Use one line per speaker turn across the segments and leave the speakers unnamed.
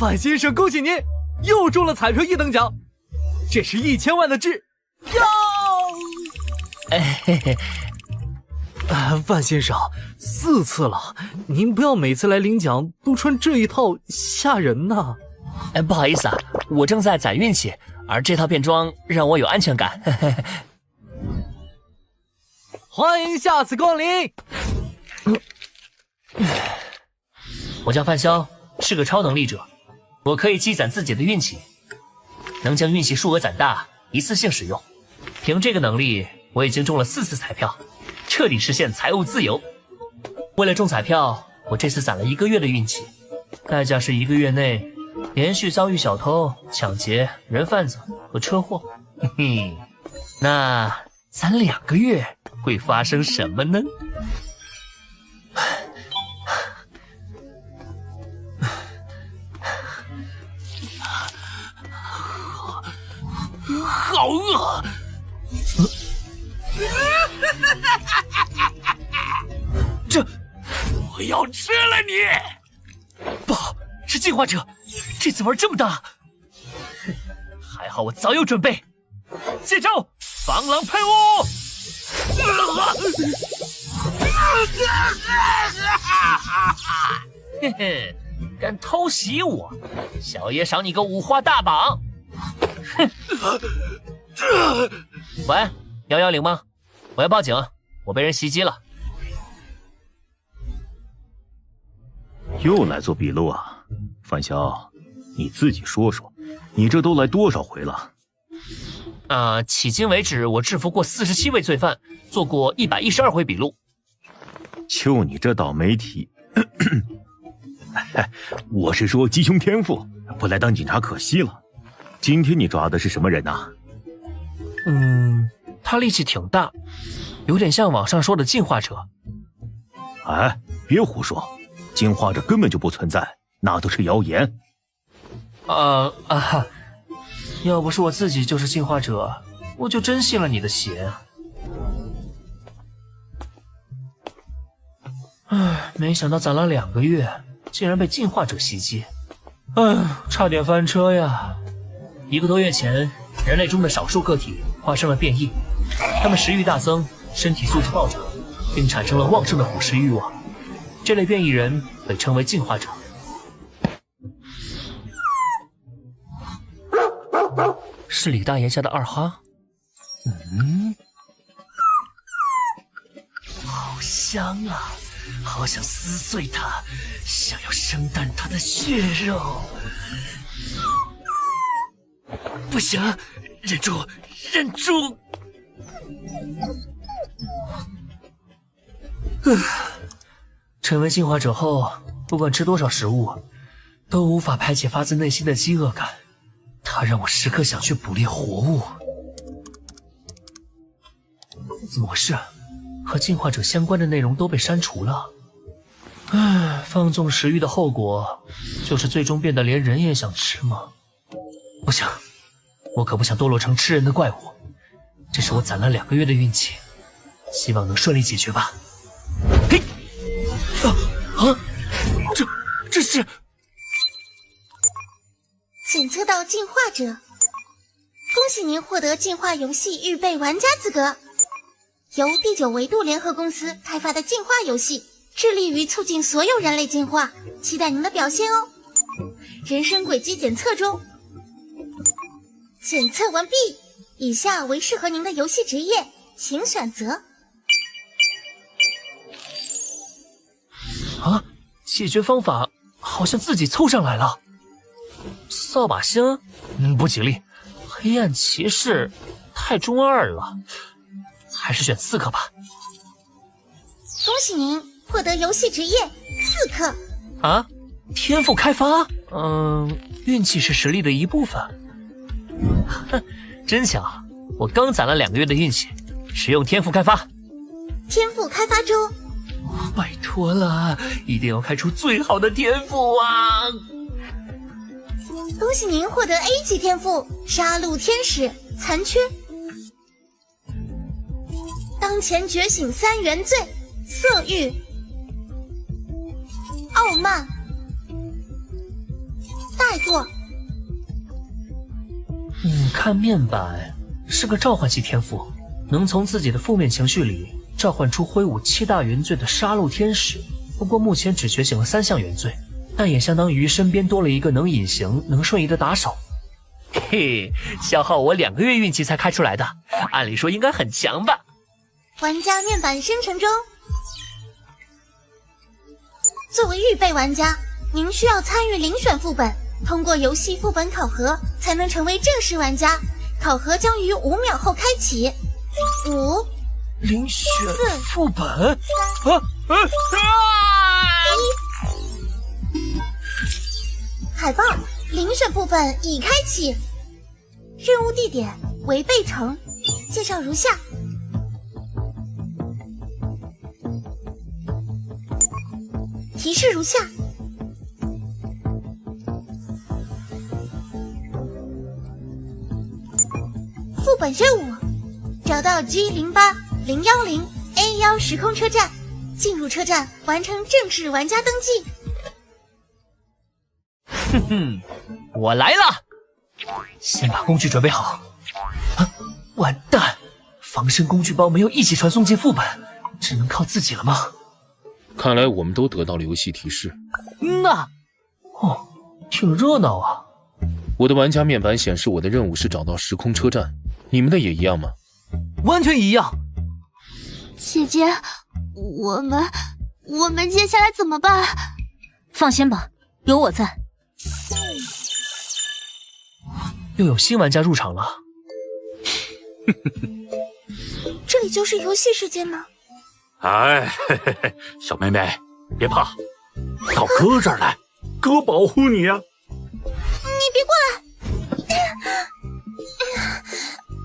范先生，恭喜您又中了彩票1等奖，这是1000万的值哟！
嘿嘿。
范先生，4次了，您不要每次来领奖都穿这一套，吓人呐！
不好意思啊，我正在攒运气，而这套便装让我有安全感。
欢迎下次光临。
我叫范潇，是个超能力者，我可以积攒自己的运气，能将运气数额攒大，一次性使用。凭这个能力，我已经中了4次彩票，彻底实现财务自由。为了中彩票，我这次攒了1个月的运气，代价是1个月内连续遭遇小偷、抢劫、人贩子和车祸。嘿嘿，那攒2个月会发生什么呢？
好饿！我要吃了你！
不好，是进化者，这次玩这么大，还好我早有准备。接招，防狼喷雾！嘿嘿，敢偷袭我，小爷赏你个五花大绑！哼！喂，110吗？我要报警，我被人袭击了。
又来做笔录啊，范潇，你自己说说，你这都来多少回了？
迄今为止我制服过47位罪犯，做过112回笔录。
就你这倒霉体，我是说鸡胸天赋，不来当警察可惜了。今天你抓的是什么人啊？
他力气挺大，有点像网上说的进化者。
哎，别胡说，进化者根本就不存在，那都是谣言。
要不是我自己就是进化者，我就真信了你的邪。没想到攒了2个月，竟然被进化者袭击，差点翻车呀！1个多月前，人类中的少数个体发生了变异，他们食欲大增，身体素质暴涨，并产生了旺盛的捕食欲望。这类变异人被称为进化者。是李大爷家的二哈。好香啊，好想撕碎它，想要生啖它的血肉。不行，忍住，忍住！成为进化者后，不管吃多少食物，都无法排解发自内心的饥饿感。它让我时刻想去捕猎活物。怎么回事？和进化者相关的内容都被删除了。放纵食欲的后果，就是最终变得连人也想吃吗？不行，我可不想堕落成吃人的怪物。这是我攒了2个月的运气，希望能顺利解决吧。嘿，这是
检测到进化者，恭喜您获得进化游戏预备玩家资格。由第9维度联合公司开发的进化游戏，致力于促进所有人类进化，期待您的表现哦。人生轨迹检测中，检测完毕，以下为适合您的游戏职业，请选择。
解决方法好像自己凑上来了。扫把星，不吉利。黑暗骑士，太中二了，还是选刺客吧。
恭喜您获得游戏职业刺客。
天赋开发？运气是实力的一部分。真巧，我刚攒了2个月的运气，使用天赋开发。
天赋开发中。
拜托了，一定要开出最好的天赋啊！
恭喜您获得 A 级天赋杀戮天使残缺。当前觉醒3原罪：色欲、傲慢、大作。
看面板是个召唤系天赋，能从自己的负面情绪里召唤出挥舞7大原罪的杀戮天使。不过目前只觉醒了3项原罪，但也相当于身边多了一个能隐形、能瞬移的打手。嘿，消耗我2个月运气才开出来的，按理说应该很强吧？
玩家面板生成中。作为预备玩家，您需要参与遴选副本，通过游戏副本考核才能成为正式玩家。考核将于5秒后开启。5、
遴选
4、
副本
海报，遴选部分已开启。任务地点为贝城，介绍如下。提示如下。副本任务：找到 G08010A1 时空车站，进入车站完成正式玩家登记。
哼哼，我来了！先把工具准备好。完蛋，防身工具包没有一起传送进副本，只能靠自己了吗？
看来我们都得到了游戏提示。
哦，挺热闹啊。
我的玩家面板显示我的任务是找到时空车站，你们的也一样吗？
完全一样。
姐姐，我们接下来怎么办？放心吧，有我在。
又有新玩家入场了。
这里就是游戏世界吗？
哎，嘿嘿嘿，小妹妹，别怕，到哥这儿来，哥保护你呀。
你别过来！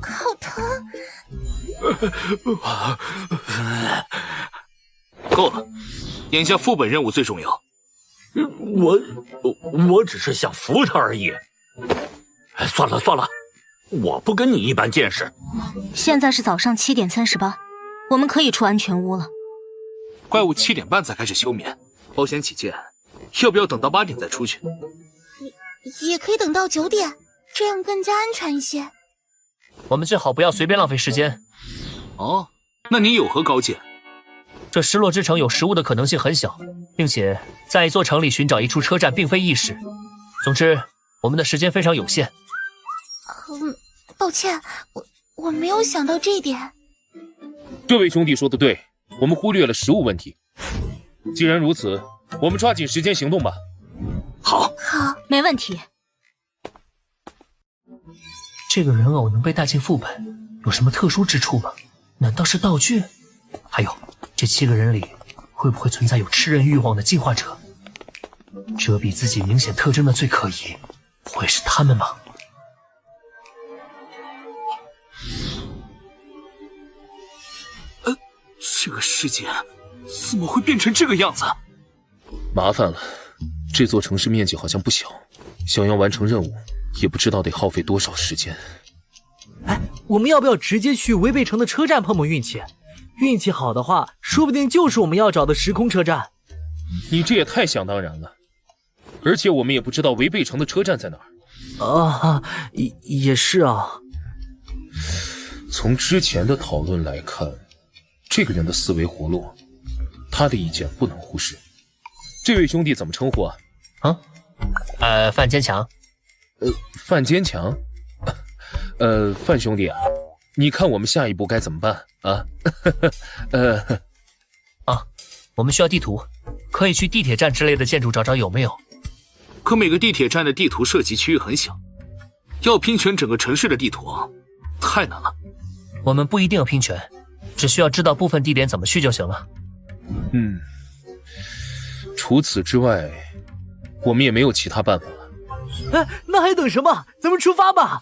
好疼！
够了，眼下副本任务最重要。我只是想扶他而已。算了算了，我不跟你一般见识。
现在是早上7点38，我们可以出安全屋了。
怪物7点半才开始休眠，保险起见，要不要等到8点再出去？
也可以等到9点，这样更加安全一些。
我们最好不要随便浪费时间。
哦，那你有何高见？
这失落之城有食物的可能性很小，并且在一座城里寻找一处车站并非易事。总之，我们的时间非常有限。
抱歉，我没有想到这一点。
这位兄弟说的对，我们忽略了食物问题。既然如此，我们抓紧时间行动吧。
好，
没问题。
这个人偶能被带进副本，有什么特殊之处吗？难道是道具？还有，这7个人里会不会存在有吃人欲望的进化者？遮蔽自己明显特征的最可疑，不会是他们吗？
这个世界怎么会变成这个样子？
麻烦了，这座城市面积好像不小，想要完成任务，也不知道得耗费多少时间。
哎，我们要不要直接去违背城的车站碰碰运气？运气好的话，说不定就是我们要找的时空车站。
你这也太想当然了，而且我们也不知道违背城的车站在哪儿。
也是啊。
从之前的讨论来看，这个人的思维活络，他的意见不能忽视。这位兄弟怎么称呼啊？
范坚强。
范坚强？范兄弟啊，你看我们下一步该怎么办啊？
我们需要地图，可以去地铁站之类的建筑找找有没有。
可每个地铁站的地图涉及区域很小，要拼全整个城市的地图太难了。
我们不一定要拼全，只需要知道部分地点怎么去就行了。
除此之外，我们也没有其他办法了。
哎，那还等什么？咱们出发吧！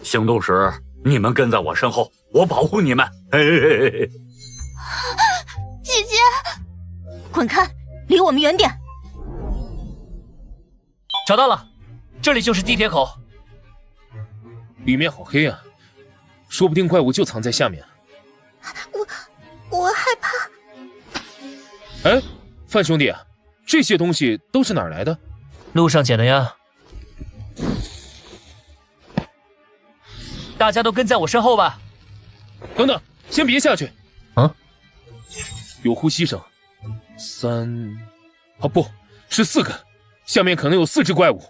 行动时你们跟在我身后，我保护你们。嘿嘿嘿嘿。
姐姐，滚开，离我们远点！
找到了，这里就是地铁口。
里面好黑啊，说不定怪物就藏在下面。
我害怕。
哎，范兄弟，这些东西都是哪儿来的？
路上捡的呀。大家都跟在我身后吧。
等等，先别下去。
嗯，
有呼吸声。3，不是4个，下面可能有4只怪物。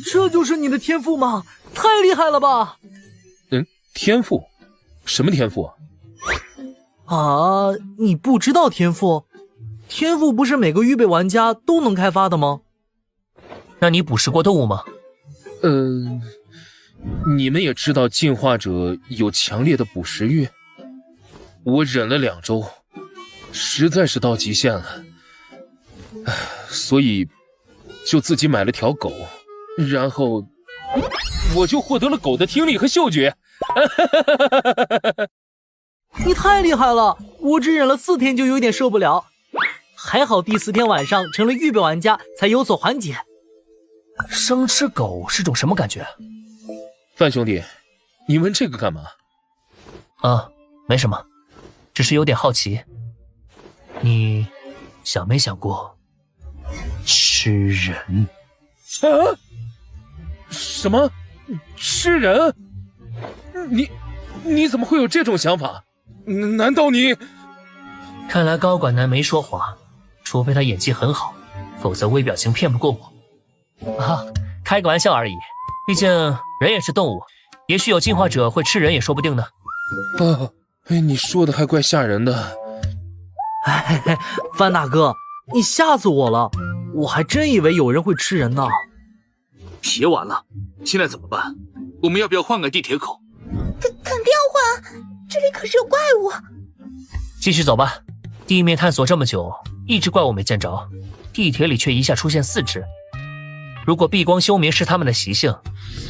这就是你的天赋吗？太厉害了吧！
天赋？什么天赋啊？
啊，你不知道天赋？天赋不是每个预备玩家都能开发的吗？
那你捕食过动物吗？
你们也知道进化者有强烈的捕食欲，我忍了2周，实在是到极限了，所以就自己买了条狗，然后我就获得了狗的听力和嗅觉。
你太厉害了，我只忍了4天就有点受不了，还好第4天晚上成了预备玩家才有所缓解。
生吃狗是种什么感觉？
范兄弟，你问这个干嘛？
啊，没什么，只是有点好奇。你想没想过吃人？
啊？什么？吃人？你怎么会有这种想法？难道你……
看来高管男没说谎，除非他演技很好，否则微表情骗不过我。啊，开个玩笑而已，毕竟人也是动物，也许有进化者会吃人也说不定呢。
你说的还怪吓人的。
哎，范大哥，你吓死我了，我还真以为有人会吃人呢。
别玩了，现在怎么办？我们要不要换个地铁口？
肯定要换，这里可是有怪物。
继续走吧，地面探索这么久，一只怪物没见着，地铁里却一下出现4只。如果闭关休眠是他们的习性，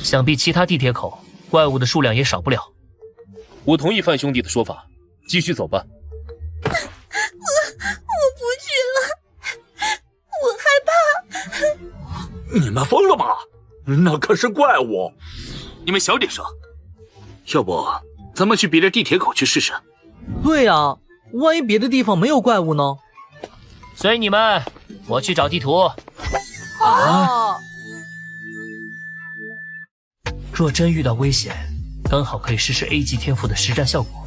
想必其他地铁口怪物的数量也少不了。
我同意范兄弟的说法，继续走吧。
我不去了，我害怕。
你们疯了吗？那可是怪物！
你们小点声，要不咱们去别的地铁口去试试？
对呀，万一别的地方没有怪物呢？
随你们，我去找地图。
啊！
若真遇到危险，刚好可以试试 A 级天赋的实战效果。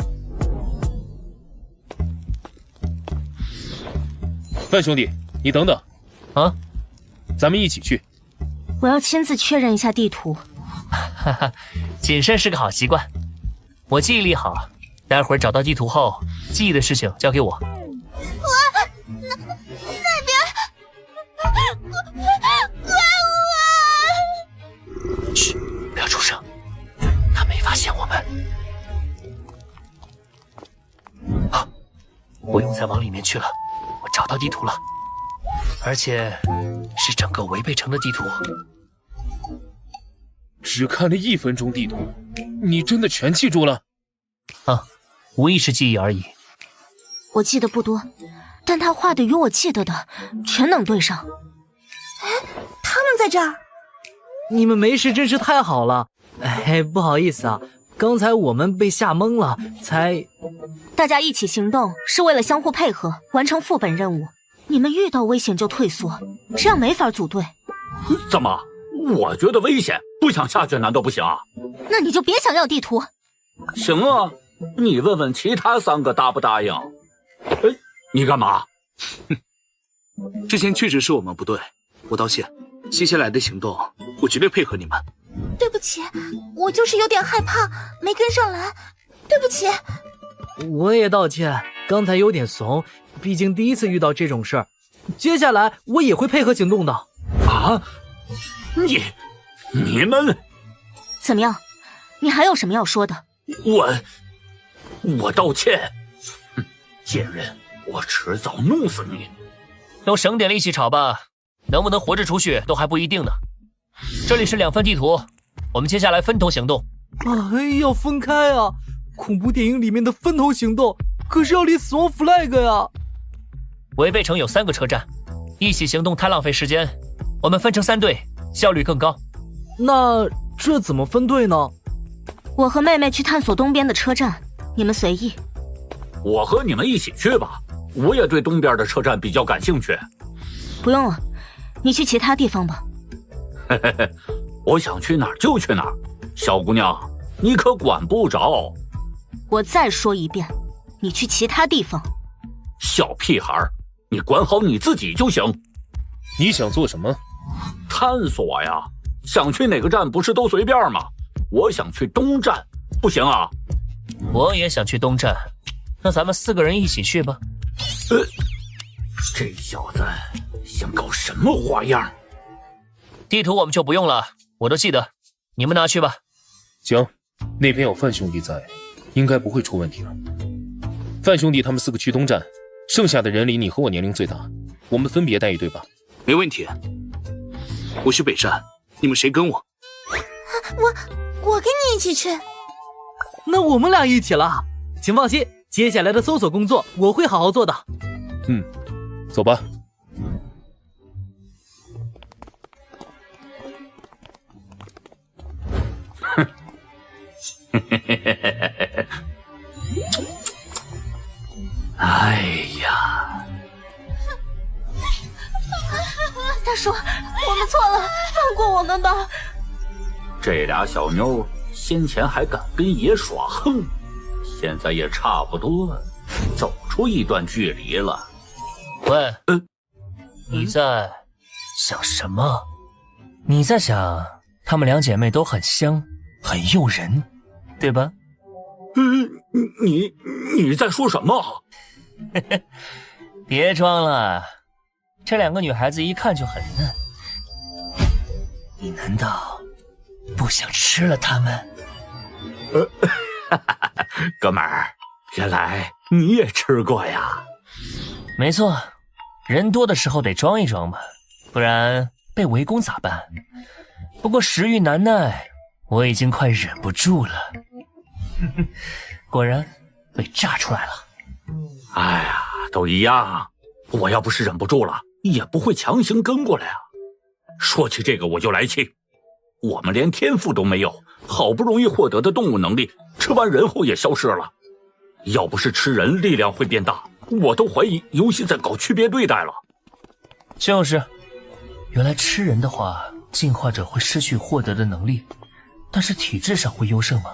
范兄弟，你等等。
啊？
咱们一起去。
我要亲自确认一下地图。
哈哈，谨慎是个好习惯。我记忆力好，待会儿找到地图后，记忆的事情交给我。
那边怪物啊！
嘘，不要出声，他没发现我们。啊，不用再往里面去了，我找到地图了，而且是整个违背城的地图。
只看了1分钟地图，你真的全记住了？
啊，无意识记忆而已。
我记得不多，但他画的与我记得的全能对上。
他们在这儿。
你们没事真是太好了。哎，不好意思啊，刚才我们被吓懵了，才……
大家一起行动是为了相互配合，完成副本任务。你们遇到危险就退缩，这样没法组队。
怎么？我觉得危险，不想下去难道不行啊？
那你就别想要地图。
行啊，你问问其他3个答不答应？哎，你干嘛？
之前确实是我们不对，我道歉。接下来的行动，我绝对配合你们。
对不起，我就是有点害怕，没跟上来。对不起。
我也道歉，刚才有点怂，毕竟第一次遇到这种事儿。接下来我也会配合行动的。
啊？你们
怎么样？你还有什么要说的？
我道歉。贱人，我迟早弄死你！
都省点力气吵吧，能不能活着出去都还不一定呢。这里是2份地图，我们接下来分头行动。
哎，要分开啊！恐怖电影里面的分头行动，可是要立死亡 flag 呀！
违背城有3个车站，一起行动太浪费时间，我们分成3队，效率更高。
那这怎么分队呢？
我和妹妹去探索东边的车站，你们随意。
我和你们一起去吧，我也对东边的车站比较感兴趣。
不用了，你去其他地方吧。
嘿嘿嘿，我想去哪儿就去哪儿。小姑娘，你可管不着。
我再说一遍，你去其他地方。
小屁孩，你管好你自己就行。
你想做什么？
探索呀，想去哪个站不是都随便吗？我想去东站，不行啊？
我也想去东站，那咱们4个人一起去吧。
这小子想搞什么花样？
地图我们就不用了，我都记得，你们拿去吧。
行，那边有范兄弟在，应该不会出问题了。范兄弟他们4个去东站，剩下的人里你和我年龄最大，我们分别带一队吧。
没问题。我去北站，你们谁跟我？
我跟你一起去。
那我们俩一起了，请放心，接下来的搜索工作我会好好做的。
走吧。
哎呀，
大叔，我们错了，放过我们吧。
这俩小妞先前还敢跟爷耍横，现在也差不多走出一段距离了。
喂，你在想什么？你在想她们2姐妹都很香，很诱人，对吧？
你在说什么？
别装了，这2个女孩子一看就很嫩，你难道不想吃了她们？
哥们儿，原来你也吃过呀？
没错，人多的时候得装一装嘛，不然被围攻咋办？不过食欲难耐，我已经快忍不住了。果然被炸出来了。
哎呀，都一样。我要不是忍不住了，也不会强行跟过来啊。说起这个我就来气，我们连天赋都没有，好不容易获得的动物能力，吃完人后也消失了。要不是吃人力量会变大，我都怀疑游戏在搞区别对待了。
就是，原来吃人的话，进化者会失去获得的能力，但是体质上会优胜吗？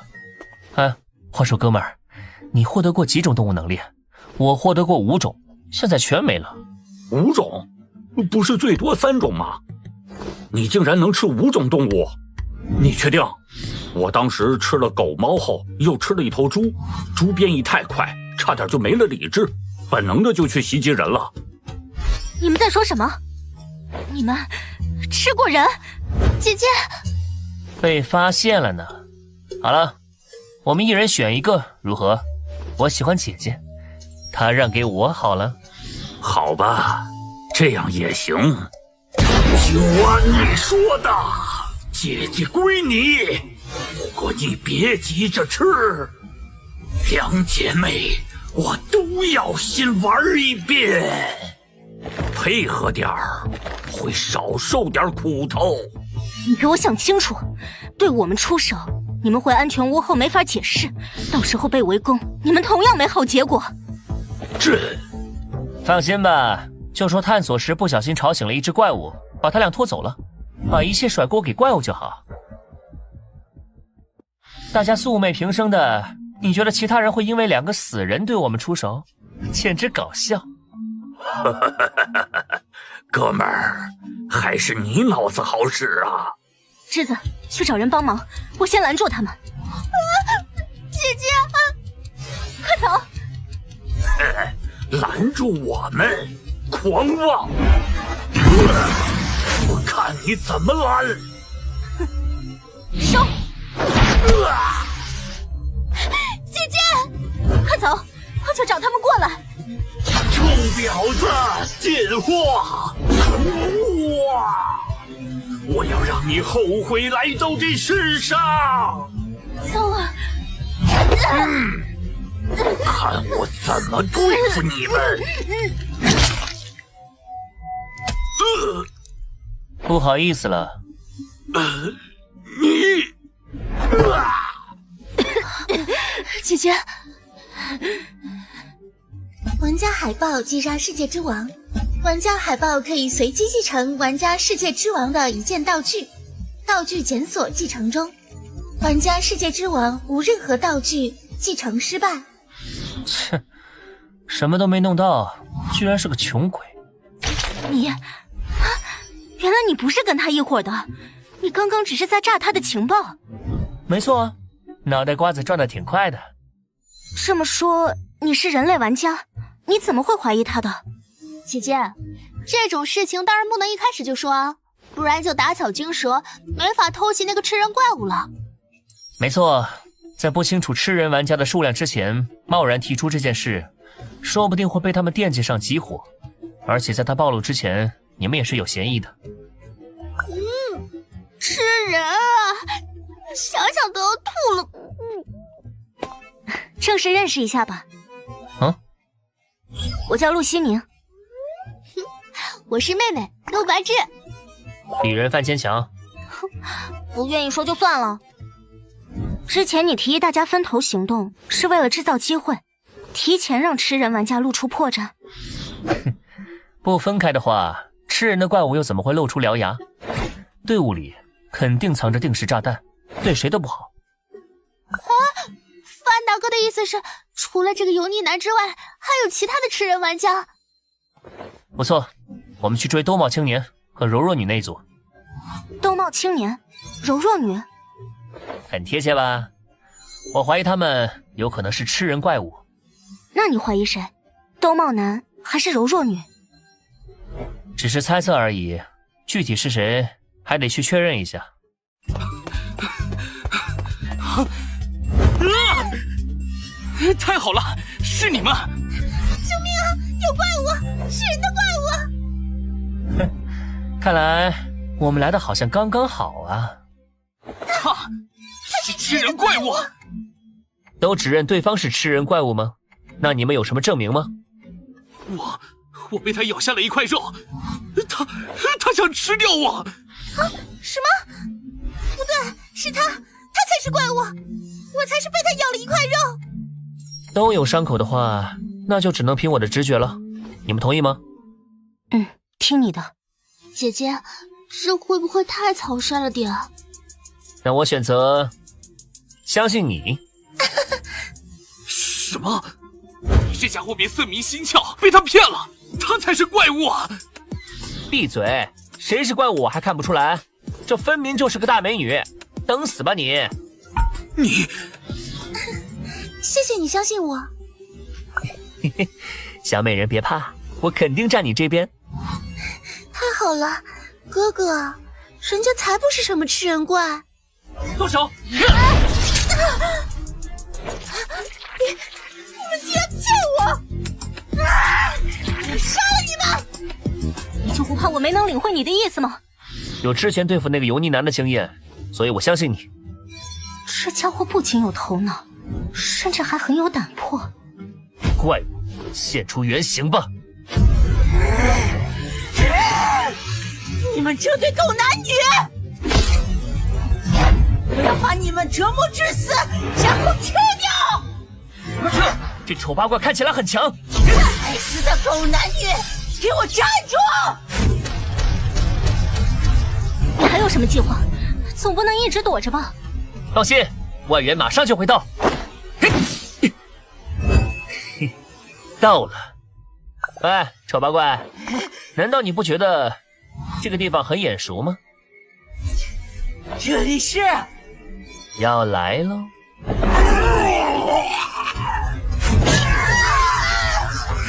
哎，话说哥们儿，你获得过几种动物能力？我获得过5种，现在全没了。
5种？不是最多3种吗？你竟然能吃5种动物？你确定？我当时吃了狗猫后，又吃了一头猪，猪变异太快，差点就没了理智，本能的就去袭击人了。
你们在说什么？你们吃过人？姐姐
被发现了呢。好了，我们一人选一个，如何？我喜欢姐姐，她让给我好了。
好吧，这样也行。就按你说的，姐姐归你。不过你别急着吃，2姐妹我都要先玩一遍，配合点儿，会少受点苦头。
你给我想清楚，对我们出手，你们回安全屋后没法解释，到时候被围攻，你们同样没好结果。
放心吧，就说探索时不小心吵醒了一只怪物，把他俩拖走了，把一切甩锅给怪物就好。大家素昧平生的，你觉得其他人会因为2个死人对我们出手？简直搞笑。
哥们儿，还是你脑子好使啊。
栀子，去找人帮忙，我先拦住他们。姐姐，快走！
拦住我们，狂妄！我看你怎么拦！
收！姐姐，快走，快去找他们过来！
臭婊子，贱货！哇！我要让你后悔来到这世上！
糟了！
看我怎么对付你们！
不好意思了。
你。
姐姐，
玩家海豹击杀世界之王，玩家海豹可以随机继承玩家世界之王的一件道具，道具检索继承中。玩家世界之王无任何道具，继承失败。
切，什么都没弄到，居然是个穷鬼。
你啊，原来你不是跟他一伙的，你刚刚只是在炸他的情报。
没错啊，脑袋瓜子转得挺快的。
这么说，你是人类玩家，你怎么会怀疑他的？
姐姐，这种事情当然不能一开始就说啊，不然就打草惊蛇，没法偷袭那个吃人怪物了。
没错，在不清楚吃人玩家的数量之前，贸然提出这件事，说不定会被他们惦记上急火。而且在他暴露之前，你们也是有嫌疑的。
吃人啊！想想都要吐了。
正式认识一下吧。
嗯，
我叫陆西明。
我是妹妹陆白芝。
鄙人范坚强。
不愿意说就算了。之前你提议大家分头行动，是为了制造机会，提前让吃人玩家露出破绽。
不分开的话，吃人的怪物又怎么会露出獠牙？队伍里肯定藏着定时炸弹，对谁都不好。
范大哥的意思是，除了这个油腻男之外，还有其他的吃人玩家。
不错，我们去追兜帽青年和柔弱女那一组。
兜帽青年，柔弱女，
很贴切吧？我怀疑他们有可能是吃人怪物。
那你怀疑谁？兜帽男还是柔弱女？
只是猜测而已，具体是谁还得去确认一下。
太好了，是你们！
救命啊！有怪物，是人的怪物！
看来我们来的好像刚刚好啊。
他是吃人怪物！
都只认对方是吃人怪物吗？那你们有什么证明吗？
我被他咬下了一块肉，他想吃掉我！
啊？什么？不对，是他才是怪物，我才是被他咬了一块肉。
都有伤口的话，那就只能凭我的直觉了。你们同意吗？
嗯，听你的。
姐姐，这会不会太草率了点？
那我选择相信你。
什么？你这家伙别色迷心窍，被他骗了，他才是怪物啊！
闭嘴！谁是怪物我还看不出来？这分明就是个大美女，等死吧你！
你，
谢谢你相信我。
嘿嘿，小美人别怕，我肯定站你这边。
太好了，哥哥，人家才不是什么吃人怪。
动手！
你们竟然骗我！我杀了你们！
你就不怕我没能领会你的意思吗？
有之前对付那个油腻男的经验，所以我相信你。
这家伙不仅有头脑，甚至还很有胆魄。
怪物，现出原形吧！
你们这对狗男女！我要把你们折磨致死，然后吃掉！
这丑八怪看起来很强。
该死的狗男女，给我站住！
你还有什么计划？总不能一直躲着吧？
放心，外援马上就会到。到了。喂，丑八怪，难道你不觉得这个地方很眼熟吗？
这里是
要来喽！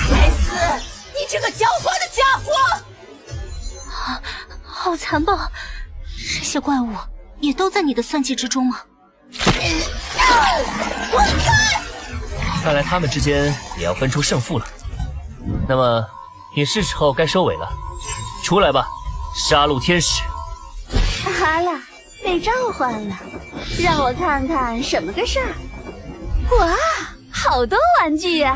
该死！你这个狡猾的家伙！
好残暴！这些怪物也都在你的算计之中吗？
看来他们之间也要分出胜负了。那么，也是时候该收尾了。出来吧，杀戮天使！
好了，被召唤了，让我看看什么个事儿。哇，好多玩具呀！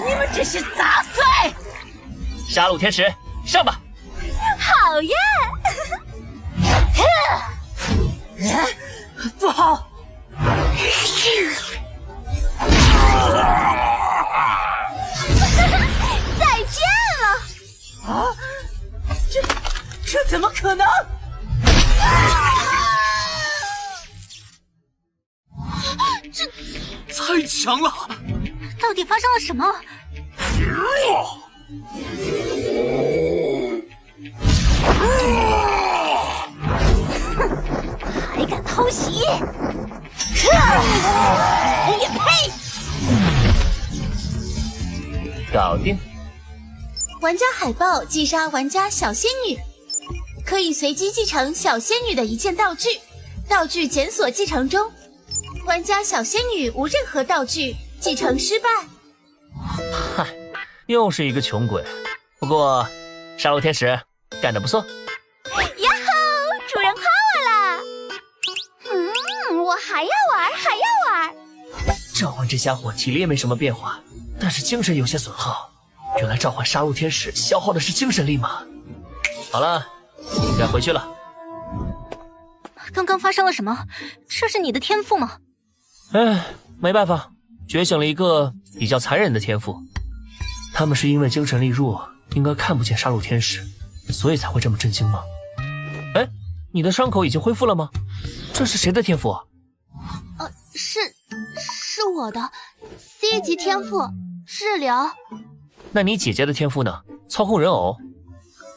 你们这些杂碎！
杀戮天使，上吧！
好耶！
不好！
再见了！
啊，这怎么可能？
强了！
到底发生了什么？
还敢偷袭？你也配！
搞定。
玩家海豹击杀玩家小仙女，可以随机继承小仙女的一件道具，道具检索继承中。玩家小仙女无任何道具，继承失败。
嗨，又是一个穷鬼。不过，杀戮天使干得不错。
呀吼，主人夸我啦！我还要玩，还要玩。
召唤这家伙体力也没什么变化，但是精神有些损耗。原来召唤杀戮天使消耗的是精神力吗？好了，应该回去了。
刚刚发生了什么？这是你的天赋吗？
没办法，觉醒了一个比较残忍的天赋。他们是因为精神力弱，应该看不见杀戮天使，所以才会这么震惊吗？你的伤口已经恢复了吗？这是谁的天赋啊？
是我的 C 级天赋，治疗。
那你姐姐的天赋呢？操控人偶？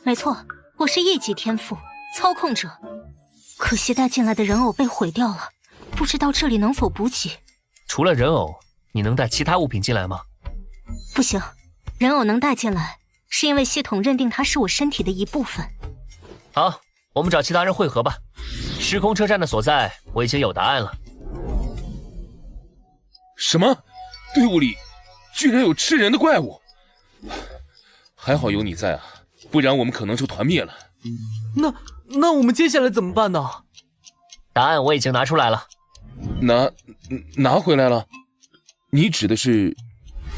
没错，我是1级天赋，操控者。可惜带进来的人偶被毁掉了，不知道这里能否补给。
除了人偶，你能带其他物品进来吗？
不行，人偶能带进来，是因为系统认定它是我身体的一部分。
好，我们找其他人汇合吧。时空车站的所在，我已经有答案了。
什么？队伍里居然有吃人的怪物！还好有你在啊，不然我们可能就团灭了。
那我们接下来怎么办呢？
答案我已经拿出来了。
拿回来了？你指的是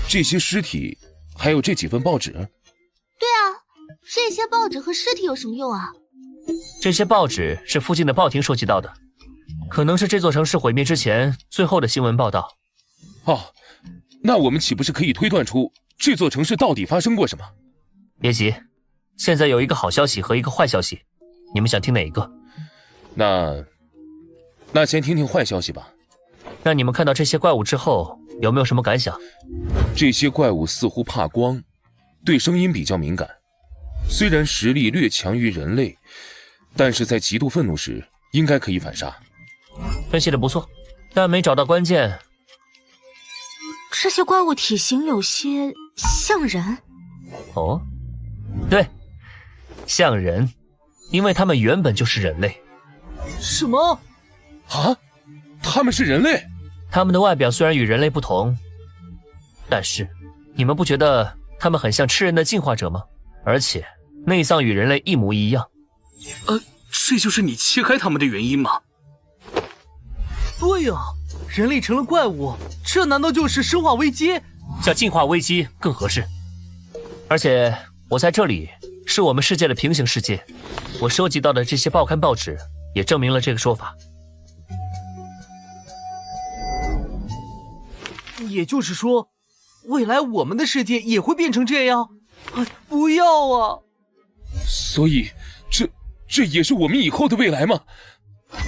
这些尸体，还有这几份报纸？对
啊，这些报纸和尸体有什么用啊？
这些报纸是附近的报亭收集到的，可能是这座城市毁灭之前最后的新闻报道。
哦，那我们岂不是可以推断出这座城市到底发生过什么？
别急，现在有一个好消息和一个坏消息，你们想听哪一个？那先听听坏消息吧。那你们看到这些怪物之后，有没有什么感想？
这些怪物似乎怕光，对声音比较敏感，虽然实力略强于人类，但是在极度愤怒时应该可以反杀。
分析得不错，但没找到关键。
这些怪物体型有些像人。
哦，对，像人，因为他们原本就是人类。
什么？
啊？他们是人类？
他们的外表虽然与人类不同，但是你们不觉得他们很像吃人的进化者吗？而且内脏与人类一模一样。
这就是你切开他们的原因吗？
对啊，人类成了怪物，这难道就是生化危机？
叫进化危机更合适。而且我在这里是我们世界的平行世界，我收集到的这些报刊报纸也证明了这个说法。
也就是说，未来我们的世界也会变成这样？不要啊！
所以，这也是我们以后的未来吗？
我还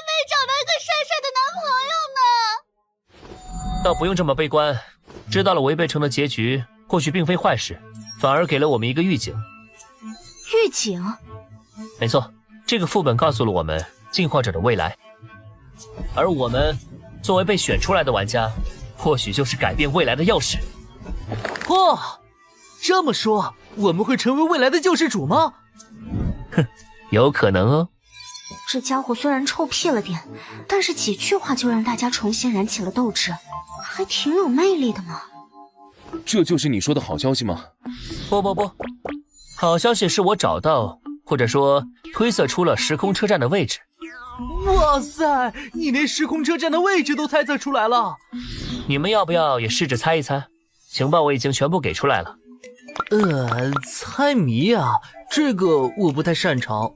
没找到一个帅帅的男朋友呢。
倒不用这么悲观，知道了违背城的结局，或许并非坏事，反而给了我们一个预警。
预警？
没错，这个副本告诉了我们进化者的未来。而我们作为被选出来的玩家，或许就是改变未来的钥匙。
这么说，我们会成为未来的救世主吗？
哼，有可能哦。
这家伙虽然臭屁了点，但是几句话就让大家重新燃起了斗志，还挺有魅力的嘛。
这就是你说的好消息吗？
不，好消息是我找到，或者说推测出了时空车站的位置。
哇塞，你连时空车站的位置都猜测出来了！
你们要不要也试着猜一猜？情报我已经全部给出来了。
猜谜啊，这个我不太擅长。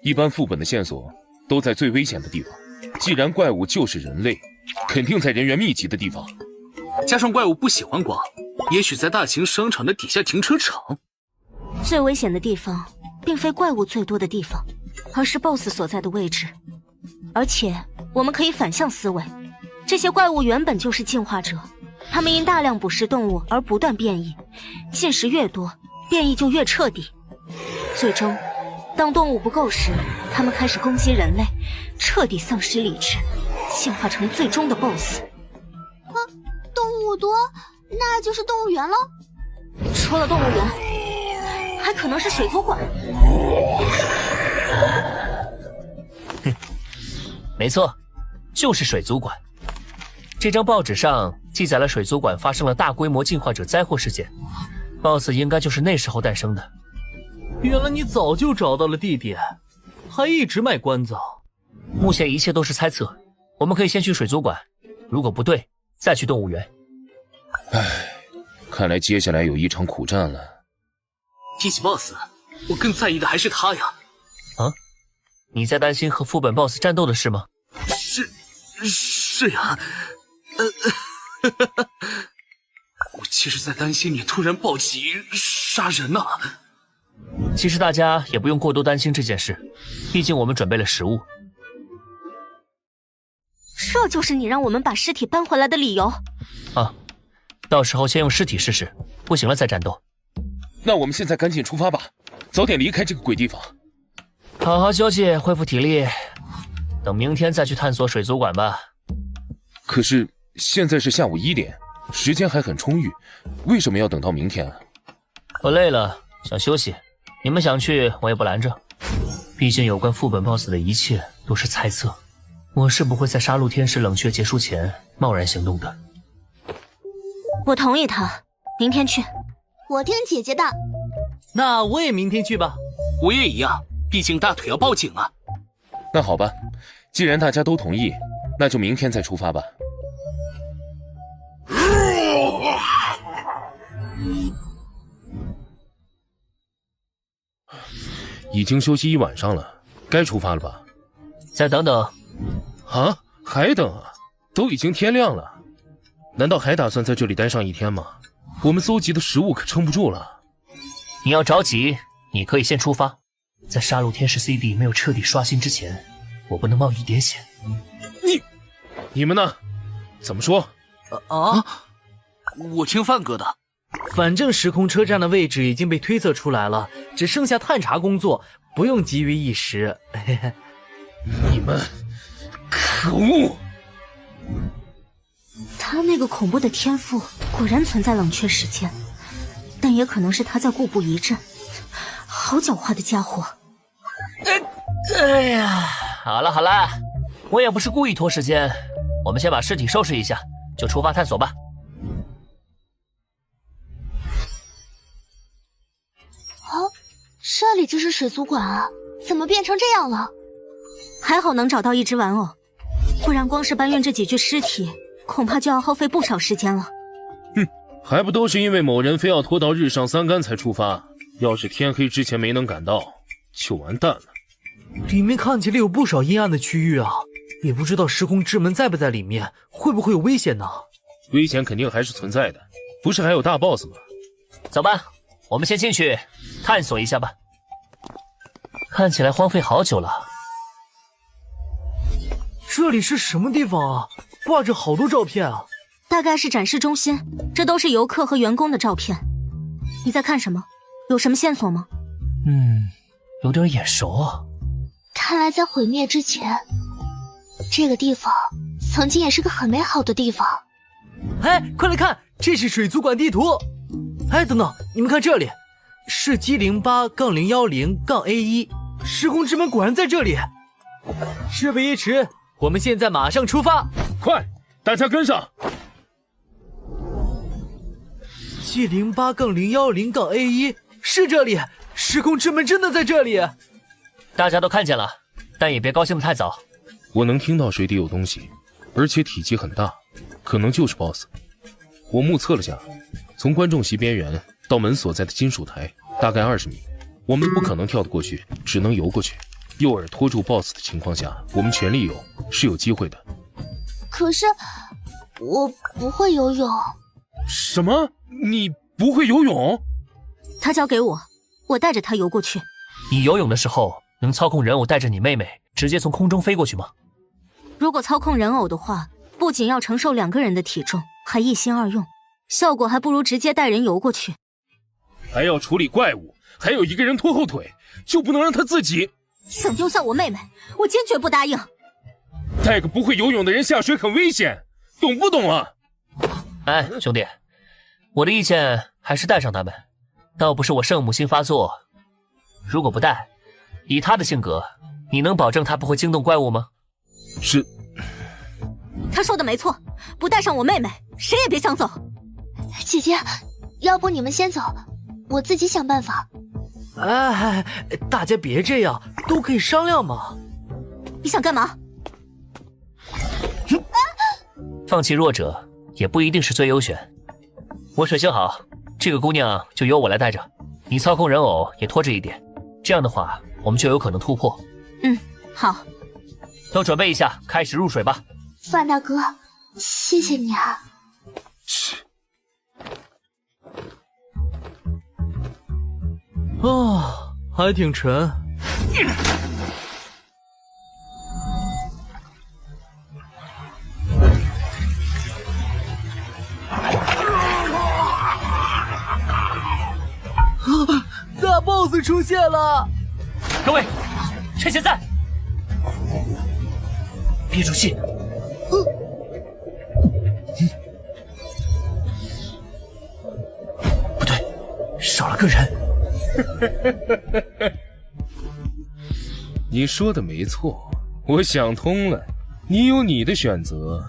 一般副本的线索都在最危险的地方，既然怪物就是人类，肯定在人员密集的地方。
加上怪物不喜欢光，也许在大型商场的底下停车场。
最危险的地方，并非怪物最多的地方，而是 BOSS 所在的位置。而且我们可以反向思维，这些怪物原本就是进化者，他们因大量捕食动物而不断变异，进食越多，变异就越彻底。最终，当动物不够时，他们开始攻击人类，彻底丧失理智，进化成最终的 BOSS。
动物多，那就是动物园喽。
除了动物园，还可能是水族馆。
没错，就是水族馆。这张报纸上记载了水族馆发生了大规模进化者灾祸事件 ，BOSS 应该就是那时候诞生的。
原来你早就找到了地点，还一直卖关子。
目前一切都是猜测，我们可以先去水族馆，如果不对，再去动物园。
唉，看来接下来有一场苦战了。
比起 BOSS， 我更在意的还是他呀。
啊？你在担心和副本 BOSS 战斗的事吗？
是呀。我其实在担心你突然暴起杀人呢。
其实大家也不用过多担心这件事，毕竟我们准备了食物。
这就是你让我们把尸体搬回来的理由
啊！到时候先用尸体试试，不行了再战斗。
那我们现在赶紧出发吧，早点离开这个鬼地方。
好好休息，恢复体力，等明天再去探索水族馆吧。
可是现在是下午1点，时间还很充裕，为什么要等到明天啊？
我累了，想休息。你们想去，我也不拦着。毕竟有关副本 BOSS 的一切都是猜测，我是不会在杀戮天使冷却结束前贸然行动的。
我同意他，明天去。
我听姐姐的。
那我也明天去吧。
我也一样，毕竟大腿要报警啊。
那好吧，既然大家都同意，那就明天再出发吧。已经休息1晚上了，该出发了吧？
再等等。
啊？还等啊？都已经天亮了，难道还打算在这里待上1天吗？我们搜集的食物可撑不住了。
你要着急，你可以先出发。在杀戮天使 CD 没有彻底刷新之前，我不能冒一点险。
你们呢？怎么说？
我听范哥的。
反正时空车站的位置已经被推测出来了，只剩下探查工作，不用急于一时。
你们，可恶！
他那个恐怖的天赋果然存在冷却时间，但也可能是他在故布疑阵。好狡猾的家伙！
哎呀，好了好了，我也不是故意拖时间，我们先把尸体收拾一下，就出发探索吧。
这里就是水族馆啊，怎么变成这样了？
还好能找到一只玩偶，不然光是搬运这几具尸体，恐怕就要耗费不少时间了。
哼，还不都是因为某人非要拖到日上3竿才出发，要是天黑之前没能赶到，就完蛋了。
里面看起来有不少阴暗的区域啊，也不知道时空之门在不在里面，会不会有危险呢？
危险肯定还是存在的，不是还有大 boss 吗？
走吧，我们先进去探索一下吧。看起来荒废好久了。
这里是什么地方啊？挂着好多照片啊！
大概是展示中心，这都是游客和员工的照片。你在看什么？有什么线索吗？
有点眼熟啊。
看来在毁灭之前，这个地方曾经也是个很美好的地方。
哎，快来看，这是水族馆地图。哎，等等，你们看这里，是G08-010-A1，时空之门果然在这里。事不宜迟，我们现在马上出发。
快，大家跟上。
G08-010-A1，是这里，时空之门真的在这里。
大家都看见了，但也别高兴得太早。
我能听到水底有东西，而且体积很大，可能就是 BOSS。我目测了下，从观众席边缘到门所在的金属台大概20米，我们不可能跳得过去，只能游过去。诱饵拖住 BOSS 的情况下，我们全力游是有机会的。
可是我不会游泳。
什么？你不会游泳？
他交给我，我带着他游过去。
你游泳的时候能操控人偶带着你妹妹直接从空中飞过去吗？
如果操控人偶的话，不仅要承受2个人的体重，还一心二用，效果还不如直接带人游过去。
还要处理怪物，还有一个人拖后腿，就不能让他自己。
想丢下我妹妹，我坚决不答应。
带个不会游泳的人下水很危险，懂不懂啊？
哎，兄弟，我的意见还是带上他们。倒不是我圣母心发作，如果不带，以他的性格，你能保证他不会惊动怪物吗？
是。
他说的没错，不带上我妹妹，谁也别想走。
姐姐，要不你们先走，我自己想办法。
哎，大家别这样，都可以商量嘛。
你想干嘛？
放弃弱者也不一定是最优选。我水性好，这个姑娘就由我来带着，你操控人偶也拖着一点，这样的话我们就有可能突破。
好。
都准备一下，开始入水吧。
范大哥，谢谢你啊。
还挺沉。大 boss 出现了！
各位，趁现在，憋住气。不对，少了个人。
你说的没错，我想通了，你有你的选择，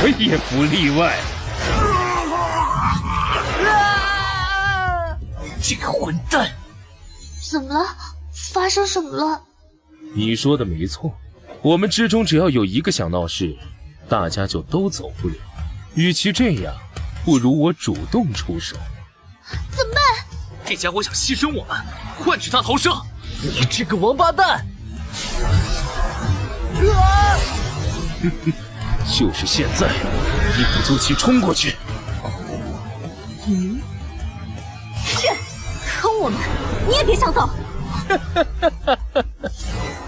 我也不例外。
这个混蛋！
怎么了？发生什么了？
你说的没错，我们之中只要有一个想闹事，大家就都走不了。与其这样，不如我主动出手。
怎么办？
这家伙想牺牲我们，换取他逃生。
你这个王八蛋！
就是现在，一鼓作气冲过去。
坑我们，你也别想走。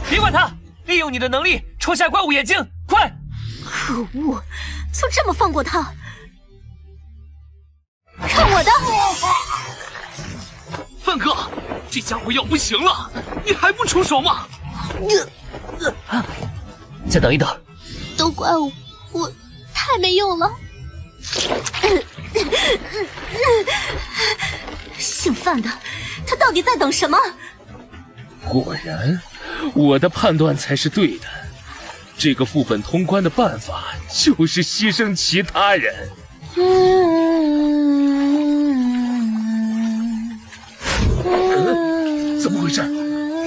别管他，利用你的能力戳下怪物眼睛，快！
可恶，就这么放过他？看我的！
范哥，这家伙要不行了，你还不出手吗？
再等一等。
都怪我太没用了。
姓范的，他到底在等什么？
果然，我的判断才是对的。这个副本通关的办法就是牺牲其他人。怎么回事？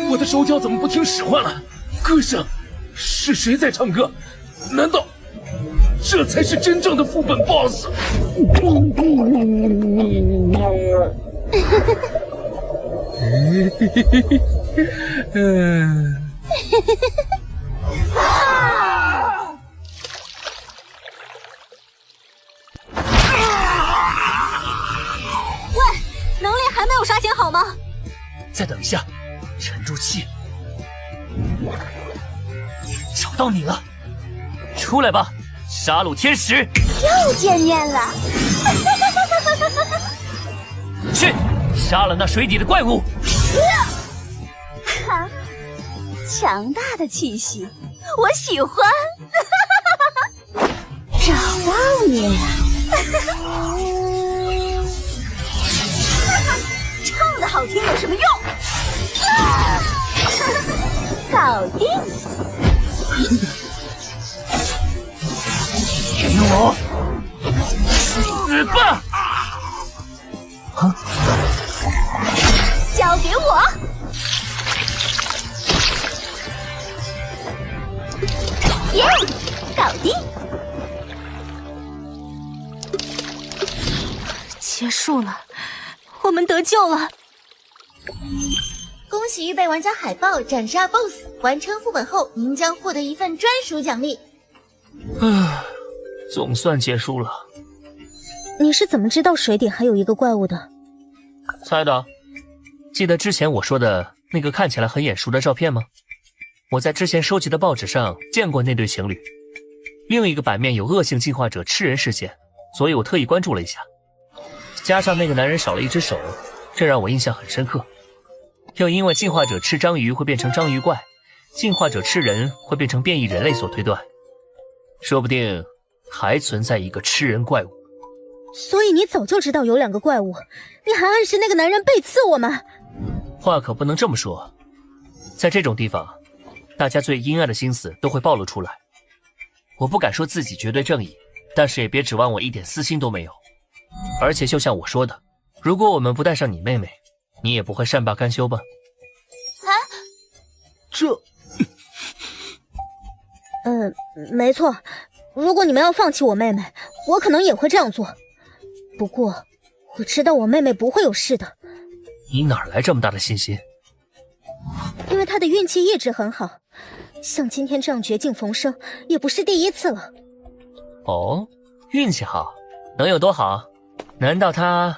我的手脚怎么不听使唤了？歌声，是谁在唱歌？难道这才是真正的副本 BOSS？
喂，能力还没有刷新好吗？
再等一下，沉住气。找到你了，出来吧，杀戮天使！
又见面了。
去，杀了那水底的怪物！
哈，强大的气息，我喜欢。找到你了。唱的好听有什么用？搞定！
给我死吧！
交给我！耶，搞定！
结束了，我们得救了！
恭喜预备玩家海豹斩杀 BOSS， 完成副本后，您将获得一份专属奖励。
总算结束了。
你是怎么知道水底还有一个怪物的？
猜的。记得之前我说的那个看起来很眼熟的照片吗？我在之前收集的报纸上见过那对情侣。另一个版面有恶性进化者吃人事件，所以我特意关注了一下。加上那个男人少了一只手，这让我印象很深刻。又因为进化者吃章鱼会变成章鱼怪，进化者吃人会变成变异人类所推断，说不定还存在一个吃人怪物。
所以你早就知道有2个怪物，你还暗示那个男人背刺我们？
话可不能这么说，在这种地方，大家最阴暗的心思都会暴露出来。我不敢说自己绝对正义，但是也别指望我一点私心都没有。而且就像我说的，如果我们不带上你妹妹，你也不会善罢甘休吧？
这……
没错，如果你们要放弃我妹妹，我可能也会这样做。不过，我知道我妹妹不会有事的。
你哪来这么大的信心？
因为她的运气一直很好，像今天这样绝境逢生，也不是第一次了。
哦，运气好，能有多好？难道她……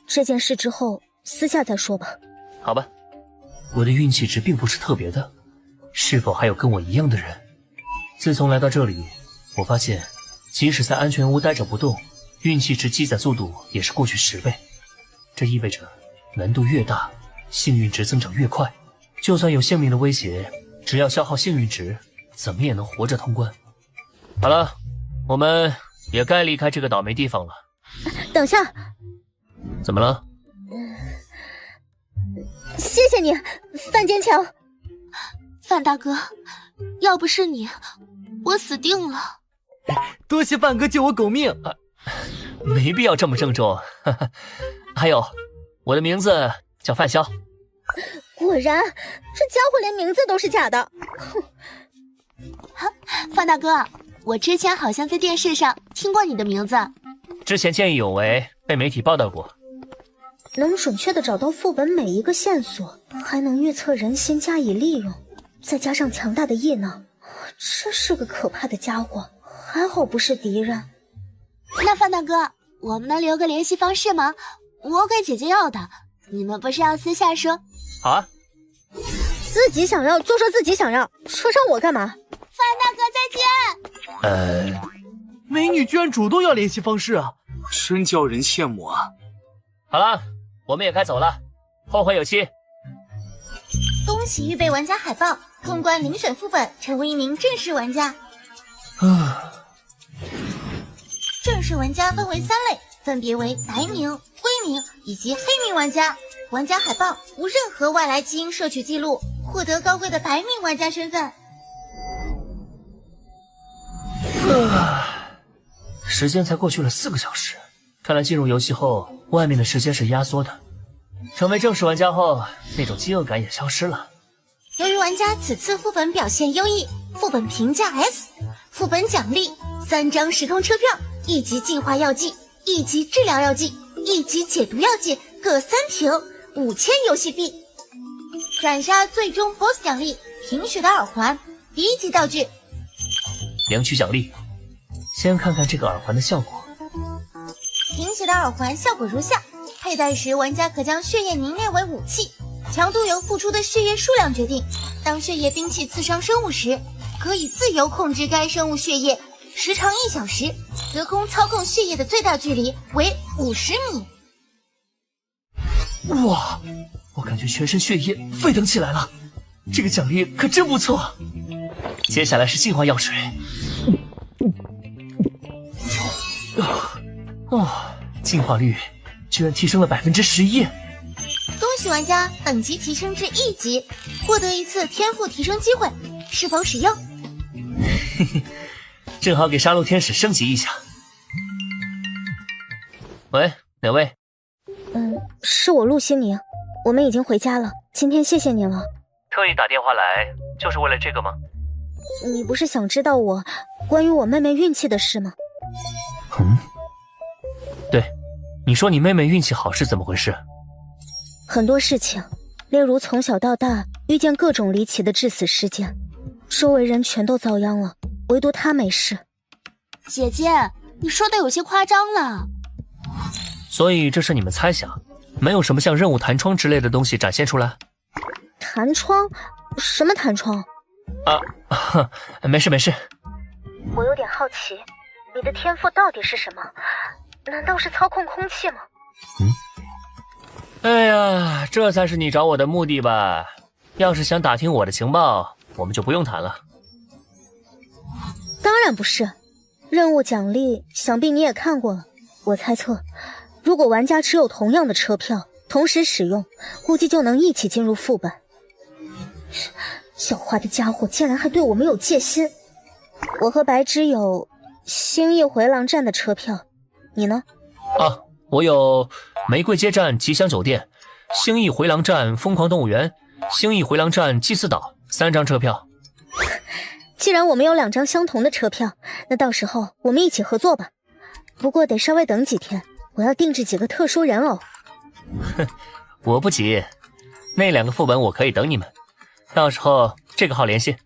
这件事之后私下再说吧。
好吧，我的运气值并不是特别的，是否还有跟我一样的人？自从来到这里，我发现即使在安全屋待着不动，运气值积攒速度也是过去10倍。这意味着难度越大，幸运值增长越快。就算有性命的威胁，只要消耗幸运值，怎么也能活着通关。好了，我们也该离开这个倒霉地方了。
等下，
怎么了？
谢谢你，范坚强。
范大哥，要不是你，我死定了。
多谢范哥救我狗命。
没必要这么郑重。还有，我的名字叫范潇。
果然，这家伙连名字都是假的。
范大哥，我之前好像在电视上听过你的名字。
之前见义勇为，被媒体报道过。
能准确地找到副本每一个线索，还能预测人心加以利用，再加上强大的异能，这是个可怕的家伙。还好不是敌人。
那范大哥，我们能留个联系方式吗？我给姐姐要的，你们不是要私下说？
好啊。
自己想要就说自己想要，说上我干嘛？
范大哥再见。
美女居然主动要联系方式啊，
真叫人羡慕啊。
好了，我们也该走了，后会有期。
恭喜预备玩家海报，通关遴选副本，成为一名正式玩家。正式玩家分为3类，分别为白名、灰名以及黑名玩家。玩家海报无任何外来基因摄取记录，获得高贵的白名玩家身份。
时间才过去了4个小时，看来进入游戏后，外面的时间是压缩的。成为正式玩家后，那种饥饿感也消失了。
由于玩家此次副本表现优异，副本评价 S， 副本奖励3张时空车票，1级净化药剂，1级治疗药剂，1级解毒药剂，各3瓶，5000游戏币。斩杀最终 BOSS 奖励贫血的耳环，1级道具。
领取奖励，先看看这个耳环的效果。
贫血的耳环效果如下：佩戴时，玩家可将血液凝练为武器，强度由付出的血液数量决定。当血液兵器刺伤生物时，可以自由控制该生物血液，时长1小时，隔空操控血液的最大距离为50米。
哇，我感觉全身血液沸腾起来了，这个奖励可真不错。接下来是净化药水。净化率居然提升了11%。
恭喜玩家等级提升至1级，获得一次天赋提升机会，是否使用？
嘿嘿，正好给杀戮天使升级一下。喂，哪位？
是我陆西宁，我们已经回家了。今天谢谢你了。
特意打电话来，就是为了这个吗？
你不是想知道关于我妹妹运气的事吗？
对，你说你妹妹运气好是怎么回事？
很多事情，例如从小到大遇见各种离奇的致死事件，周围人全都遭殃了，唯独她没事。
姐姐，你说的有些夸张了。
所以这是你们猜想，没有什么像任务弹窗之类的东西展现出来？
弹窗？什么弹窗？
没事没事。
我有点好奇，你的天赋到底是什么？难道是操控空气吗？
哎呀，这才是你找我的目的吧？要是想打听我的情报，我们就不用谈了。
当然不是，任务奖励想必你也看过了。我猜测，如果玩家持有同样的车票，同时使用，估计就能一起进入副本。狡猾的家伙竟然还对我没有戒心。我和白之有兴义回廊站的车票，你呢？
我有玫瑰街站吉祥酒店、兴义回廊站疯狂动物园、兴义回廊站祭祀岛3张车票。
既然我们有2张相同的车票，那到时候我们一起合作吧。不过得稍微等几天，我要定制几个特殊人偶。
我不急，那2个副本我可以等你们，到时候这个号联系。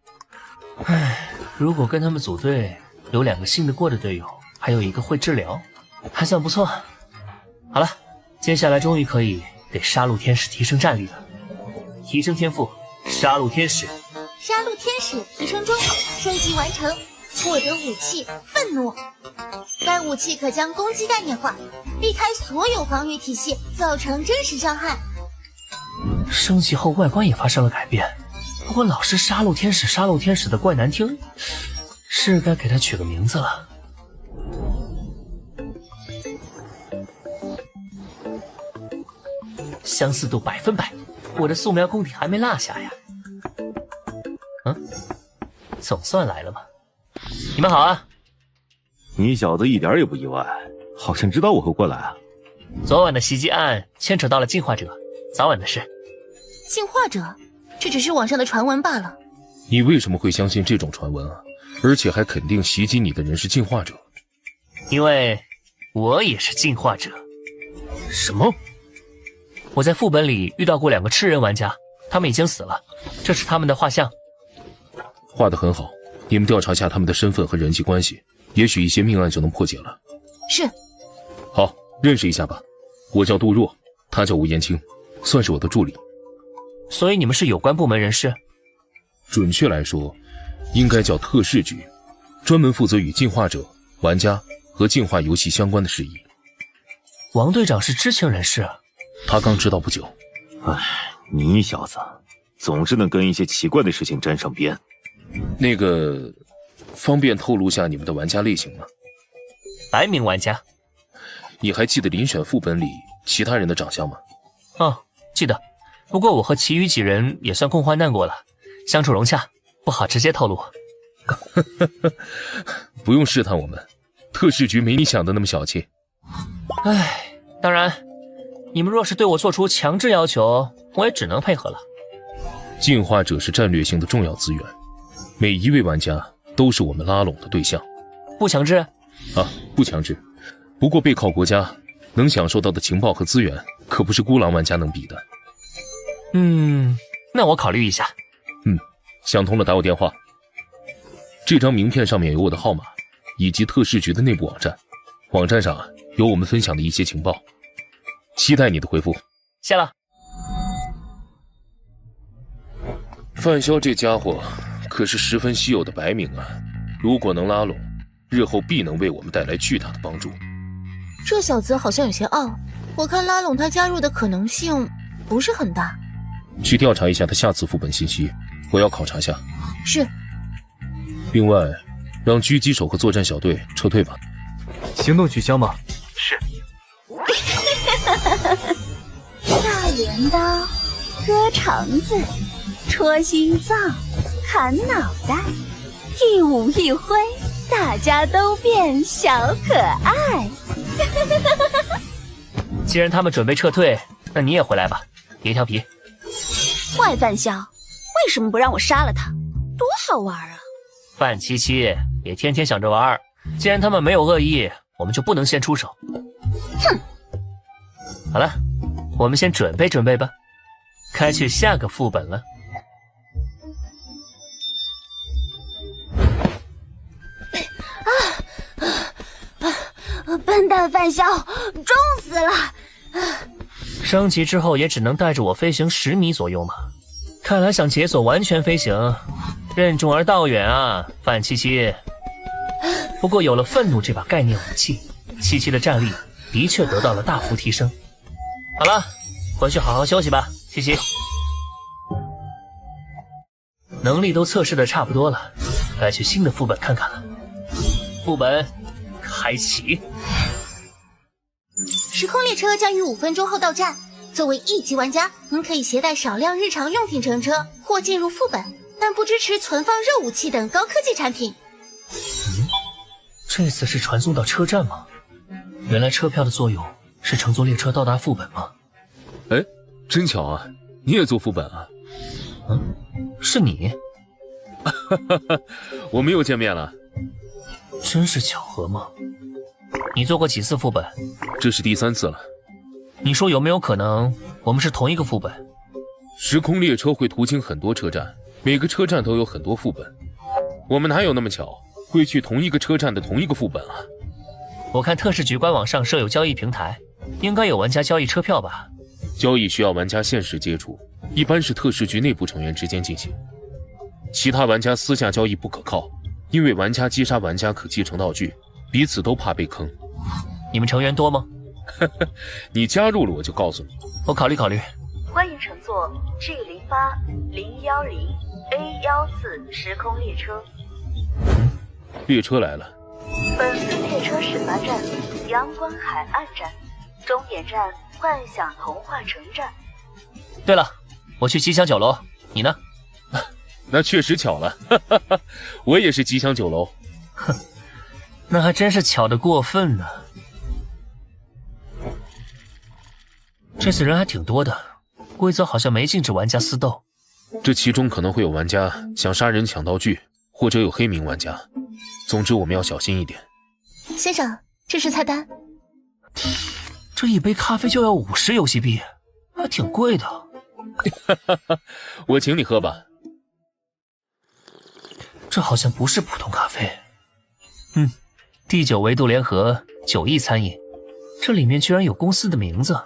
如果跟他们组队，有2个信得过的队友，还有1个会治疗，还算不错。好了，接下来终于可以给杀戮天使提升战力了。提升天赋，杀戮天使。
杀戮天使提升中，升级完成，获得武器愤怒。该武器可将攻击概念化，避开所有防御体系，造成真实伤害。
升级后外观也发生了改变，不过老是杀戮天使杀戮天使的怪难听，是该给他取个名字了。相似度100%，我的素描功底还没落下呀。总算来了吧？你们好啊！
你小子一点也不意外，好像知道我会过来啊。
昨晚的袭击案牵扯到了进化者，早晚的事。
进化者，这只是网上的传闻罢了。
你为什么会相信这种传闻啊？而且还肯定袭击你的人是进化者？
因为我也是进化者。
什么？
我在副本里遇到过2个吃人玩家，他们已经死了，这是他们的画像。
画得很好，你们调查下他们的身份和人际关系，也许一些命案就能破解了。
是。
好，认识一下吧。我叫杜若，他叫吴延青，算是我的助理。
所以你们是有关部门人士？
准确来说，应该叫特事局，专门负责与进化者、玩家和进化游戏相关的事宜。
王队长是知情人士，
他刚知道不久。
你小子总是能跟一些奇怪的事情沾上边。
那个，方便透露下你们的玩家类型吗？
白名玩家。
你还记得遴选副本里其他人的长相吗？
记得。不过我和其余几人也算共患难过了，相处融洽，不好直接透露。
不用试探我们，特事局没你想的那么小气。
当然，你们若是对我做出强制要求，我也只能配合了。
进化者是战略性的重要资源，每一位玩家都是我们拉拢的对象。
不强制？
不强制。不过背靠国家，能享受到的情报和资源，可不是孤狼玩家能比的。
那我考虑一下。
想通了打我电话。这张名片上面有我的号码，以及特事局的内部网站，网站上有我们分享的一些情报。期待你的回复。
谢了。
范潇这家伙可是十分稀有的白名啊，如果能拉拢，日后必能为我们带来巨大的帮助。
这小子好像有些傲，我看拉拢他加入的可能性不是很大。
去调查一下他下次副本信息，我要考察下。
是。
另外，让狙击手和作战小队撤退吧。
行动取消吗？
是。
大镰刀，割肠子，戳心脏，砍脑袋，一舞一挥，大家都变小可爱。
既然他们准备撤退，那你也回来吧，别调皮。
坏范潇，为什么不让我杀了他？多好玩啊！
范七七，别天天想着玩。既然他们没有恶意，我们就不能先出手。
哼！
好了，我们先准备准备吧，开去下个副本了。
笨蛋范潇，重死了！
升级之后也只能带着我飞行10米左右嘛，看来想解锁完全飞行任重而道远啊，范七七。不过有了愤怒这把概念武器，七七的战力的确得到了大幅提升。好了，回去好好休息吧，七七。能力都测试的差不多了，该去新的副本看看了。副本开启。
时空列车将于5分钟后到站。作为1级玩家，您可以携带少量日常用品乘车或进入副本，但不支持存放热武器等高科技产品。
这次是传送到车站吗？原来车票的作用是乘坐列车到达副本吗？
哎，真巧啊，你也做副本啊？
是你？
我们又见面了。
真是巧合吗？你做过几次副本？
这是第3次了。
你说有没有可能我们是同一个副本？
时空列车会途经很多车站，每个车站都有很多副本。我们哪有那么巧会去同一个车站的同一个副本啊？
我看特事局官网上设有交易平台，应该有玩家交易车票吧？
交易需要玩家现实接触，一般是特事局内部成员之间进行。其他玩家私下交易不可靠，因为玩家击杀玩家可继承道具，彼此都怕被坑。
你们成员多吗？
你加入了我就告诉你。
我考虑考虑。
欢迎乘坐 G08010A14时空列车。
列车来了。
本次列车始发站阳光海岸站，终点站幻想童话城站。
对了，我去吉祥酒楼，你呢？
那确实巧了，我也是吉祥酒楼。
哼，那还真是巧得过分呢。这次人还挺多的，规则好像没禁止玩家私斗。
这其中可能会有玩家想杀人抢道具，或者有黑名玩家。总之我们要小心一点。
先生，这是菜单。
这一杯咖啡就要50游戏币，还挺贵的。
我请你喝吧。
这好像不是普通咖啡。第9维度联合9亿餐饮，这里面居然有公司的名字。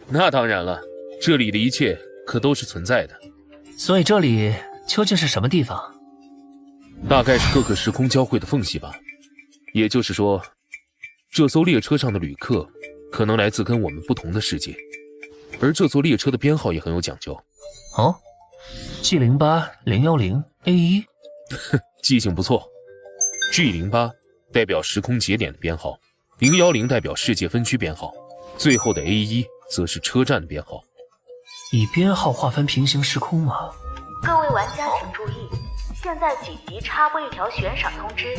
那当然了，这里的一切可都是存在的。
所以这里究竟是什么地方？
大概是各个时空交汇的缝隙吧。也就是说，这艘列车上的旅客可能来自跟我们不同的世界，而这座列车的编号也很有讲究。
哦 ，G08010A1，
记性不错。G08代表时空节点的编号，010代表世界分区编号，最后的 A1则是车站的编号。
以编号划分平行时空吗？
各位玩家请注意，现在紧急插播一条悬赏通知。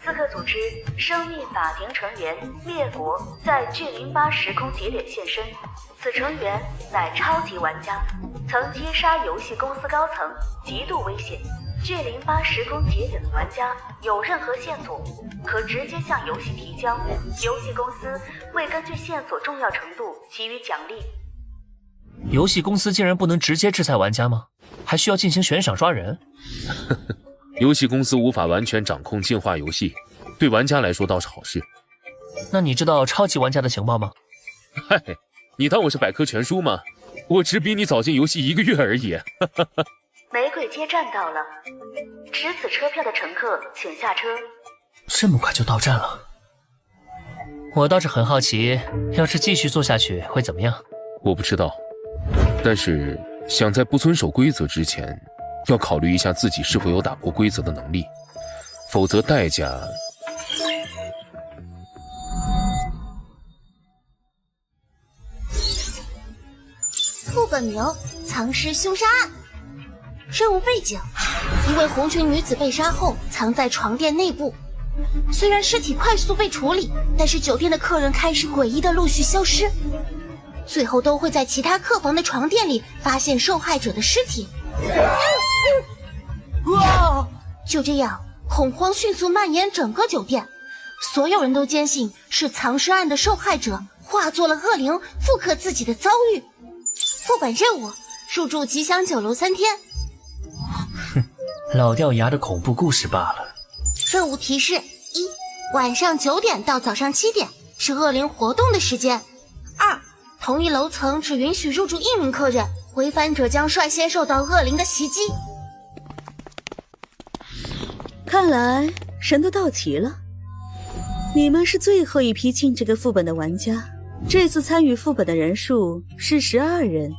刺客组织生命法庭成员灭国在G08时空节点现身，此成员乃超级玩家，曾击杀游戏公司高层，极度危险。G08时空节点的玩家有任何线索，可直接向游戏提交，游戏公司会根据线索重要程度给予奖励。
游戏公司竟然不能直接制裁玩家吗？还需要进行悬赏抓人？
游戏公司无法完全掌控进化游戏，对玩家来说倒是好事。
那你知道超级玩家的情报吗？
嗨，你当我是百科全书吗？我只比你早进游戏1个月而已。
玫瑰街站到了，持此车票的乘客请下车。
这么快就到站了？我倒是很好奇，要是继续做下去会怎么样？
我不知道，但是想在不遵守规则之前，要考虑一下自己是否有打破规则的能力，否则代价……
副本名：藏尸凶杀案。任务背景：一位红裙女子被杀后藏在床垫内部。虽然尸体快速被处理，但是酒店的客人开始诡异的陆续消失，最后都会在其他客房的床垫里发现受害者的尸体。就这样，恐慌迅速蔓延整个酒店，所有人都坚信是藏尸案的受害者化作了恶灵，复刻自己的遭遇。副本任务：入住吉祥酒楼3天。
老掉牙的恐怖故事罢了。
任务提示：一、晚上9点到早上7点是恶灵活动的时间。2、同一楼层只允许入住1名客人，违反者将率先受到恶灵的袭击。
看来人都到齐了。你们是最后一批进这个副本的玩家，这次参与副本的人数是12人。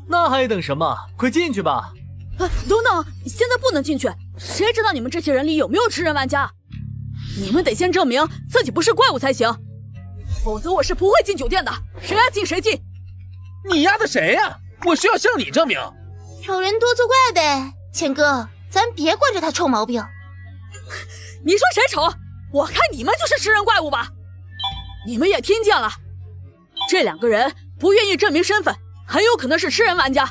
那还等什么？快进去吧！
等等，现在不能进去，谁知道你们这些人里有没有吃人玩家？你们得先证明自己不是怪物才行，否则我是不会进酒店的，谁爱进谁进。
你丫的谁呀？我需要向你证明。
丑人多作怪呗，谦哥，咱别惯着他臭毛病。
你说谁丑？我看你们就是吃人怪物吧。你们也听见了，这2个人不愿意证明身份，很有可能是吃人玩家。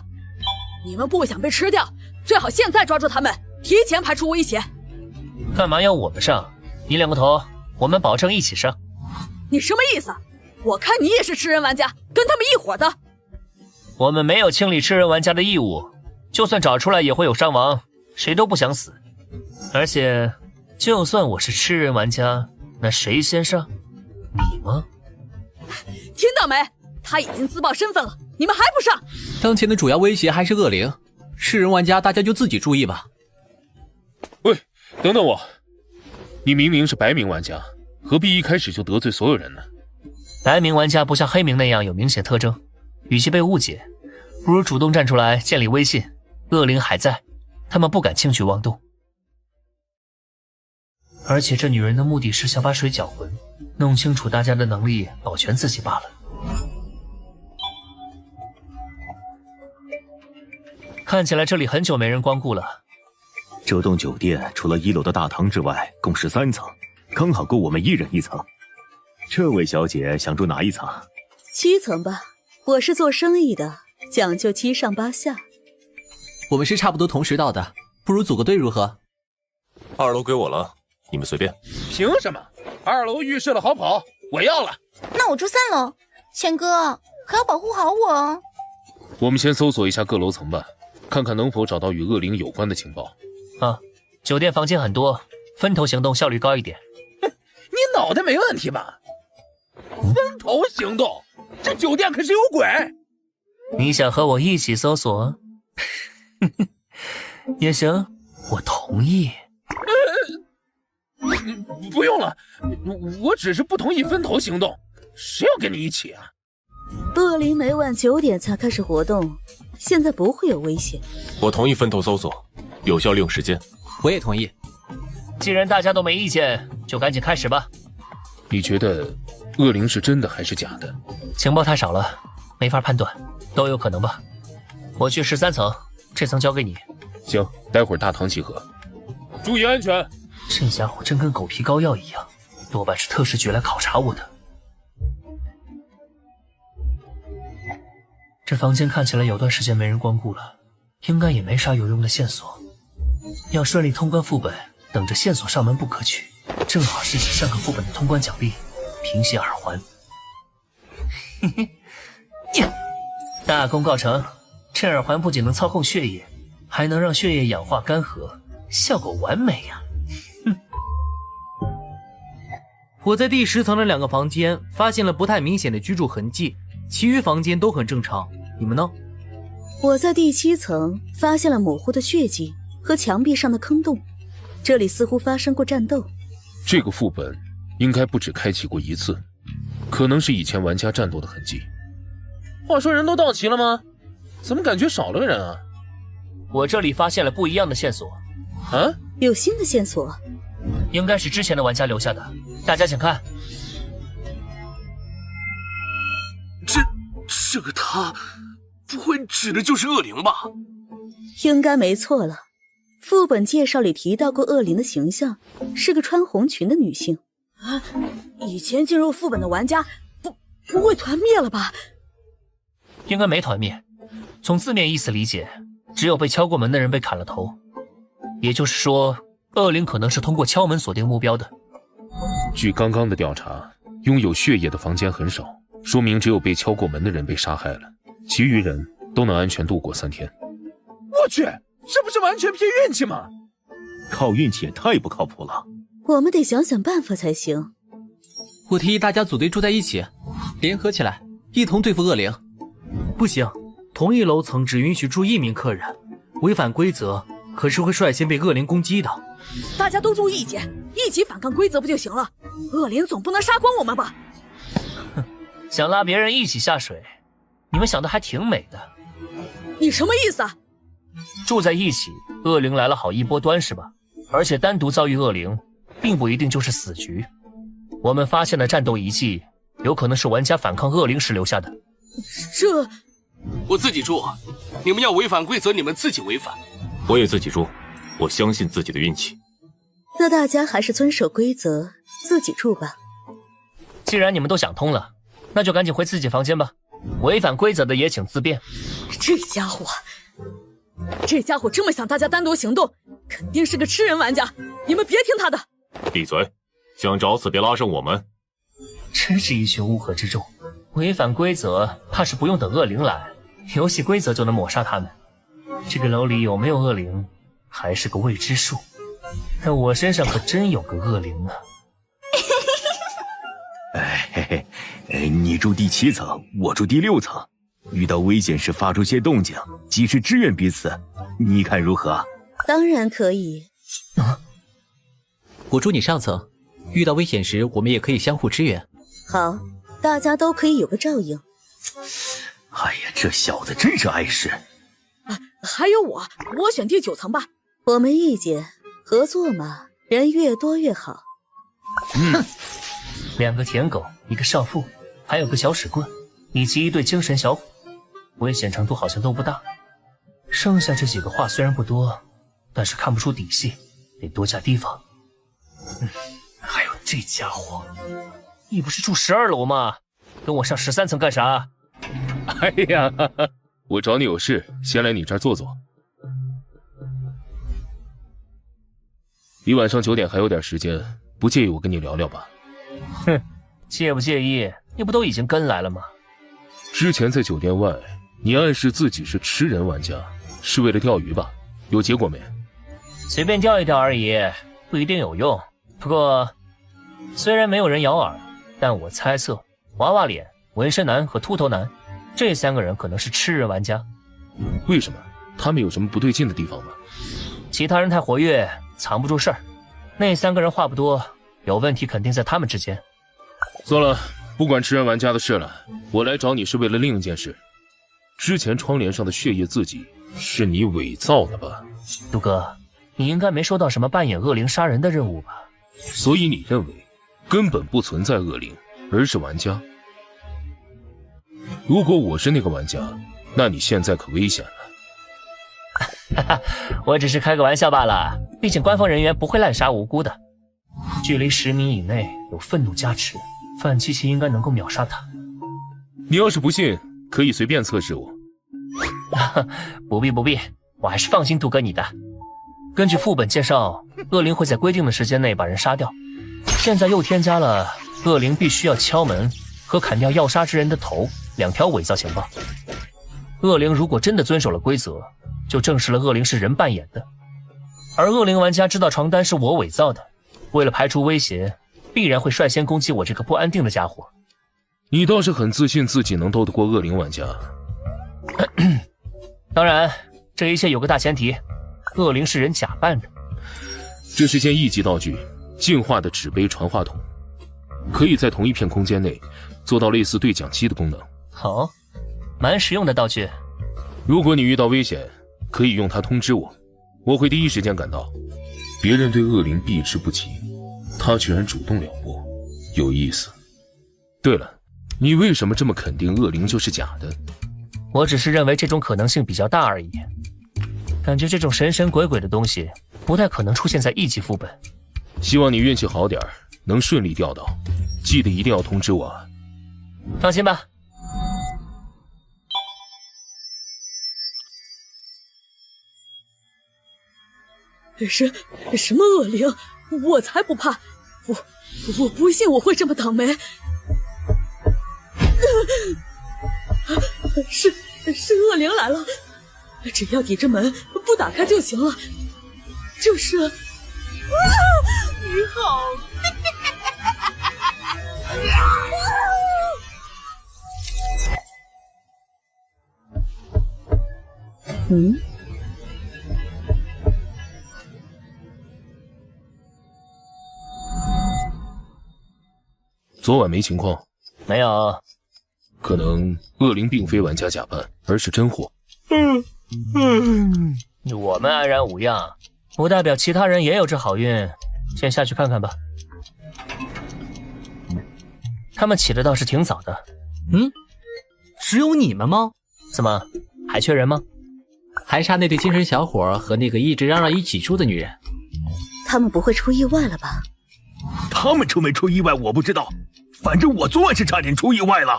你们不想被吃掉，最好现在抓住他们，提前排除危险。
干嘛要我们上？你2个头，我们保证一起上。
你什么意思？我看你也是吃人玩家，跟他们一伙的。
我们没有清理吃人玩家的义务，就算找出来也会有伤亡，谁都不想死。而且，就算我是吃人玩家，那谁先上？你吗？
听到没？他已经自曝身份了，你们还不上？
当前的主要威胁还是恶灵，吃人玩家大家就自己注意吧。
喂，等等我，你明明是白名玩家，何必一开始就得罪所有人呢？
白名玩家不像黑名那样有明显特征，与其被误解，不如主动站出来建立威信。恶灵还在，他们不敢轻举妄动。而且这女人的目的是想把水搅浑，弄清楚大家的能力，保全自己罢了。看起来这里很久没人光顾了。
这栋酒店除了1楼的大堂之外，共13层，刚好够我们1人1层。这位小姐想住哪一层
？7层吧，我是做生意的，讲究7上8下。
我们是差不多同时到的，不如组个队如何
？2楼归我了，你们随便。
凭什么？2楼预示了好跑，我要了。
那我住3楼，谦哥可要保护好我哦。
我们先搜索一下各楼层吧，看看能否找到与恶灵有关的情报。
啊，酒店房间很多，分头行动效率高一点。
你脑袋没问题吧？分头行动，这酒店可是有鬼。
你想和我一起搜索？也行，我同意。
不用了，我只是不同意分头行动，谁要跟你一起啊？
恶灵每晚9点才开始活动，现在不会有危险。
我同意分头搜索，有效利用时间。
我也同意。
既然大家都没意见，就赶紧开始吧。
你觉得恶灵是真的还是假的？
情报太少了，没法判断，都有可能吧。我去13层，这层交给你。
行，待会儿大堂集合，注意安全。
这家伙真跟狗皮膏药一样，多半是特使局来考察我的。这房间看起来有段时间没人光顾了，应该也没啥有用的线索。要顺利通关副本，等着线索上门不可取，正好是上个副本的通关奖励——平息耳环。嘿嘿，大功告成！这耳环不仅能操控血液，还能让血液氧化干涸，效果完美呀！
我在第10层的2个房间发现了不太明显的居住痕迹，其余房间都很正常。你们呢？
我在第7层发现了模糊的血迹和墙壁上的坑洞，这里似乎发生过战斗。
这个副本应该不止开启过1次，可能是以前玩家战斗的痕迹。话说人都到齐了吗？怎么感觉少了个人啊？
我这里发现了不一样的线索。
啊？
有新的线索？
应该是之前的玩家留下的，大家请看。
这个他不会指的就是恶灵吧？
应该没错了。副本介绍里提到过恶灵的形象，是个穿红裙的女性。
啊，以前进入副本的玩家不会团灭了吧？
应该没团灭。从字面意思理解，只有被敲过门的人被砍了头。也就是说，恶灵可能是通过敲门锁定目标的。
据刚刚的调查，拥有血液的房间很少，说明只有被敲过门的人被杀害了，其余人都能安全度过3天。我去，这不是完全凭运气吗？
靠运气也太不靠谱了。
我们得想想办法才行。
我提议大家组队住在一起，联合起来，一同对付恶灵。不行，同一楼层只允许住1名客人，违反规则可是会率先被恶灵攻击的。
大家都注意一些，一起反抗规则不就行了？恶灵总不能杀光我们吧？
哼，想拉别人一起下水，你们想的还挺美的。
你什么意思啊？
住在一起，恶灵来了好一波端是吧？而且单独遭遇恶灵，并不一定就是死局。我们发现的战斗遗迹，有可能是玩家反抗恶灵时留下的。
这，
我自己住，你们要违反规则，你们自己违反。
我也自己住，我相信自己的运气。
那大家还是遵守规则，自己住吧。
既然你们都想通了，那就赶紧回自己房间吧。违反规则的也请自便。
这家伙这么想大家单独行动，肯定是个吃人玩家，你们别听他的。
闭嘴，想找死别拉上我们。
真是一群乌合之众，违反规则怕是不用等恶灵来，游戏规则就能抹杀他们。这个楼里有没有恶灵还是个未知数，但我身上可真有个恶灵啊。
你住第7层，我住第6层，遇到危险时发出些动静，及时支援彼此，你看如何？
当然可以。
我住你上层，遇到危险时我们也可以相互支援。
好，大家都可以有个照应。
哎呀，这小子真是碍事。
还有我选第9层吧。
我没意见，合作嘛，人越多越好。
哼，2个舔狗，一个少妇，还有个小屎棍，以及一对精神小伙，危险程度好像都不大。剩下这几个话虽然不多，但是看不出底细，得多加提防。还有这家伙，你不是住12楼吗？跟我上13层干啥？
哎呀，我找你有事，先来你这儿坐坐。离晚上9点还有点时间，不介意我跟你聊聊吧？
哼，介不介意？你不都已经跟来了吗？
之前在酒店外，你暗示自己是吃人玩家，是为了钓鱼吧？有结果没？
随便钓一钓而已，不一定有用。不过，虽然没有人咬饵，但我猜测娃娃脸、纹身男和秃头男这3个人可能是吃人玩家。
为什么？他们有什么不对劲的地方吗？
其他人太活跃，藏不住事儿。那3个人话不多，有问题肯定在他们之间。
算了，不管吃人玩家的事了，我来找你是为了另一件事。之前窗帘上的血液字迹是你伪造的吧？
杜哥，你应该没收到什么扮演恶灵杀人的任务吧？
所以你认为根本不存在恶灵，而是玩家？如果我是那个玩家，那你现在可危险了。
哈哈，我只是开个玩笑罢了，毕竟官方人员不会滥杀无辜的。距离10米以内有愤怒加持，范七七应该能够秒杀他。
你要是不信，可以随便测试我。
不必，我还是放心杜哥你的。根据副本介绍，恶灵会在规定的时间内把人杀掉。现在又添加了恶灵必须要敲门和砍掉要杀之人的头2条伪造情报。恶灵如果真的遵守了规则，就证实了恶灵是人扮演的。而恶灵玩家知道床单是我伪造的，为了排除威胁，必然会率先攻击我这个不安定的家伙。
你倒是很自信自己能斗得过恶灵玩家。
当然，这一切有个大前提，恶灵是人假扮的。
这是件1级道具，进化的纸杯传话筒，可以在同一片空间内做到类似对讲机的功能。
好，蛮实用的道具。
如果你遇到危险，可以用它通知我，我会第一时间赶到。别人对恶灵避之不及，他居然主动撩拨，有意思。对了，你为什么这么肯定恶灵就是假的？
我只是认为这种可能性比较大而已。感觉这种神神鬼鬼的东西不太可能出现在1级副本。
希望你运气好点，能顺利钓到。记得一定要通知我啊。
放心吧。
什么恶灵？我才不怕！我不信我会这么倒霉。是恶灵来了，只要抵着门不打开就行了。这是你好。
昨晚没情况？
没有。
可能恶灵并非玩家假扮，而是真货。
我们安然无恙，不代表其他人也有这好运。先下去看看吧。他们起的倒是挺早的。
只有你们吗？
怎么还缺人吗？
还差那对精神小伙和那个一直嚷嚷一起住的女人。
他们不会出意外了吧？
他们出没出意外我不知道，反正我昨晚是差点出意外了。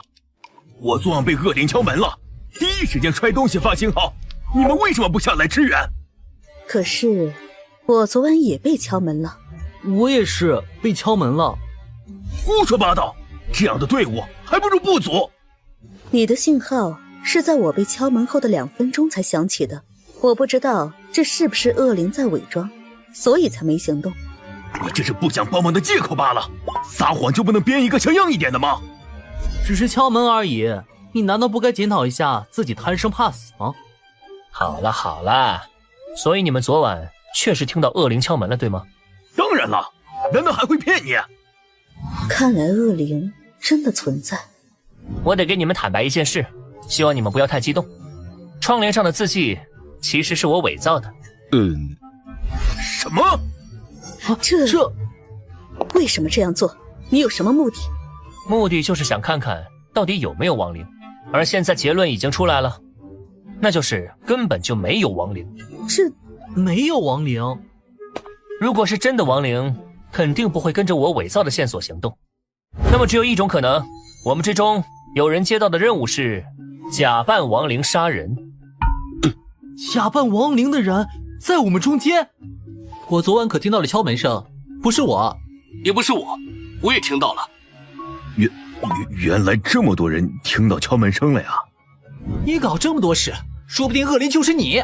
我昨晚被恶灵敲门了，第一时间摔东西发信号，你们为什么不下来支援？
可是我昨晚也被敲门了。
我也是被敲门了。
胡说八道，这样的队伍还不如不组。
你的信号是在我被敲门后的2分钟才响起的，我不知道这是不是恶灵在伪装，所以才没行动。
你这是不想帮忙的借口罢了，撒谎就不能编一个像样一点的吗？
只是敲门而已，你难道不该检讨一下自己贪生怕死吗？
好了好了，所以你们昨晚确实听到恶灵敲门了，对吗？
当然了，难道还会骗你？
看来恶灵真的存在。
我得给你们坦白一件事，希望你们不要太激动。窗帘上的字迹其实是我伪造的。
什么？
这为什么这样做？你有什么目的？
目的就是想看看到底有没有亡灵，而现在结论已经出来了，那就是根本就没有亡灵。
这
没有亡灵？
如果是真的亡灵，肯定不会跟着我伪造的线索行动。那么只有一种可能，我们之中有人接到的任务是假扮亡灵杀人。
假扮亡灵的人在我们中间？
我昨晚可听到了敲门声，不是我，
也不是我，我也听到了。
原来这么多人听到敲门声了呀！
你搞这么多事，说不定恶灵就是你。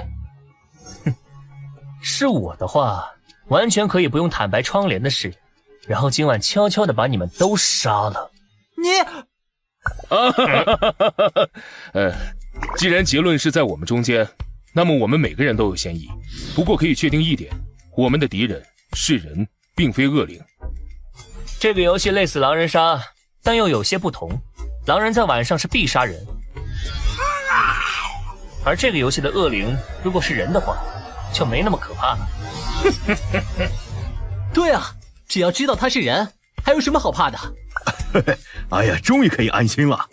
是我的话，完全可以不用坦白窗帘的事，然后今晚悄悄地把你们都杀了。
既然结论是在我们中间，那么我们每个人都有嫌疑。不过可以确定一点，我们的敌人是人，并非恶灵。
这个游戏类似狼人杀，但又有些不同。狼人在晚上是必杀人，而这个游戏的恶灵如果是人的话，就没那么可怕了。
对啊，只要知道他是人，还有什么好怕的？
哎呀，终于可以安心了。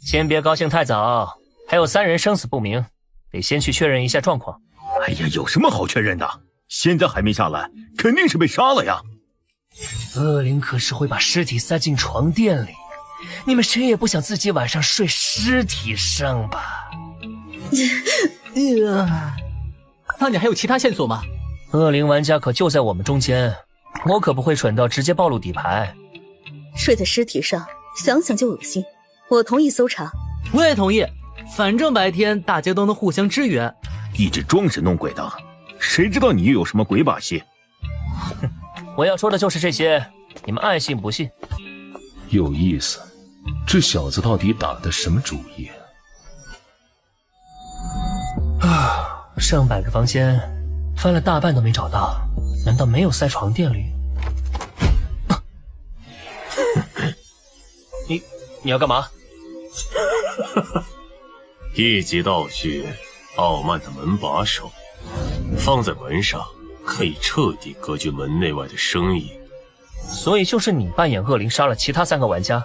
先别高兴太早，还有3人生死不明，得先去确认一下状况。
哎呀，有什么好确认的？现在还没下来，肯定是被杀了呀。
恶灵可是会把尸体塞进床垫里，你们谁也不想自己晚上睡尸体上吧？
那你还有其他线索吗？
恶灵玩家可就在我们中间，我可不会蠢到直接暴露底牌。
睡在尸体上，想想就恶心。我同意搜查。
我也同意，反正白天大家都能互相支援。
一直装神弄鬼的，谁知道你又有什么鬼把戏？
我要说的就是这些，你们爱信不信。
有意思，这小子到底打的什么主意
啊？上百个房间，翻了大半都没找到，难道没有塞床垫里？你要干嘛？
一级道具，傲慢的门把手，放在门上可以彻底隔绝门内外的声音。
所以就是你扮演恶灵杀了其他3个玩家？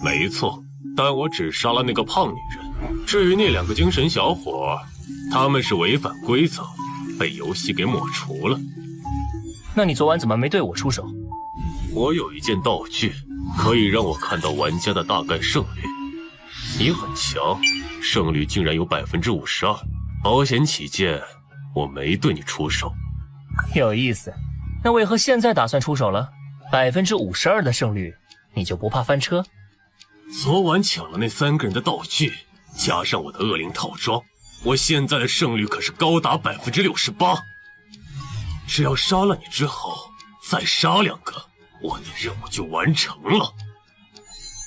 没错，但我只杀了那个胖女人。至于那2个精神小伙，他们是违反规则，被游戏给抹除了。
那你昨晚怎么没对我出手？
我有一件道具，可以让我看到玩家的大概胜率。你很强，胜率竟然有52%。保险起见，我没对你出手。
有意思，那为何现在打算出手了？52%的胜率，你就不怕翻车？
昨晚抢了那3个人的道具，加上我的恶灵套装，我现在的胜率可是高达68%。只要杀了你之后，再杀2个，我的任务就完成了。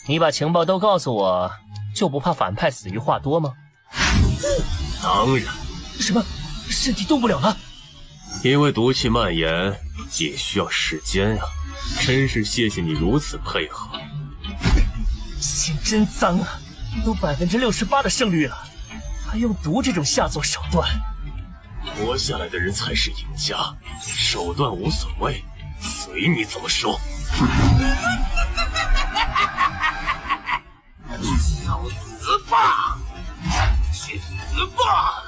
你把情报都告诉我，就不怕反派死于话多吗？
当然。
什么？身体动不了了？
因为毒气蔓延也需要时间呀。真是谢谢你如此配合。
心真脏啊！都68%的胜率了，还用毒这种下作手段？
活下来的人才是赢家，手段无所谓，随你怎么说。
找死吧！去死吧！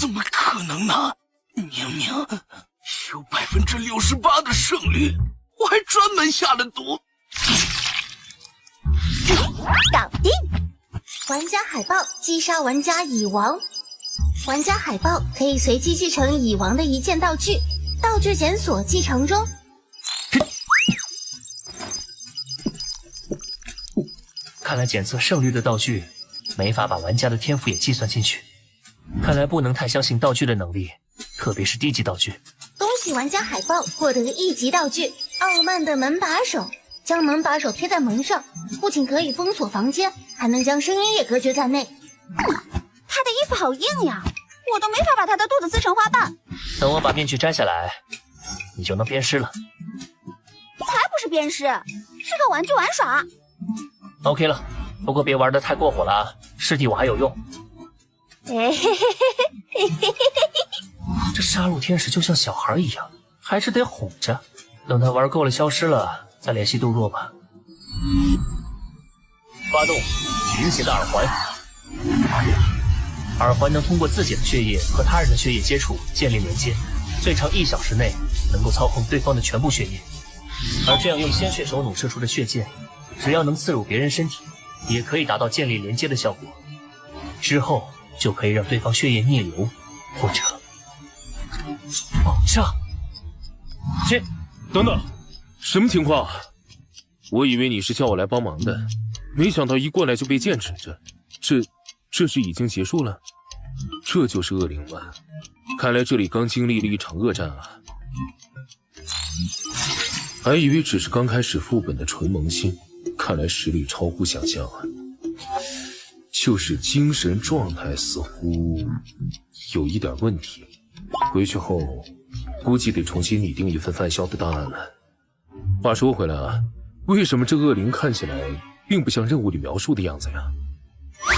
怎么可能呢？明明有68%的胜率，我还专门下了毒。
搞定！玩家海豹击杀玩家蚁王。玩家海豹可以随机继承蚁王的一件道具，道具检索继承中。
看来检测胜率的道具没法把玩家的天赋也计算进去，看来不能太相信道具的能力，特别是低级道具。
恭喜玩家海豹获得1级道具傲慢的门把手，将门把手贴在门上，不仅可以封锁房间，还能将声音也隔绝在内。
他的衣服好硬呀，我都没法把他的肚子撕成花瓣。
等我把面具摘下来，你就能鞭尸了。
才不是鞭尸，是个玩具玩耍。
OK 了，不过别玩得太过火了啊，尸体我还有用。这杀戮天使就像小孩一样，还是得哄着，等他玩够了消失了再联系杜若吧。发动明显的耳环，耳环能通过自己的血液和他人的血液接触建立连接，最长1小时内能够操控对方的全部血液。而这样用鲜血手弩射出的血箭，只要能刺入别人身体，也可以达到建立连接的效果。之后就可以让对方血液逆流，或者爆炸。
等等，什么情况？我以为你是叫我来帮忙的，没想到一过来就被剑指着。这是已经结束了？这就是恶灵湾，看来这里刚经历了一场恶战啊！还以为只是刚开始副本的纯萌新，看来实力超乎想象啊！就是精神状态似乎有一点问题，回去后估计得重新拟定一份犯销的档案了。话说回来啊，为什么这恶灵看起来并不像任务里描述的样子呀？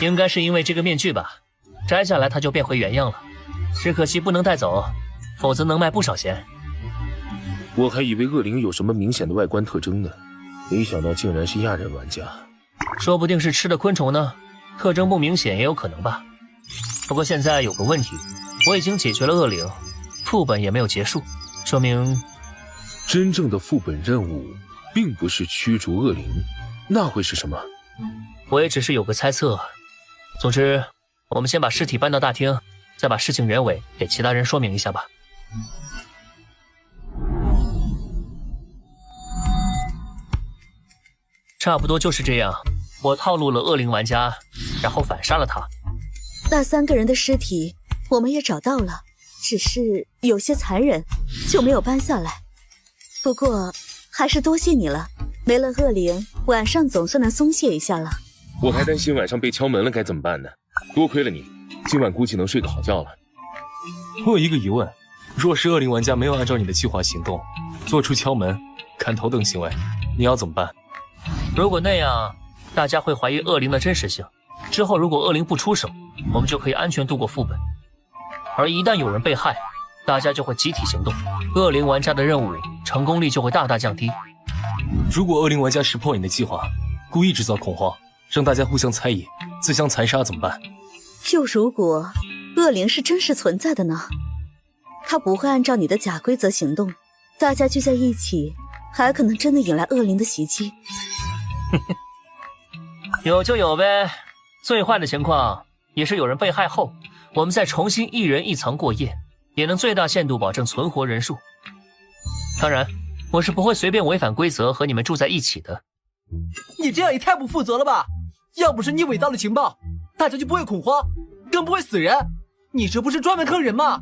应该是因为这个面具吧，摘下来它就变回原样了。只可惜不能带走，否则能卖不少钱。
我还以为恶灵有什么明显的外观特征呢，没想到竟然是亚人玩家。
说不定是吃的昆虫呢，特征不明显也有可能吧。不过现在有个问题，我已经解决了恶灵，副本也没有结束，说明
真正的副本任务并不是驱逐恶灵，那会是什么？
我也只是有个猜测。总之，我们先把尸体搬到大厅，再把事情原委给其他人说明一下吧。差不多就是这样，我套路了恶灵玩家，然后反杀了他。
那3个人的尸体我们也找到了，只是有些残忍，就没有搬下来。不过还是多谢你了，没了恶灵，晚上总算能松懈一下了。
我还担心晚上被敲门了该怎么办呢，多亏了你，今晚估计能睡个好觉了。
我有一个疑问，若是恶灵玩家没有按照你的计划行动，做出敲门、砍头等行为，你要怎么办？
如果那样，大家会怀疑恶灵的真实性，之后如果恶灵不出手，我们就可以安全度过副本。而一旦有人被害，大家就会集体行动，恶灵玩家的任务成功率就会大大降低。
如果恶灵玩家识破你的计划，故意制造恐慌，让大家互相猜疑，自相残杀怎么办？
就如果恶灵是真实存在的呢？他不会按照你的假规则行动，大家聚在一起，还可能真的引来恶灵的袭击。
有就有呗，最坏的情况也是有人被害后，我们再重新一人一藏过夜，也能最大限度保证存活人数。当然，我是不会随便违反规则和你们住在一起的。
你这样也太不负责了吧！要不是你伪造了情报，大家就不会恐慌，更不会死人。你这不是专门坑人吗？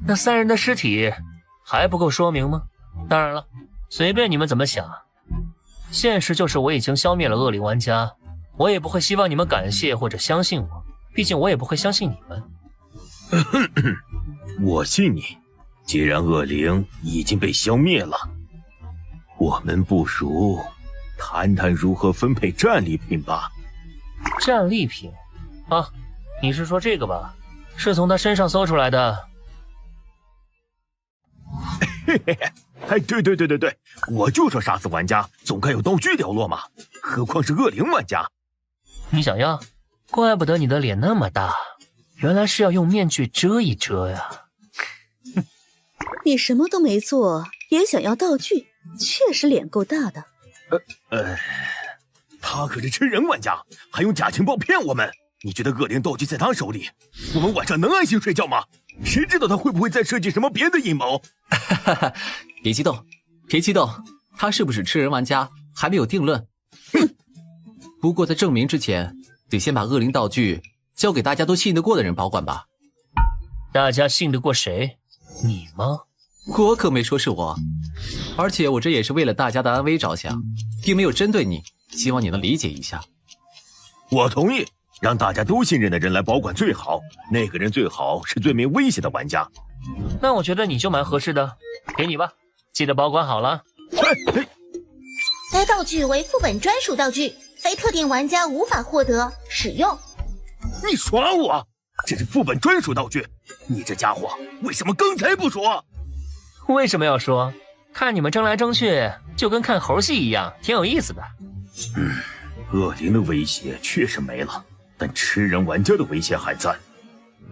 那3人的尸体还不够说明吗？当然了，随便你们怎么想。现实就是我已经消灭了恶灵玩家，我也不会希望你们感谢或者相信我，毕竟我也不会相信你们。
我信你。既然恶灵已经被消灭了，我们不如谈谈如何分配战利品吧。
战利品？啊，你是说这个吧？是从他身上搜出来的。
嘿嘿嘿，哎，对，我就说杀死玩家总该有道具掉落嘛，何况是恶灵玩家。
你想要？怪不得你的脸那么大，原来是要用面具遮一遮呀。
你什么都没做，也想要道具，确实脸够大的。
他可是吃人玩家，还用假情报骗我们。你觉得恶灵道具在他手里，我们晚上能安心睡觉吗？谁知道他会不会再设计什么别的阴谋？
别激动，他是不是吃人玩家还没有定论。不过在证明之前，得先把恶灵道具交给大家都信得过的人保管吧。
大家信得过谁？你吗？
我可没说是我，而且我这也是为了大家的安危着想，并没有针对你，希望你能理解一下。
我同意，让大家都信任的人来保管最好，那个人最好是最没威胁的玩家。
那我觉得你就蛮合适的，给你吧，记得保管好了。
该道具为副本专属道具，非特定玩家无法获得使用。
你耍我？这是副本专属道具，你这家伙为什么刚才不说？
为什么要说？看你们争来争去，就跟看猴戏一样，挺有意思的。
恶灵的威胁确实没了，但吃人玩家的威胁还在。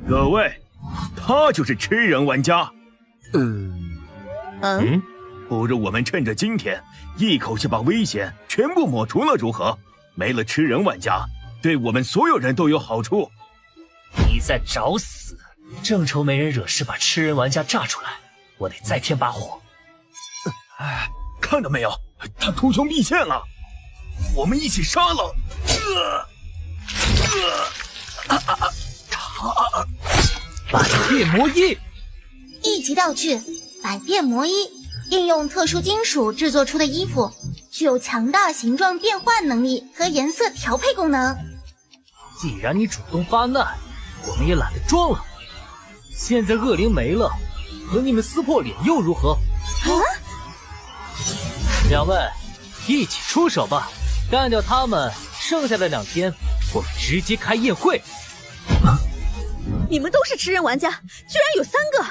各位，他就是吃人玩家。不如我们趁着今天，一口气把危险全部抹除了，如何？没了吃人玩家，对我们所有人都有好处。
你在找死！正愁没人惹事把吃人玩家炸出来，我得再添把火。
看到没有，他图穷匕见了，我们一起杀了。
百变魔衣，
一级道具百变魔衣，应用特殊金属制作出的衣服，具有强大形状变换能力和颜色调配功能。
既然你主动发难，我们也懒得装了。现在恶灵没了，和你们撕破脸又如何？两位，一起出手吧，干掉他们，剩下的2天，我们直接开宴会。
你们都是吃人玩家，居然有3个，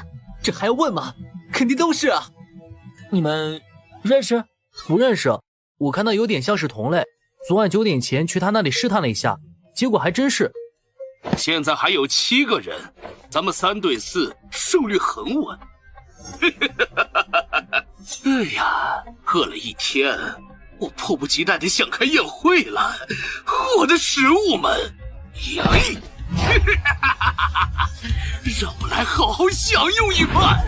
这还要问吗？肯定都是啊。
你们认识？
不认识，我看到有点像是同类。昨晚9点前去他那里试探了一下，结果还真是。
现在还有7个人，咱们3对4，胜率很稳。哎呀，饿了一天，我迫不及待的想开宴会了。我的食物们，耶！让我来好好享用一番。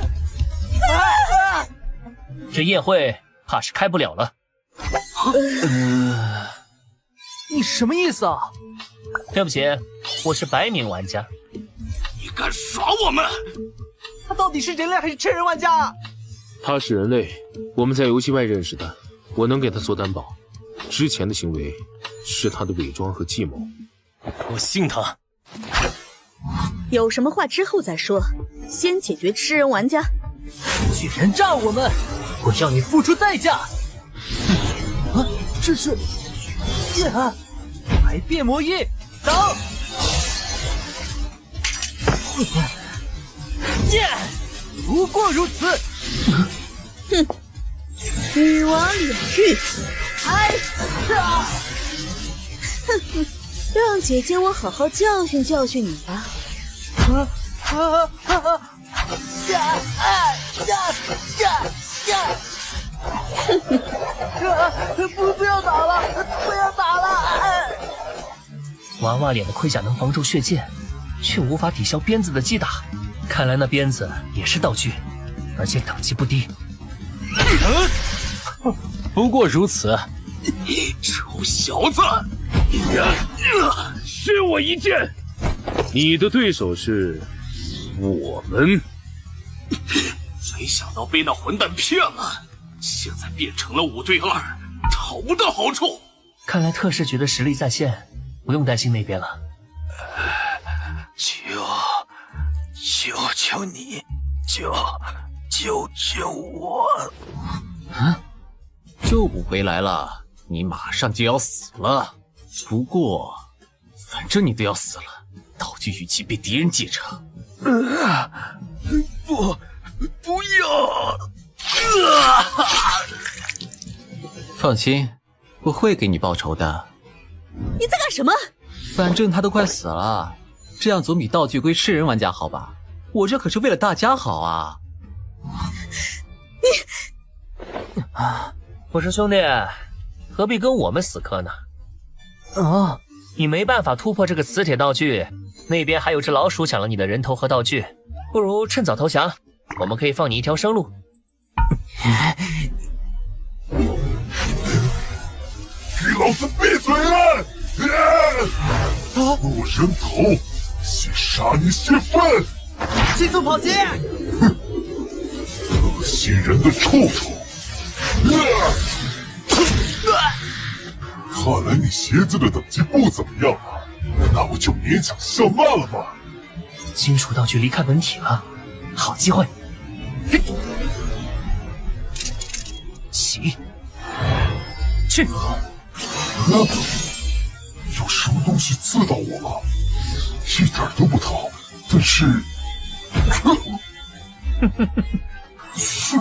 这宴会怕是开不了了。
你什么意思啊？
对不起，我是白名玩家。
你敢耍我们？
他到底是人类还是吃人玩家啊？
他是人类，我们在游戏外认识的，我能给他做担保。之前的行为是他的伪装和计谋。
我信他。
有什么话之后再说，先解决吃人玩家。
巨人炸我们，我要你付出代价。这是百变魔衣，走！不过如此。
哼，女王领域，哼，让姐姐我好好教训教训你吧。
不要打了，不要打了！
娃娃脸的盔甲能防住血剑，却无法抵消鞭子的击打。看来那鞭子也是道具，而且等级不低。
不过如此。
臭小子，
失我一剑。
你的对手是我们。
没想到被那混蛋骗了，现在变成了5对2，讨不到好处。
看来特视局的实力在线，不用担心那边了。
求你，救救我！
啊，救不回来了，你马上就要死了。不过，反正你都要死了，道具与其被敌人继承。
不要！
放心，我会给你报仇的。
你在干什么？
反正他都快死了，这样总比道具归吃人玩家好吧？我这可是为了大家好啊！
我说兄弟，何必跟我们死磕呢？哦，你没办法突破这个磁铁道具，那边还有只老鼠抢了你的人头和道具，不如趁早投降，我们可以放你一条生路。
给老子闭嘴了！不人头，先杀你泄愤！
迅速跑击！
恶心人的臭虫！看来你鞋子的等级不怎么样啊，那我就勉强上马了吧。
金属道具离开本体了，好机会！起，去！
有什么东西刺到我了？一点都不疼，但是，是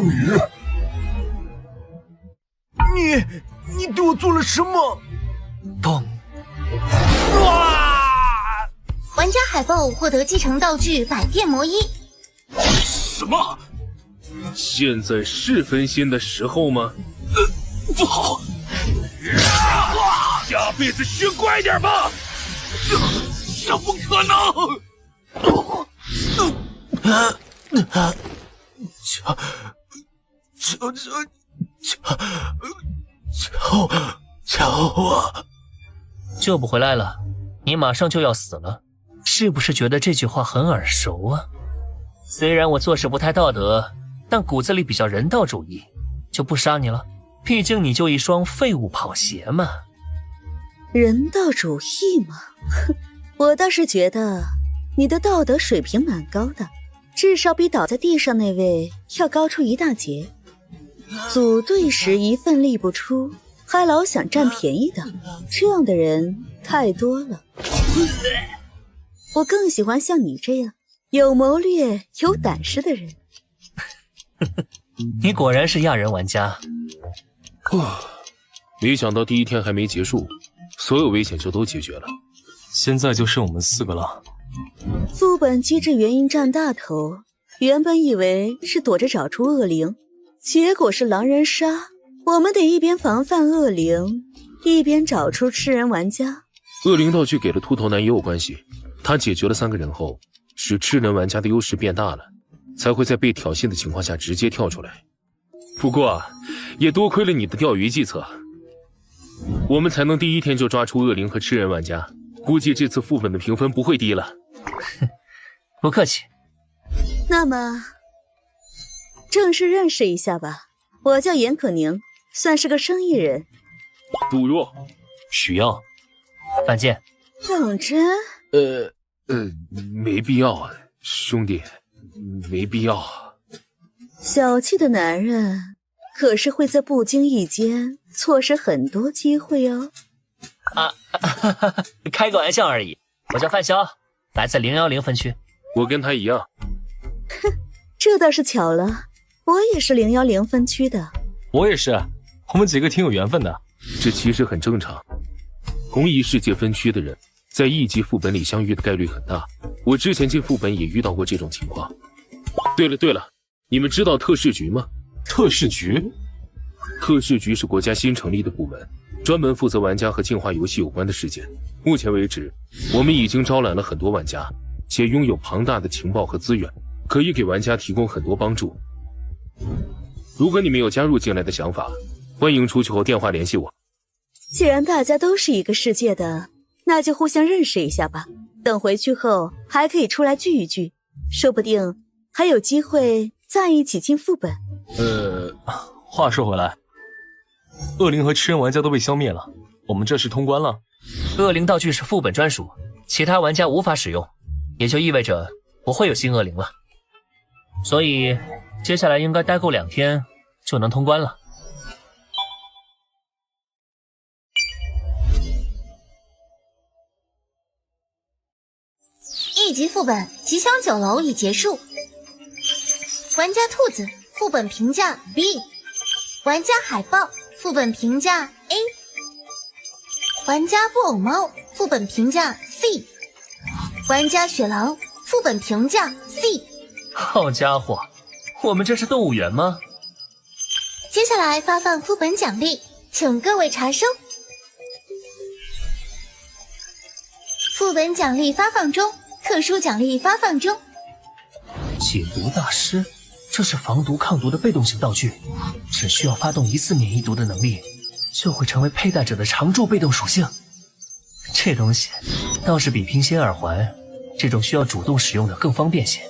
你对我做了什么？
砰！
玩家海豹获得继承道具百变魔衣。
什么？
现在是分心的时候吗？
不好！
下辈子学乖点吧！
这不可能！
救我！
救不回来了，你马上就要死了，是不是觉得这句话很耳熟啊？虽然我做事不太道德，但骨子里比较人道主义，就不杀你了。毕竟你就一双废物跑鞋嘛。
人道主义嘛，哼，我倒是觉得你的道德水平蛮高的，至少比倒在地上那位要高出一大截。组队时一份力不出，还老想占便宜的，这样的人太多了。我更喜欢像你这样有谋略、有胆识的人。
你果然是亚人玩家。
没想到第一天还没结束，所有危险就都解决了。
现在就剩我们4个了。
副本机制原因占大头，原本以为是躲着找出恶灵，结果是狼人杀。我们得一边防范恶灵，一边找出吃人玩家。
恶灵道具给了秃头男也有关系，他解决了3个人后，使吃人玩家的优势变大了，才会在被挑衅的情况下直接跳出来。不过也多亏了你的钓鱼计策，我们才能第一天就抓出恶灵和吃人玩家，估计这次副本的评分不会低了。
不客气。
那么正式认识一下吧，我叫严可宁，算是个生意人。
杜若，
许耀，范建。
等真？
没必要，兄弟，没必要。
小气的男人可是会在不经意间错失很多机会哦。
开个玩笑而已。我叫范潇，来自010分区。
我跟他一样。
哼，这倒是巧了，我也是010分区的。
我也是，我们几个挺有缘分的。
这其实很正常，同一世界分区的人在一级副本里相遇的概率很大。我之前进副本也遇到过这种情况。对了，你们知道特事局吗？
特事局？
特事局是国家新成立的部门，专门负责玩家和竞画游戏有关的事件。目前为止，我们已经招揽了很多玩家，且拥有庞大的情报和资源，可以给玩家提供很多帮助。如果你们有加入进来的想法，欢迎出去后电话联系我。
既然大家都是一个世界的，那就互相认识一下吧。等回去后还可以出来聚一聚，说不定还有机会再一起进副本。
话说回来，恶灵和吃人玩家都被消灭了，我们这是通关了。
恶灵道具是副本专属，其他玩家无法使用，也就意味着不会有新恶灵了。所以接下来应该待够2天就能通关了。
1级副本吉祥酒楼已结束。玩家兔子副本评价 B， 玩家海豹副本评价 A， 玩家布偶猫副本评价 C， 玩家雪狼副本评价 C。
好家伙，我们这是动物园吗？
接下来发放副本奖励，请各位查收。副本奖励发放中，特殊奖励发放中。
解毒大师，这是防毒抗毒的被动型道具，只需要发动1次免疫毒的能力，就会成为佩戴者的常驻被动属性。这东西倒是比平行耳环这种需要主动使用的更方便些。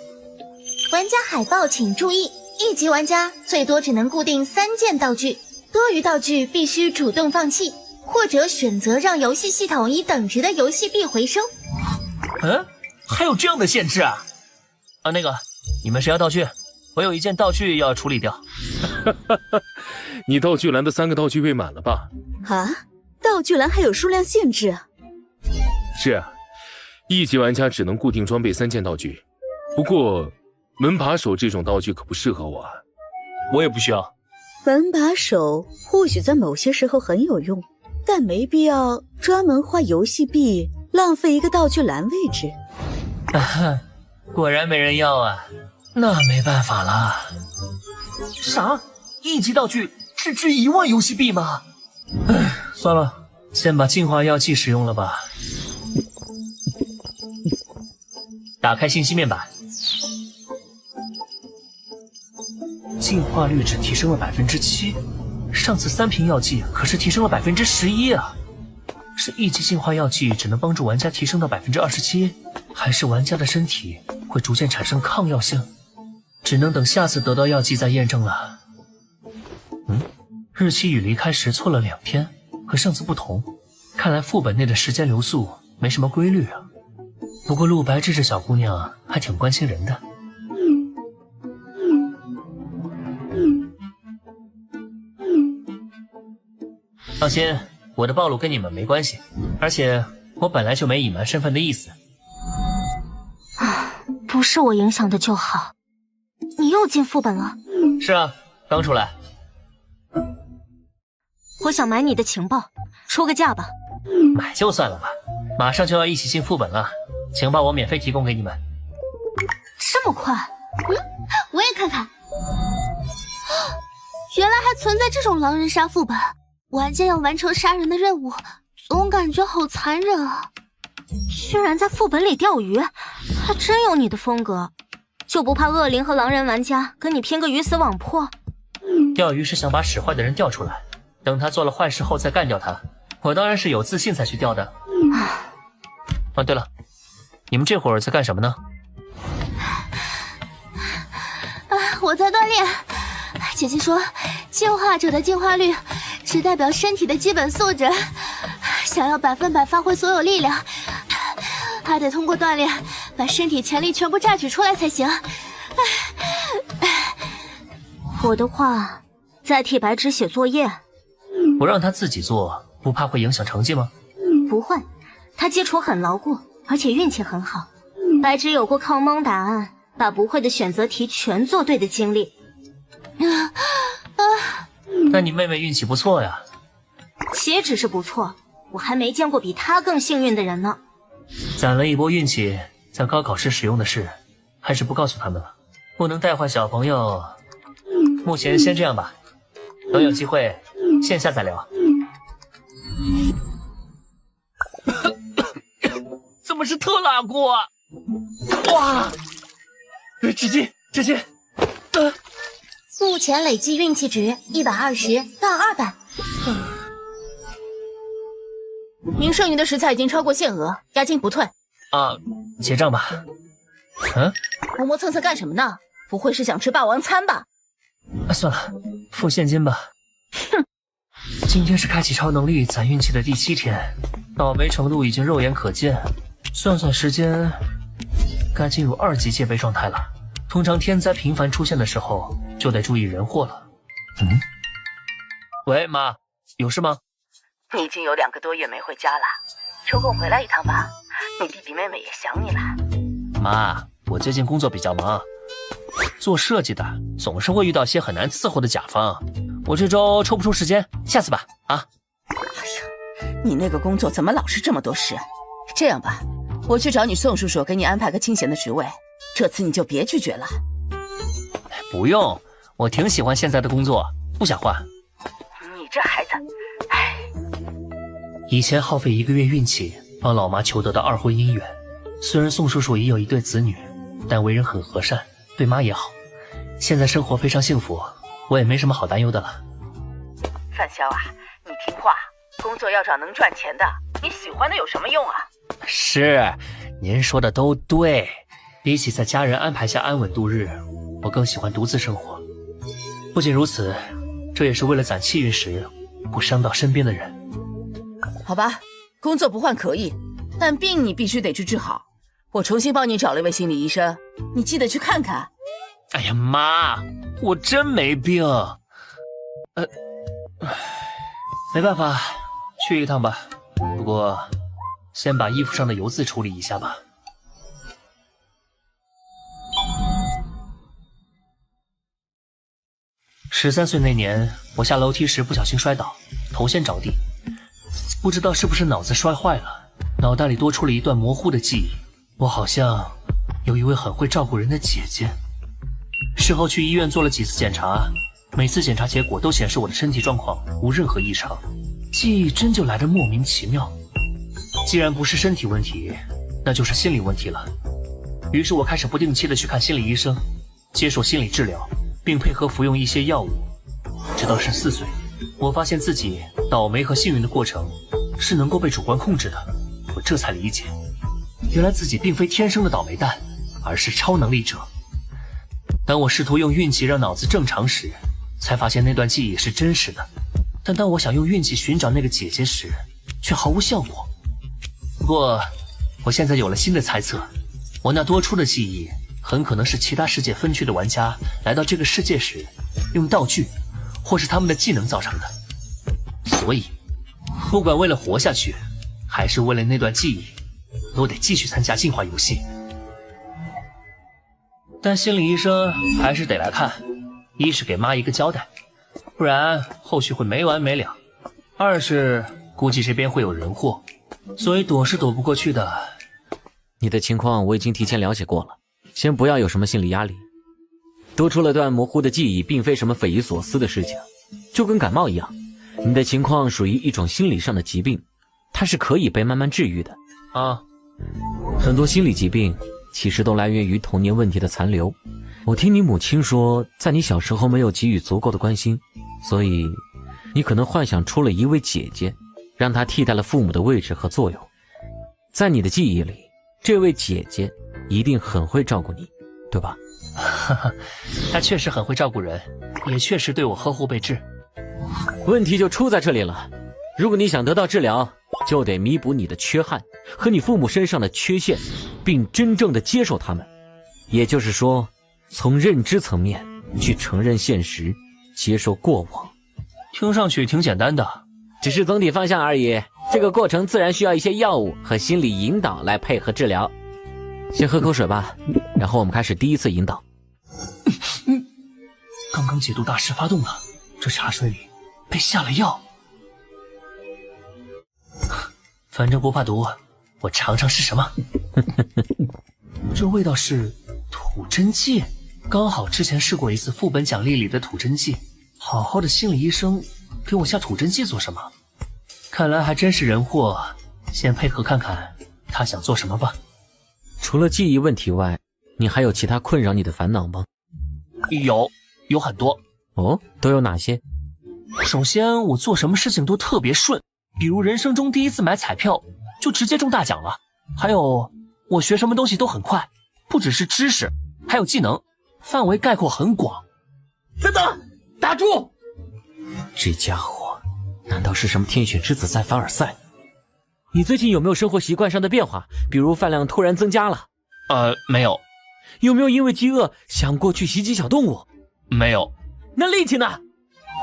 玩家海报请注意，1级玩家最多只能固定3件道具，多余道具必须主动放弃，或者选择让游戏系统以等值的游戏币回收。
还有这样的限制啊？那个，你们谁要道具？我有1件道具要处理掉。
你道具栏的3个道具被满了吧？
啊，道具栏还有数量限制啊？
是啊，1级玩家只能固定装备3件道具。不过，门把手这种道具可不适合我啊。
我也不需要。
门把手或许在某些时候很有用，但没必要专门花游戏币浪费一个道具栏位置。
果然没人要啊，那没办法了。啥？1级道具只值1万游戏币吗？算了，先把净化药剂使用了吧。打开信息面板，净化率只提升了7%，上次3瓶药剂可是提升了11%啊！是1级净化药剂只能帮助玩家提升到27%，还是玩家的身体会逐渐产生抗药性？只能等下次得到药剂再验证了。日期与离开时错了2天，和上次不同，看来副本内的时间流速没什么规律啊。不过陆白这小姑娘还挺关心人的。放心，我的暴露跟你们没关系，而且我本来就没隐瞒身份的意思。
不是我影响的就好。你又进副本了？
是啊，刚出来。
我想买你的情报，出个价吧。
买就算了吧，马上就要一起进副本了，情报我免费提供给你们。
这么快？
我也看看。原来还存在这种狼人杀副本，玩家要完成杀人的任务，总感觉好残忍啊！
居然在副本里钓鱼，还真有你的风格，就不怕恶灵和狼人玩家跟你拼个鱼死网破？
钓鱼是想把使坏的人钓出来，等他做了坏事后再干掉他。我当然是有自信才去钓的。对了，你们这会儿在干什么呢？
我在锻炼。姐姐说，进化者的进化率只代表身体的基本素质，想要100%发挥所有力量，还得通过锻炼把身体潜力全部榨取出来才行。
我的话，在替白纸写作业。
我让他自己做，不怕会影响成绩吗？
不会，他基础很牢固，而且运气很好。白纸有过靠蒙答案，把不会的选择题全做对的经历。
那你妹妹运气不错呀。
岂止是不错，我还没见过比她更幸运的人呢。
攒了一波运气，在高考时使用的事，还是不告诉他们了，不能带坏小朋友。目前先这样吧，等有机会线下再聊。怎么是特拉锅啊？哇！纸巾！
目前累计运气值120到200。
您剩余的食材已经超过限额，押金不退。
结账吧。
磨磨蹭蹭干什么呢？不会是想吃霸王餐吧？
算了，付现金吧。哼，今天是开启超能力攒运气的第7天，倒霉程度已经肉眼可见。算算时间，该进入2级戒备状态了。通常天灾频繁出现的时候，就得注意人祸了。喂，妈，有事吗？
你已经有2个多月没回家了，抽空回来一趟吧，你弟弟妹妹也想你了。
妈，我最近工作比较忙，做设计的总是会遇到些很难伺候的甲方，我这周抽不出时间，下次吧。啊。
哎呀，你那个工作怎么老是这么多事？这样吧，我去找你宋叔叔，给你安排个清闲的职位，这次你就别拒绝了。
不用，我挺喜欢现在的工作，不想换。
你这孩子，唉。
以前耗费1个月运气帮老妈求得的2婚姻缘，虽然宋叔叔也有1对子女，但为人很和善，对妈也好，现在生活非常幸福，我也没什么好担忧的了。
范潇啊，你听话，工作要找能赚钱的，你喜欢的有什么用啊？
是，您说的都对，比起在家人安排下安稳度日，我更喜欢独自生活。不仅如此，这也是为了攒气运时不伤到身边的人。
好吧，工作不换可以，但病你必须得去治好。我重新帮你找了一位心理医生，你记得去看看。
哎呀妈，我真没病。没办法，去一趟吧。不过先把衣服上的油渍处理一下吧。13岁那年，我下楼梯时不小心摔倒，头先着地，不知道是不是脑子摔坏了，脑袋里多出了一段模糊的记忆。我好像有一位很会照顾人的姐姐。事后去医院做了几次检查，每次检查结果都显示我的身体状况无任何异常，记忆真就来得莫名其妙。既然不是身体问题，那就是心理问题了。于是我开始不定期的去看心理医生，接受心理治疗，并配合服用一些药物。直到14岁，我发现自己倒霉和幸运的过程是能够被主观控制的。我这才理解，原来自己并非天生的倒霉蛋，而是超能力者。当我试图用运气让脑子正常时，才发现那段记忆是真实的。但当我想用运气寻找那个姐姐时，却毫无效果。不过，我现在有了新的猜测，我那多出的记忆很可能是其他世界分区的玩家来到这个世界时用道具或是他们的技能造成的。所以，不管为了活下去，还是为了那段记忆，都得继续参加进化游戏。但心理医生还是得来看，一是给妈一个交代，不然后续会没完没了；二是估计这边会有人祸，所以躲是躲不过去的。
你的情况我已经提前了解过了，先不要有什么心理压力。多出了段模糊的记忆，并非什么匪夷所思的事情，就跟感冒一样，你的情况属于一种心理上的疾病，它是可以被慢慢治愈的。
啊，
很多心理疾病其实都来源于童年问题的残留。我听你母亲说，在你小时候没有给予足够的关心，所以你可能幻想出了一位姐姐，让她替代了父母的位置和作用。在你的记忆里，这位姐姐一定很会照顾你，对吧？
哈哈，她确实很会照顾人，也确实对我呵护备至。
问题就出在这里了，如果你想得到治疗，就得弥补你的缺憾和你父母身上的缺陷，并真正的接受他们。也就是说，从认知层面去承认现实，接受过往。
听上去挺简单的，
只是总体方向而已。这个过程自然需要一些药物和心理引导来配合治疗。先喝口水吧，然后我们开始第一次引导。
刚刚解毒大师发动了，这茶水里被下了药。反正不怕毒，我尝尝是什么。这味道是土真剂，刚好之前试过一次副本奖励里的土真剂。好好的心理医生给我下土真剂做什么？看来还真是人祸，先配合看看他想做什么吧。
除了记忆问题外，你还有其他困扰你的烦恼吗？
有很多。
哦，都有哪些？
首先，我做什么事情都特别顺，比如人生中第一次买彩票就直接中大奖了。还有，我学什么东西都很快，不只是知识，还有技能，范围概括很广。
等等，打住！
这家伙难道是什么天选之子在凡尔赛？你最近有没有生活习惯上的变化？比如饭量突然增加了？
没有。
有没有因为饥饿想过去袭击小动物？
没有。
那力气呢？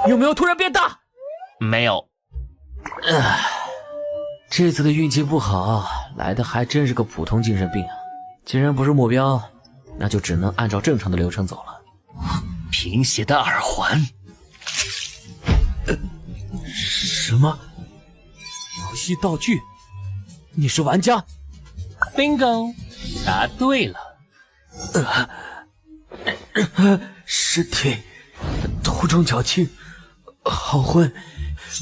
有没有突然变大？
没有。
这次的运气不好，来的还真是个普通精神病啊！既然不是目标，那就只能按照正常的流程走了。
贫血的耳环。
什么？游戏道具？你是玩家
？Bingo， 答对了。
尸体，头重脚轻，好混，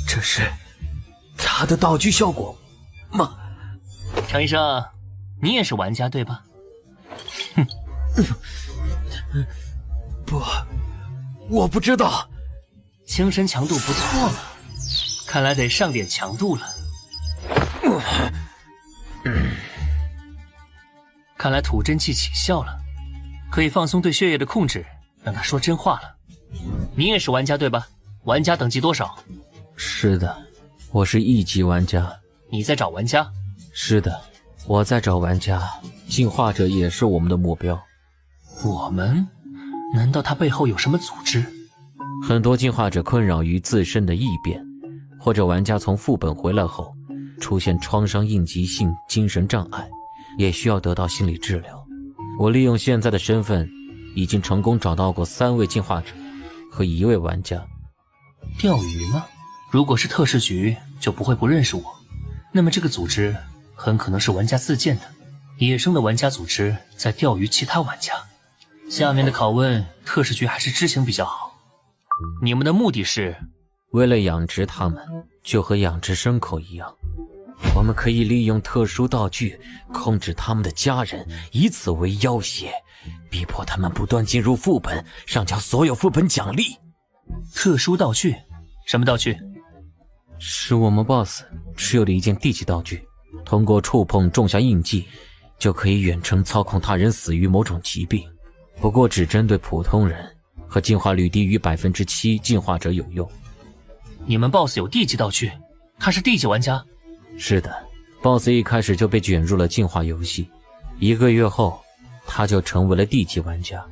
这是他的道具效果吗？
程医生，你也是玩家对吧？
不，我不知道。
精神强度不错嘛，看来得上点强度了。看来吐真气起效了，可以放松对血液的控制，让他说真话了。你也是玩家对吧？玩家等级多少？
是的，我是1级玩家。
你在找玩家？
是的，我在找玩家。进化者也是我们的目标。
我们？难道他背后有什么组织？
很多进化者困扰于自身的异变，或者玩家从副本回来后出现创伤应激性精神障碍，也需要得到心理治疗。我利用现在的身份，已经成功找到过3位进化者和1位玩家。
钓鱼吗？如果是特事局，就不会不认识我。那么这个组织很可能是玩家自建的，野生的玩家组织在钓鱼其他玩家。下面的拷问，特事局还是知情比较好。你们的目的是？
为了养殖它们，就和养殖牲口一样。我们可以利用特殊道具控制他们的家人，以此为要挟，逼迫他们不断进入副本，上交所有副本奖励。
特殊道具？什么道具？
是我们 BOSS 持有的一件地级道具，通过触碰种下印记，就可以远程操控他人死于某种疾病。不过只针对普通人和进化率低于 7% 进化者有用。
你们 BOSS 有地级道具？他是地级玩家？
是的， BOSS 一开始就被卷入了进化游戏，1个月后他就成为了地级玩家。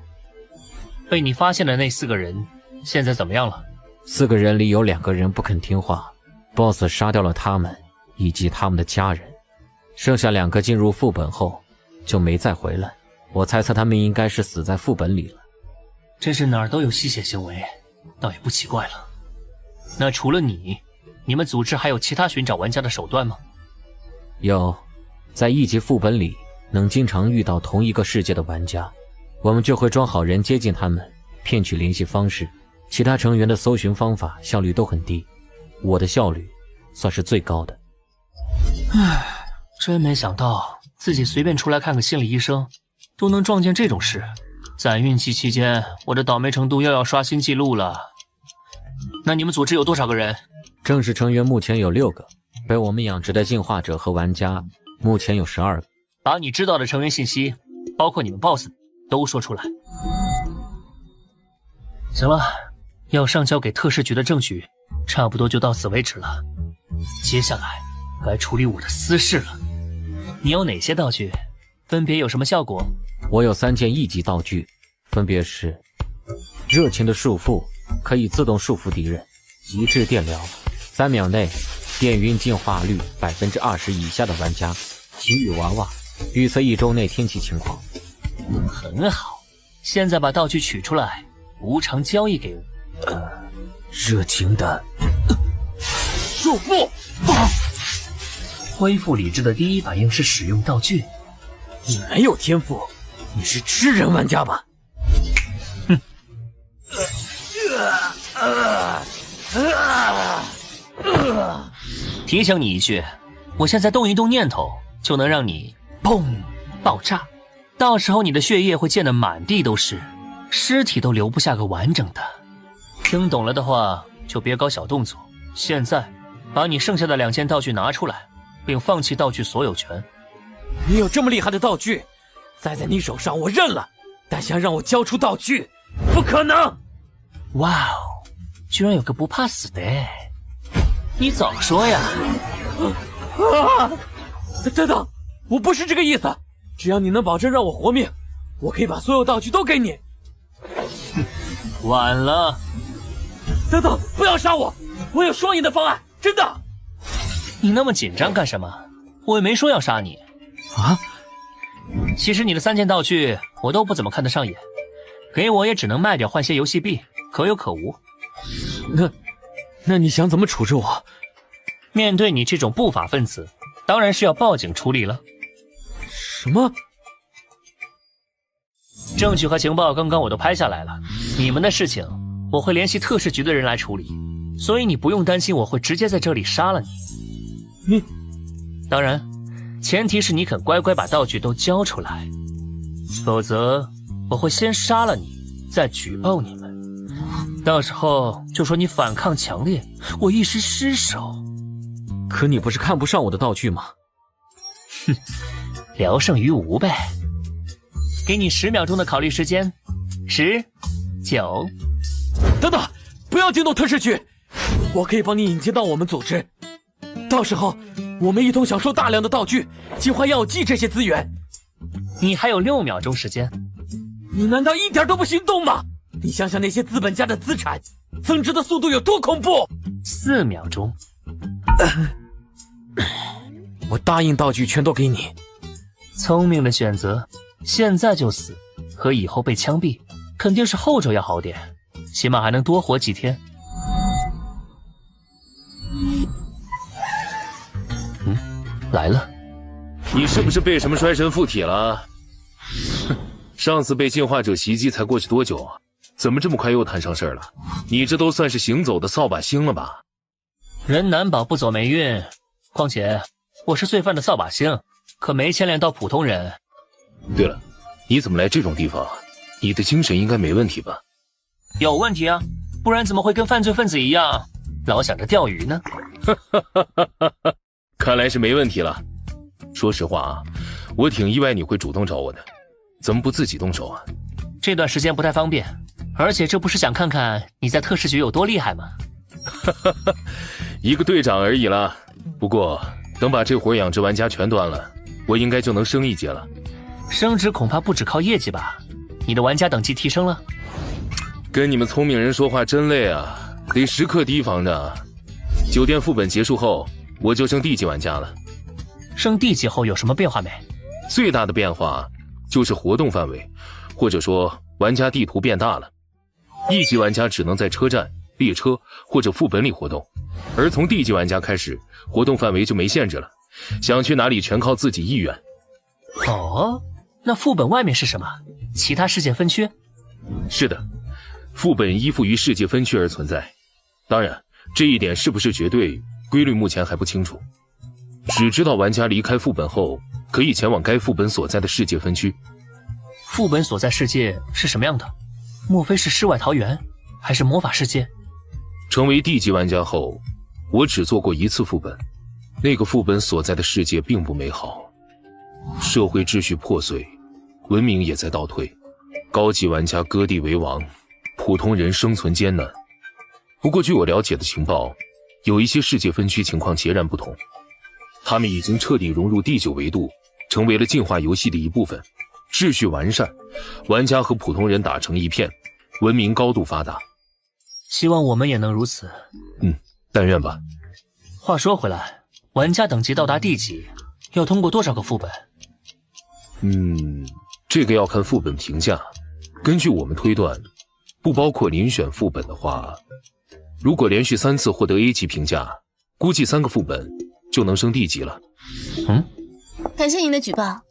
被你发现的那4个人现在怎么样了
？4个人里有2个人不肯听话， BOSS 杀掉了他们以及他们的家人，剩下2个进入副本后就没再回来。我猜测他们应该是死在副本里了。
真是哪儿都有吸血行为，倒也不奇怪了。那除了你们组织还有其他寻找玩家的手段吗？
有，在1级副本里能经常遇到同一个世界的玩家，我们就会装好人接近他们，骗取联系方式。其他成员的搜寻方法效率都很低，我的效率算是最高的。
真没想到自己随便出来看个心理医生都能撞见这种事。攒运气期间，我的倒霉程度又要刷新记录了。那你们组织有多少个人？
正式成员目前有6个，被我们养殖的进化者和玩家目前有12个。
把你知道的成员信息，包括你们 BOSS 都说出来。行了，要上交给特事局的证据差不多就到此为止了。接下来该处理我的私事了。你有哪些道具？分别有什么效果？
我有3件1级道具，分别是热情的束缚，可以自动束缚敌人；极致电疗，3秒内电晕进化率 20% 以下的玩家；奇遇娃娃，预测1周内天气情况。
很好，现在把道具取出来，无偿交易给我。
热情的
束缚。恢复理智的第一反应是使用道具。
你没有天赋，你是吃人玩家吧？
哼。提醒你一句，我现在动一动念头，就能让你砰爆炸，到时候你的血液会溅得满地都是，尸体都留不下个完整的。听懂了的话，就别搞小动作。现在，把你剩下的2件道具拿出来，并放弃道具所有权。
你有这么厉害的道具，栽在你手上我认了，但想让我交出道具，不可能！
哇哦，居然有个不怕死的哎！你早说呀！
等等，我不是这个意思，只要你能保证让我活命，
我可以把所有道具都给你。
晚了。
等等，不要杀我，我有双赢的方案，真的。
你那么紧张干什么？我也没说要杀你。
啊？
其实你的3件道具我都不怎么看得上眼，给我也只能卖掉换些游戏币，可有可无。
那你想怎么处置我？
面对你这种不法分子，当然是要报警处理了。
什么？
证据和情报刚刚我都拍下来了，你们的事情我会联系特事局的人来处理，所以你不用担心我会直接在这里杀了你。当然，前提是你肯乖乖把道具都交出来，否则我会先杀了你，再举报你们。到时候就说你反抗强烈，我一时失手。
可你不是看不上我的道具吗？
哼，聊胜于无呗。给你10秒钟的考虑时间，10、9。
等等，不要惊动特事局，我可以帮你引荐到我们组织，到时候我们一同享受大量的道具、计划药剂这些资源。
你还有6秒钟时间，
你难道一点都不心动吗？你想想那些资本家的资产增值的速度有多恐怖
！4秒钟，
我答应道具全都给你。
聪明的选择，现在就死和以后被枪毙，肯定是后者要好点，起码还能多活几天。来了。
你是不是被什么衰神附体了？哼，上次被进化者袭击才过去多久啊？怎么这么快又摊上事儿了？你这都算是行走的扫把星了吧？
人难保不走霉运，况且我是罪犯的扫把星，可没牵连到普通人。
对了，你怎么来这种地方？你的精神应该没问题吧？
有问题啊，不然怎么会跟犯罪分子一样，老想着钓鱼呢？
看来是没问题了。说实话啊，我挺意外你会主动找我的，怎么不自己动手啊？
这段时间不太方便，而且这不是想看看你在特事局有多厉害吗？
一个队长而已啦。不过等把这伙养殖玩家全端了，我应该就能升一阶了。
升职恐怕不只靠业绩吧？你的玩家等级提升了？
跟你们聪明人说话真累啊，得时刻提防着。酒店副本结束后，我就升地级玩家了。
升地级后有什么变化没？
最大的变化就是活动范围，或者说玩家地图变大了。一级玩家只能在车站、列车或者副本里活动，而从地级玩家开始，活动范围就没限制了，想去哪里全靠自己意愿。
哦，那副本外面是什么？其他世界分区？
是的，副本依附于世界分区而存在。当然，这一点是不是绝对，规律目前还不清楚。只知道玩家离开副本后，可以前往该副本所在的世界分区。
副本所在世界是什么样的？莫非是世外桃源，还是魔法世界？
成为地级玩家后，我只做过1次副本，那个副本所在的世界并不美好，社会秩序破碎，文明也在倒退，高级玩家割地为王，普通人生存艰难。不过据我了解的情报，有一些世界分区情况截然不同，他们已经彻底融入第9维度，成为了进化游戏的一部分，秩序完善，玩家和普通人打成一片，文明高度发达。
希望我们也能如此。
但愿吧。
话说回来，玩家等级到达地级，要通过多少个副本？
这个要看副本评价。根据我们推断，不包括遴选副本的话，如果连续3次获得 A 级评价，估计3个副本就能升地级了。
感谢您的举报，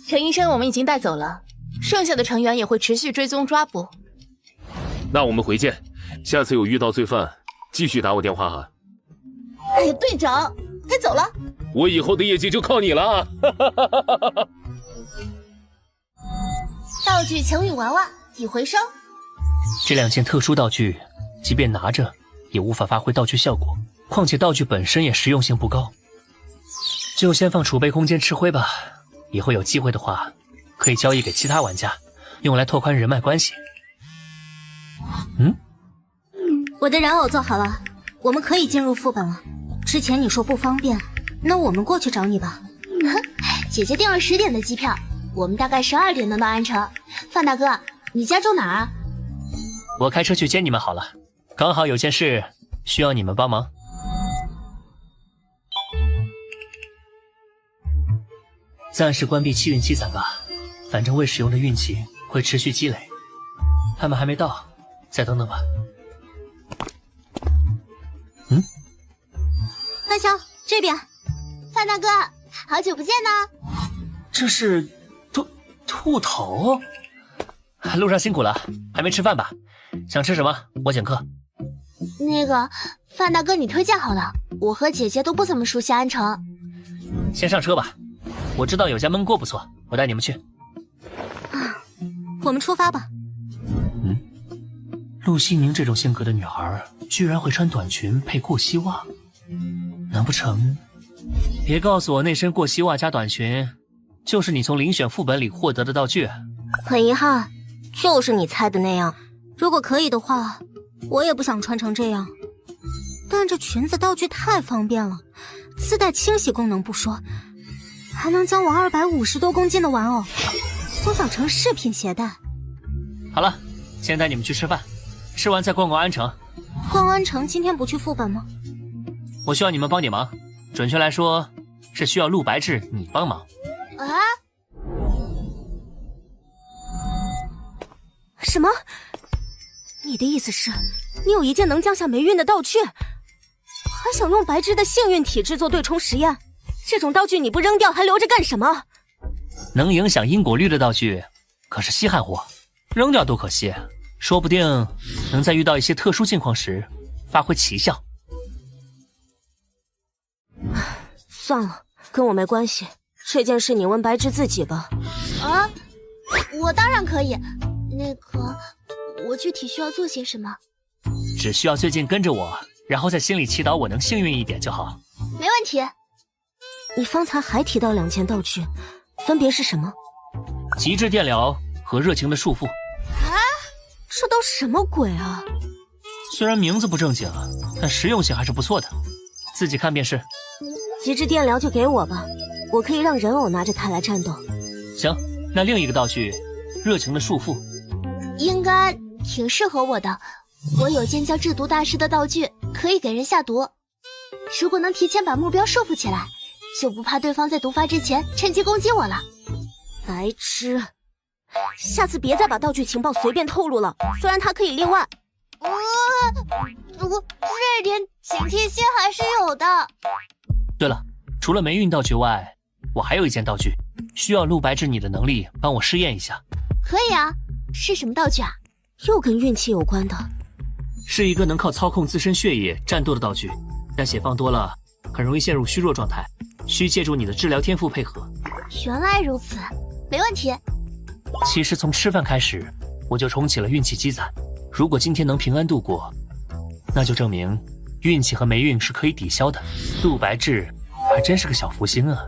陈医生我们已经带走了，剩下的成员也会持续追踪抓捕。
那我们回见，下次有遇到罪犯，继续打我电话哈。
哎呀，队长，该走了。
我以后的业绩就靠你了啊！
道具求雨娃娃已回收。
这2件特殊道具，即便拿着，也无法发挥道具效果。况且道具本身也实用性不高，就先放储备空间吃灰吧。以后有机会的话，可以交易给其他玩家，用来拓宽人脉关系。
我的人偶做好了，我们可以进入副本了。之前你说不方便，那我们过去找你吧。
姐姐订了10点的机票，
我们大概12点能到安城。范大哥，你家住哪儿啊？
我开车去接你们好了，刚好有件事需要你们帮忙。暂时关闭气运积攒吧，反正未使用的运气会持续积累。他们还没到，再等等吧。
范潇这边，
范大哥，好久不见呢。
这是兔头，路上辛苦了，还没吃饭吧？想吃什么？我请客。
那个范大哥，你推荐好了，我和姐姐都不怎么熟悉安城。
先上车吧，我知道有家焖锅不错，我带你们去。
我们出发吧。
陆西宁这种性格的女孩，居然会穿短裙配过膝袜，难不成？别告诉我那身过膝袜加短裙，就是你从遴选副本里获得的道具。
很遗憾，就是你猜的那样。如果可以的话，我也不想穿成这样。但这裙子道具太方便了，自带清洗功能不说，还能将我250多公斤的玩偶缩小成饰品携带。
好了，先带你们去吃饭，吃完再逛逛安城。
逛安城今天不去副本吗？
我需要你们帮点忙，准确来说是需要陆白志你帮忙。
啊？
什么？你的意思是，你有一件能降下霉运的道具，还想用白芝的幸运体制作对冲实验？这种道具你不扔掉还留着干什么？
能影响因果律的道具可是稀罕货，扔掉多可惜，说不定能在遇到一些特殊境况时发挥奇效。
算了，跟我没关系，这件事你问白芝自己吧。
啊，我当然可以。那个，我具体需要做些什么？
只需要最近跟着我，然后在心里祈祷我能幸运一点就好。
没问题。
你方才还提到2件道具，分别是什么？
极致电疗和热情的束缚。
啊，这都什么鬼啊？
虽然名字不正经，但实用性还是不错的，自己看便是。
极致电疗就给我吧，我可以让人偶拿着它来战斗。
行，那另一个道具，热情的束缚，
应该挺适合我的。我有件叫制毒大师的道具，可以给人下毒。如果能提前把目标束缚起来，就不怕对方在毒发之前趁机攻击我了。
白痴，下次别再把道具情报随便透露了，虽然它可以另外。
我这点警惕心还是有的。
对了，除了霉运道具外，我还有一件道具，需要陆白志你的能力帮我试验一下。
可以啊，是什么道具啊？
又跟运气有关的。
是一个能靠操控自身血液战斗的道具，但血放多了很容易陷入虚弱状态，需借助你的治疗天赋配合。
原来如此，没问题。
其实从吃饭开始，我就重启了运气积攒。如果今天能平安度过，那就证明运气和霉运是可以抵消的。陆白志还真是个小福星啊。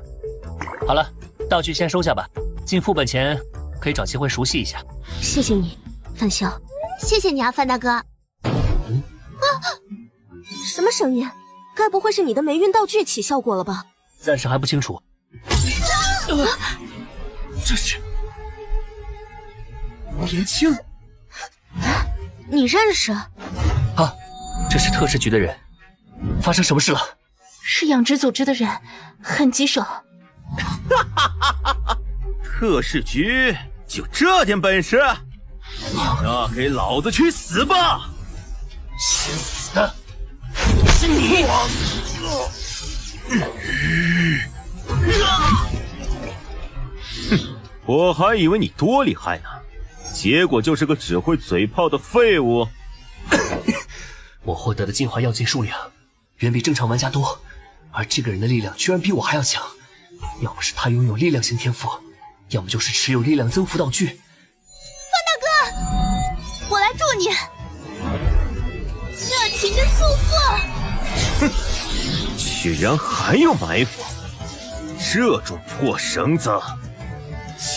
好了，道具先收下吧，进副本前可以找机会熟悉一下。
谢谢你，范潇。
谢谢你啊，范大哥。
什么声音？该不会是你的霉运道具起效果了吧？
暂时还不清楚。
这是吴延庆。
你认识？
啊，这是特使局的人。发生什么事了？
是养殖组织的人，很棘手。
特使局就这点本事？那给老子去死吧！
先死的是你！
我还以为你多厉害呢，结果就是个只会嘴炮的废物。
我获得的进化药剂数量远比正常玩家多，而这个人的力量居然比我还要强。要不是他拥有力量型天赋，要么就是持有力量增幅道具。
范大哥，我来助你。热情的束缚。
哼，居然还有埋伏！这种破绳子，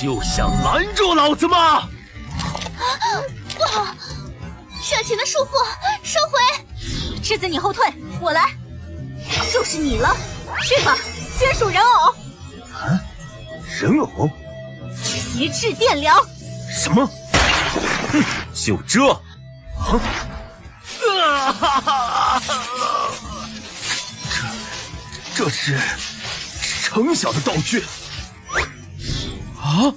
就想拦住老子吗？
不好！热情的束缚，收回！
世子，你后退，我来。就是你了，去吧，仙鼠人偶。
啊，人偶？
极致电疗。
什么？
就这？
这是程晓的道具啊！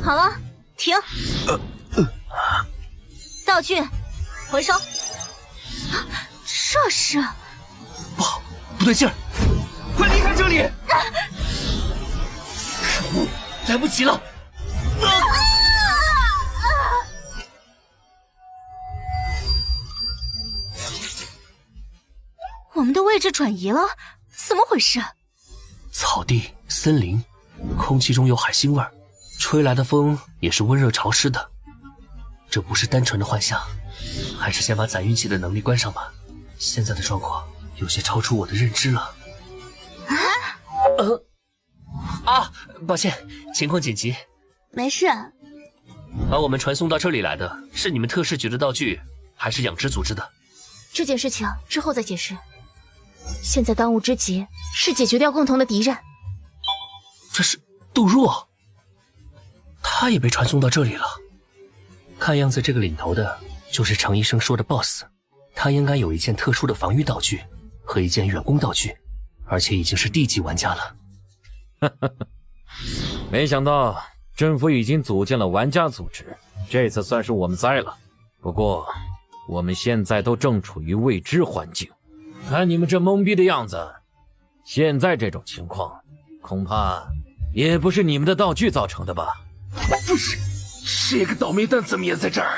好了，停。道具回收。这是
不对劲儿，
快离开这里！
可恶，来不及了！
我们的位置转移了，怎么回事？
草地、森林，空气中有海腥味儿，吹来的风也是温热潮湿的。这不是单纯的幻象，还是先把攒运气的能力关上吧。现在的状况有些超出我的认知了。抱歉，情况紧急。
没事。
把我们传送到这里来的是你们特事局的道具，还是养殖组织的？
这件事情之后再解释。现在当务之急是解决掉共同的敌人。
这是杜若，他也被传送到这里了。看样子这个领头的就是程医生说的 BOSS， 他应该有一件特殊的防御道具和一件远攻道具，而且已经是D级玩家了。
没想到政府已经组建了玩家组织，这次算是我们栽了。不过我们现在都正处于未知环境，看你们这懵逼的样子，现在这种情况恐怕也不是你们的道具造成的吧？
不是，这个倒霉蛋怎么也在这儿？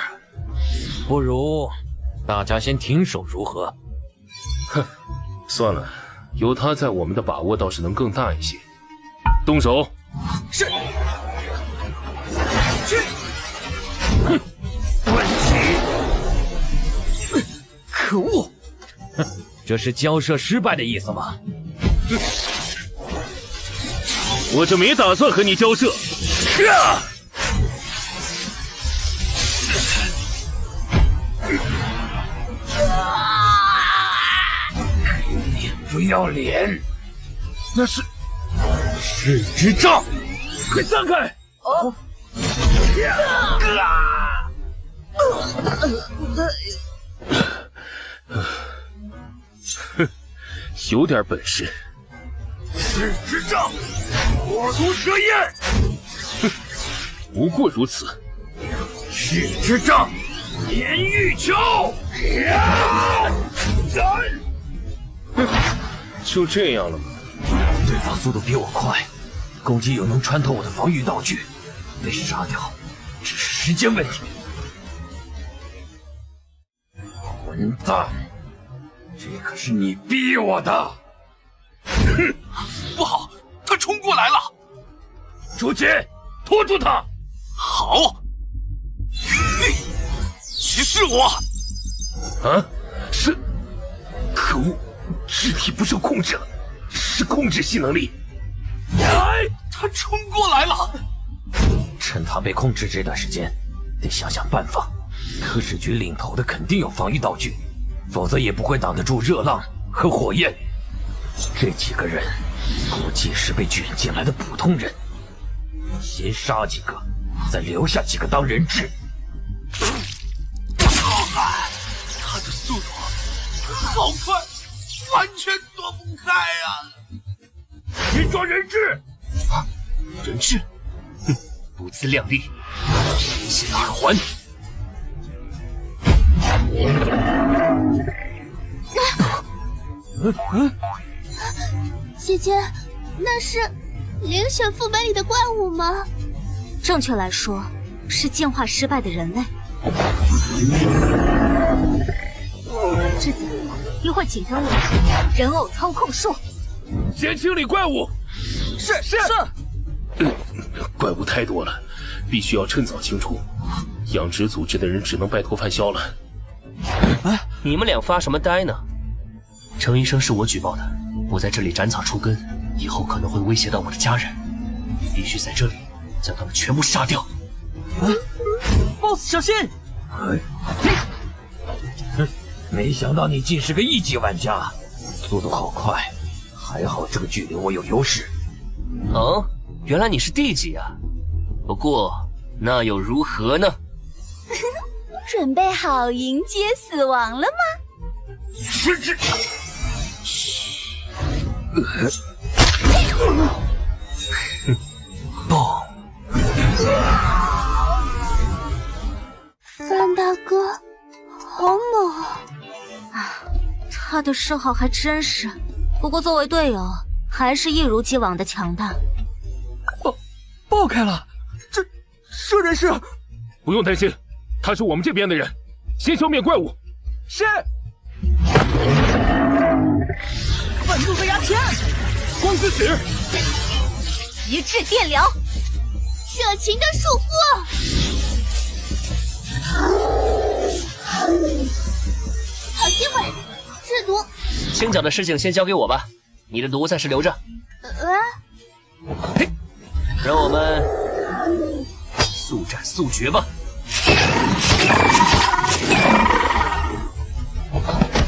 不如大家先停手如何？
哼，算了，有他在，我们的把握倒是能更大一些。动手！
是。
哼，
问题。可恶！
这是交涉失败的意思吗？
我这没打算和你交涉。
你不要脸！那是赤之杖，快散开！哦。
哼，有点本事。
赤之杖，火毒蛇焰。
哼，不过如此。
赤之杖，连玉球。
就这样了吗？
对方速度比我快，攻击又能穿透我的防御道具，被杀掉只是时间问题。混蛋，这可是你逼我的！
哼，不好，他冲过来了！
朱杰，拖住他！
好。歧视我！
啊，
是，可恶，肢体不受控制了，是控制系能力。哎，他冲过来了！
趁他被控制这段时间，得想想办法。特使局领头的肯定有防御道具，否则也不会挡得住热浪和火焰。这几个人估计是被卷进来的普通人，先杀几个，再留下几个当人质。
他的速度好快，完全躲不开啊！先抓人质！
啊，人质？哼，不自量力，天险耳环！
姐姐，那是灵选副本里的怪物吗？
正确来说，是进化失败的人类。智子，一会儿紧跟我，人偶操控术。
先清理怪物。
是。
怪物太多了，必须要趁早清除。养殖组织的人只能拜托范萧了。
哎，你们俩发什么呆呢？程医生是我举报的，我在这里斩草除根，以后可能会威胁到我的家人，必须在这里将他们全部杀掉。
BOSS 小心！
没想到你竟是个1级玩家，速度好快，还好这个距离我有优势。
哦，原来你是地级啊！不过那又如何呢？
准备好迎接死亡了吗？
失职。
爆！
范大哥，好猛
啊！他的嗜好还真是，不过作为队友，还是一如既往的强大。
爆开了，这人是？
不用担心，他是我们这边的人，先消灭怪物。
是。愤怒的牙签，
光之使，
极致电疗，
热情的束缚。好机会，制毒。
清剿的事情先交给我吧，你的毒暂时留着。嘿，让我们速战速决吧。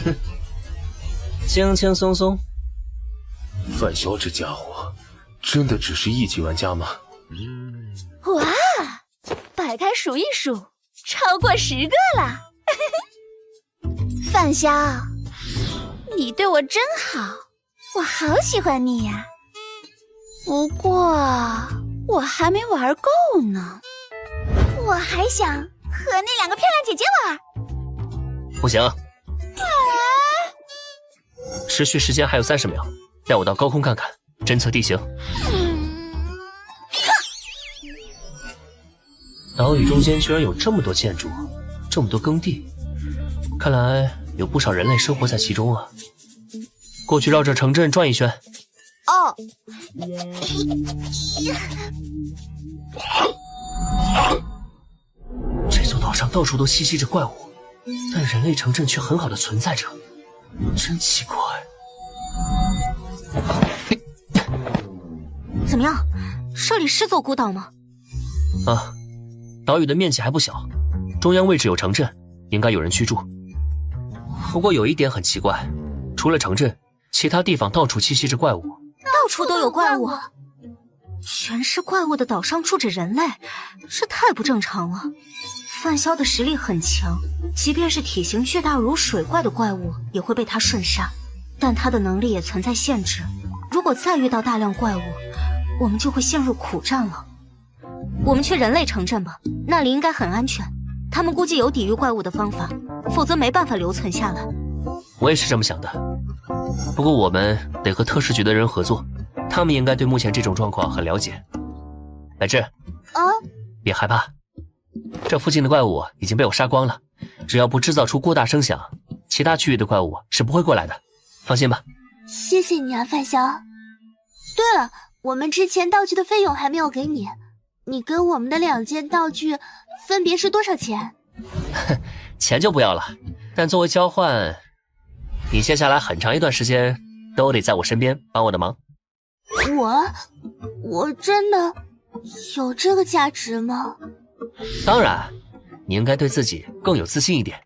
哼，轻轻松松。
范萧这家伙，真的只是1级玩家吗？
哇，摆开数一数，超过10个了。范萧，你对我真好，我好喜欢你呀。不过我还没玩够呢，我还想和那2个漂亮姐姐玩。
不行，持续时间还有30秒，带我到高空看看，侦测地形。岛屿中间居然有这么多建筑，这么多耕地，看来有不少人类生活在其中啊。过去绕着城镇转一圈。
哦。
这座岛上到处都栖息着怪物，但人类城镇却很好的存在着，真奇怪。
怎么样？这里是座孤岛吗？
啊，岛屿的面积还不小，中央位置有城镇，应该有人居住。不过有一点很奇怪，除了城镇，其他地方到处栖息着怪物。
到处都有怪物？全是怪物的岛上住着人类，这太不正常了。范萧的实力很强，即便是体型巨大如水怪的怪物也会被他瞬杀，但他的能力也存在限制。如果再遇到大量怪物，我们就会陷入苦战了。我们去人类城镇吧，那里应该很安全。他们估计有抵御怪物的方法，否则没办法留存下来。
我也是这么想的，不过我们得和特使局的人合作，他们应该对目前这种状况很了解。柏芝，别害怕，这附近的怪物已经被我杀光了，只要不制造出过大声响，其他区域的怪物是不会过来的，放心吧。
谢谢你啊，范萧。对了，我们之前道具的费用还没有给你，你跟我们的2件道具分别是多少钱？
钱就不要了，但作为交换，你接下来很长一段时间都得在我身边帮我的忙。
我真的有这个价值吗？
当然，你应该对自己更有自信一点。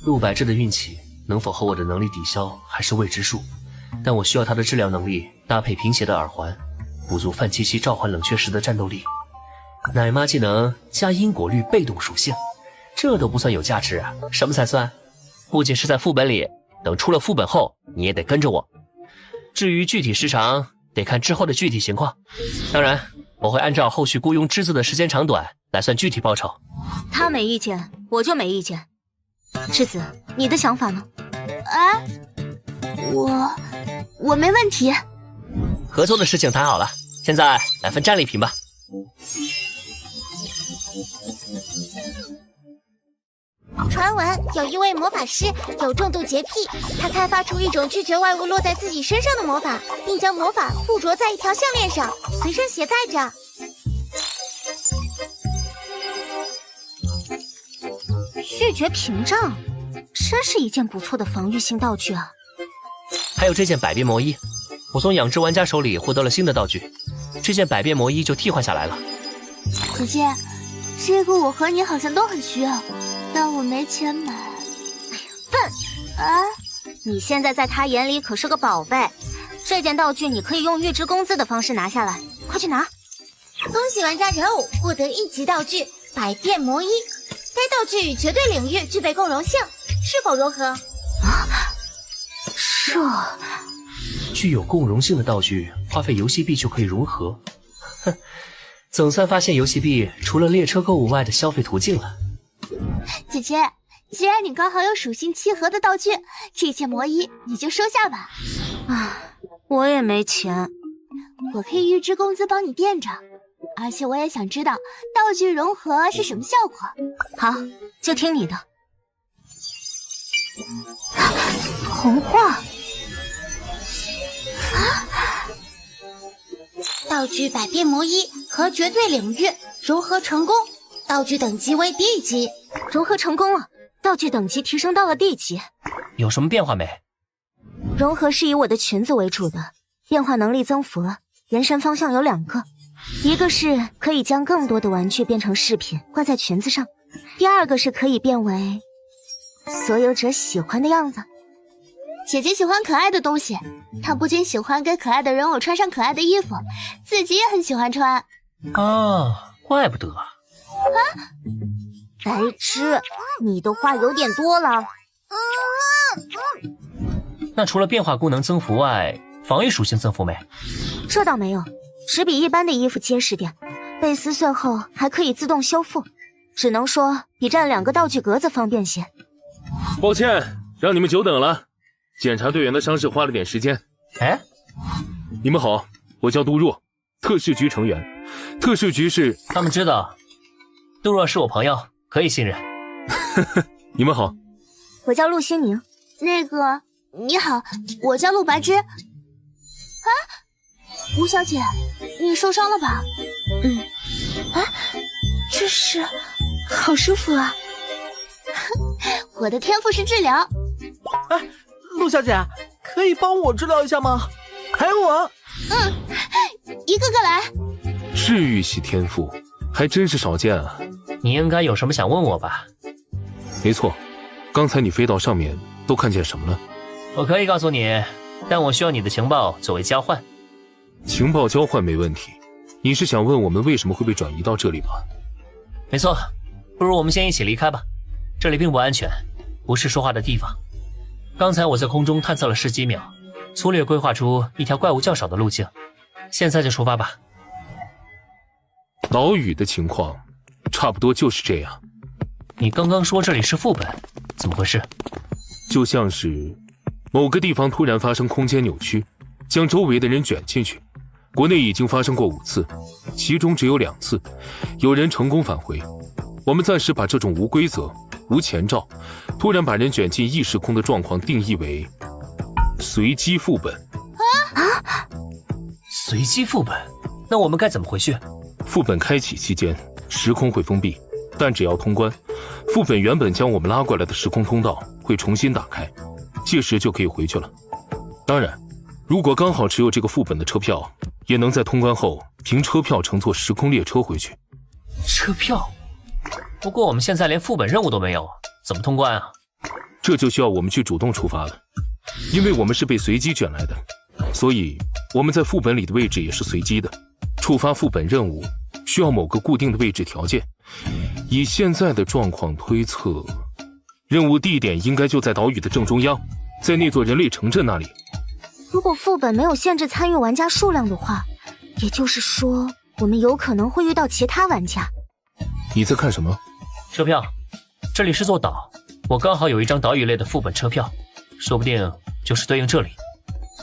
陆柏芝的运气能否和我的能力抵消还是未知数，但我需要他的治疗能力搭配贫血的耳环，补足范七七召唤冷却时的战斗力。奶妈技能加因果律被动属性，这都不算有价值啊，什么才算？不仅是在副本里，等出了副本后你也得跟着我。至于具体时长，得看之后的具体情况。当然，我会按照后续雇佣之子的时间长短来算具体报酬。
他没意见，我就没意见。之子，你的想法呢？
我没问题。
合作的事情谈好了，现在来分战利品吧。
传闻有一位魔法师有重度洁癖，他开发出一种拒绝外物落在自己身上的魔法，并将魔法附着在一条项链上，随身携带着。
拒绝屏障，真是一件不错的防御性道具啊！
还有这件百变魔衣，我从养殖玩家手里获得了新的道具，这件百变魔衣就替换下来了。
子健，这个我和你好像都很需要，但我没钱买。
笨！你现在在他眼里可是个宝贝。这件道具你可以用预支工资的方式拿下来，快去拿！
恭喜玩家人物获得1级道具百变魔衣，该道具绝对领域具备共融性，是否融合？
具有共融性的道具，花费游戏币就可以融合。哼，总算发现游戏币除了列车购物外的消费途径了。
姐姐，既然你刚好有属性契合的道具，这件魔衣你就收下吧。
我也没钱，
我可以预支工资帮你垫着，而且我也想知道道具融合是什么效果。
好，就听你的。童话
道具百变魔衣和绝对领域融合成功，道具等级为 D 级。
融合成功了，道具等级提升到了 D 级。
有什么变化没？
融合是以我的裙子为主的，变化能力增幅了，延伸方向有2个，一个是可以将更多的玩具变成饰品挂在裙子上，第2个是可以变为所有者喜欢的样子。
姐姐喜欢可爱的东西，她不仅喜欢给可爱的人偶穿上可爱的衣服，自己也很喜欢穿。
怪不得。
白痴，你的话有点多了。
那除了变化功能增幅外，防御属性增幅没？
这倒没有，只比一般的衣服结实点，被撕碎后还可以自动修复，只能说比占2个道具格子方便些。
抱歉，让你们久等了。检查队员的伤势花了点时间。你们好，我叫杜若，特事局成员。特事局是……
他们知道，杜若是我朋友，可以信任。
你们好，
我叫陆心宁。
你好，我叫陆白芝。吴小姐，你受伤了吧？
这是好舒服啊！
我的天赋是治疗。
陆小姐，可以帮我治疗一下吗？还有我。
一个个来。
治愈系天赋还真是少见啊！
你应该有什么想问我吧？
没错，刚才你飞到上面都看见什么了？
我可以告诉你，但我需要你的情报作为交换。
情报交换没问题，你是想问我们为什么会被转移到这里吧？
没错，不如我们先一起离开吧，这里并不安全，不是说话的地方。刚才我在空中探测了10几秒，粗略规划出一条怪物较少的路径，现在就出发吧。
岛屿的情况差不多就是这样。
你刚刚说这里是副本，怎么回事？
就像是某个地方突然发生空间扭曲，将周围的人卷进去。国内已经发生过5次，其中只有2次有人成功返回。我们暂时把这种无规则、无前兆、突然把人卷进异时空的状况定义为随机副本。
随机副本？那我们该怎么回去？
副本开启期间，时空会封闭，但只要通关，副本原本将我们拉过来的时空通道会重新打开，届时就可以回去了。当然，如果刚好持有这个副本的车票，也能在通关后凭车票乘坐时空列车回去。
车票？不过我们现在连副本任务都没有，怎么通关啊？
这就需要我们去主动出发了，因为我们是被随机卷来的，所以我们在副本里的位置也是随机的。触发副本任务需要某个固定的位置条件，以现在的状况推测，任务地点应该就在岛屿的正中央，在那座人类城镇那里。
如果副本没有限制参与玩家数量的话，也就是说我们有可能会遇到其他玩家。
你在看什么？
车票，这里是座岛，我刚好有一张岛屿类的副本车票，说不定就是对应这里。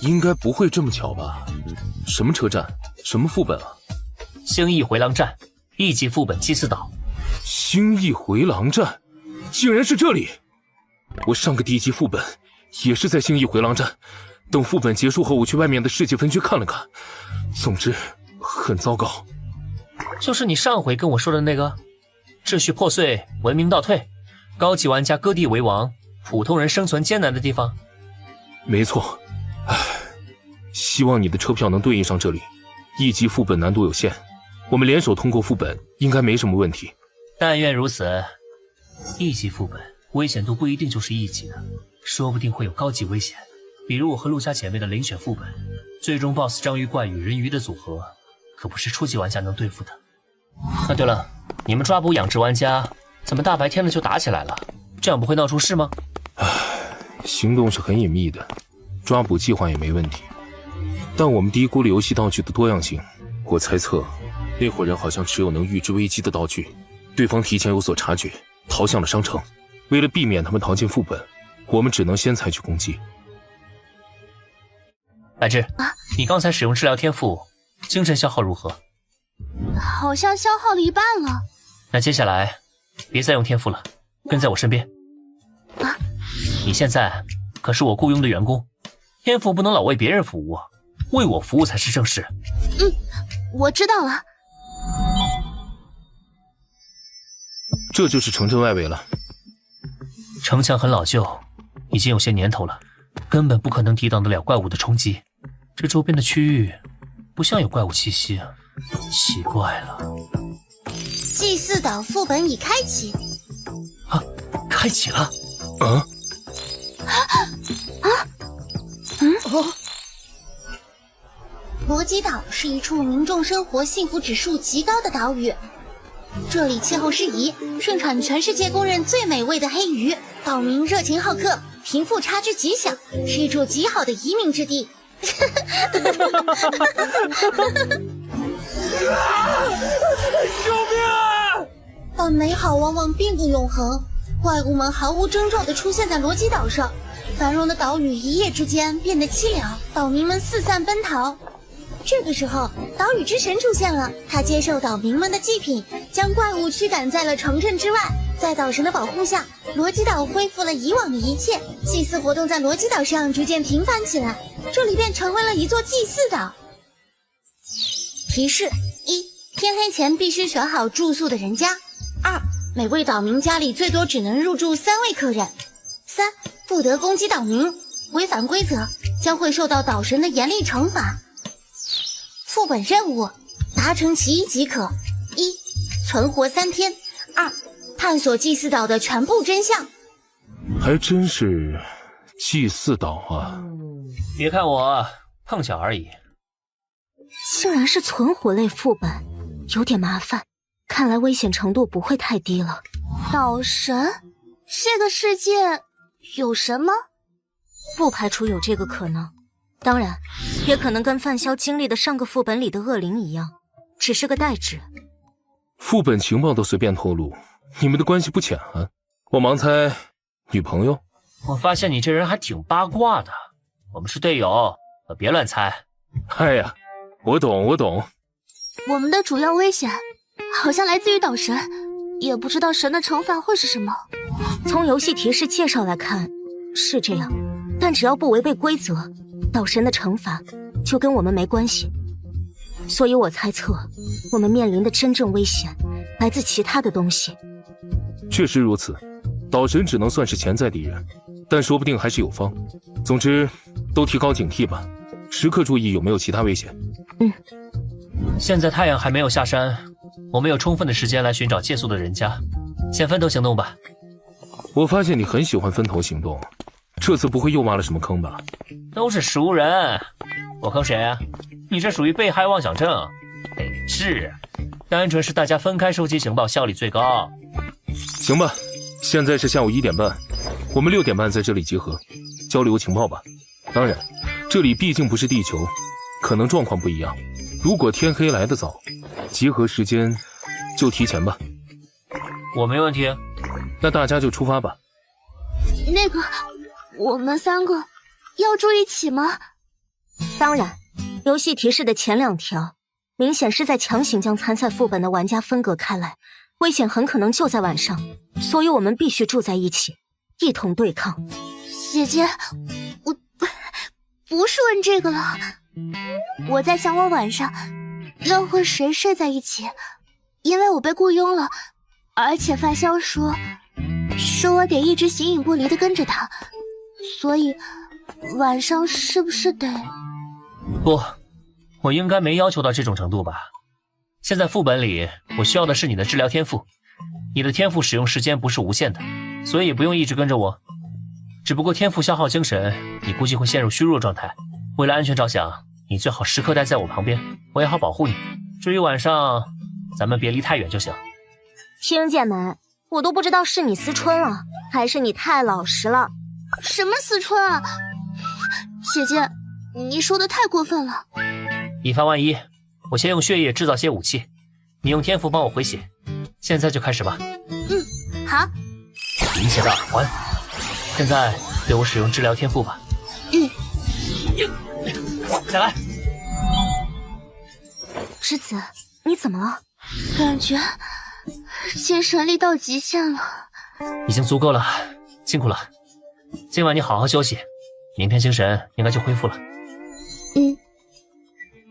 应该不会这么巧吧？什么车站？什么副本啊？
星翼回廊站，1级副本祭祀岛。
星翼回廊站，竟然是这里！我上个低级副本也是在星翼回廊站。等副本结束后，我去外面的世界分区看了看，总之很糟糕。
就是你上回跟我说的那个，秩序破碎，文明倒退，高级玩家割地为王，普通人生存艰难的地方。
没错，希望你的车票能对应上这里。1级副本难度有限，我们联手通过副本应该没什么问题。
但愿如此。1级副本危险度不一定就是1级的，说不定会有高级危险，比如我和陆家姐妹的遴选副本，最终 BOSS 章鱼怪与人鱼的组合，可不是初级玩家能对付的。啊，对了，你们抓捕养殖玩家，怎么大白天的就打起来了？这样不会闹出事吗？
行动是很隐秘的，抓捕计划也没问题，但我们低估了游戏道具的多样性。我猜测，那伙人好像持有能预知危机的道具，对方提前有所察觉，逃向了商城。为了避免他们逃进副本，我们只能先采取攻击。
白芝，你刚才使用治疗天赋，精神消耗如何？
好像消耗了一半了。
那接下来别再用天赋了，跟在我身边。你现在可是我雇佣的员工，天赋不能老为别人服务，为我服务才是正事。
我知道了。
这就是城镇外围了。
城墙很老旧，已经有些年头了，根本不可能抵挡得了怪物的冲击。这周边的区域不像有怪物气息啊，奇怪了。
祭祀岛副本已开启。
开启了。
罗基岛是一处民众生活幸福指数极高的岛屿，这里气候适宜，盛产全世界公认最美味的黑鱼，岛民热情好客，贫富差距极小，是一处极好的移民之地。
救命啊！
但美好往往并不永恒，怪物们毫无征兆地出现在罗基岛上，繁荣的岛屿一夜之间变得凄凉，岛民们四散奔逃。这个时候，岛屿之神出现了，他接受岛民们的祭品，将怪物驱赶在了城镇之外。在岛神的保护下，罗基岛恢复了以往的一切，祭祀活动在罗基岛上逐渐频繁起来，这里便成为了一座祭祀岛。提示：一、天黑前必须选好住宿的人家；二、每位岛民家里最多只能入住3位客人；三、不得攻击岛民，违反规则将会受到岛神的严厉惩罚。副本任务达成其一即可：一、存活3天；二、探索祭祀岛的全部真相。
还真是祭祀岛啊！
别看我碰巧而已。
竟然是存活类副本，有点麻烦，看来危险程度不会太低了。
岛神？这个世界有神吗？
不排除有这个可能，当然也可能跟范潇经历的上个副本里的恶灵一样，只是个代指。
副本情报都随便透露，你们的关系不浅啊！我盲猜，女朋友？
我发现你这人还挺八卦的。我们是队友，可别乱猜。
哎呀，我懂。
我们的主要危险好像来自于岛神，也不知道神的惩罚会是什么。
从游戏提示介绍来看是这样，但只要不违背规则，岛神的惩罚就跟我们没关系。所以我猜测，我们面临的真正危险来自其他的东西。
确实如此，岛神只能算是潜在敌人，但说不定还是有方。总之，都提高警惕吧，时刻注意有没有其他危险。
现在太阳还没有下山，我们有充分的时间来寻找借宿的人家，先分头行动吧。
我发现你很喜欢分头行动，这次不会又挖了什么坑吧？
都是熟人，我坑谁啊？你这属于被害妄想症。是，单纯是大家分开收集情报效率最高。
行吧，现在是下午1点半，我们6点半在这里集合，交流情报吧。当然，这里毕竟不是地球，可能状况不一样。如果天黑来得早，集合时间就提前吧。
我没问题。
那大家就出发吧。
那个，我们3个要住一起吗？
当然，游戏提示的前2条明显是在强行将参赛副本的玩家分隔开来，危险很可能就在晚上，所以我们必须住在一起，一同对抗。
姐姐，我不是问这个了，我在想我晚上要和谁睡在一起，因为我被雇佣了，而且范潇说我得一直形影不离的跟着他，所以晚上是不是得……
不，我应该没要求到这种程度吧。现在副本里我需要的是你的治疗天赋，你的天赋使用时间不是无限的，所以不用一直跟着我。只不过天赋消耗精神，你估计会陷入虚弱状态。为了安全着想，你最好时刻待在我旁边，我也好保护你。至于晚上，咱们别离太远就行。
听见没？我都不知道是你思春了，还是你太老实了。
什么思春啊？姐姐，你说的太过分了。
以防万一，我先用血液制造些武器，你用天赋帮我回血。现在就开始吧。
好。
理血的耳环，现在对我使用治疗天赋吧。再来。
栀子，你怎么了？
感觉精神力到极限了。
已经足够了，辛苦了。今晚你好好休息，明天精神应该就恢复了。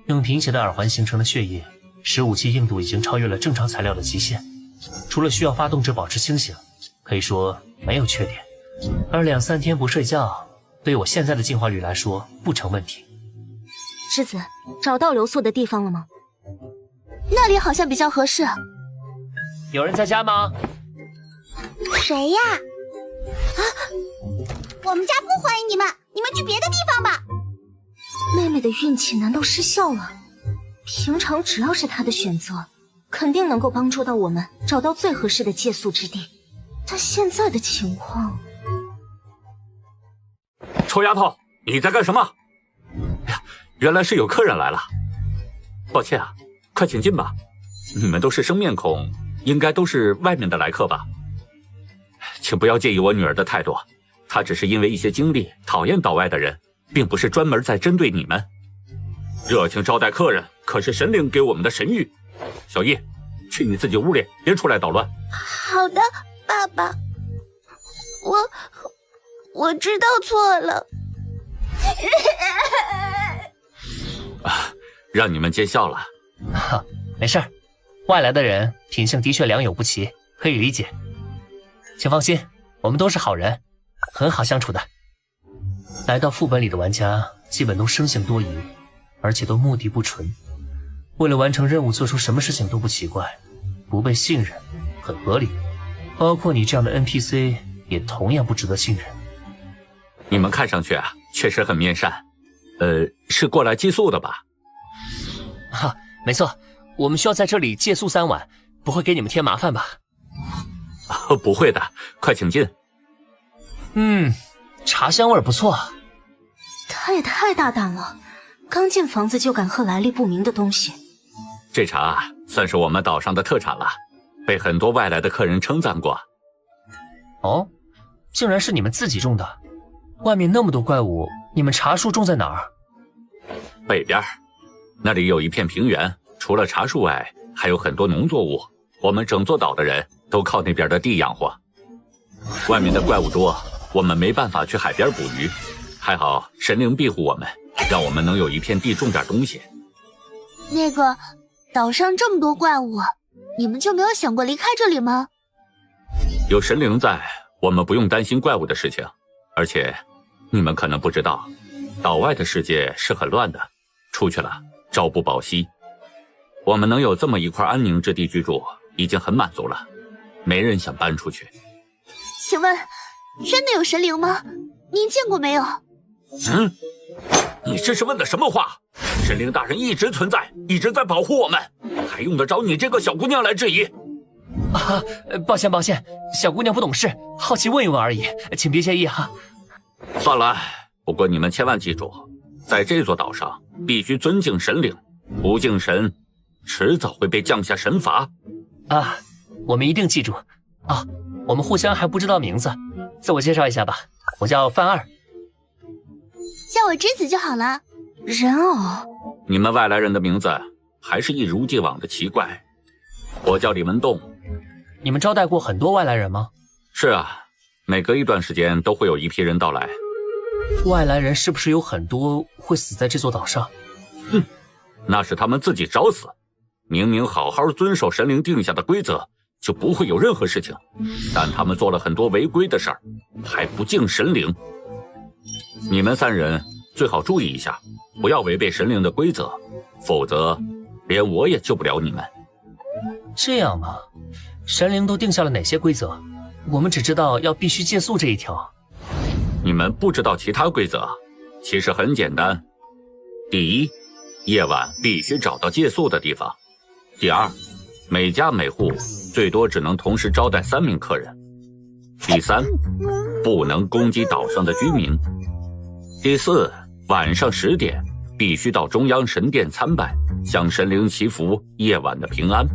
用贫血的耳环形成的血液，使武器硬度已经超越了正常材料的极限。除了需要发动者保持清醒，可以说没有缺点。而2-3天不睡觉，对于我现在的进化率来说不成问题。
栀子，找到留宿的地方了吗？
那里好像比较合适。
有人在家吗？
谁呀？啊！我们家不欢迎你们，你们去别的地方吧。
妹妹的运气难道失效了？平常只要是她的选择，肯定能够帮助到我们找到最合适的借宿之地。但现在的情况……
臭丫头，你在干什么？哎呀，原来是有客人来了。抱歉啊，快请进吧。你们都是生面孔，应该都是外面的来客吧？请不要介意我女儿的态度，她只是因为一些经历讨厌岛外的人，并不是专门在针对你们。热情招待客人可是神灵给我们的神谕。小易，去你自己屋里，别出来捣乱。
好的，爸爸，我知道错了。
让你们见笑了。
没事儿，外来的人品性的确良莠不齐，可以理解。请放心，我们都是好人，很好相处的。来到副本里的玩家基本都生性多疑，而且都目的不纯，为了完成任务做出什么事情都不奇怪，不被信任很合理。包括你这样的 NPC 也同样不值得信任。
你们看上去啊，确实很面善。是过来寄宿的吧？
没错，我们需要在这里借宿3晚，不会给你们添麻烦吧？
不会的，快请进。
茶香味不错。
他也太大胆了，刚进房子就敢喝来历不明的东西。
这茶算是我们岛上的特产了，被很多外来的客人称赞过。
哦，竟然是你们自己种的？外面那么多怪物，你们茶树种在哪儿？
北边，那里有一片平原，除了茶树外，还有很多农作物。我们整座岛的人都靠那边的地养活。外面的怪物多，我们没办法去海边捕鱼，还好神灵庇护我们，让我们能有一片地种点东西。
那个，岛上这么多怪物，你们就没有想过离开这里吗？
有神灵在，我们不用担心怪物的事情。而且，你们可能不知道，岛外的世界是很乱的，出去了朝不保夕。我们能有这么一块安宁之地居住，已经很满足了，没人想搬出去。
请问，真的有神灵吗？您见过没有？
你这是问的什么话？神灵大人一直存在，一直在保护我们，还用得着你这个小姑娘来质疑？
抱歉，小姑娘不懂事，好奇问一问而已，请别介意哈。
算了，不过你们千万记住，在这座岛上必须尊敬神灵，不敬神，迟早会被降下神罚。
我们一定记住。我们互相还不知道名字，自我介绍一下吧，我叫范二。
叫我栀子就好了。
人偶。
你们外来人的名字还是一如既往的奇怪。我叫李文栋。
你们招待过很多外来人吗？
是啊，每隔一段时间都会有一批人到来。
外来人是不是有很多会死在这座岛上？
那是他们自己找死。明明好好遵守神灵定下的规则，就不会有任何事情，但他们做了很多违规的事儿，还不敬神灵。你们3人最好注意一下，不要违背神灵的规则，否则连我也救不了你们。
这样吗？神灵都定下了哪些规则？我们只知道要必须借宿这一条。
你们不知道其他规则？其实很简单。第一，夜晚必须找到借宿的地方；第二，每家每户最多只能同时招待3名客人；第三，不能攻击岛上的居民；第四，晚上10点必须到中央神殿参拜，向神灵祈福夜晚的平安。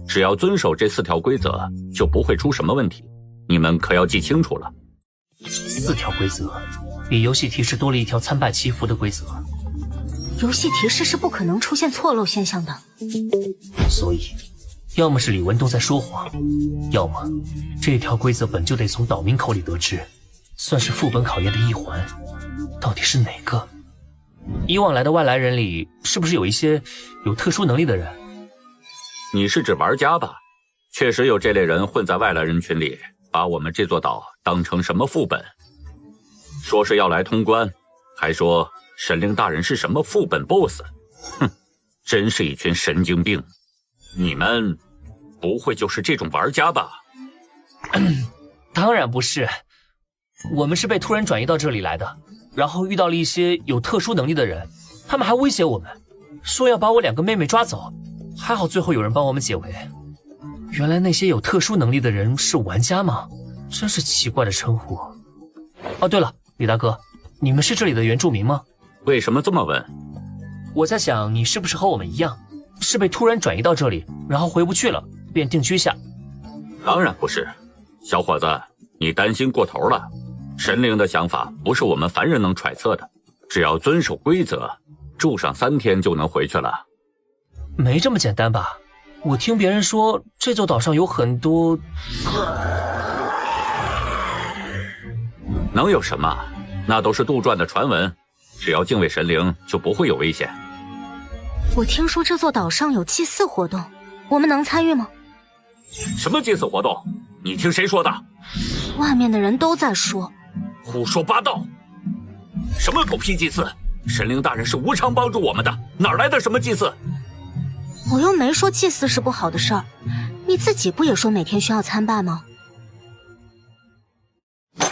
只要遵守这4条规则，就不会出什么问题。你们可要记清楚了。
4条规则，比游戏提示多了1条参拜祈福的规则。
游戏提示是不可能出现错漏现象的，
所以，要么是李文栋在说谎，要么这条规则本就得从岛民口里得知，算是副本考验的一环。到底是哪个？以往来的外来人里，是不是有一些有特殊能力的人？
你是指玩家吧？确实有这类人混在外来人群里，把我们这座岛当成什么副本，说是要来通关，还说神灵大人是什么副本 BOSS。 哼，真是一群神经病。你们不会就是这种玩家吧？
当然不是，我们是被突然转移到这里来的，然后遇到了一些有特殊能力的人，他们还威胁我们，说要把我2个妹妹抓走，还好最后有人帮我们解围。原来那些有特殊能力的人是玩家吗？真是奇怪的称呼。哦，对了，李大哥，你们是这里的原住民吗？
为什么这么问？
我在想，你是不是和我们一样，是被突然转移到这里，然后回不去了，便定居下？
当然不是，小伙子，你担心过头了。神灵的想法不是我们凡人能揣测的，只要遵守规则，住上3天就能回去了。
没这么简单吧？我听别人说，这座岛上有很多……
能有什么？那都是杜撰的传闻。只要敬畏神灵，就不会有危险。
我听说这座岛上有祭祀活动，我们能参与吗？
什么祭祀活动？你听谁说的？
外面的人都在说。
胡说八道！什么狗屁祭祀？神灵大人是无偿帮助我们的，哪来的什么祭祀？
我又没说祭祀是不好的事儿，你自己不也说每天需要参拜吗？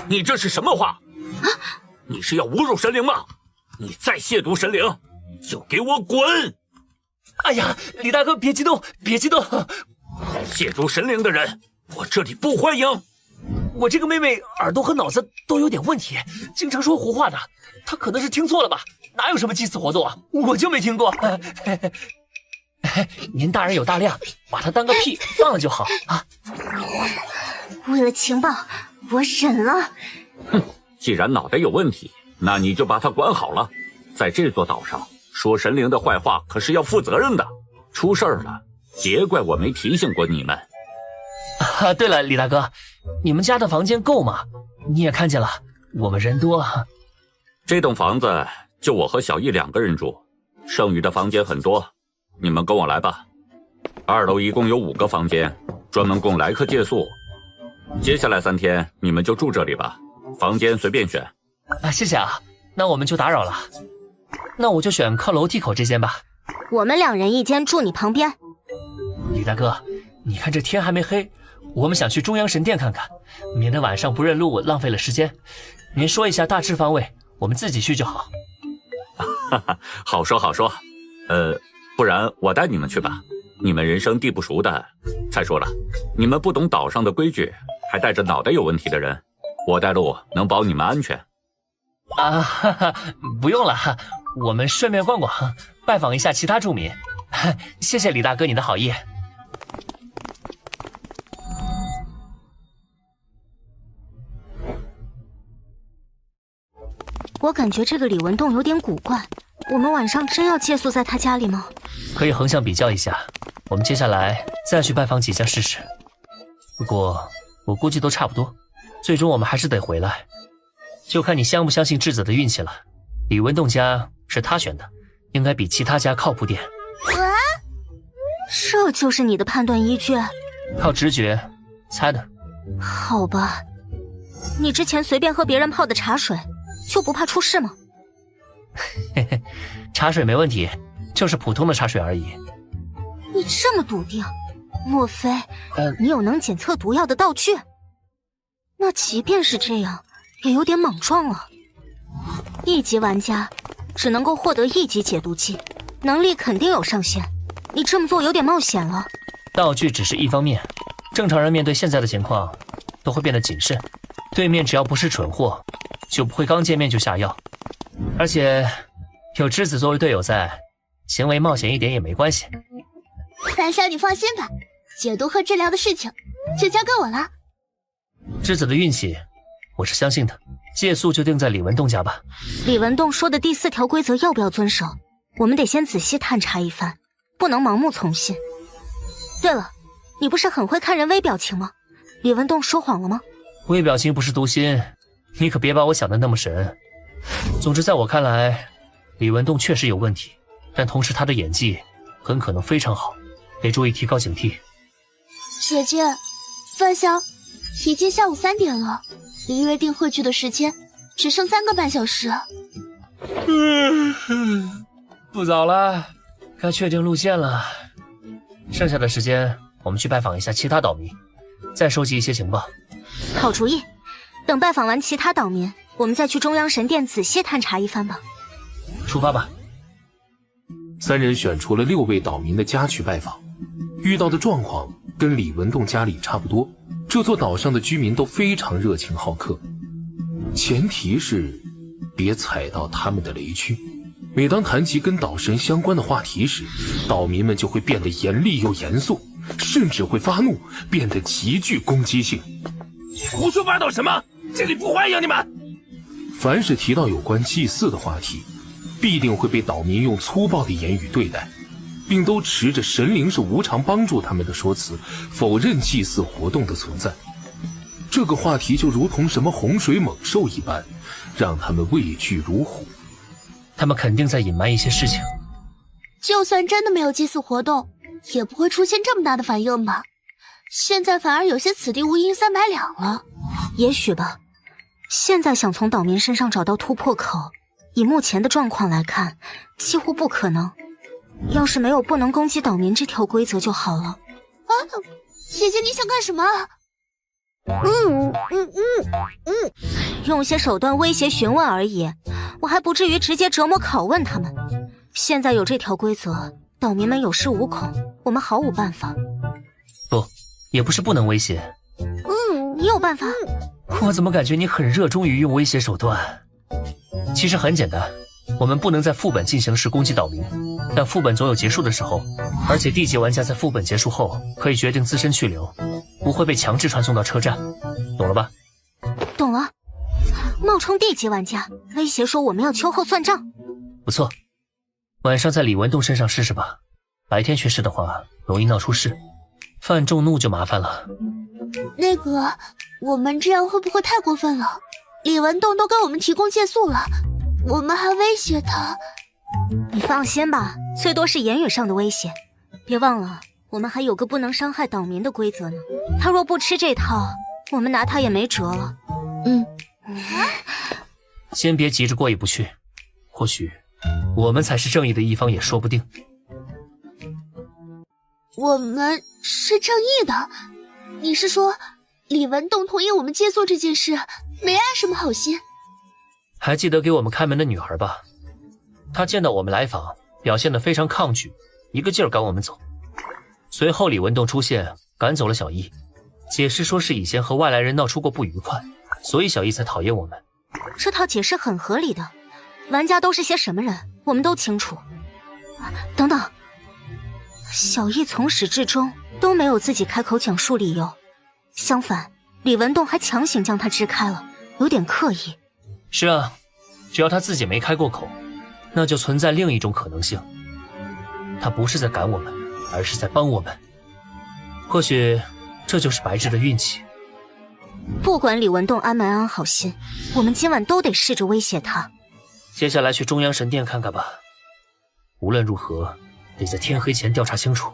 你这是什么话？啊！你是要侮辱神灵吗？你再亵渎神灵，就给我滚！
哎呀，李大哥，别激动，别激动！
亵渎神灵的人，我这里不欢迎。
我这个妹妹耳朵和脑子都有点问题，经常说胡话的，她可能是听错了吧？哪有什么祭祀活动啊？我就没听过。您大人有大量，把它当个屁放了就好啊。
为了情报，我忍了。
哼，既然脑袋有问题，那你就把它管好了。在这座岛上说神灵的坏话可是要负责任的，出事儿了别怪我没提醒过你们。
啊，对了，李大哥，你们家的房间够吗？你也看见了，我们人多。
这栋房子就我和小易2个人住，剩余的房间很多，你们跟我来吧。2楼一共有5个房间，专门供来客借宿。接下来3天你们就住这里吧，房间随便选。
啊，谢谢啊，那我们就打扰了。那我就选靠楼梯口这间吧。
我们2人一间，住你旁边。
李大哥，你看这天还没黑，我们想去中央神殿看看，免得晚上不认路浪费了时间。您说一下大致方位，我们自己去就好。
哈哈，好说好说。不然我带你们去吧，你们人生地不熟的。再说了，你们不懂岛上的规矩，还带着脑袋有问题的人，我带路能保你们安全。
啊，哈哈，不用了，我们顺便逛逛，拜访一下其他住民。谢谢李大哥你的好意。
我感觉这个李文栋有点古怪，我们晚上真要借宿在他家里吗？
可以横向比较一下，我们接下来再去拜访几家试试。不过我估计都差不多，最终我们还是得回来，就看你相不相信智子的运气了。李文栋家是他选的，应该比其他家靠谱点。
这就是你的判断依据？
靠直觉猜的。
好吧，你之前随便喝别人泡的茶水，就不怕出事吗？
嘿嘿，茶水没问题，就是普通的茶水而已。
你这么笃定，莫非你有能检测毒药的道具？那即便是这样，也有点莽撞了。1级玩家只能够获得1级解毒剂，能力肯定有上限。你这么做有点冒险了。
道具只是一方面，正常人面对现在的情况都会变得谨慎。对面只要不是蠢货，就不会刚见面就下药。而且有栀子作为队友在，行为冒险一点也没关系。
范少，你放心吧，解毒和治疗的事情就交给我了。
栀子的运气，我是相信的。借宿就定在李文栋家吧。
李文栋说的第4条规则要不要遵守？我们得先仔细探查一番，不能盲目从信。对了，你不是很会看人微表情吗？李文栋说谎了吗？
微表情不是读心，你可别把我想的那么神。总之，在我看来，李文栋确实有问题，但同时他的演技很可能非常好，得注意提高警惕。
姐姐，范晓，已经下午3点了，离约定汇聚的时间只剩3个半小时。
不早了，该确定路线了。剩下的时间，我们去拜访一下其他岛民，再收集一些情报。
好主意，等拜访完其他岛民，我们再去中央神殿仔细探查一番吧。
出发吧。
3人选出了6位岛民的家去拜访，遇到的状况跟李文栋家里差不多。这座岛上的居民都非常热情好客，前提是别踩到他们的雷区。每当谈及跟岛神相关的话题时，岛民们就会变得严厉又严肃，甚至会发怒，变得极具攻击性。
胡说八道什么？这里不欢迎你们！
凡是提到有关祭祀的话题，必定会被岛民用粗暴的言语对待，并都持着神灵是无偿帮助他们的说辞，否认祭祀活动的存在。这个话题就如同什么洪水猛兽一般，让他们畏惧如虎。
他们肯定在隐瞒一些事情。
就算真的没有祭祀活动，也不会出现这么大的反应吧？现在反而有些此地无银三百两了。
也许吧。现在想从岛民身上找到突破口，以目前的状况来看，几乎不可能。要是没有不能攻击岛民这条规则就好了。
啊，姐姐你想干什么？
用些手段威胁询问而已，我还不至于直接折磨拷问他们。现在有这条规则，岛民们有恃无恐，我们毫无办法。
不，也不是不能威胁。
你有办法？
我怎么感觉你很热衷于用威胁手段？其实很简单，我们不能在副本进行时攻击岛民，但副本总有结束的时候，而且地级玩家在副本结束后可以决定自身去留，不会被强制传送到车站，懂了吧？
懂了。冒充地级玩家，威胁说我们要秋后算账。
不错，晚上在李文栋身上试试吧，白天去试的话容易闹出事，犯众怒就麻烦了。
那个，我们这样会不会太过分了？李文栋都给我们提供借宿了，我们还威胁他。
你放心吧，最多是言语上的威胁。别忘了，我们还有个不能伤害岛民的规则呢。他若不吃这套，我们拿他也没辙了。
先别急着过意不去，或许我们才是正义的一方也说不定。
我们是正义的？你是说李文栋同意我们借宿这件事没安什么好心？
还记得给我们开门的女孩吧？她见到我们来访，表现得非常抗拒，一个劲儿赶我们走。随后李文栋出现，赶走了小易，解释说是以前和外来人闹出过不愉快，所以小易才讨厌我们。
这套解释很合理的，玩家都是些什么人，我们都清楚。等等，小易从始至终都没有自己开口讲述理由，相反，李文栋还强行将他支开了，有点刻意。
是啊，只要他自己没开过口，那就存在另一种可能性，他不是在赶我们，而是在帮我们。或许这就是白智的运气。
不管李文栋安没安好心，我们今晚都得试着威胁他。
接下来去中央神殿看看吧，无论如何得在天黑前调查清楚。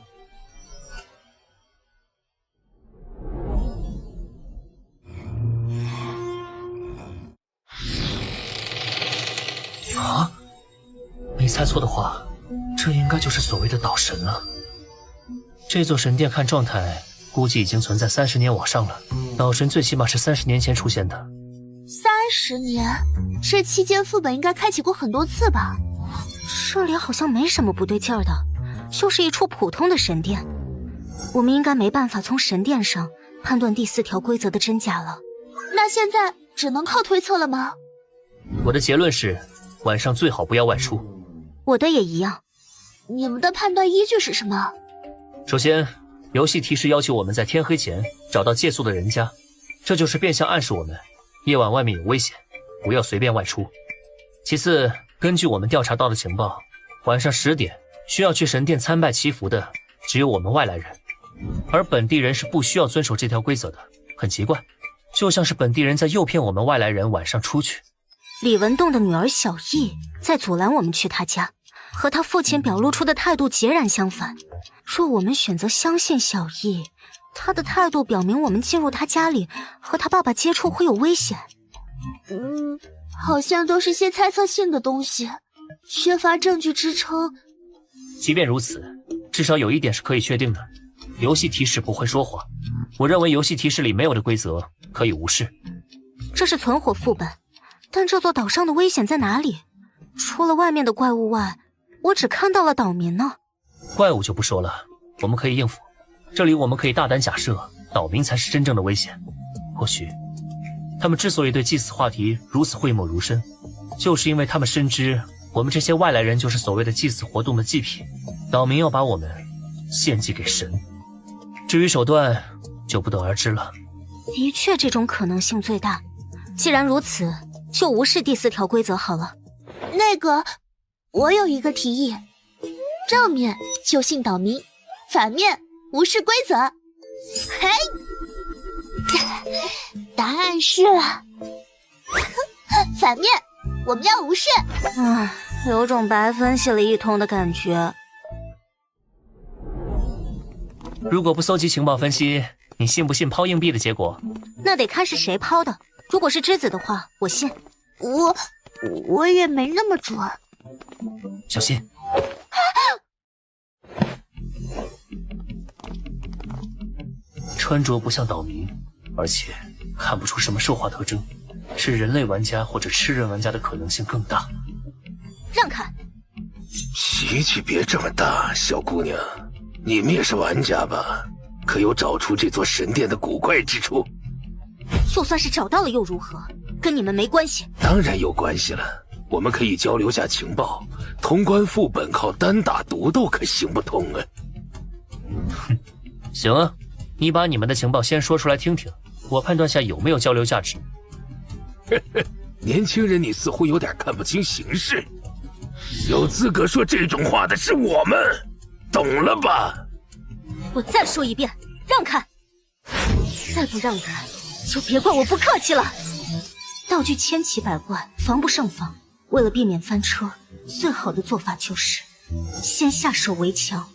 啊，没猜错的话，这应该就是所谓的岛神了。这座神殿看状态，估计已经存在30年往上了。岛神最起码是30年前出现的。
30年，这期间副本应该开启过很多次吧？
这里好像没什么不对劲儿的，就是一处普通的神殿。我们应该没办法从神殿上判断第4条规则的真假了。
那现在只能靠推测了吗？
我的结论是，晚上最好不要外出。
我的也一样。
你们的判断依据是什么？
首先，游戏提示要求我们在天黑前找到借宿的人家，这就是变相暗示我们夜晚外面有危险，不要随便外出。其次，根据我们调查到的情报，晚上10点需要去神殿参拜祈福的只有我们外来人，而本地人是不需要遵守这条规则的。很奇怪，就像是本地人在诱骗我们外来人晚上出去。
李文栋的女儿小艺在阻拦我们去他家，和他父亲表露出的态度截然相反。若我们选择相信小艺，他的态度表明我们进入他家里和他爸爸接触会有危险。
好像都是些猜测性的东西，缺乏证据支撑。
即便如此，至少有一点是可以确定的，游戏提示不会说谎。我认为游戏提示里没有的规则可以无视。
这是存活副本，但这座岛上的危险在哪里？除了外面的怪物外，我只看到了岛民呢。
怪物就不说了，我们可以应付。这里我们可以大胆假设，岛民才是真正的危险。或许他们之所以对祭祀话题如此讳莫如深，就是因为他们深知我们这些外来人就是所谓的祭祀活动的祭品，岛民要把我们献祭给神。至于手段就不得而知了。
的确，这种可能性最大。既然如此，就无视第4条规则好了。
那个，我有一个提议：正面就信岛民，反面无视规则。嘿，答案是反面，我们要无视。
有种白分析了一通的感觉。
如果不搜集情报分析，你信不信抛硬币的结果？
那得看是谁抛的。如果是栀子的话，我信。
我也没那么准。
小心！穿着不像岛民，而且看不出什么兽化特征，是人类玩家或者吃人玩家的可能性更大。
让开！
脾气别这么大，小姑娘，你们也是玩家吧？可有找出这座神殿的古怪之处？
就算是找到了又如何？跟你们没关系。
当然有关系了，我们可以交流下情报。通关副本靠单打独斗可行不通啊！
行啊，你把你们的情报先说出来听听，我判断下有没有交流价值。
年轻人，你似乎有点看不清形势。有资格说这种话的是我们，懂了吧？
我再说一遍，让开！再不让开，就别怪我不客气了。道具千奇百怪，防不胜防。为了避免翻车，最好的做法就是先下手为强。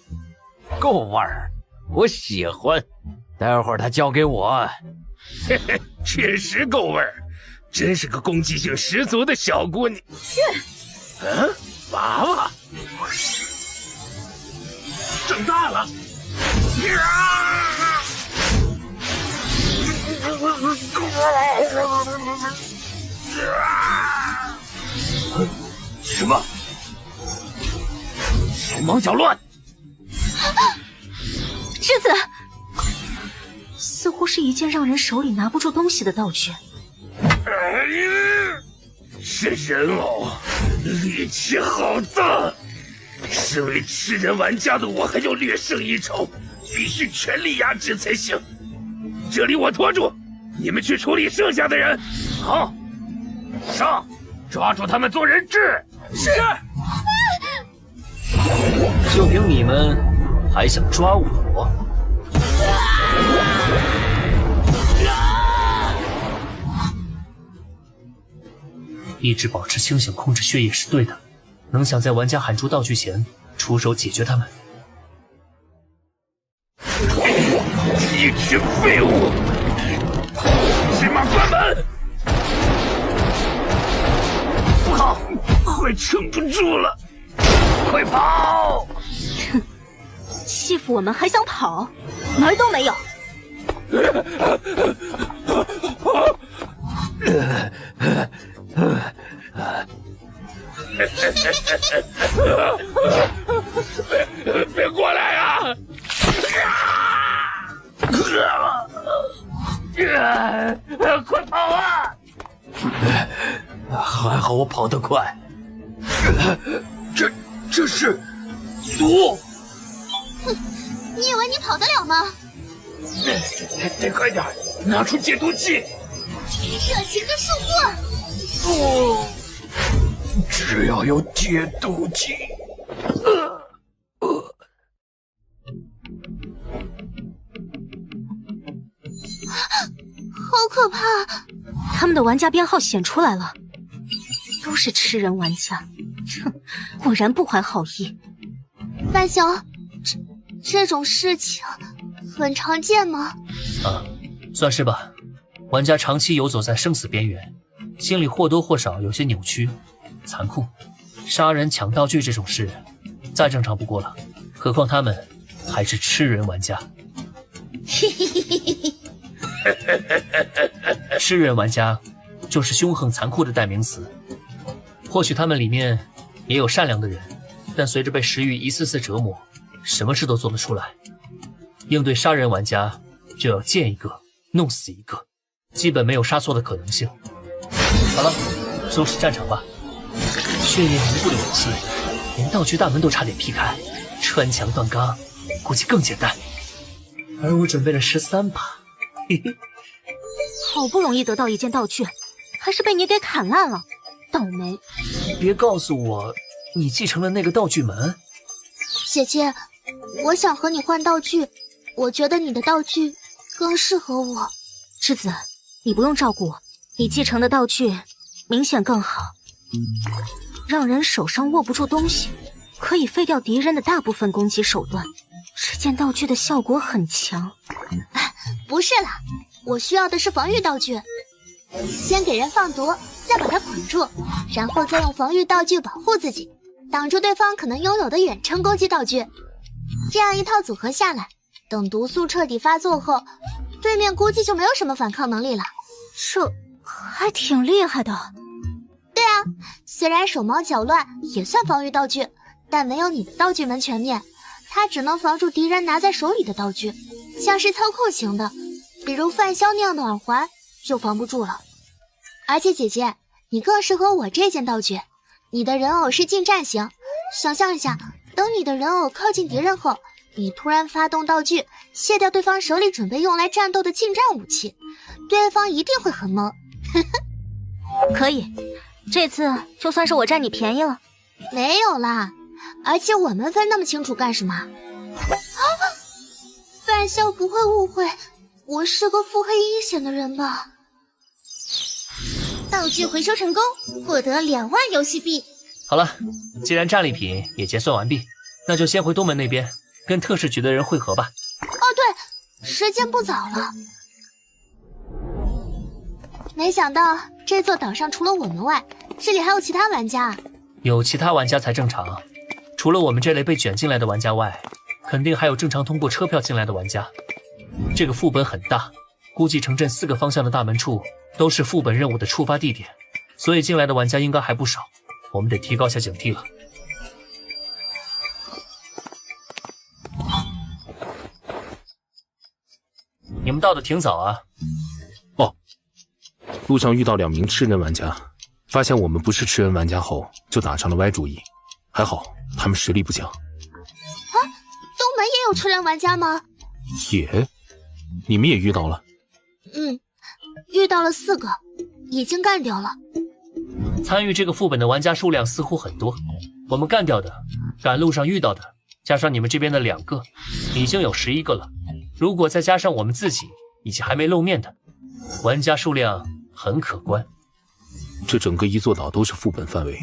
够味儿，我喜欢。待会儿他交给我。
嘿嘿，确实够味儿，真是个攻击性十足的小姑娘。娃娃长大了。什么？手忙脚乱。
栀子，似乎是一件让人手里拿不住东西的道具。
是人偶，力气好大。身为吃人玩家的我还要略胜一筹，必须全力压制才行。这里我拖住，你们去处理剩下的人。好，上，抓住他们做人质。是。
就凭你们，还想抓我？一直保持清醒，控制血液是对的。能想在玩家喊出道具前出手解决他们。
一群废物！骑马关门！不好，快撑不住了！快跑！
哼，欺负我们还想跑？门儿都没有！
别过来啊！快跑啊！
还好我跑得快。
这是毒！
哼，你以为你跑得了吗？
得快点，拿出解毒剂！
热情的束缚！
只要有解毒剂。
好可怕！
他们的玩家编号显出来了，都是吃人玩家。哼，果然不怀好意。
范晓，这种事情很常见吗？
啊，算是吧。玩家长期游走在生死边缘，心里或多或少有些扭曲、残酷。杀人、抢道具这种事，再正常不过了。何况他们还是吃人玩家。
嘿嘿嘿嘿嘿。
吃人玩家就是凶狠残酷的代名词。或许他们里面也有善良的人，但随着被食欲一次次折磨，什么事都做得出来。应对杀人玩家，就要见一个弄死一个，基本没有杀错的可能性。好了，收拾战场吧。血液凝固的武器，连道具大门都差点劈开，穿墙断钢，估计更简单。而我准备了13把。嘿嘿，
好不容易得到一件道具，还是被你给砍烂了，倒霉！
别告诉我你继承了那个道具门。
姐姐，我想和你换道具，我觉得你的道具更适合我。
栀子，你不用照顾我，你继承的道具明显更好，让人手上握不住东西，可以废掉敌人的大部分攻击手段。这件道具的效果很强。
不是啦，我需要的是防御道具。先给人放毒，再把他捆住，然后再用防御道具保护自己，挡住对方可能拥有的远程攻击道具。这样一套组合下来，等毒素彻底发作后，对面估计就没有什么反抗能力了。
这还挺厉害的。
对啊，虽然手忙脚乱也算防御道具，但没有你的道具门全面，它只能防住敌人拿在手里的道具，像是操控型的，比如范萧那样的耳环就防不住了。而且姐姐，你更适合我这件道具，你的人偶是近战型，想象一下，等你的人偶靠近敌人后，你突然发动道具，卸掉对方手里准备用来战斗的近战武器，对方一定会很懵。
可以，这次就算是我占你便宜了。
没有啦，而且我们分那么清楚干什么？啊！范萧不会误会我是个腹黑阴险的人吧？
道具回收成功，获得2万游戏币。
好了，既然战利品也结算完毕，那就先回东门那边跟特使局的人会合吧。
哦对，时间不早了。没想到这座岛上除了我们外，这里还有其他玩家。
有其他玩家才正常，除了我们这类被卷进来的玩家外，肯定还有正常通过车票进来的玩家。这个副本很大，估计城镇4个方向的大门处都是副本任务的触发地点，所以进来的玩家应该还不少，我们得提高下警惕了。你们到的挺早啊。
哦，路上遇到2名吃人玩家，发现我们不是吃人玩家后，就打上了歪主意。还好他们实力不强。
啊，东门也有吃人玩家吗？
也，你们也遇到了？
遇到了4个，已经干掉了。
参与这个副本的玩家数量似乎很多，我们干掉的、赶路上遇到的，加上你们这边的2个，已经有11个了。如果再加上我们自己以及还没露面的，玩家数量很可观。
这整个一座岛都是副本范围，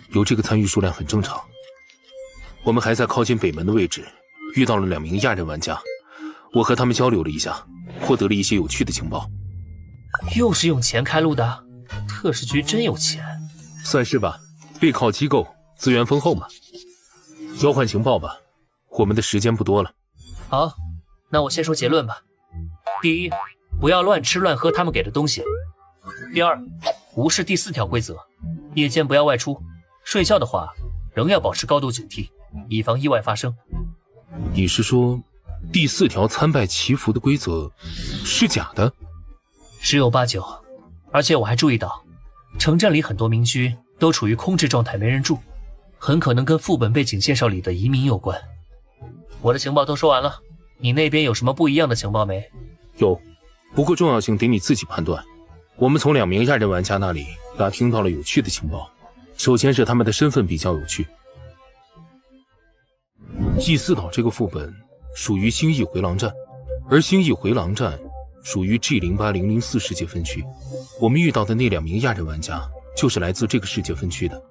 有这个参与数量很正常。我们还在靠近北门的位置遇到了2名亚人玩家，我和他们交流了一下，获得了一些有趣的情报。
又是用钱开路的？特使局真有钱。
算是吧，背靠机构，资源丰厚嘛。交换情报吧，我们的时间不多了。
好，那我先说结论吧。第一，不要乱吃乱喝他们给的东西。第二，无视第4条规则，夜间不要外出，睡觉的话仍要保持高度警惕，以防意外发生。
你是说第4条参拜祈福的规则是假的？
十有八九，而且我还注意到，城镇里很多民居都处于空置状态，没人住，很可能跟副本背景介绍里的移民有关。我的情报都说完了，你那边有什么不一样的情报没？
有，不过重要性得你自己判断。我们从2名亚人玩家那里打听到了有趣的情报。首先是他们的身份比较有趣。祭祀岛这个副本属于星翼回廊站，而星翼回廊站属于 G08004 世界分区。我们遇到的那2名亚人玩家就是来自这个世界分区的，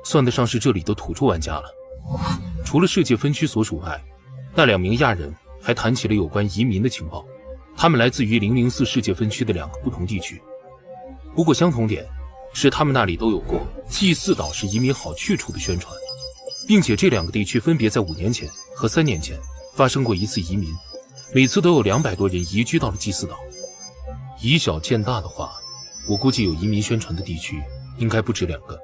算得上是这里的土著玩家了。除了世界分区所属外，那2名亚人还谈起了有关移民的情报，他们来自于004世界分区的2个不同地区。不过相同点是他们那里都有过祭祀岛是移民好去处的宣传，并且这2个地区分别在5年前和3年前发生过一次移民，每次都有200多人移居到了祭祀岛。以小见大的话，我估计有移民宣传的地区应该不止2个。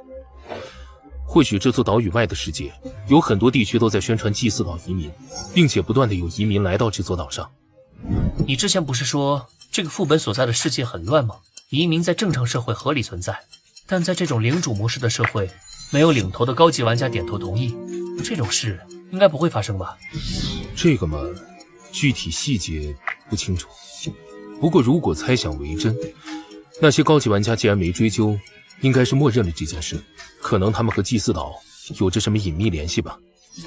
或许这座岛屿外的世界有很多地区都在宣传祭祀岛移民，并且不断的有移民来到这座岛上。
你之前不是说这个副本所在的世界很乱吗？移民在正常社会合理存在，但在这种领主模式的社会，没有领头的高级玩家点头同意，这种事应该不会发生吧？
这个嘛，具体细节不清楚。不过如果猜想为真，那些高级玩家既然没追究，应该是默认了这件事，可能他们和祭祀岛有着什么隐秘联系吧。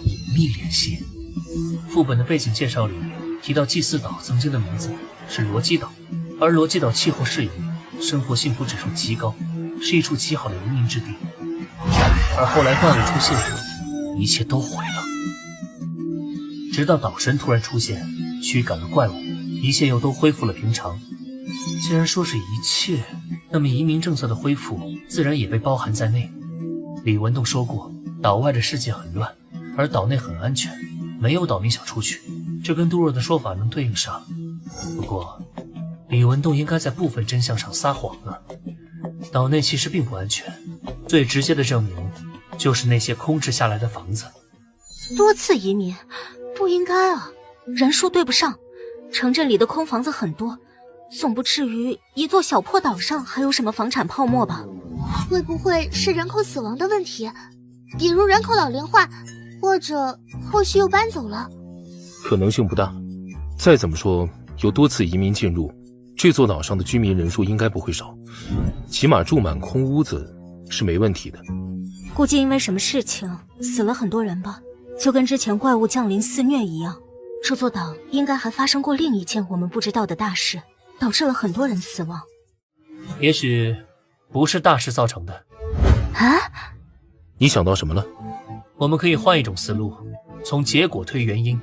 隐秘联系？副本的背景介绍里提到祭祀岛曾经的名字是罗基岛，而罗基岛气候适宜，生活幸福指数极高，是一处极好的移民之地。而后来怪物出现，一切都毁了。直到岛神突然出现，驱赶了怪物，一切又都恢复了平常。既然说是一切，那么移民政策的恢复自然也被包含在内。李文栋说过，岛外的世界很乱，而岛内很安全，没有岛民想出去，这跟杜若的说法能对应上。不过李文栋应该在部分真相上撒谎了。岛内其实并不安全，最直接的证明就是那些空置下来的房子。
多次移民，不应该啊，人数对不上。城镇里的空房子很多，总不至于一座小破岛上还有什么房产泡沫吧？
会不会是人口死亡的问题？比如人口老龄化，或者后续又搬走了？
可能性不大。再怎么说，有多次移民进入，这座岛上的居民人数应该不会少，起码住满空屋子是没问题的。
估计因为什么事情死了很多人吧，就跟之前怪物降临肆虐一样。这座岛应该还发生过另一件我们不知道的大事，导致了很多人死亡。
也许不是大事造成的。
啊？
你想到什么了？
我们可以换一种思路，从结果推原因，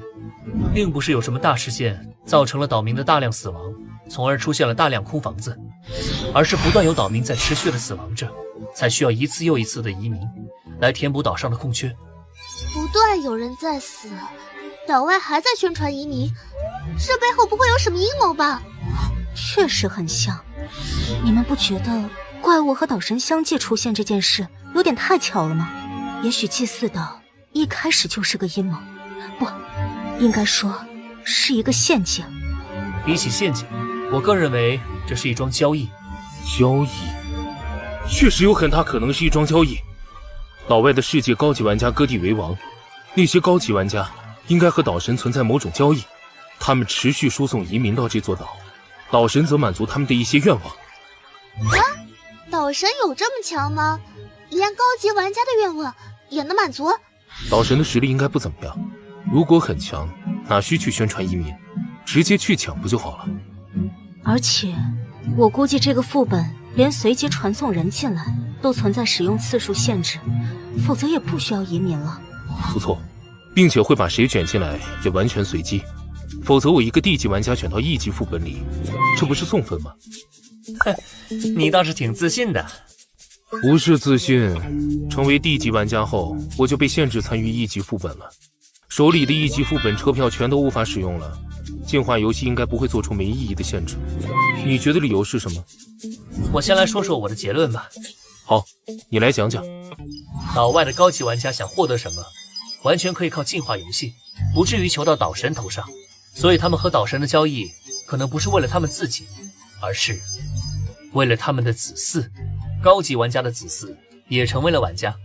并不是有什么大事件造成了岛民的大量死亡，从而出现了大量空房子，而是不断有岛民在持续的死亡着，才需要一次又一次的移民来填补岛上的空缺。
不断有人在死，岛外还在宣传移民，这背后不会有什么阴谋吧？
确实很像。你们不觉得怪物和岛神相继出现这件事有点太巧了吗？也许祭祀岛一开始就是个阴谋，不，应该说是一个陷阱。
比起陷阱，我更认为这是一桩交易。
交易？确实有很大可能是一桩交易。岛外的世界高级玩家割地为王，那些高级玩家应该和岛神存在某种交易，他们持续输送移民到这座岛，岛神则满足他们的一些愿望。
啊，岛神有这么强吗？连高级玩家的愿望也能满足？
岛神的实力应该不怎么样，如果很强，哪需去宣传移民，直接去抢不就好了？
而且我估计这个副本连随机传送人进来都存在使用次数限制，否则也不需要移民了。
不错，并且会把谁卷进来也完全随机，否则我一个地级玩家卷到1级副本里，这不是送分吗？
哼，你倒是挺自信的。
不是自信，成为地级玩家后，我就被限制参与1级副本了，手里的1级副本车票全都无法使用了，净化游戏应该不会做出没意义的限制。你觉得理由是什么？
我先来说说我的结论吧。
好，你来讲讲。
岛外的高级玩家想获得什么，完全可以靠净化游戏，不至于求到岛神头上。所以他们和岛神的交易，可能不是为了他们自己，而是为了他们的子嗣。高级玩家的子嗣也成为了玩家，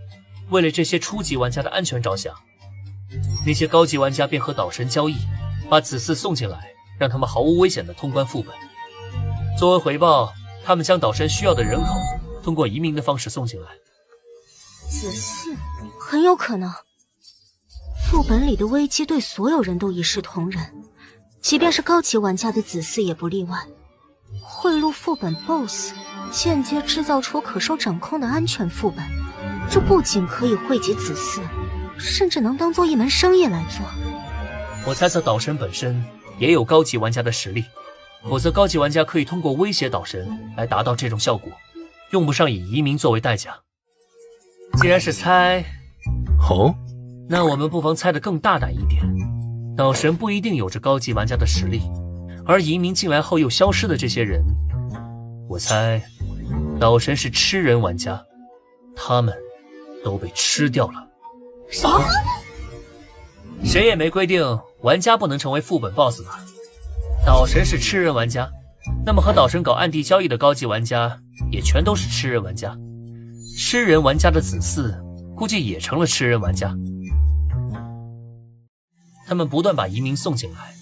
为了这些初级玩家的安全着想，那些高级玩家便和岛神交易，把子嗣送进来，让他们毫无危险地通关副本。作为回报，他们将岛神需要的人口通过移民的方式送进来。
子嗣很有可能。副本里的危机对所有人都一视同仁，即便是高级玩家的子嗣也不例外。贿赂副本 BOSS， 间接制造出可受掌控的安全副本，这不仅可以汇集子嗣，甚至能当做一门生意来做。
我猜测岛神本身也有高级玩家的实力，否则高级玩家可以通过威胁岛神来达到这种效果，用不上以移民作为代价。既然是猜，
哦，
那我们不妨猜得更大胆一点。岛神不一定有着高级玩家的实力，而移民进来后又消失的这些人，我猜岛神是吃人玩家，他们都被吃掉了。
什么？
谁也没规定玩家不能成为副本 BOSS 吧？岛神是吃人玩家，那么和岛神搞暗地交易的高级玩家也全都是吃人玩家。吃人玩家的子嗣估计也成了吃人玩家。他们不断把移民送进来，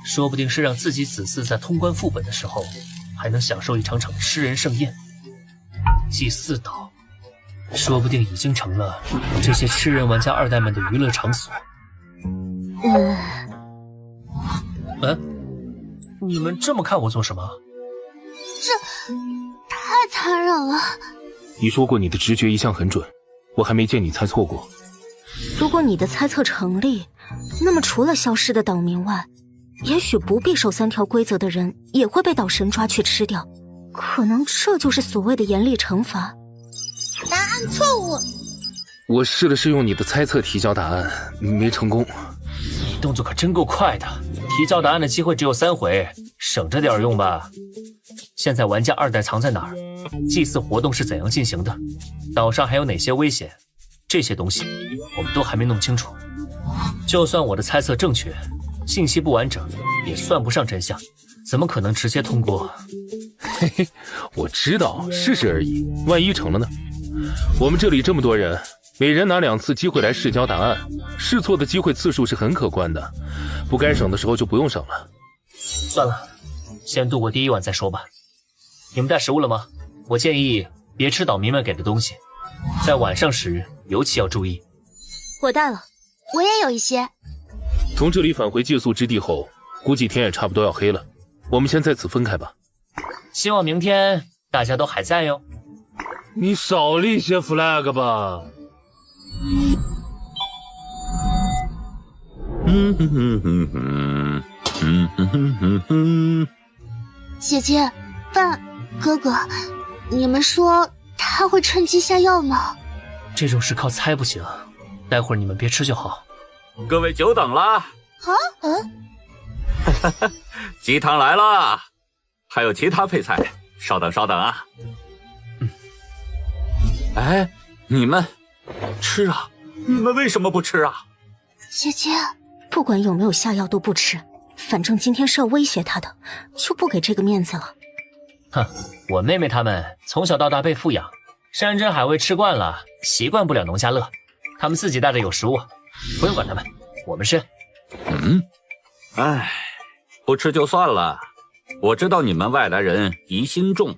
说不定是让自己子嗣在通关副本的时候还能享受一场场吃人盛宴。祭祀岛说不定已经成了这些吃人玩家二代们的娱乐场所。你们这么看我做什么？
这太残忍了。
你说过你的直觉一向很准，我还没见你猜错过。
如果你的猜测成立，那么除了消失的岛民外，也许不必守3条规则的人也会被岛神抓去吃掉。可能这就是所谓的严厉惩罚。
答案错误。
我试了试用你的猜测提交答案，没成功。
你动作可真够快的，提交答案的机会只有3回，省着点用吧。现在玩家2代藏在哪儿？祭祀活动是怎样进行的？岛上还有哪些危险？这些东西我们都还没弄清楚。就算我的猜测正确，信息不完整，也算不上真相，怎么可能直接通过？
嘿嘿，我知道，试试而已，万一成了呢？我们这里这么多人，每人拿2次机会来试交答案，试错的机会次数是很可观的，不该省的时候就不用省了。
算了，先度过第1晚再说吧。你们带食物了吗？我建议别吃岛民们给的东西，在晚上时尤其要注意。
我带了，
我也有一些。
从这里返回借宿之地后，估计天也差不多要黑了，我们先在此分开吧。
希望明天大家都还在哟。
你少立些 flag 吧。
姐姐，爸，哥哥，你们说他会趁机下药吗？
这种事靠猜不行，待会儿你们别吃就好。
各位久等了。鸡汤来了，还有其他配菜，稍等稍等啊。哎，你们吃啊？你们为什么不吃啊？
姐姐，
不管有没有下药都不吃，反正今天是要威胁他的，就不给这个面子了。
哼，我妹妹她们从小到大被富养，山珍海味吃惯了，习惯不了农家乐，他们自己带着有食物，不用管他们，我们吃。
哎，不吃就算了，我知道你们外来人疑心重，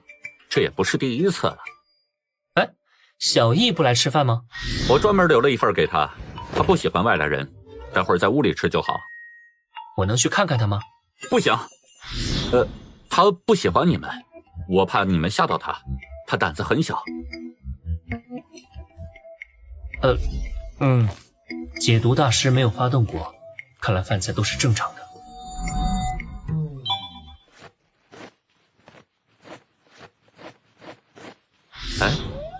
这也不是第一次了。
哎，小易不来吃饭吗？
我专门留了一份给他，他不喜欢外来人，待会儿在屋里吃就好。
我能去看看他吗？
不行，他不喜欢你们，我怕你们吓到他，他胆子很小。
解毒大师没有发动过，看来饭菜都是正常的。
哎，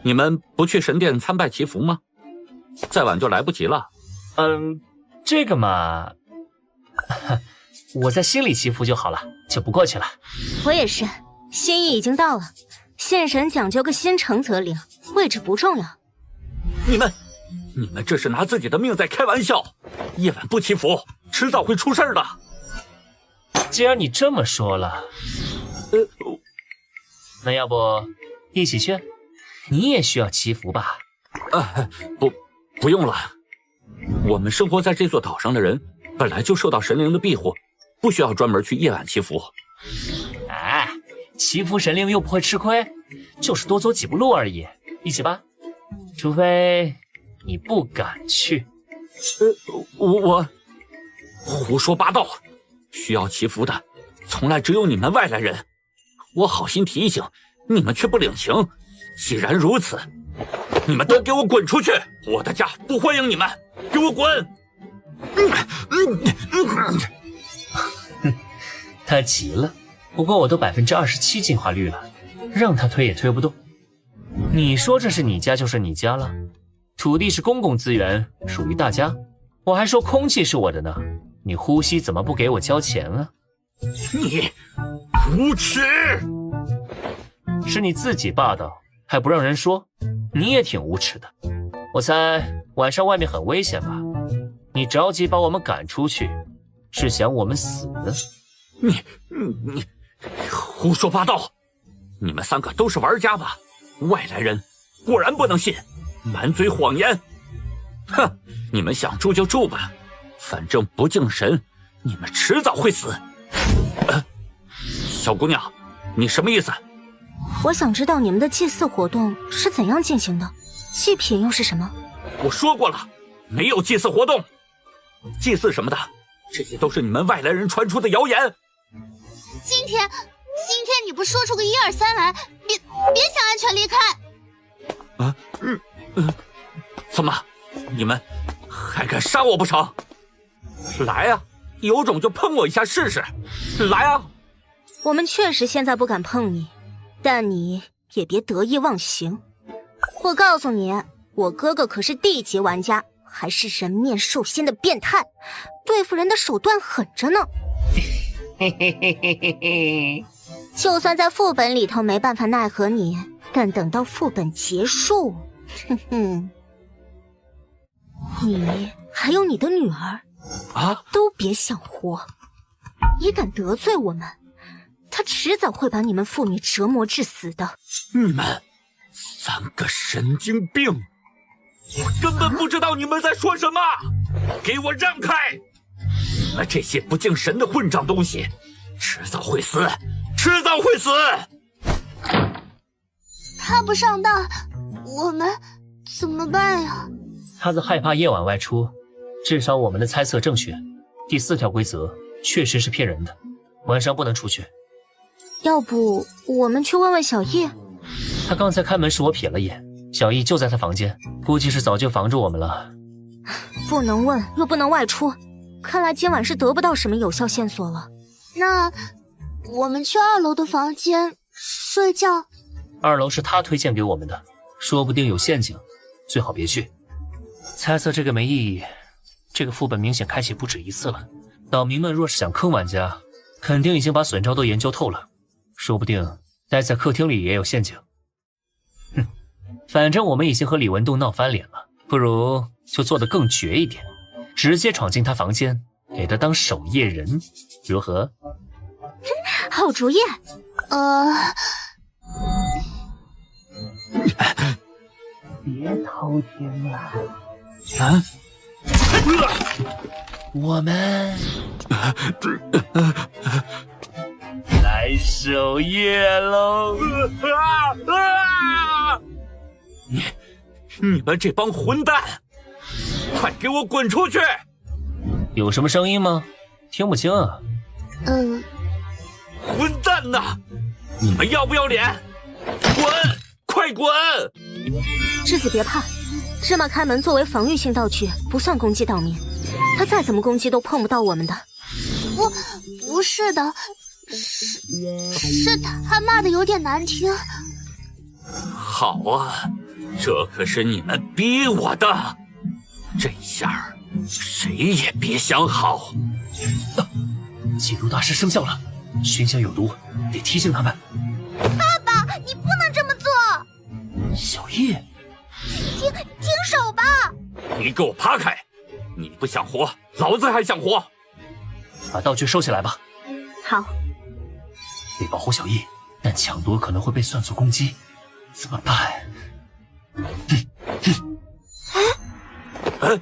你们不去神殿参拜祈福吗？再晚就来不及了。
这个嘛，我在心里祈福就好了，就不过去了。
我也是，心意已经到了。现神讲究个心诚则灵，位置不重要。
你们这是拿自己的命在开玩笑！夜晚不祈福，迟早会出事的。
既然你这么说了，那要不一起去？你也需要祈福吧？
不用了。我们生活在这座岛上的人，本来就受到神灵的庇护，不需要专门去夜晚祈福。
哎，祈福神灵又不会吃亏，就是多走几步路而已。一起吧，除非你不敢去。
我胡说八道！需要祈福的，从来只有你们外来人。我好心提醒，你们却不领情。既然如此，你们都给我滚出去！我的家不欢迎你们，给我滚！
他急了，不过我都27%进化率了，让他推也推不动。你说这是你家就是你家了，土地是公共资源，属于大家。我还说空气是我的呢，你呼吸怎么不给我交钱啊？
你无耻！
是你自己霸道，还不让人说，你也挺无耻的。我猜晚上外面很危险吧？你着急把我们赶出去，是想我们死呢？
你胡说八道！你们3个都是玩家吧？外来人果然不能信，满嘴谎言。哼，你们想住就住吧，反正不敬神，你们迟早会死。小姑娘，你什么意思？
我想知道你们的祭祀活动是怎样进行的，祭品又是什么？
我说过了，没有祭祀活动，祭祀什么的，这些都是你们外来人传出的谣言。
今天你不说出个1、2、3来，别想安全离开！
怎么，你们还敢杀我不成？来啊，有种就碰我一下试试！来啊！
我们确实现在不敢碰你，但你也别得意忘形。我告诉你，我哥哥可是地级玩家，还是人面兽心的变态，对付人的手段狠着呢。
嘿嘿嘿嘿嘿嘿。
就算在副本里头没办法奈何你，但等到副本结束，哼哼，你还有你的女儿都别想活。你敢得罪我们，他迟早会把你们父女折磨致死的。
你们3个神经病，我根本不知道你们在说什么！给我让开！你们这些不敬神的混账东西，迟早会死！迟早会死！
他不上当，我们怎么办呀？
他子害怕夜晚外出，至少我们的猜测正确。第4条规则确实是骗人的，晚上不能出去。
要不我们去问问小易？
他刚才开门时我瞥了眼，小易就在他房间，估计是早就防着我们了。
不能问又不能外出，看来今晚是得不到什么有效线索了。
那我们去2楼的房间睡觉。
2楼是他推荐给我们的，说不定有陷阱，最好别去。猜测这个没意义，这个副本明显开启不止1次了。岛民们若是想坑玩家，肯定已经把损招都研究透了，说不定待在客厅里也有陷阱。哼，反正我们已经和李文栋闹翻脸了，不如就做得更绝一点，直接闯进他房间，给他当守夜人，如何？
好主意。
别偷听了。我们来守夜喽！
你们这帮混蛋，快给我滚出去！
有什么声音吗？听不清啊。
混蛋呐！你们要不要脸？滚！快滚！
栀子别怕，芝麻开门作为防御性道具，不算攻击岛民，他再怎么攻击都碰不到我们的。
不是的，是他骂的有点难听。
好啊，这可是你们逼我的，这下谁也别想好。
解毒大师生效了，熏香有毒，得提醒他们。
爸爸，你不能这么做！
小易，
停手吧！
你给我趴开！你不想活，老子还想活！
把道具收起来吧。
好。
得保护小易，但抢夺可能会被算作攻击，怎么办？
大哥哥，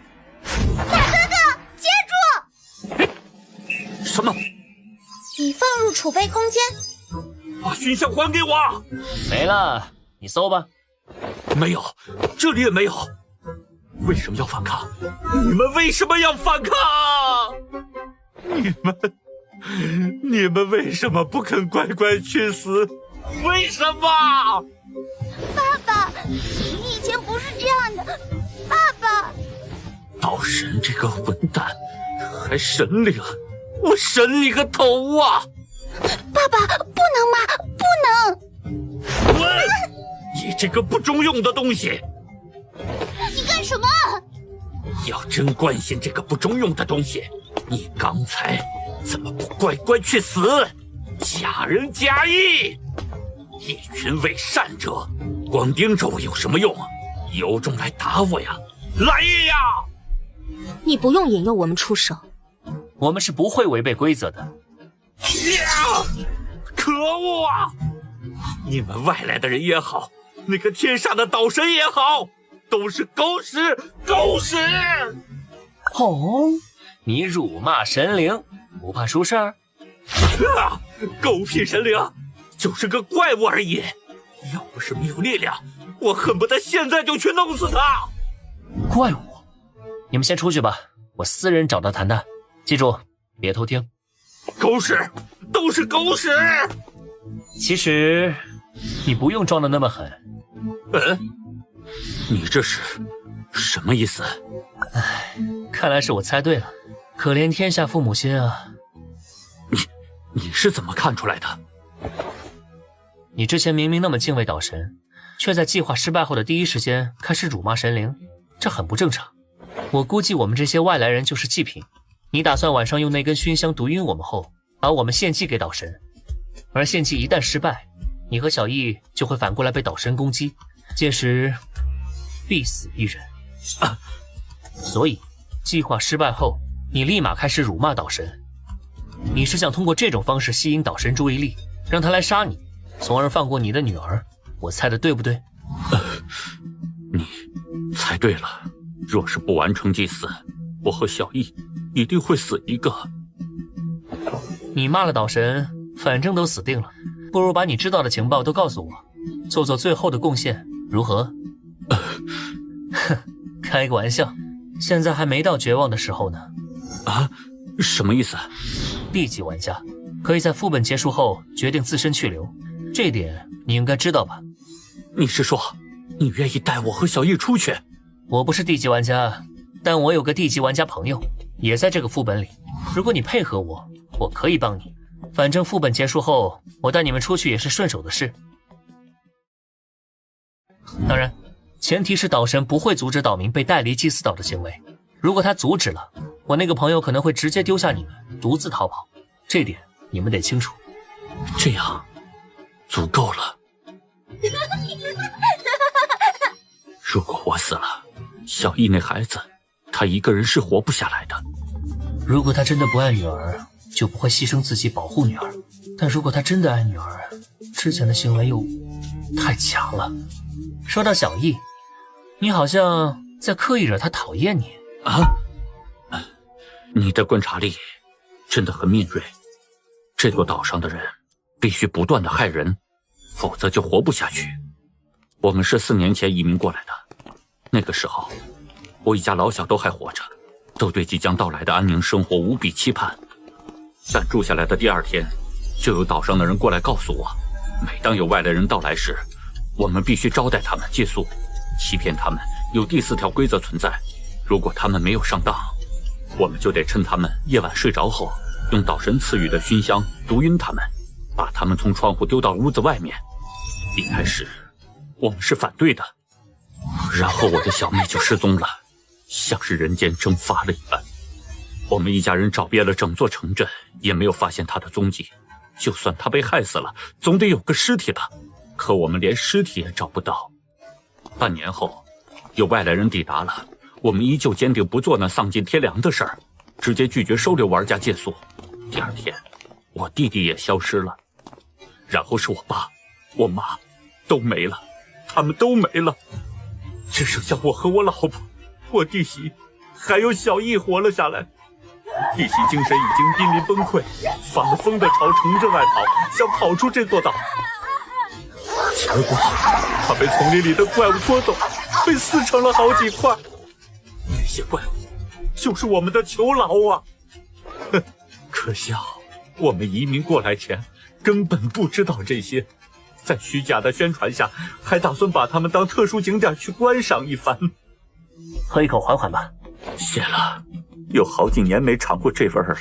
接住！
什么？
已放入储备空间。
把熏香还给我！
没了，你搜吧。
没有，这里也没有。为什么要反抗？你们为什么要反抗？你们为什么不肯乖乖去死？为什么？
爸爸，你以前不是这样的，爸爸。
道神这个混蛋，还神灵，我神你个头啊！
爸爸，不能嘛，不能！
滚！你这个不中用的东西！
你干什么？
要真关心这个不中用的东西，你刚才怎么不乖乖去死？假仁假义，一群伪善者，光盯着我有什么用？有种来打我呀！来呀！
你不用引诱我们出手，
我们是不会违背规则的。
呀！可恶啊！你们外来的人也好，那个天上的岛神也好，都是狗屎！狗屎！
哦，你辱骂神灵，不怕出事儿？
狗屁神灵，就是个怪物而已。要不是没有力量，我恨不得现在就去弄死他。
怪物，你们先出去吧，我私人找他谈谈。记住，别偷听。
狗屎，都是狗屎！
其实你不用装得那么狠。
你这是什么意思？
唉，看来是我猜对了。可怜天下父母心啊！
你是怎么看出来的？
你之前明明那么敬畏岛神，却在计划失败后的第一时间开始辱骂神灵，这很不正常。我估计我们这些外来人就是祭品。你打算晚上用那根熏香毒晕我们后，把我们献祭给岛神，而献祭一旦失败，你和小易就会反过来被岛神攻击，届时必死一人。所以计划失败后，你立马开始辱骂岛神。你是想通过这种方式吸引岛神注意力，让他来杀你，从而放过你的女儿。我猜的对不对？
你猜对了。若是不完成祭祀，我和小易一定会死一个。
你骂了岛神，反正都死定了，不如把你知道的情报都告诉我，做做最后的贡献，如何？哼，开个玩笑，现在还没到绝望的时候呢。
啊？什么意思
？B级玩家可以在副本结束后决定自身去留，这点你应该知道吧？
你是说，你愿意带我和小易出去？
我不是D级玩家，但我有个D级玩家朋友，也在这个副本里。如果你配合我，我可以帮你。反正副本结束后，我带你们出去也是顺手的事。当然，前提是岛神不会阻止岛民被带离祭祀岛的行为。如果他阻止了，我那个朋友可能会直接丢下你们，独自逃跑。这点你们得清楚。
这样，足够了。如果我死了，小易那孩子，他一个人是活不下来的。
如果他真的不爱女儿，就不会牺牲自己保护女儿。但如果他真的爱女儿，之前的行为又太假了。说到小易，你好像在刻意惹他讨厌你
啊？你的观察力真的很敏锐。这座岛上的人必须不断的害人，否则就活不下去。我们是4年前移民过来的，那个时候我一家老小都还活着，都对即将到来的安宁生活无比期盼。但住下来的第2天，就有岛上的人过来告诉我，每当有外来人到来时，我们必须招待他们借宿，欺骗他们有第4条规则存在，如果他们没有上当，我们就得趁他们夜晚睡着后，用岛神赐予的熏香毒晕他们，把他们从窗户丢到屋子外面。一开始我们是反对的，然后我的小妹就失踪了，像是人间蒸发了一般。我们一家人找遍了整座城镇，也没有发现他的踪迹。就算他被害死了，总得有个尸体吧？可我们连尸体也找不到。半年后，有外来人抵达了，我们依旧坚定不做那丧尽天良的事儿，直接拒绝收留玩家借宿。第二天，我弟弟也消失了，然后是我爸、我妈都没了，他们都没了，只剩下我和我老婆、我弟媳还有小易活了下来。弟媳精神已经濒临崩溃，发了疯的朝城镇外跑，想跑出这座岛。结果他被丛林里的怪物拖走，被撕成了好几块。那些怪物就是我们的囚牢啊！哼，可笑，我们移民过来前根本不知道这些，在虚假的宣传下，还打算把他们当特殊景点去观赏一番。
喝一口缓缓吧。
谢了，有好几年没尝过这味儿了。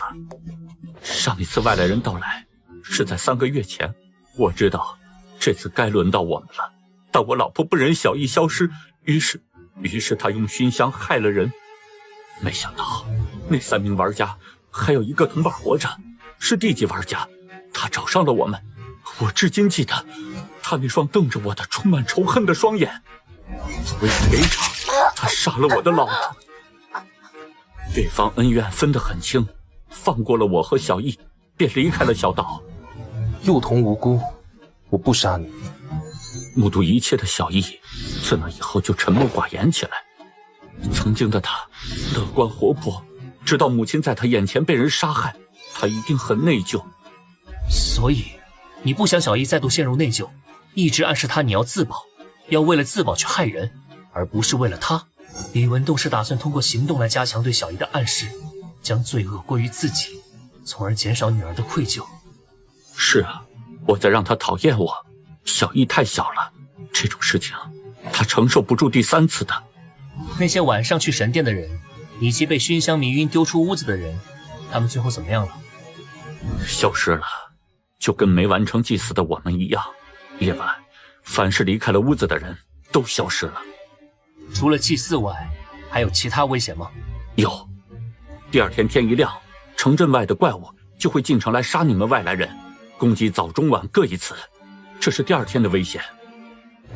上一次外来人到来是在3个月前，我知道这次该轮到我们了。但我老婆不忍小易消失，于是她用熏香害了人。没想到那3名玩家还有一个同伴活着，是地级玩家，他找上了我们。我至今记得他那双瞪着我的充满仇恨的双眼。为了赔偿，他杀了我的老婆。对方恩怨分得很清，放过了我和小易，便离开了小岛。
幼童无辜，我不杀你。
目睹一切的小易，自那以后就沉默寡言起来。曾经的他乐观活泼，直到母亲在他眼前被人杀害，他一定很内疚。
所以你不想小易再度陷入内疚，一直暗示他你要自保，要为了自保去害人，而不是为了他。李文栋是打算通过行动来加强对小易的暗示，将罪恶归于自己，从而减少女儿的愧疚。
是啊，我在让他讨厌我。小易太小了，这种事情他承受不住第3次的。
那些晚上去神殿的人，以及被熏香迷晕丢出屋子的人，他们最后怎么样了？
消失了，就跟没完成祭祀的我们一样。夜晚，凡是离开了屋子的人都消失了。
除了祭祀外，还有其他危险吗？
有。第2天天一亮，城镇外的怪物就会进城来杀你们外来人，攻击早中晚各一次，这是第2天的危险。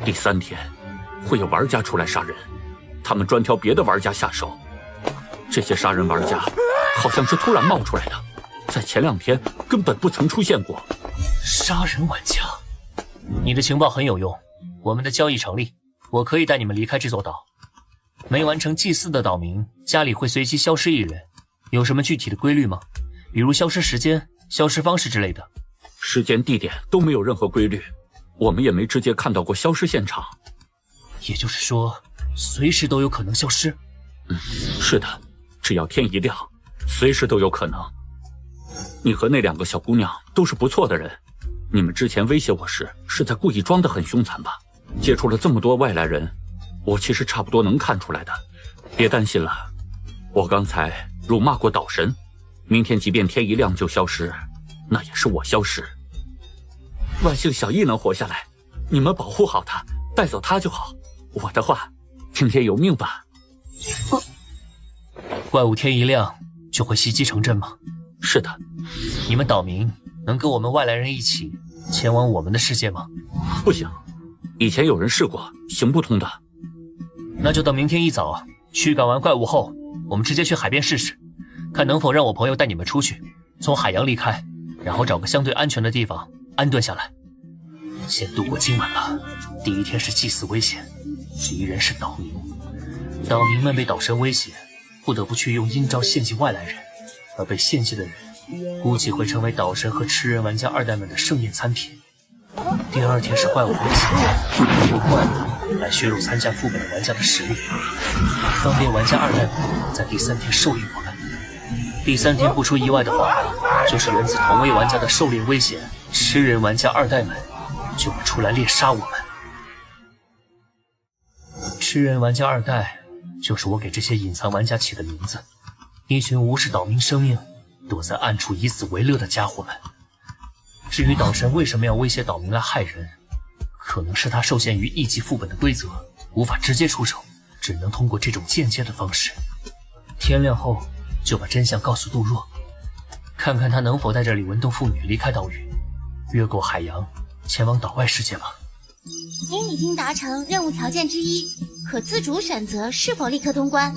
第3天，会有玩家出来杀人，他们专挑别的玩家下手。这些杀人玩家好像是突然冒出来的，在前2天根本不曾出现过。
杀人玩家，你的情报很有用，我们的交易成立，我可以带你们离开这座岛。没完成祭祀的岛民家里会随机消失1人，有什么具体的规律吗？比如消失时间、消失方式之类的。
时间、地点都没有任何规律，我们也没直接看到过消失现场。
也就是说，随时都有可能消失？
是的，只要天一亮，随时都有可能。你和那2个小姑娘都是不错的人，你们之前威胁我时是在故意装得很凶残吧？接触了这么多外来人，我其实差不多能看出来的。别担心了，我刚才辱骂过岛神，明天即便天一亮就消失，那也是我消失。万幸小易能活下来，你们保护好他，带走他就好。我的话，听天由命吧。
怪物天一亮就会袭击城镇吗？
是的。
你们岛民能跟我们外来人一起前往我们的世界吗？
不行，以前有人试过，行不通的。
那就等明天一早驱赶完怪物后，我们直接去海边试试，看能否让我朋友带你们出去，从海洋离开，然后找个相对安全的地方安顿下来。先度过今晚吧。第1天是祭祀危险，敌人是岛民，岛民们被岛神威胁，不得不去用阴招献祭外来人，而被献祭的人估计会成为岛神和吃人玩家2代们的盛宴餐品。第2天是怪物威胁，通过怪物来削弱参加副本的玩家的实力，方便玩家2代们在第3天狩猎我们。第3天不出意外的话，就是源自同为玩家的狩猎危险，吃人玩家2代们就会出来猎杀我们。吃人玩家2代就是我给这些隐藏玩家起的名字，一群无视岛民生命，躲在暗处以死为乐的家伙们。至于岛神为什么要威胁岛民来害人，可能是他受限于1级副本的规则，无法直接出手，只能通过这种间接的方式。天亮后就把真相告诉杜若，看看他能否带着李文栋父女离开岛屿，越过海洋，前往岛外世界吧。
您已经达成任务条件之一，可自主选择是否立刻通关。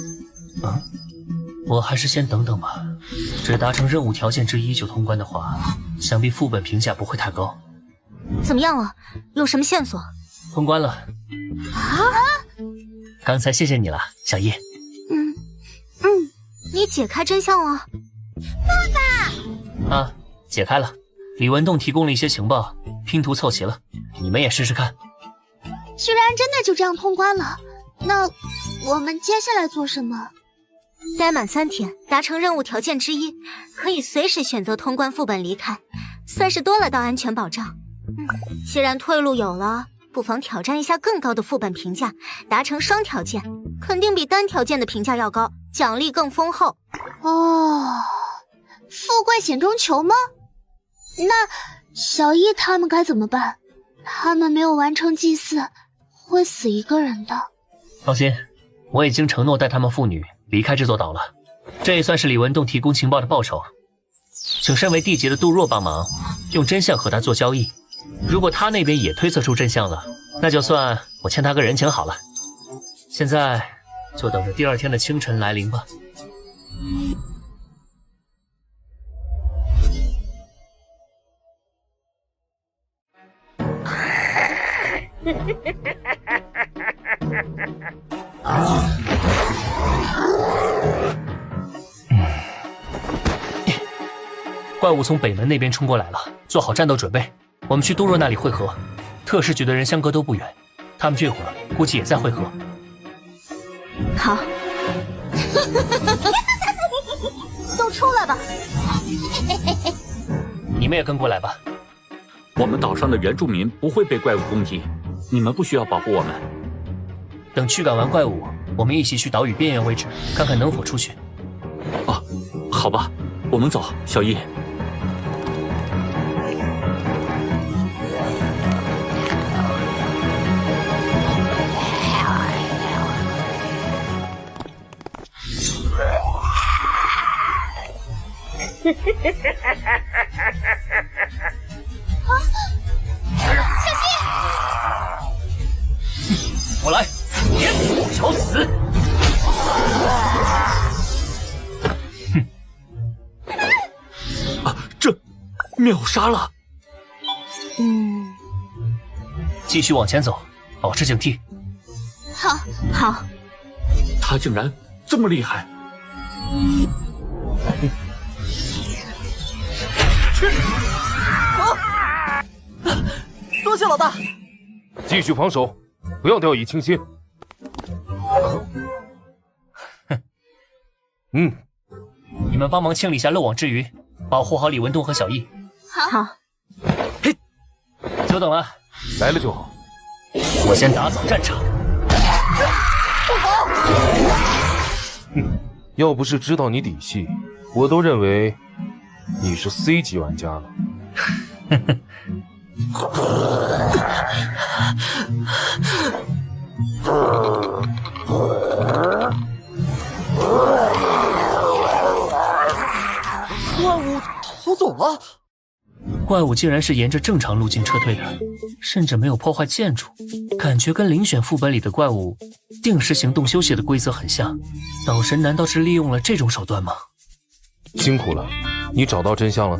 我还是先等等吧。只达成任务条件之一就通关的话，想必副本评价不会太高。
怎么样了？有什么线索？
通关了。刚才谢谢你了，小叶。
你解开真相了？
爸
爸！解开了。李文栋提供了一些情报，拼图凑齐了，你们也试试看。
居然真的就这样通关了，那我们接下来做什么？
待满3天，达成任务条件之一，可以随时选择通关副本离开，算是多了道安全保障。既然退路有了，不妨挑战一下更高的副本评价，达成双条件，肯定比单条件的评价要高，奖励更丰厚。
富贵险中求吗？那小易他们该怎么办？他们没有完成祭祀，会死一个人的。
放心，我已经承诺带他们父女离开这座岛了，这也算是李文栋提供情报的报酬。请身为地级的杜若帮忙，用真相和他做交易。如果他那边也推测出真相了，那就算我欠他个人情好了。现在就等着第2天的清晨来临吧。怪物从北门那边冲过来了，做好战斗准备。我们去杜若那里会合，特使局的人相隔都不远，他们这会儿估计也在会合。
好，
都出来吧！
你们也跟过来吧。
我们岛上的原住民不会被怪物攻击，你们不需要保护我们。
等驱赶完怪物，我们一起去岛屿边缘位置，看看能否出去。
好吧，我们走，小易。
小心！
我来，别找死！
这秒杀了！
继续往前走，保持警惕。
好。
他竟然这么厉害！
多谢老大。
继续防守，不要掉以轻心。
你们帮忙清理一下漏网之鱼，保护好李文栋和小易。
好。
嘿，久等了。
来了就好。
我先打扫战场。
要不是知道你底细，我都认为你是 C 级玩家了。
怪物逃走了。
怪物竟然是沿着正常路径撤退的，甚至没有破坏建筑，感觉跟遴选副本里的怪物定时行动休息的规则很像。岛神难道是利用了这种手段吗？
辛苦了，你找到真相了？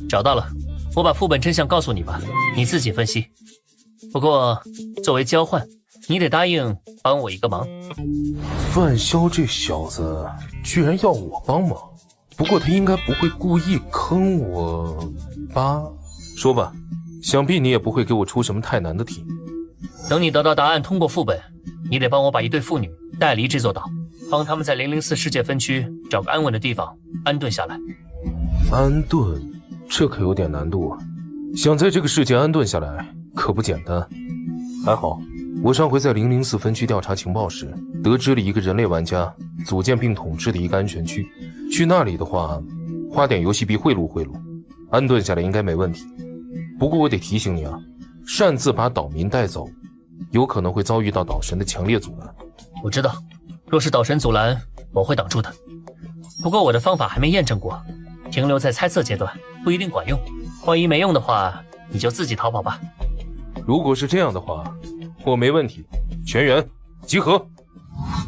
找到了。我把副本真相告诉你吧，你自己分析。不过作为交换，你得答应帮我一个忙。
范潇这小子居然要我帮忙，不过他应该不会故意坑我吧？说吧，想必你也不会给我出什么太难的题。
等你得到答案，通过副本，你得帮我把一对妇女带离这座岛，帮他们在004世界分区找个安稳的地方安顿下来。
安顿，这可有点难度啊！想在这个世界安顿下来，可不简单。还好，我上回在004分区调查情报时，得知了一个人类玩家组建并统治的一个安全区。去那里的话，花点游戏币贿赂贿赂，安顿下来应该没问题。不过我得提醒你啊，擅自把岛民带走，有可能会遭遇到岛神的强烈阻拦。
我知道，若是岛神阻拦，我会挡住的。不过我的方法还没验证过，停留在猜测阶段，不一定管用。万一没用的话，你就自己逃跑吧。
如果是这样的话，我没问题。全员集合。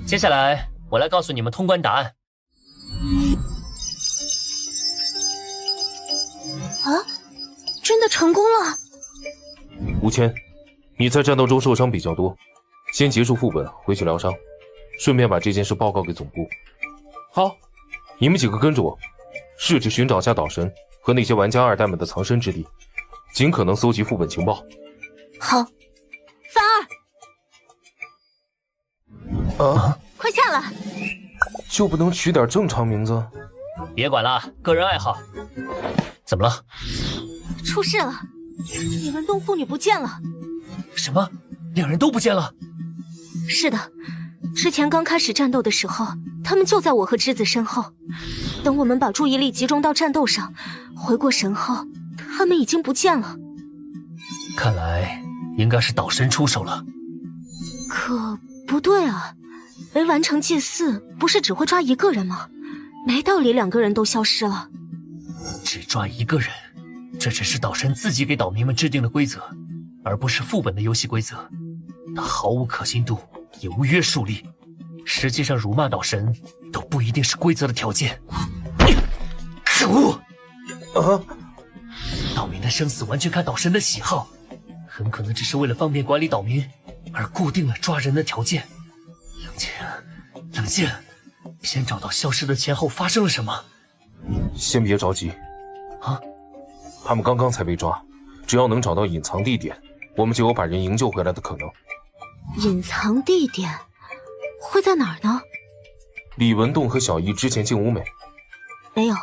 接下来我来告诉你们通关答案。
啊，真的成功了！
吴谦，你在战斗中受伤比较多，先结束副本，回去疗伤，顺便把这件事报告给总部。
好，
你们几个跟着我，试着寻找下岛神和那些玩家二代们的藏身之地，尽可能搜集副本情报。
好，范
二，啊，
快下来！
就不能取点正常名字？
别管了，个人爱好。怎么了？
出事了！李文东父女不见了。
什么？两人都不见了？
是的，之前刚开始战斗的时候，他们就在我和之子身后。等我们把注意力集中到战斗上，回过神后，他们已经不见了。
看来应该是岛神出手了。
可不对啊，没完成祭祀不是只会抓一个人吗？没道理两个人都消失了。
只抓一个人，这只是岛神自己给岛民们制定的规则，而不是副本的游戏规则。它毫无可信度，也无约束力。实际上，辱骂岛神都不一定是规则的条件。可恶！
啊！
岛民的生死完全看岛神的喜好，很可能只是为了方便管理岛民而固定了抓人的条件。冷静，冷静，先找到消失的前后发生了什么。
先别着急。
啊！
他们刚刚才被抓，只要能找到隐藏地点，我们就有把人营救回来的可能。
隐藏地点会在哪儿呢？
李文栋和小姨之前进屋没？
没有，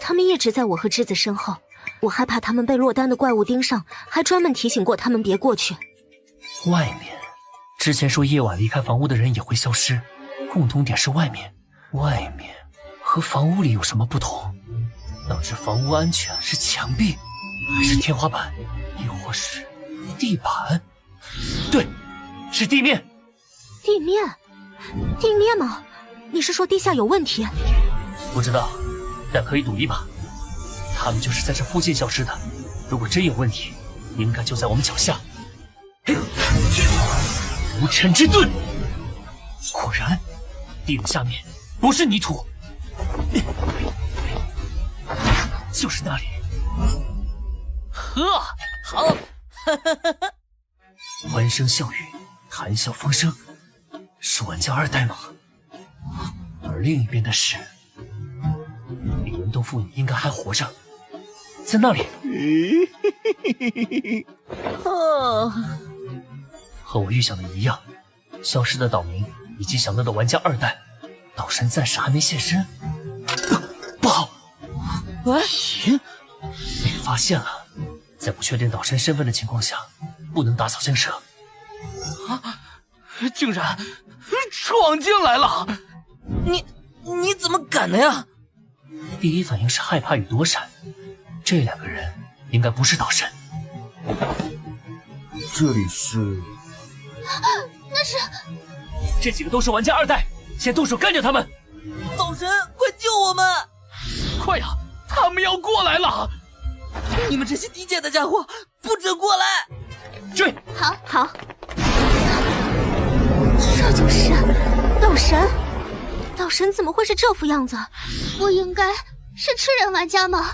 他们一直在我和之子身后。我害怕他们被落单的怪物盯上，还专门提醒过他们别过去。
外面，之前说夜晚离开房屋的人也会消失，共同点是外面。外面和房屋里有什么不同？导致房屋安全是墙壁，还是天花板，又或是地板？对，是地面。
地面？地面吗？你是说地下有问题？
不知道，但可以赌一把。他们就是在这附近消失的。如果真有问题，应该就在我们脚下。无尘之盾，果然，地板下面不是泥土，就是那里。
呵，好，
欢声笑语，谈笑风生，是玩家二代吗？而另一边的是，李文东父女应该还活着，在那里。和我预想的一样，消失的岛民以及想到的玩家二代，岛神暂时还没现身。不好！
喂，
被发现了，在不确定岛神身份的情况下，不能打草惊蛇。
啊！竟然闯进来了！你怎么敢的呀？
第一反应是害怕与躲闪，这两个人应该不是岛神。
这里是？
那是……
这几个都是玩家二代，先动手干掉他们！
岛神，快救我们！快呀，他们要过来了！你们这些低贱的家伙，不准过来！
追！
好，
好。这就是岛神。岛神怎么会是这副样子？
不应该是吃人玩家吗？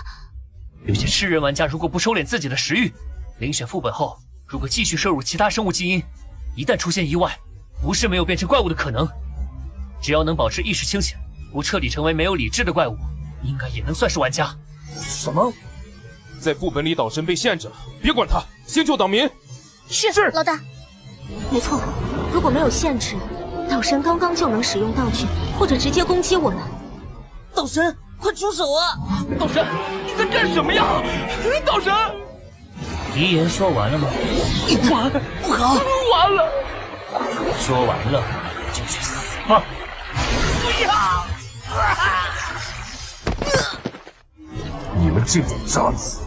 有些吃人玩家如果不收敛自己的食欲，遴选副本后，如果继续摄入其他生物基因，一旦出现意外，不是没有变成怪物的可能。只要能保持意识清醒，不彻底成为没有理智的怪物，应该也能算是玩家。
什么？在副本里岛神被限制了，别管他，先救岛民。
是老大。没错，如果没有限制，岛神刚刚就能使用道具或者直接攻击我们。
岛神，快出手啊！岛神，你在干什么呀？岛神，
遗言说完了吗？
完，不好，完了。
说完了就去死吧！
不要！
你们这种渣子，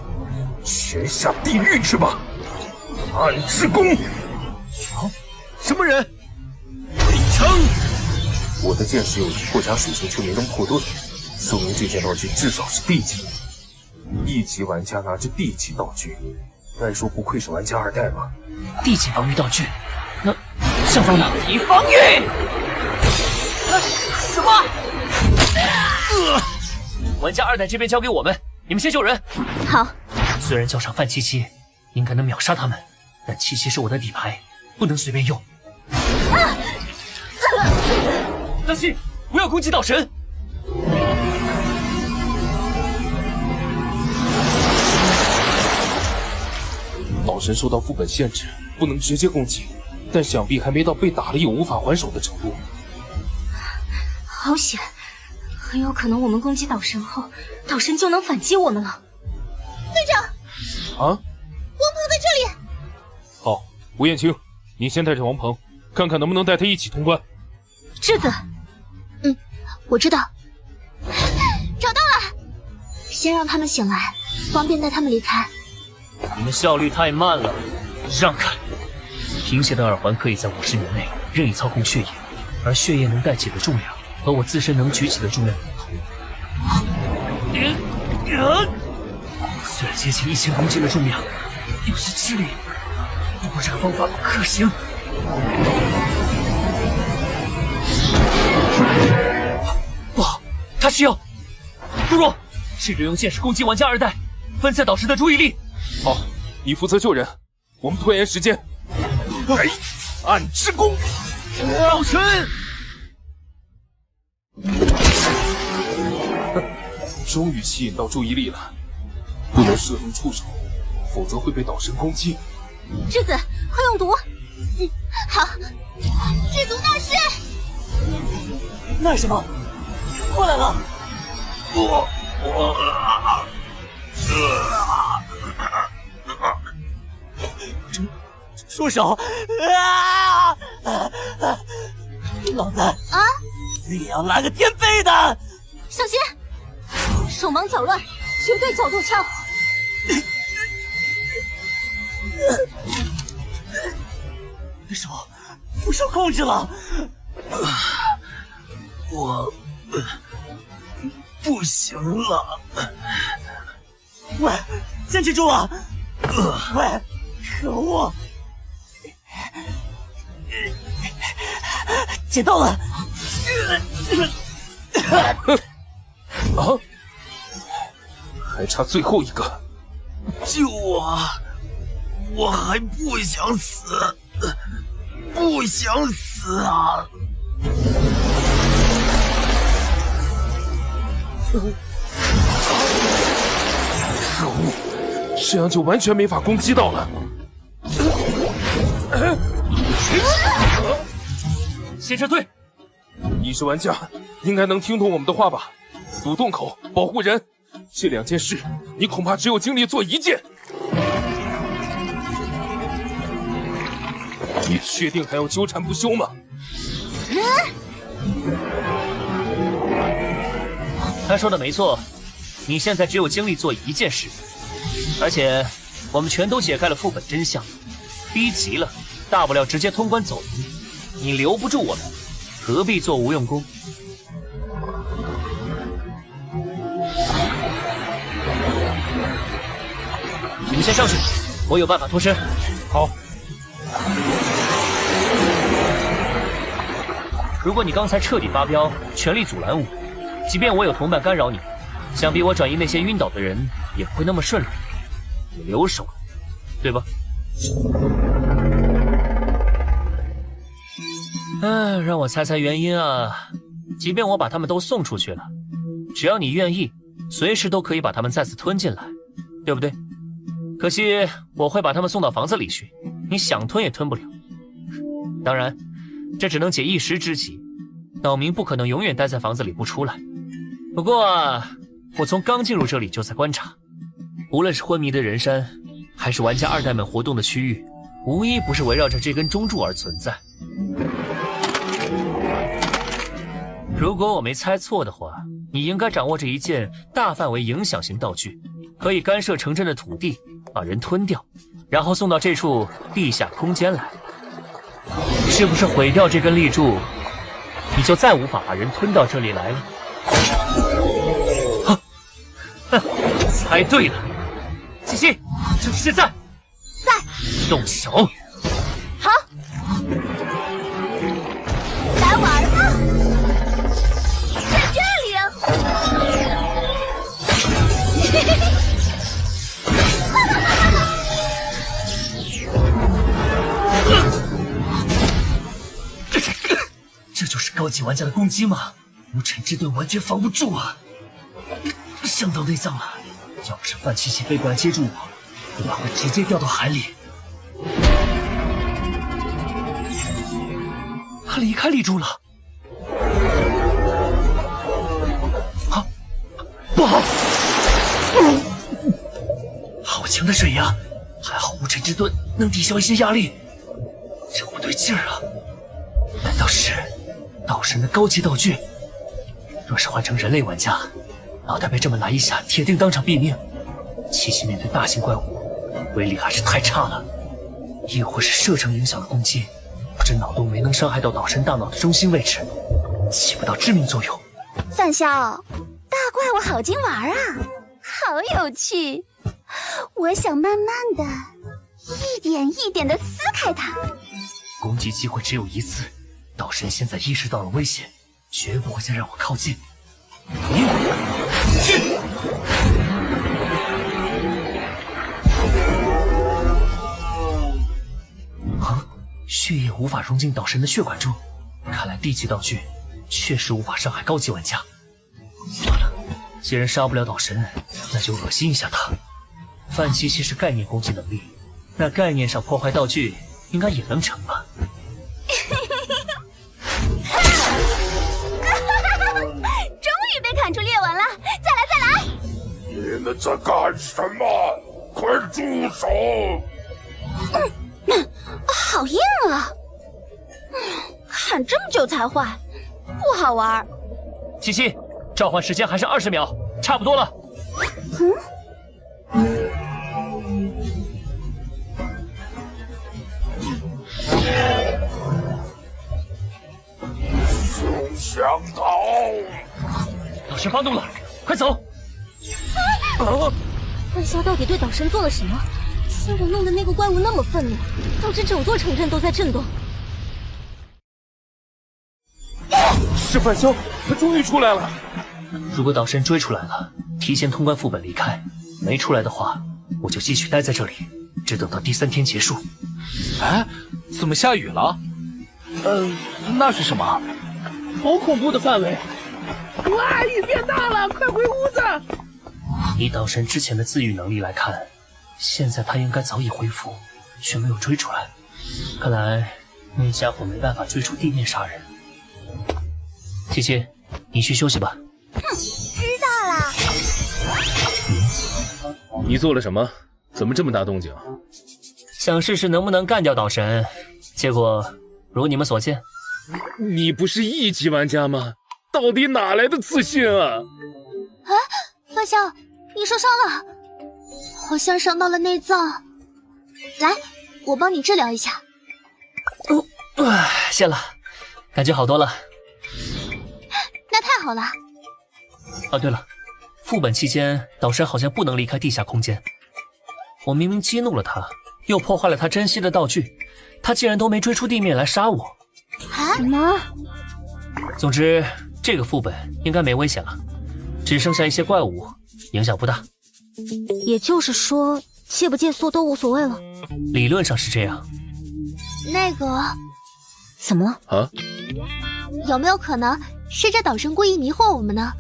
全下地狱去吧！暗之弓。
什么人？
李强，我的剑士有破甲属性，却没能破盾，说明这件道具至少是D级。1级玩家拿着 D 级道具，该说不愧是玩家2代吧
？D 级防御道具，那上方呢？敌防御！什么？玩家2代这边交给我们，你们先救人。
好。
虽然叫上范七七，应该能秒杀他们，但七七是我的底牌，不能随便用。当心，不要攻击岛神！
岛神受到副本限制，不能直接攻击，但想必还没到被打了又无法还手的程度。
好险，很有可能我们攻击岛神后，岛神就能反击我们了。
队长，
啊，
王鹏在这里。
好，吴彦青，你先带着王鹏，看看能不能带他一起通关。
质子，我知道，找到了。先让他们醒来，方便带他们离开。
你们效率太慢了，让开！贫血的耳环可以在50年内任意操控血液，而血液能带起的重量和我自身能举起的重量不同。虽然接近1000公斤的重量，有些吃力，不过这个方法可行。不好，他需要杜若，试着用剑士攻击玩家2代，分散岛神的注意力。
好，你负责救人，我们拖延时间。暗之弓，
岛神！
终于吸引到注意力了，不能射入触手，否则会被岛神攻击。
质子，快用毒！好，制毒大师。
那什么，过来了！住手！老子
啊，
也要来个颠飞的！
小心，手忙脚乱，绝对角度枪。
手不受控制了，我不行了。喂，坚持住啊！喂，可恶！捡到了！
啊！还差最后一个！
救我！我还不想死，不想死啊！
可恶，这样就完全没法攻击到了。
先撤退！
你是玩家，应该能听懂我们的话吧？堵洞口，保护人，这2件事，你恐怕只有精力做1件。你确定还要纠缠不休吗？
他说的没错，你现在只有精力做1件事，而且我们全都解开了副本真相，逼急了，大不了直接通关走人。你留不住我们，何必做无用功？你们先上去，我有办法脱身。
好。
如果你刚才彻底发飙，全力阻拦我，即便我有同伴干扰你，想必我转移那些晕倒的人也不会那么顺利。你留手了，对吧？让我猜猜原因啊！即便我把他们都送出去了，只要你愿意，随时都可以把他们再次吞进来，对不对？可惜我会把他们送到房子里去，你想吞也吞不了。当然，这只能解一时之急，岛民不可能永远待在房子里不出来。不过，我从刚进入这里就在观察，无论是昏迷的人山，还是玩家2代们活动的区域，无一不是围绕着这根中柱而存在。如果我没猜错的话，你应该掌握着一件大范围影响型道具，可以干涉城镇的土地，把人吞掉，然后送到这处地下空间来。是不是毁掉这根立柱，你就再无法把人吞到这里来了？哼，猜对了，西西，就是现在，
在，
动手。
好，来玩吧，战灵。
这就是高级玩家的攻击吗？无尘之盾完全防不住啊！伤到内脏了，要不是范七七飞过来接住我，我怕会直接掉到海里。他离开立柱了，啊，不好！好强的水压，还好无尘之盾能抵消一些压力，这不对劲儿啊！难道是道神的高级道具？若是换成人类玩家，脑袋被这么来一下，铁定当场毙命。七七面对大型怪物，威力还是太差了。亦或是射程影响了攻击，不知脑洞没能伤害到岛神大脑的中心位置，起不到致命作用。
范萧，大怪物好经玩啊，好有趣。我想慢慢的，一点一点的撕开它。
攻击机会只有一次，岛神现在意识到了危险，绝不会再让我靠近。去！啊！血液无法融进岛神的血管中，看来地级道具确实无法伤害高级玩家。算了，既然杀不了岛神，那就恶心一下他。范七七是概念攻击能力，那概念上破坏道具应该也能成吧？
终于被看出裂纹了，再来！
你们在干什么？快住手！
好硬啊！砍这么久才坏，不好玩。
七七，召唤时间还是20秒，差不多了。
休想逃！
岛神发动了，快走！
范萧到底对岛神做了什么？是我弄得那个怪物那么愤怒，导致整座城镇都在震动。
是范萧，他终于出来了。
如果岛神追出来了，提前通关副本离开；没出来的话，我就继续待在这里，直等到第3天结束。
哎，怎么下雨了？那是什么？好恐怖的范围！
哇，雨变大了，快回屋子！
以岛神之前的自愈能力来看，现在他应该早已恢复，却没有追出来。看来那家伙没办法追出地面杀人。七七，你去休息吧。
知道了。
你做了什么？怎么这么大动静？
想试试能不能干掉岛神，结果如你们所见。
你不是1级玩家吗？到底哪来的自信啊？
啊，范萧，你受伤了，好像伤到了内脏。来，我帮你治疗一下。
谢了，感觉好多了。
那太好了。
啊，对了，副本期间岛神好像不能离开地下空间。我明明激怒了他，又破坏了他珍惜的道具，他竟然都没追出地面来杀我。
什么？
总之，这个副本应该没危险了，只剩下一些怪物，影响不大。
也就是说，戒不戒速都无所谓了。
理论上是这样。
那个，
怎么了？
啊？
有没有可能是这岛神故意迷惑我们呢？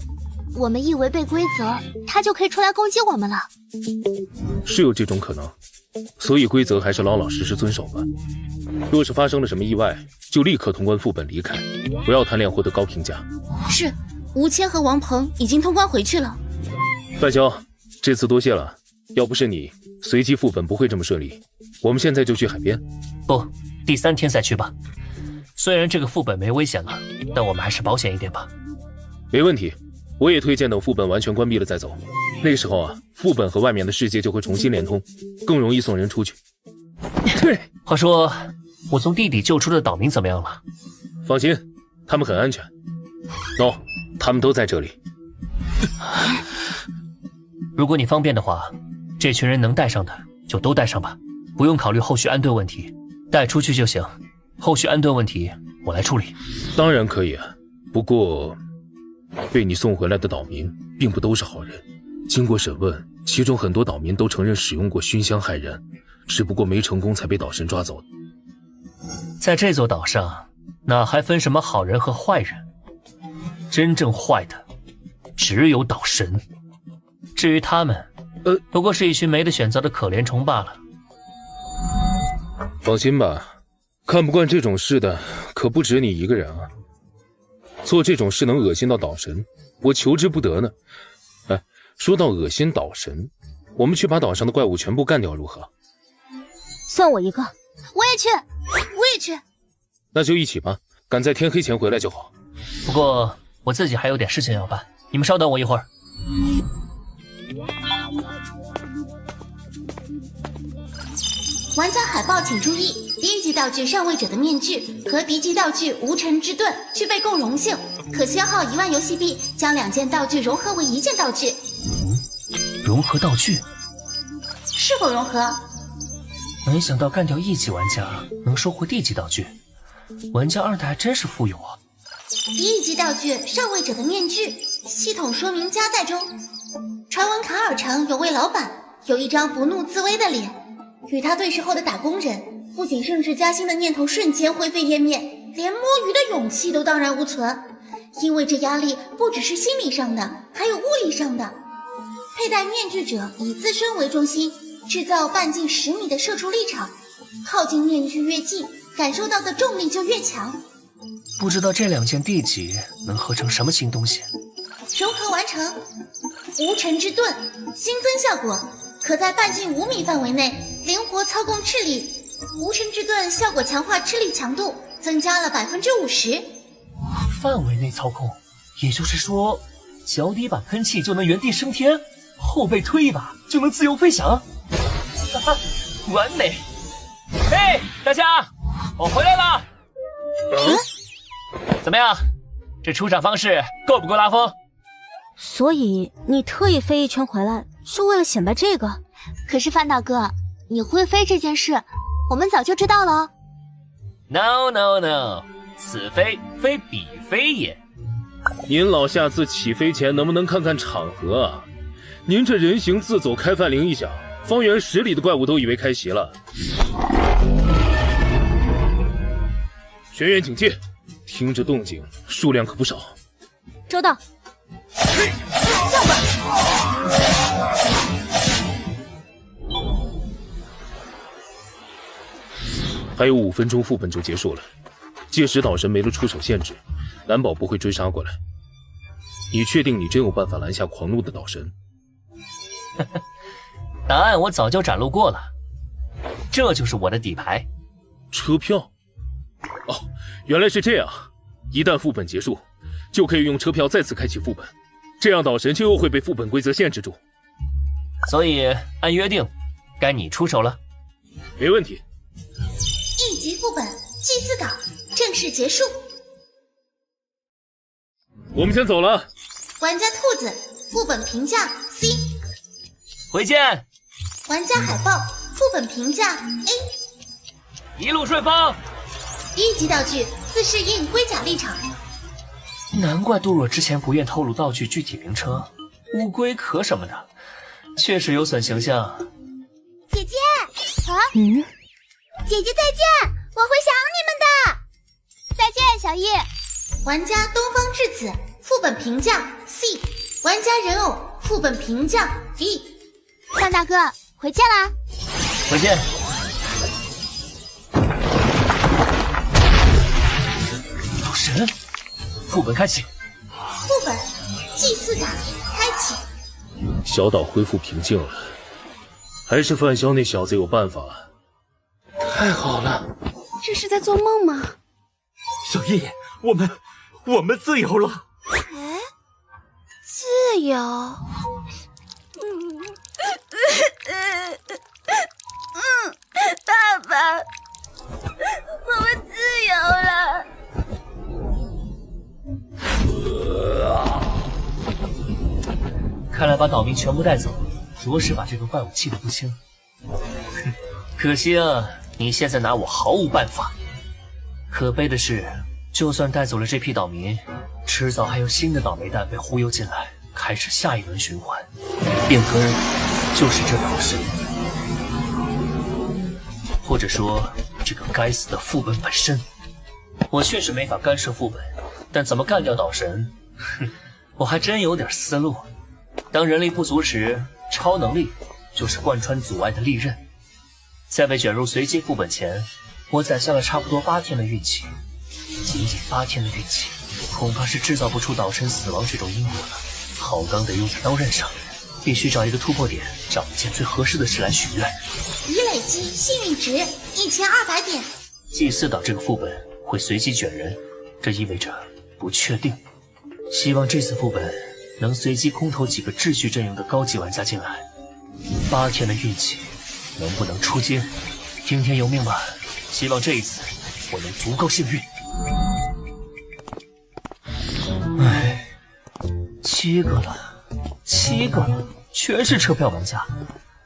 我们一违背规则，他就可以出来攻击我们了。
是有这种可能，所以规则还是老老实实遵守吧。若是发生了什么意外，就立刻通关副本离开，不要贪恋获得高评价。
是，吴谦和王鹏已经通关回去了。
范萧，这次多谢了，要不是你，随机副本不会这么顺利。我们现在就去海边。
不，第3天再去吧。虽然这个副本没危险了，但我们还是保险一点吧。
没问题，我也推荐等副本完全关闭了再走。那时候啊，副本和外面的世界就会重新连通，更容易送人出去。
话说，我从地底救出的岛民怎么样了？
放心，他们很安全。喏，他们都在这里。
如果你方便的话，这群人能带上的就都带上吧，不用考虑后续安顿问题，带出去就行。后续安顿问题我来处理。
当然可以啊，不过被你送回来的岛民并不都是好人。经过审问，其中很多岛民都承认使用过熏香害人，只不过没成功才被岛神抓走。
在这座岛上，哪还分什么好人和坏人？真正坏的只有岛神。至于他们，不过是一群没得选择的可怜虫罢了。
放心吧，看不惯这种事的可不止你一个人啊。做这种事能恶心到岛神，我求之不得呢。哎，说到恶心岛神，我们去把岛上的怪物全部干掉如何？
算我一个。
我也去，我也去。
那就一起吧，赶在天黑前回来就好。
不过我自己还有点事情要办，你们稍等我一会儿。
玩家海报请注意，第1级道具上位者的面具和敌级道具无尘之盾具备共融性，可消耗1万游戏币将2件道具融合为1件道具。
融合道具
是否融合？
没想到干掉1级玩家能收获D级道具，玩家2代还真是富有啊。
第1级道具上位者的面具，系统说明加载中。传闻卡尔城有位老板有一张不怒自威的脸，与他对视后的打工人不仅升职加薪的念头瞬间灰飞烟灭，连摸鱼的勇气都荡然无存。因为这压力不只是心理上的，还有物理上的。佩戴面具者以自身为中心，制造半径10米的射出立场，靠近面具越近，感受到的重力就越强。
不知道这2件D级能合成什么新东西。
融合完成。无尘之盾新增效果，可在半径5米范围内灵活操控斥力。无尘之盾效果强化斥力强度，增加了50%。
范围内操控，也就是说，脚底板喷气就能原地升天，后背推一把就能自由飞翔。哈哈，完美！嘿，大家，我回来了。怎么样？这出场方式够不够拉风？
所以你特意飞一圈回来，是为了显摆这个？
可是范大哥，你会飞这件事，我们早就知道了。
No no no， 此非非彼非也。
您老下次起飞前能不能看看场合啊？您这人形自走开饭铃一响，方圆10里的怪物都以为开席了。全员警戒，听着动静，数量可不少。
收到。
上吧。
还有5分钟副本就结束了，届时岛神没了出手限制，难保不会追杀过来。你确定你真有办法拦下狂怒的岛神？
答案我早就展露过了，这就是我的底牌。
车票？哦，原来是这样。一旦副本结束，就可以用车票再次开启副本，这样岛神就又会被副本规则限制住。
所以按约定，该你出手了。
没问题。
1级副本祭祀稿正式结束。
我们先走了。
玩家兔子副本评价 C，
回见。
玩家海豹副本评价 A，
一路顺风。
1级道具自适应龟甲立场。
难怪杜若之前不愿透露道具具体名称，乌龟壳什么的，确实有损形象。
姐姐啊，姐姐再见，我会想你们的。再见，小易。玩家东方智子副本评价 C， 玩家人偶副本评价 D。
范大哥，回见啦。
回见。岛神，副本开启。
副本祭祀感开启。
小岛恢复平静了，还是范萧那小子有办法。
太好了，
这是在做梦吗？
小易，我们自由了。
哎，自由。爸爸，我们自由了。
看来把岛民全部带走，着实把这个怪物气得不轻。哼，可惜啊，你现在拿我毫无办法。可悲的是，就算带走了这批岛民，迟早还有新的倒霉蛋被忽悠进来，开始下一轮循环。变革人就是这岛神，或者说这个该死的副本本身。我确实没法干涉副本，但怎么干掉岛神，哼，我还真有点思路。当人力不足时，超能力就是贯穿阻碍的利刃。在被卷入随机副本前，我攒下了差不多8天的运气。仅仅8天的运气，恐怕是制造不出岛神死亡这种因果的。好钢得用在刀刃上，必须找一个突破点，找一件最合适的事来许愿。
已累积幸运值1200点。
祭祀岛这个副本会随机卷人，这意味着不确定。希望这次副本能随机空投几个秩序阵营的高级玩家进来。8天的运气，能不能出街，听天由命吧。希望这一次我能足够幸运。唉，7个了，7个了，全是车票玩家。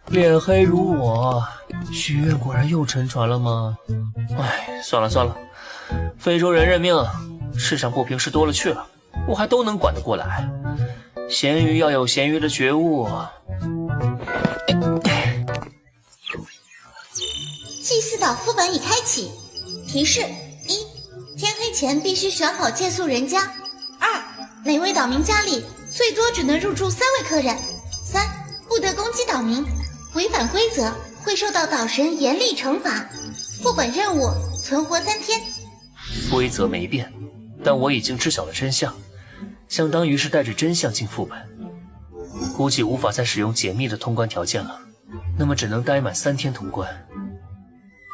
脸黑如我，许愿果然又沉船了吗？唉，算了算了，非洲人认命，世上不平事多了去了，我还都能管得过来。咸鱼要有咸鱼的觉悟。
祭祀岛副本已开启。提示：1、天黑前必须选好借宿人家；2、每位岛民家里最多只能入住3位客人；3、不得攻击岛民，违反规则会受到岛神严厉惩罚。副本任务：存活3天。
规则没变，但我已经知晓了真相，相当于是带着真相进副本。估计无法再使用解密的通关条件了，那么只能待满3天通关。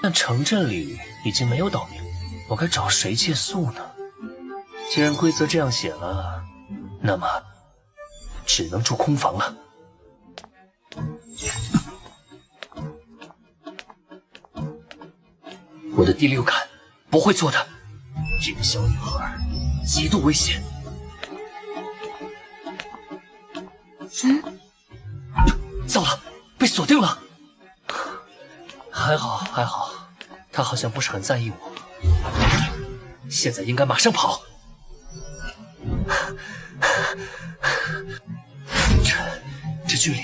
但城镇里已经没有岛民，我该找谁借宿呢？既然规则这样写了，那么只能住空房了。我的第6感不会错的，这个小女孩极度危险。糟了，被锁定了。还好还好，她好像不是很在意我。现在应该马上跑。这距离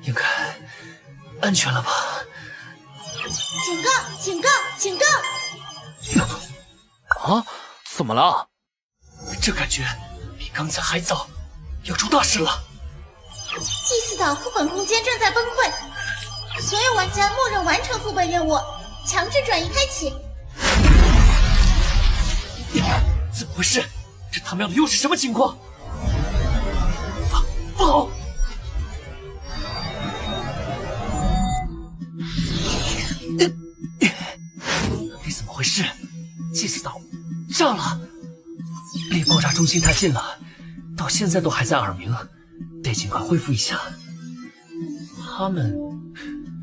应该安全了吧？
警告！警告！警告！
啊，怎么了？
这感觉比刚才还早，要出大事了。
祭祀岛副本空间正在崩溃，所有玩家默认完成副本任务，强制转移开启。
怎么回事？这他喵的又是什么情况？不好！你怎么回事？祭祀岛炸了，离爆炸中心太近了，到现在都还在耳鸣，得尽快恢复一下。他们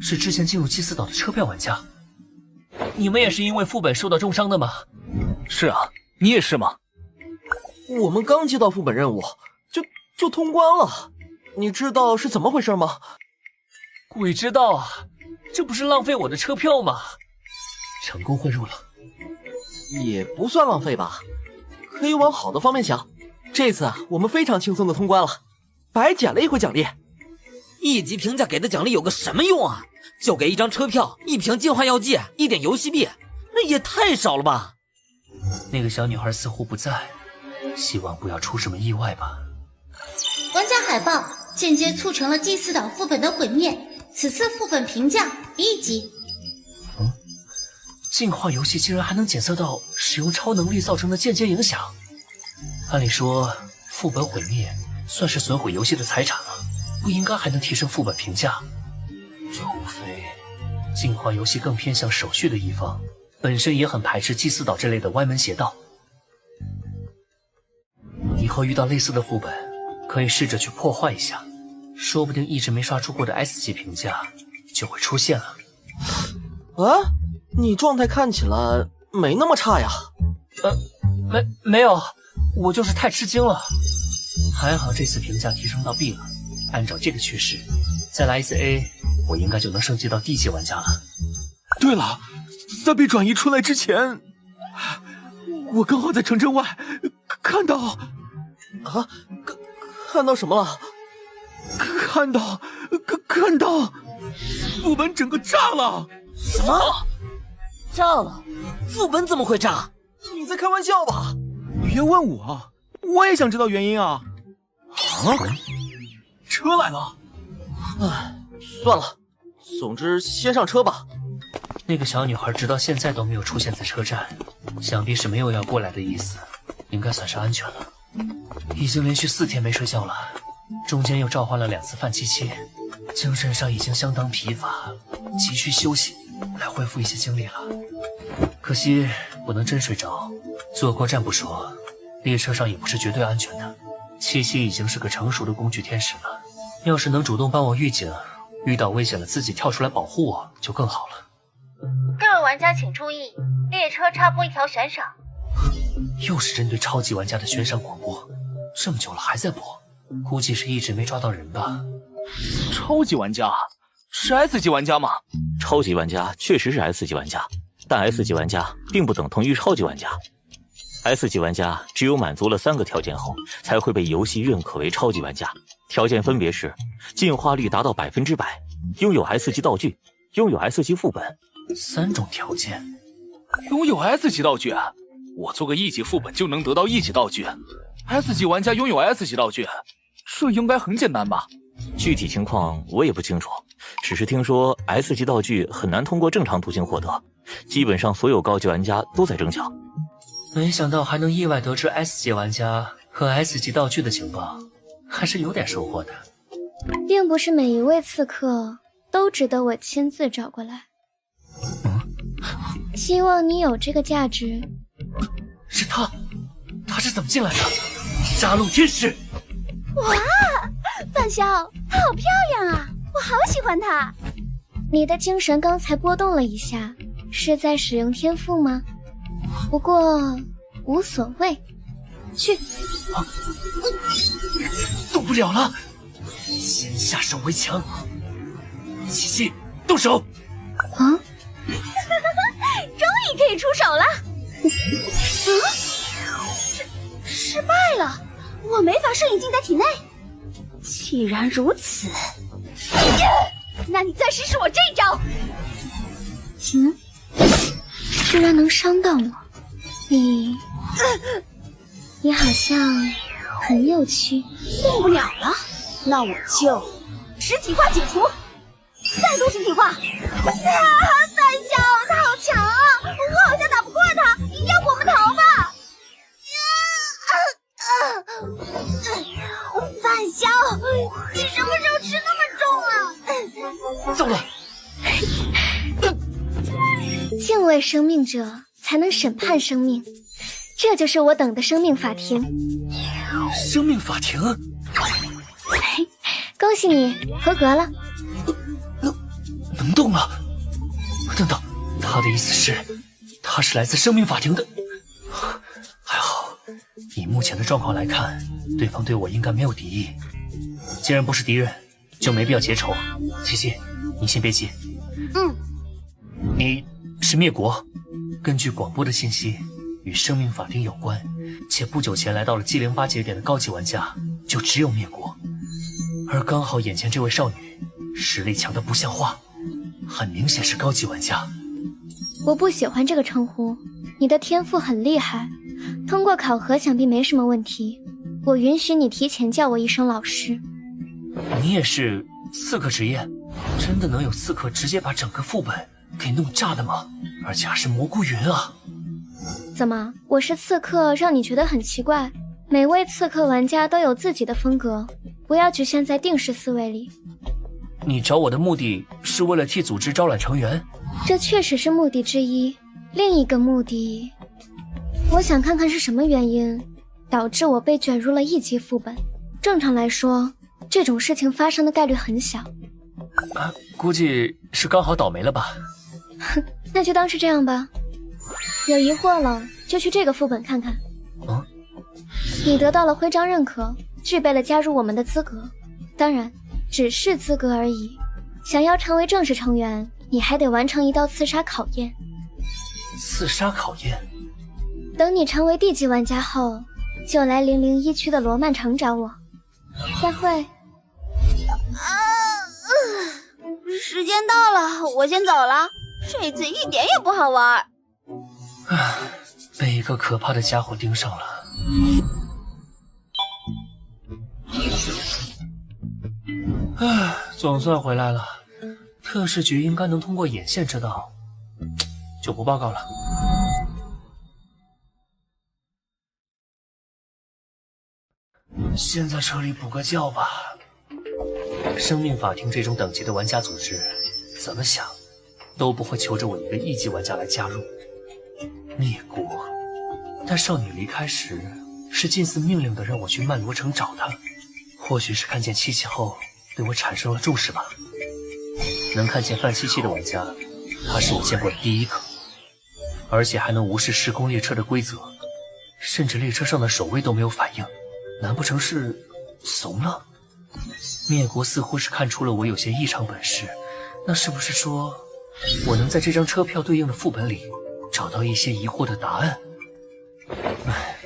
是之前进入祭祀岛的车票玩家，你们也是因为副本受到重伤的吗？
是啊，你也是吗？
我们刚接到副本任务，就通关了。你知道是怎么回事吗？
鬼知道啊，这不是浪费我的车票吗？成功混入了，
也不算浪费吧，可以往好的方面想。这次我们非常轻松的通关了，白捡了一回奖励。
1级评价给的奖励有个什么用啊？就给1张车票、1瓶净化药剂、1点游戏币，那也太少了吧？
那个小女孩似乎不在，希望不要出什么意外吧。
玩家海报间接促成了祭祀岛副本的毁灭，此次副本评价1级。
净化游戏竟然还能检测到使用超能力造成的间接影响。按理说，副本毁灭算是损毁游戏的财产了，不应该还能提升副本评价。除非净化游戏更偏向手续的一方，本身也很排斥祭祀岛这类的歪门邪道。以后遇到类似的副本，可以试着去破坏一下，说不定一直没刷出过的 S 级评价就会出现了。
啊，你状态看起来没那么差呀。
没有，我就是太吃惊了。还好这次评价提升到 B 了，按照这个趋势，再来一次 A， 我应该就能升级到D 级玩家了。
对了，在被转移出来之前，我刚好在城镇外看到
看到什么了？
看到副本整个炸了！
什么？炸了？副本怎么会炸？你在开玩笑吧？
别问我，我也想知道原因啊！车来了！
唉，算了，总之先上车吧。
那个小女孩直到现在都没有出现在车站，想必是没有要过来的意思，应该算是安全了。已经连续4天没睡觉了，中间又召唤了2次范七七，精神上已经相当疲乏，急需休息来恢复一些精力了。可惜不能真睡着，坐过站不说，列车上也不是绝对安全的。七七已经是个成熟的工具天使了，要是能主动帮我预警，遇到危险了自己跳出来保护我就更好了。
各位玩家请注意，列车插播一条悬赏。
又是针对超级玩家的悬赏广播，这么久了还在播，估计是一直没抓到人吧。
超级玩家是 S 级玩家吗？
超级玩家确实是 S 级玩家，但 S 级玩家并不等同于超级玩家。S 级玩家只有满足了3个条件后，才会被游戏认可为超级玩家。条件分别是：进化率达到100%，拥有 S 级道具，拥有 S 级副本。
3种条件。
拥有 S 级道具，我做个1级副本就能得到1级道具。S 级玩家拥有 S 级道具，这应该很简单吧？
具体情况我也不清楚，只是听说 S 级道具很难通过正常途径获得，基本上所有高级玩家都在争抢。
没想到还能意外得知 S 级玩家和 S 级道具的情报，还是有点收获的。
并不是每一位刺客都值得我亲自找过来。希望你有这个价值。
是他是怎么进来的？杀戮天使！
哇，范潇，她好漂亮啊，我好喜欢她。
你的精神刚才波动了一下，是在使用天赋吗？不过无所谓，去。
动不了了，先下手为强。七七，动手！
啊！
终于可以出手了。失败了，我没法摄影进在体内。既然如此，那你再试试我这招。
居然能伤到我，你好像很有趣。
动不了了，那我就实体化解除，再度实体化。范潇，他好强啊，我好像打不过他，要不我们逃吧？范潇，你什么时候吃那么重啊？
糟了！
敬畏生命者才能审判生命，这就是我等的生命法庭。
生命法庭？
恭喜你合格了。
能动了？等等，他的意思是，他是来自生命法庭的。还好，以目前的状况来看，对方对我应该没有敌意。既然不是敌人，就没必要结仇。七七，你先别急。你是灭国，根据广播的信息，与生命法庭有关，且不久前来到了G08节点的高级玩家，就只有灭国。而刚好眼前这位少女，实力强得不像话，很明显是高级玩家。
我不喜欢这个称呼，你的天赋很厉害，通过考核想必没什么问题。我允许你提前叫我一声老师。
你也是刺客职业？真的能有刺客直接把整个副本给弄炸的吗？而且还是蘑菇云啊！
怎么，我是刺客让你觉得很奇怪？每位刺客玩家都有自己的风格，不要局限在定式思维里。
你找我的目的是为了替组织招揽成员？
这确实是目的之一，另一个目的，我想看看是什么原因导致我被卷入了1级副本。正常来说，这种事情发生的概率很小。
估计是刚好倒霉了吧。
哼，那就当是这样吧。有疑惑了，就去这个副本看看。你得到了徽章认可，具备了加入我们的资格。当然，
只是资格而已。想要成为正式成员，你还得完成一道刺杀考验。
刺杀考验？
等你成为地级玩家后，就来001区的罗曼城找我。再会。
时间到了，我先走了。这次一点也不好玩。
被一个可怕的家伙盯上了。总算回来了。特事局应该能通过眼线知道，就不报告了。先在车里补个觉吧。生命法庭这种等级的玩家组织，怎么想都不会求着我一个1级玩家来加入。灭国，但少女离开时是近似命令的让我去曼罗城找她，或许是看见七七后对我产生了重视吧。能看见范七七的玩家，他是我见过的第一个，而且还能无视时空列车的规则，甚至列车上的守卫都没有反应，难不成是怂了？灭国似乎是看出了我有些异常本事，那是不是说我能在这张车票对应的副本里找到一些疑惑的答案？唉，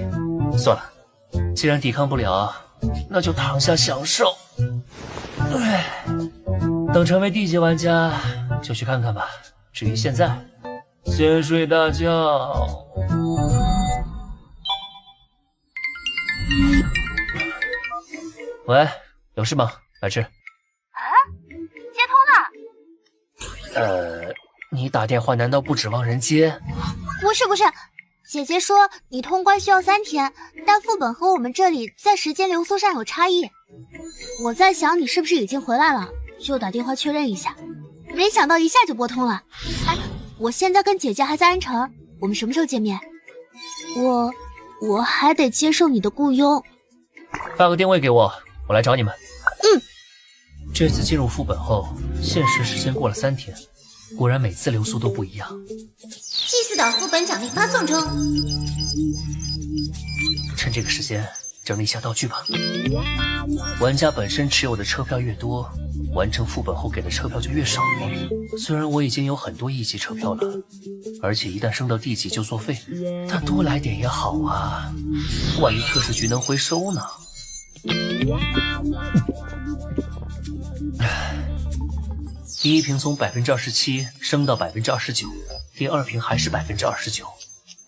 算了，既然抵抗不了，那就躺下享受。唉，等成为地级玩家就去看看吧。至于现在，先睡大觉。喂，有事吗？白痴。
接通了。
你打电话难道不指望人接？
不是，姐姐说你通关需要3天，但副本和我们这里在时间流速上有差异。我在想你是不是已经回来了，就打电话确认一下。没想到一下就拨通了。哎，我现在跟姐姐还在安城，我们什么时候见面？我还得接受你的雇佣。
发个定位给我，我来找你们。这次进入副本后，现实时间过了3天，果然每次流速都不一样。
祭祀岛副本奖励发送中。
趁这个时间整理一下道具吧。玩家本身持有的车票越多，完成副本后给的车票就越少。虽然我已经有很多1级车票了，而且一旦升到地级就作废，但多来点也好啊，万一特事局能回收呢？第一瓶从27%升到29%，第二瓶还是29%，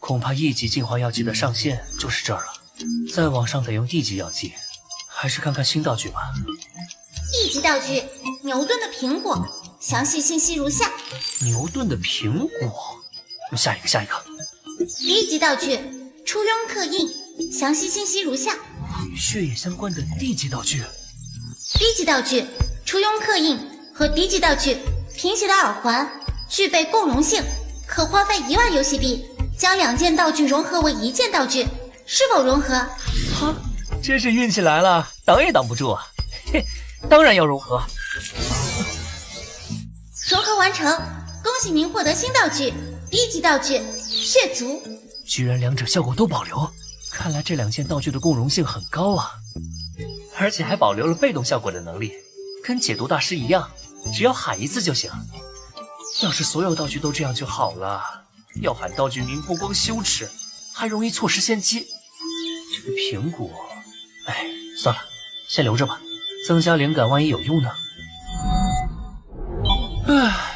恐怕1级进化药剂的上限就是这儿了。再往上得用地级药剂，还是看看新道具吧。
1级道具：牛顿的苹果，详细信息如下。
牛顿的苹果，下一个。
1级道具：初庸刻印，详细信息如下。
与血液相关的地级道具。
低级道具：初庸刻印和低级道具：平斜的耳环，具备共融性，可花费1万游戏币将2件道具融合为1件道具，是否融合？
真是运气来了，挡也挡不住啊！嘿，当然要融合。
融合完成，恭喜您获得新道具低级道具血族。
居然2者效果都保留，看来这2件道具的共融性很高啊，而且还保留了被动效果的能力，跟解毒大师一样，只要喊一次就行。要是所有道具都这样就好了，要喊道具名不光羞耻，还容易错失先机。这个苹果，哎，算了，先留着吧，增加灵感，万一有用呢。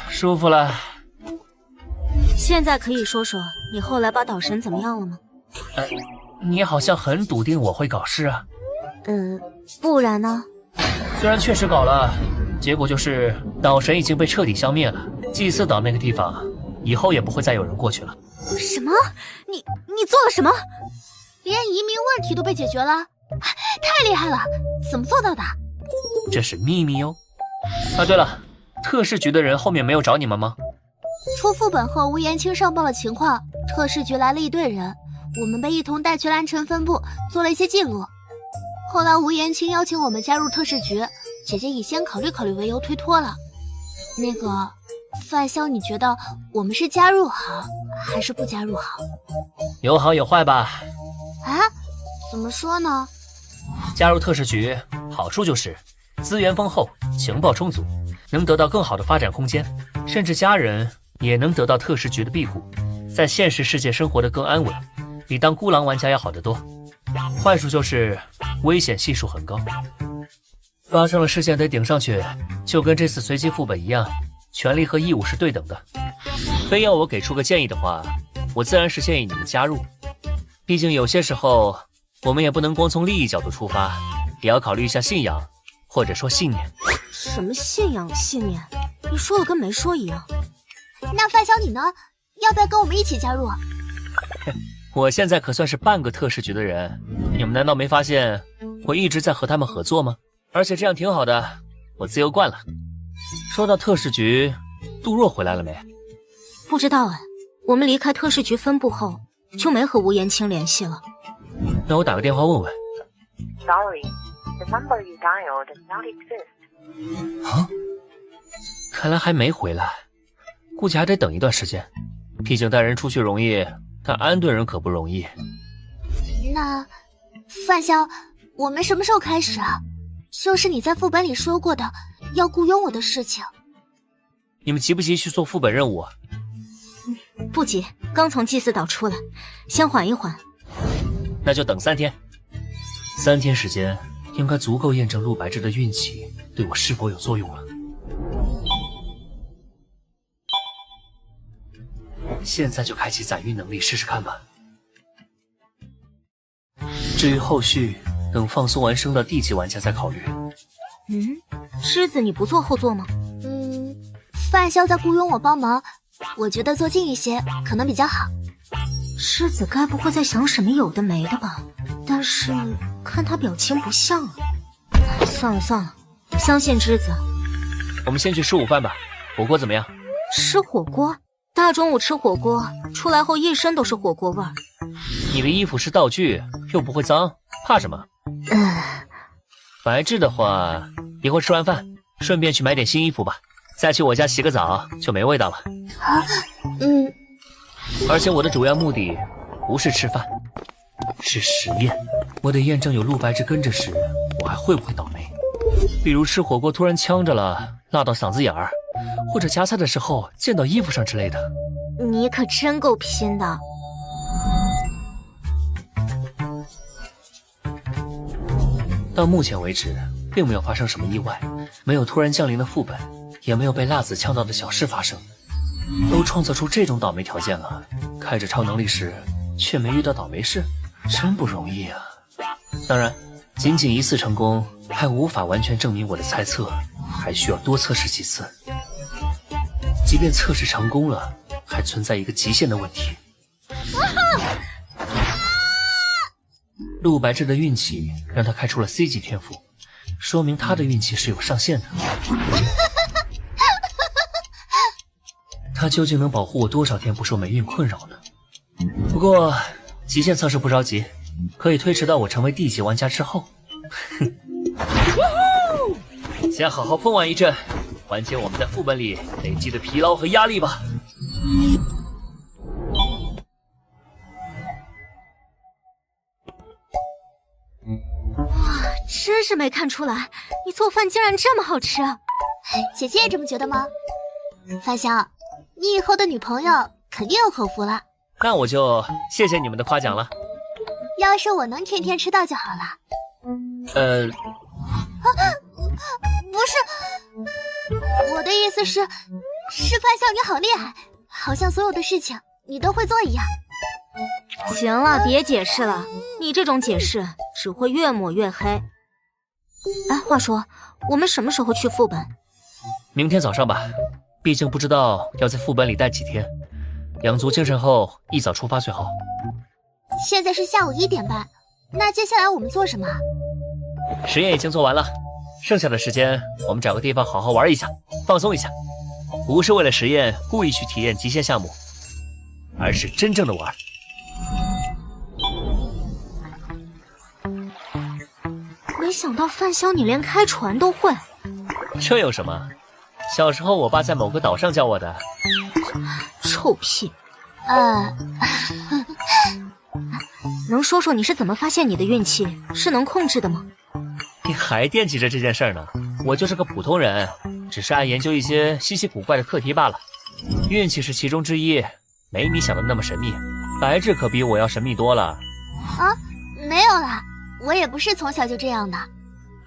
舒服了。
现在可以说说你后来把岛神怎么样了吗？
你好像很笃定我会搞事啊。
不然呢？
虽然确实搞了，结果就是岛神已经被彻底消灭了。祭祀岛那个地方，以后也不会再有人过去了。
什么？你做了什么？连移民问题都被解决了，太厉害了！怎么做到的？
这是秘密哦。对了，特事局的人后面没有找你们吗？
出副本后，吴延青上报了情况，特事局来了一队人，我们被一同带去蓝城分部做了一些记录。后来吴延青邀请我们加入特事局，姐姐以先考虑为由推脱了。那个范潇，你觉得我们是加入好还是不加入好？
有好有坏吧。
怎么说呢？
加入特事局好处就是资源丰厚，情报充足，能得到更好的发展空间，甚至家人也能得到特使局的庇护，在现实世界生活得更安稳，比当孤狼玩家要好得多。坏处就是危险系数很高，发生了事件得顶上去，就跟这次随机副本一样，权利和义务是对等的。非要我给出个建议的话，我自然是建议你们加入。毕竟有些时候，我们也不能光从利益角度出发，也要考虑一下信仰，或者说信念。
什么信仰信念？你说的跟没说一样。
那范晓你呢？要不要跟我们一起加入？
我现在可算是半个特使局的人，你们难道没发现我一直在和他们合作吗？而且这样挺好的，我自由惯了。说到特使局，杜若回来了没？
不知道哎，我们离开特使局分部后，就没和吴延清联系了。
那我打个电话问问。
Sorry, the number you dialed does not exist.
啊，看来还没回来，估计还得等一段时间。毕竟带人出去容易，但安顿人可不容易。
那范萧，我们什么时候开始啊？就是你在副本里说过的要雇佣我的事情。
你们急不急去做副本任务啊？
不急，刚从祭祀岛出来，先缓一缓。
那就等3天。3天时间应该足够验证陆白芝的运气对我是否有作用了。现在就开启攒运能力试试看吧。至于后续，等放松完升到D级玩家再考虑。
狮子你不做后座吗？
范萧在雇佣我帮忙，我觉得坐近一些可能比较好。
狮子该不会在想什么有的没的吧？但是看他表情不像啊。算了算了，相信之子。
我们先去吃午饭吧，火锅怎么样？
吃火锅？大中午吃火锅，出来后一身都是火锅味儿。
你的衣服是道具，又不会脏，怕什么？白质的话，一会儿吃完饭，顺便去买点新衣服吧，再去我家洗个澡就没味道了。而且我的主要目的不是吃饭，是实验。我得验证有陆白质跟着时，我还会不会倒霉。比如吃火锅突然呛着了，辣到嗓子眼儿，或者夹菜的时候溅到衣服上之类的。
你可真够拼的。
到目前为止，并没有发生什么意外，没有突然降临的副本，也没有被辣子呛到的小事发生。都创造出这种倒霉条件了，开着超能力时却没遇到倒霉事，真不容易啊。当然，仅仅1次成功还无法完全证明我的猜测，还需要多测试几次。即便测试成功了，还存在一个极限的问题。陆白质的运气让他开出了 C 级天赋，说明他的运气是有上限的。他究竟能保护我多少天不受霉运困扰呢？不过极限测试不着急，可以推迟到我成为D级玩家之后。先好好疯玩一阵，缓解我们在副本里累积的疲劳和压力吧。
哇，真是没看出来，你做饭竟然这么好吃。
姐姐也这么觉得吗？范萧，你以后的女朋友肯定有口福了。
那我就谢谢你们的夸奖了。
要是我能天天吃到就好了。不是，我的意思是范萧你好厉害，好像所有的事情你都会做一样。
行了，别解释了，你这种解释只会越抹越黑。哎，话说，我们什么时候去副本？
明天早上吧，毕竟不知道要在副本里待几天，养足精神后一早出发最好。
现在是下午1点半，那接下来我们做什么？
实验已经做完了，剩下的时间我们找个地方好好玩一下，放松一下，不是为了实验故意去体验极限项目，而是真正的玩。
没想到范萧你连开船都会。
这有什么？小时候我爸在某个岛上教我的。
臭屁。能说说你是怎么发现你的运气是能控制的吗？
你还惦记着这件事呢？我就是个普通人，只是爱研究一些稀奇古怪的课题罢了。运气是其中之一，没你想的那么神秘。白质可比我要神秘多了。
啊，没有啦，我也不是从小就这样的。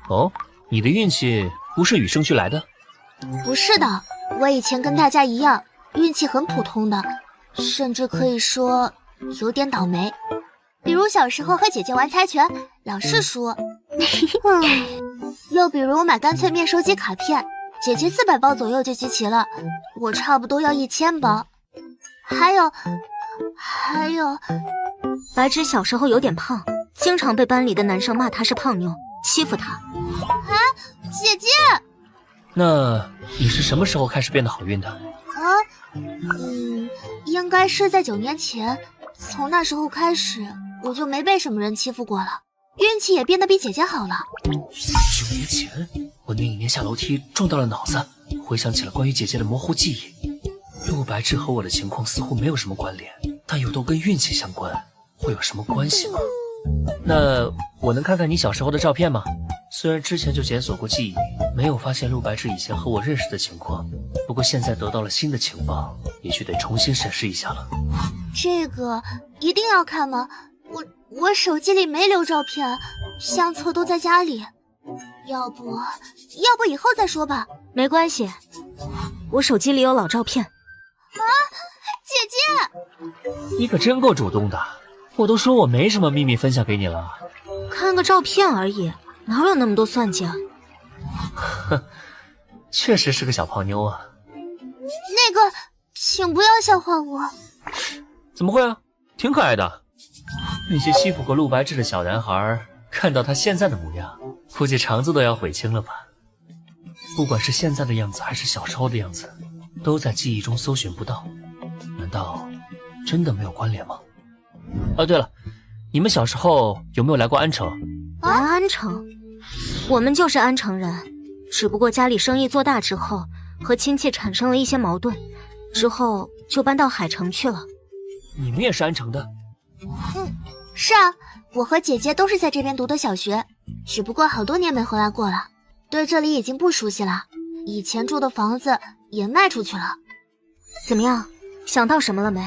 哦，你的运气不是与生俱来的？
不是的，我以前跟大家一样，运气很普通的，甚至可以说有点倒霉。比如小时候和姐姐玩猜拳，老是输。又比如买干脆面收集卡片，姐姐400包左右就集齐了，我差不多要1000包。还有，
白芷小时候有点胖，经常被班里的男生骂她是胖妞，欺负她。
啊，姐姐！
那你是什么时候开始变得好运的？
应该是在9年前，从那时候开始，我就没被什么人欺负过了，运气也变得比姐姐好了。
9年前，我那一年下楼梯撞到了脑子，回想起了关于姐姐的模糊记忆。陆白芷和我的情况似乎没有什么关联，但又都跟运气相关，会有什么关系吗？那我能看看你小时候的照片吗？虽然之前就检索过记忆，没有发现陆白芷以前和我认识的情况，不过现在得到了新的情报，也许得重新审视一下了。
这个一定要看吗？我手机里没留照片，相册都在家里。要不以后再说吧。
没关系，我手机里有老照片。
啊，姐
姐，你可真够主动的。我都说我没什么秘密分享给你了。
看个照片而已，哪有那么多算计啊？
哼，确实是个小胖妞啊。
那个，请不要笑话我。
怎么会啊？挺可爱的。那些欺负过陆白芷的小男孩，看到他现在的模样，估计肠子都要悔青了吧。不管是现在的样子还是小时候的样子，都在记忆中搜寻不到。难道真的没有关联吗？哦，对了，你们小时候有没有来过安城？
来安城？我们就是安城人，只不过家里生意做大之后，和亲戚产生了一些矛盾，之后就搬到海城去了。
你们也是安城的？
是啊，我和姐姐都是在这边读的小学，只不过好多年没回来过了，对这里已经不熟悉了。以前住的房子也卖出去了。
怎么样，想到什么了没？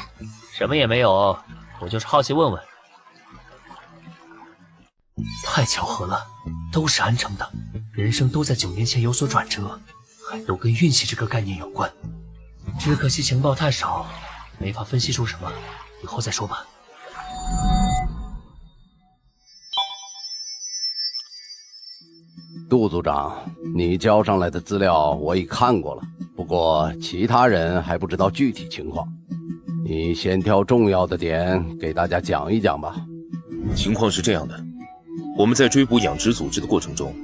什么也没有，我就是好奇问问。太巧合了，都是安城的，人生都在9年前有所转折，还都跟运气这个概念有关。只可惜情报太少，没法分析出什么，以后再说吧。
杜组长，你交上来的资料我已看过了，不过其他人还不知道具体情况。你先挑重要的点给大家讲一讲吧。
情况是这样的，我们在追捕养殖组织的过程中，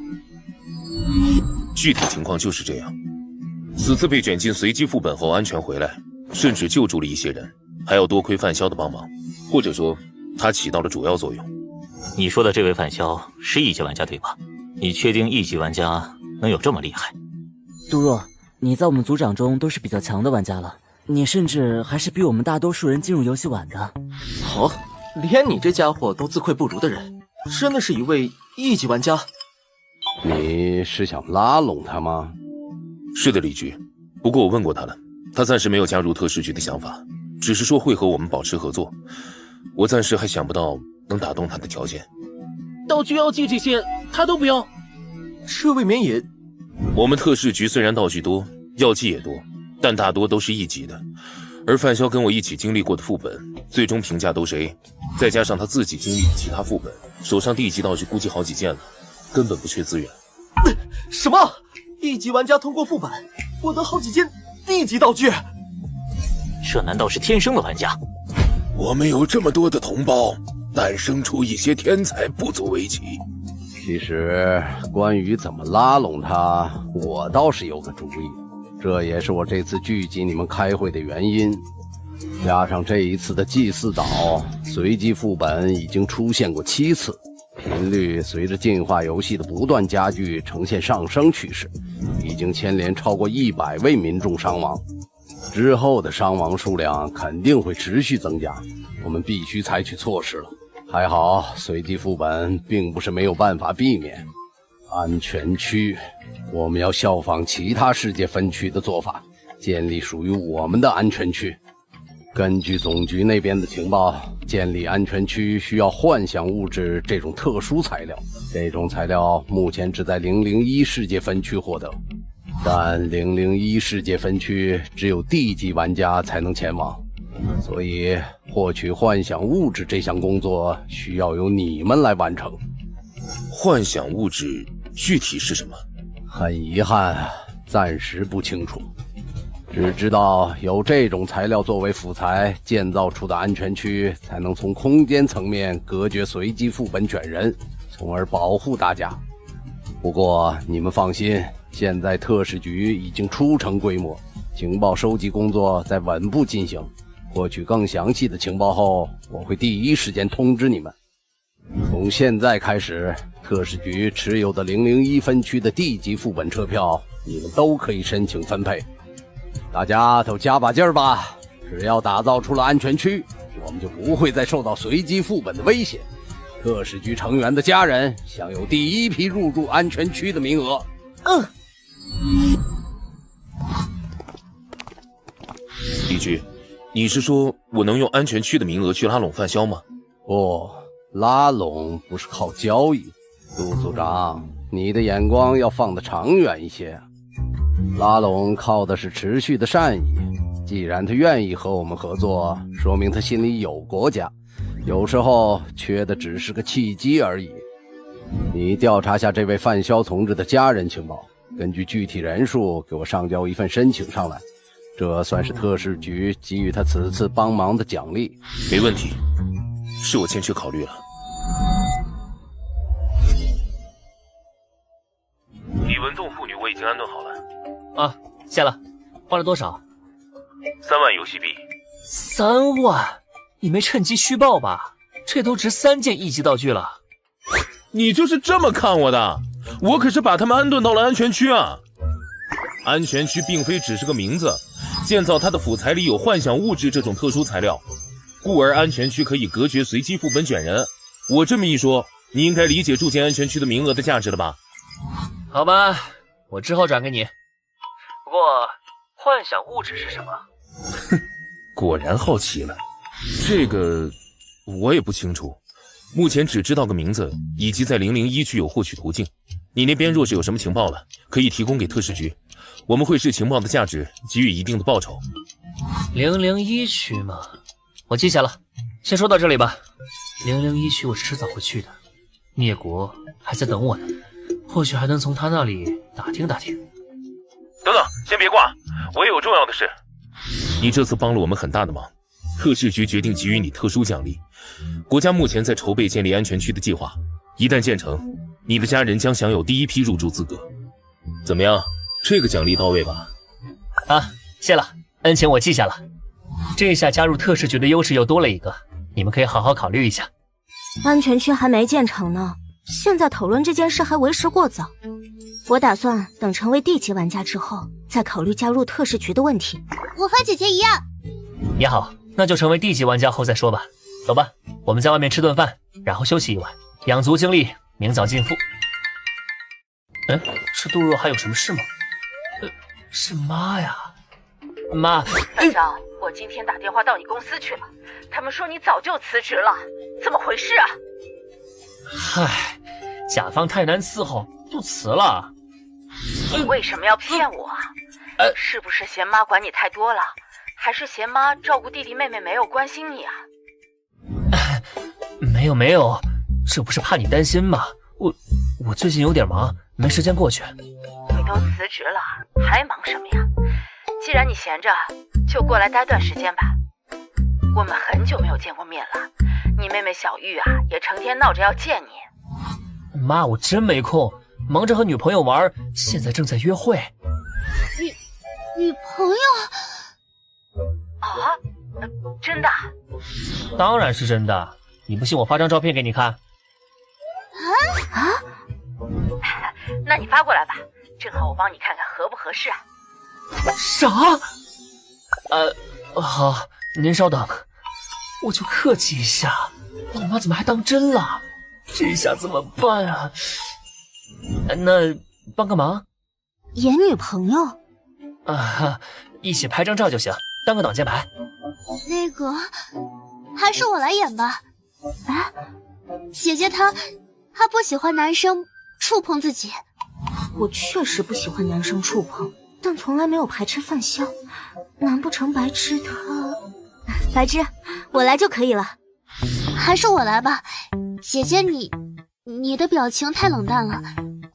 具体情况就是这样。此次被卷进随机副本后安全回来，甚至救助了一些人，还要多亏范潇的帮忙，或者说他起到了主要作用。
你说的这位范潇是1级玩家对吧？你确定1级玩家能有这么厉害？
杜若，你在我们组长中都是比较强的玩家了，你甚至还是比我们大多数人进入游戏晚的。
哦，连你这家伙都自愧不如的人，真的是一位1级玩家？
你是想拉拢他吗？
是的，李局。不过我问过他了，他暂时没有加入特事局的想法，只是说会和我们保持合作。我暂时还想不到能打动他的条件。
道具、药剂这些他都不要，这未免也……
我们特事局虽然道具多，药剂也多，但大多都是1级的。而范潇跟我一起经历过的副本，最终评价都是 A， 再加上他自己经历的其他副本，手上D级道具估计好几件了，根本不缺资源。
什么？1级玩家通过副本获得好几件D级道具？
这难道是天生的玩家？
我们有这么多的同胞，诞生出一些天才不足为奇。
其实关于怎么拉拢他，我倒是有个主意，这也是我这次聚集你们开会的原因。加上这一次的祭祀岛随机副本已经出现过7次，频率随着进化游戏的不断加剧呈现上升趋势，已经牵连超过100位民众伤亡。之后的伤亡数量肯定会持续增加，我们必须采取措施了。还好随机副本并不是没有办法避免，安全区我们要效仿其他世界分区的做法，建立属于我们的安全区。根据总局那边的情报，建立安全区需要幻想物质这种特殊材料，这种材料目前只在001世界分区获得，但001世界分区只有地级玩家才能前往，所以获取幻想物质这项工作需要由你们来完成。
幻想物质具体是什么？
很遗憾，暂时不清楚。只知道有这种材料作为辅材建造出的安全区，才能从空间层面隔绝随机副本卷人，从而保护大家。不过你们放心，现在特使局已经初成规模，情报收集工作在稳步进行。获取更详细的情报后，我会第一时间通知你们。从现在开始，特使局持有的001分区的地级副本车票，你们都可以申请分配。大家都加把劲儿吧！只要打造出了安全区，我们就不会再受到随机副本的威胁。特使局成员的家人享有第一批入住安全区的名额。
李局，你是说我能用安全区的名额去拉拢范潇吗？
不，拉拢不是靠交易。杜组长，你的眼光要放得长远一些。拉拢靠的是持续的善意，既然他愿意和我们合作，说明他心里有国家，有时候缺的只是个契机而已。你调查下这位范潇同志的家人情报，根据具体人数给我上交一份申请上来，这算是特使局给予他此次帮忙的奖励。
没问题，是我欠缺考虑了。李文栋妇女我已经安顿好了。
啊，谢了。花了多少
？3万游戏币。
3万？你没趁机虚报吧？这都值3件1级道具了。
你就是这么看我的？我可是把他们安顿到了安全区啊！安全区并非只是个名字，建造它的辅材里有幻想物质这种特殊材料，故而安全区可以隔绝随机副本卷人。我这么一说，你应该理解筑建安全区的名额的价值了吧？
好吧，我之后转给你。不过，幻想物质是什么？
哼，果然好奇了。这个我也不清楚，目前只知道个名字，以及在001区有获取途径。你那边若是有什么情报了，可以提供给特使局，我们会视情报的价值给予一定的报酬。
001区嘛，我记下了。先说到这里吧。001区我迟早会去的，灭国还在等我呢，或许还能从他那里打听打听。
等等，先别挂，我也有重要的事。你这次帮了我们很大的忙，特使局决定给予你特殊奖励。国家目前在筹备建立安全区的计划，一旦建成，你的家人将享有第一批入住资格。怎么样，这个奖励到位吧？
啊，谢了，恩情我记下了。这下加入特使局的优势又多了一个，你们可以好好考虑一下。
安全区还没建成呢，现在讨论这件事还为时过早。我打算等成为地级玩家之后，再考虑加入特使局的问题。
我和姐姐一样。
也好，那就成为地级玩家后再说吧。走吧，我们在外面吃顿饭，然后休息一晚，养足精力，明早进赴。这杜若还有什么事吗？是妈呀，妈。
范少，我今天打电话到你公司去了，他们说你早就辞职了，怎么回事啊？
嗨，甲方太难伺候，就辞了。
你为什么要骗我啊？是不是嫌妈管你太多了，还是嫌妈照顾弟弟妹妹没有关心你啊？
没有，这不是怕你担心吗？我最近有点忙，没时间过去。
你都辞职了，还忙什么呀？既然你闲着，就过来待段时间吧。我们很久没有见过面了，你妹妹小玉啊，也成天闹着要见你。
妈，我真没空，忙着和女朋友玩，现在正在约会。
女朋友？
啊？真的？
当然是真的，你不信我发张照片给你看。
那你发过来吧，正好我帮你看看合不合适啊。
啥？好，您稍等，我就客气一下。我妈怎么还当真了？这下怎么办啊？那帮个忙，
演女朋友？
一起拍张照就行，当个挡箭牌。
那个，还是我来演吧。啊，姐姐她不喜欢男生触碰自己。
我确实不喜欢男生触碰，但从来没有排斥范潇。难不成白痴他？白痴，我来就可以了。
还是我来吧，姐姐你的表情太冷淡了，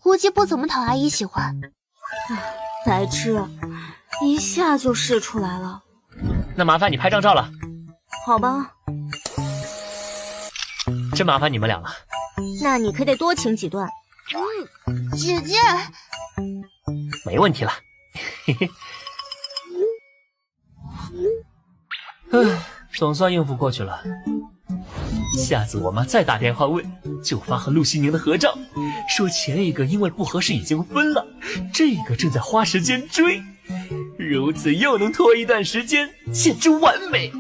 估计不怎么讨阿姨喜欢。
白痴，一下就试出来了。
那麻烦你拍张照了。
好吧。
真麻烦你们俩了。
那你可得多请几段。
姐姐。
没问题了。嘿嘿。总算应付过去了。下次我妈再打电话问，就发和陆熙宁的合照，说前一个因为不合适已经分了，这个正在花时间追，如此又能拖一段时间，简直完美。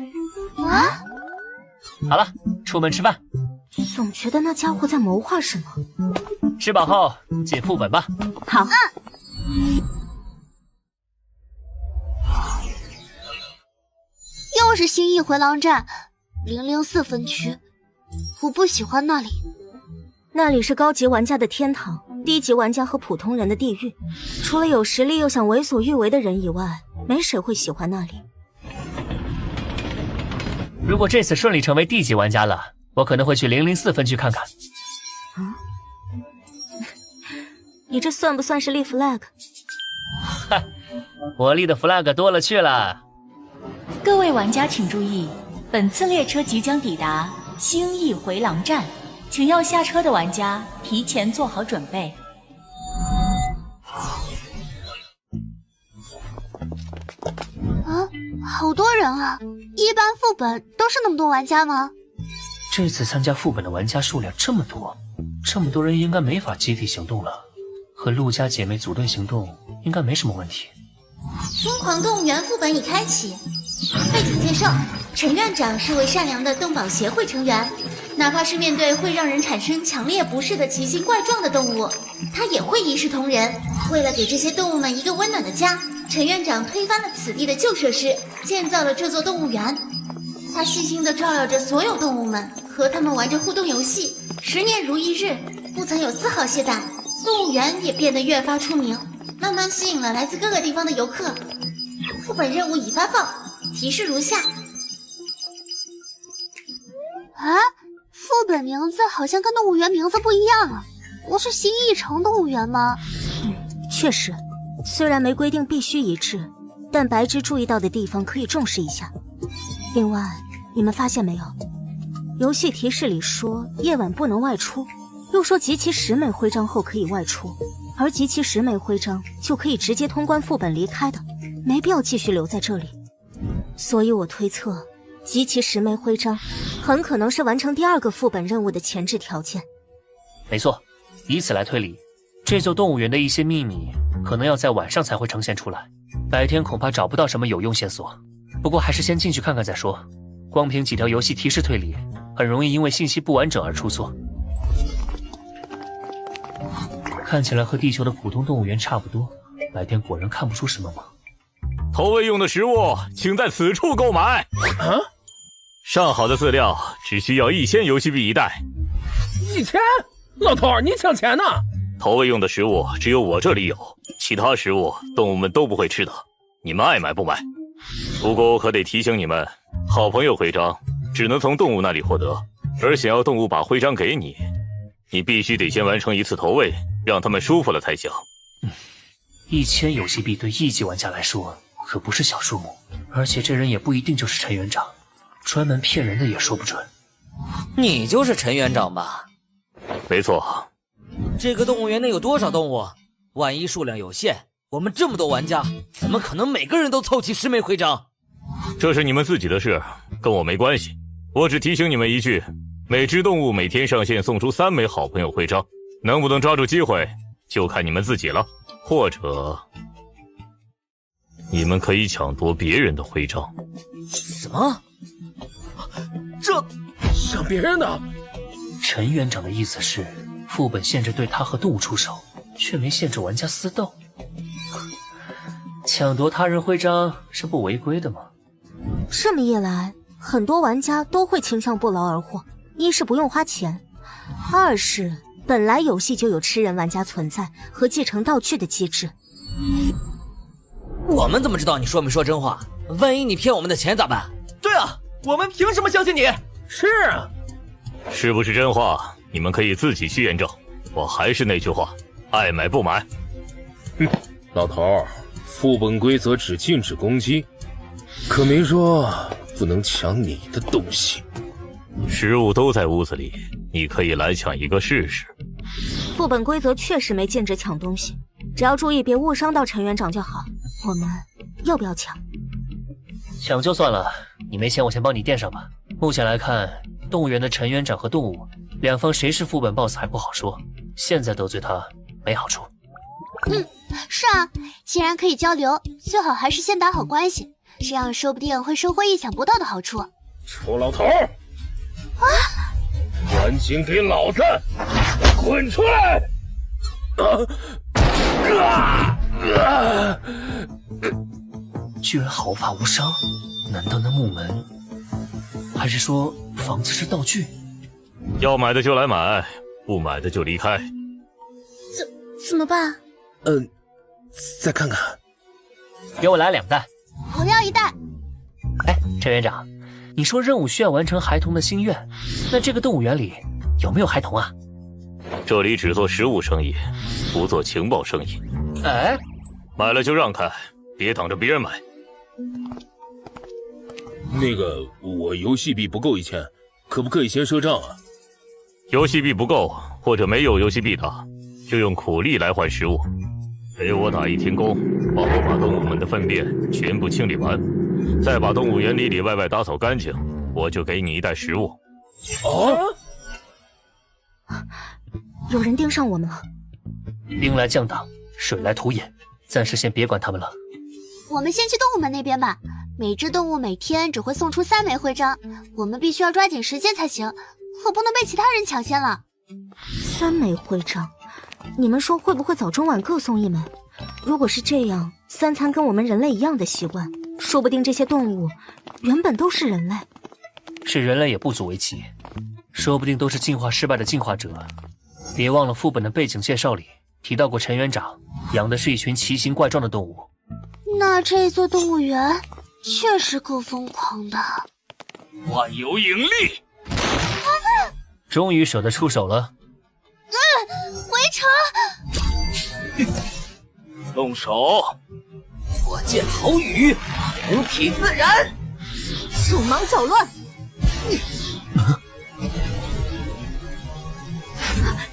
啊！
好了，出门吃饭。
总觉得那家伙在谋划什么。
吃饱后进副本吧。
好。
又是新义回廊站004分区，我不喜欢那里。
那里是高级玩家的天堂，低级玩家和普通人的地狱。除了有实力又想为所欲为的人以外，没谁会喜欢那里。
如果这次顺利成为地级玩家了，我可能会去004分区看看。
你这算不算是立 flag？
嗨，我立的 flag 多了去了。
各位玩家请注意，本次列车即将抵达兴义回廊站，请要下车的玩家提前做好准备。
啊，好多人啊！一般副本都是那么多玩家吗？
这次参加副本的玩家数量这么多，这么多人应该没法集体行动了。和陆家姐妹组队行动应该没什么问题。
疯狂动物园副本已开启。背景介绍：陈院长是位善良的动保协会成员，哪怕是面对会让人产生强烈不适的奇形怪状的动物，他也会一视同仁。为了给这些动物们一个温暖的家，陈院长推翻了此地的旧设施，建造了这座动物园。他细心地照料着所有动物们，和他们玩着互动游戏，10年如一日，不曾有丝毫懈怠。动物园也变得越发出名，慢慢吸引了来自各个地方的游客。副本任务已发放，提示如下。
啊，副本名字好像跟动物园名字不一样啊，不是新义城动物园吗？
确实，虽然没规定必须一致，但白芝注意到的地方可以重视一下。另外，你们发现没有？游戏提示里说夜晚不能外出，又说集齐10枚徽章后可以外出，而集齐10枚徽章就可以直接通关副本离开的，没必要继续留在这里。所以我推测，集齐10枚徽章很可能是完成第2个副本任务的前置条件。
没错，以此来推理，这座动物园的一些秘密可能要在晚上才会呈现出来，白天恐怕找不到什么有用线索。不过还是先进去看看再说，光凭几条游戏提示推理，很容易因为信息不完整而出错。看起来和地球的普通动物园差不多，白天果然看不出什么忙。
投喂用的食物，请在此处购买。
啊，
上好的饲料只需要1000游戏币一袋。
1000？老头，你抢钱呢？
投喂用的食物只有我这里有，其他食物动物们都不会吃的，你们爱买不买。不过我可得提醒你们，好朋友徽章只能从动物那里获得，而想要动物把徽章给你，你必须得先完成一次投喂，让他们舒服了才行。
1000游戏币对1级玩家来说可不是小数目，而且这人也不一定就是陈园长，专门骗人的也说不准。
你就是陈园长吧？
没错。
这个动物园内有多少动物？万一数量有限，我们这么多玩家，怎么可能每个人都凑齐10枚徽章？
这是你们自己的事，跟我没关系。我只提醒你们一句，每只动物每天上线送出3枚好朋友徽章，能不能抓住机会，就看你们自己了。或者，你们可以抢夺别人的徽章。
什么？
这抢别人的？
陈园长的意思是，副本限制对他和动物出手，却没限制玩家私斗。抢夺他人徽章是不违规的吗？
这么一来，很多玩家都会倾向不劳而获。一是不用花钱，二是本来游戏就有吃人玩家存在和继承道具的机制。
我们怎么知道你说没说真话？万一你骗我们的钱咋办？
对啊，我们凭什么相信你？是啊，
是不是真话，你们可以自己去验证。我还是那句话，爱买不买。
哼，老头，副本规则只禁止攻击，可没说不能抢你的东西。
食物都在屋子里，你可以来抢一个试试。
副本规则确实没禁止抢东西，只要注意别误伤到陈园长就好。我们要不要抢？
抢就算了，你没钱我先帮你垫上吧。目前来看，动物园的陈园长和动物两方谁是副本 BOSS 还不好说，现在得罪他没好处。
是啊，既然可以交流，最好还是先打好关系，这样说不定会收获意想不到的好处。
臭老头！赶紧给老子滚出来！
居然毫发无伤，难道那木门，还是说房子是道具？
要买的就来买，不买的就离开。
怎么办？
再看看。
给我来2袋。
我要1袋。
哎，陈园长，你说任务需要完成孩童的心愿，那这个动物园里有没有孩童啊？
这里只做食物生意，不做情报生意。
哎，
买了就让开，别挡着别人买。
那个，我游戏币不够1000，可不可以先赊账啊？
游戏币不够，或者没有游戏币的，就用苦力来换食物。陪我打1天工，帮我把动物们的粪便全部清理完，再把动物园里里外外打扫干净，我就给你1袋食物。
有人盯上我们了。
兵来将挡，水来土掩，暂时先别管他们了。
我们先去动物们那边吧。每只动物每天只会送出3枚徽章，我们必须要抓紧时间才行，可不能被其他人抢先了。
3枚徽章，你们说会不会早中晚各送1枚？如果是这样，3餐跟我们人类一样的习惯，说不定这些动物原本都是人类。
是人类也不足为奇，说不定都是进化失败的进化者。别忘了副本的背景介绍里提到过，陈园长养的是一群奇形怪状的动物。
那这座动物园确实够疯狂的。
万有引力！
终于舍得出手了。
围城！
动手！
我见好雨，同体自然。
手忙脚乱。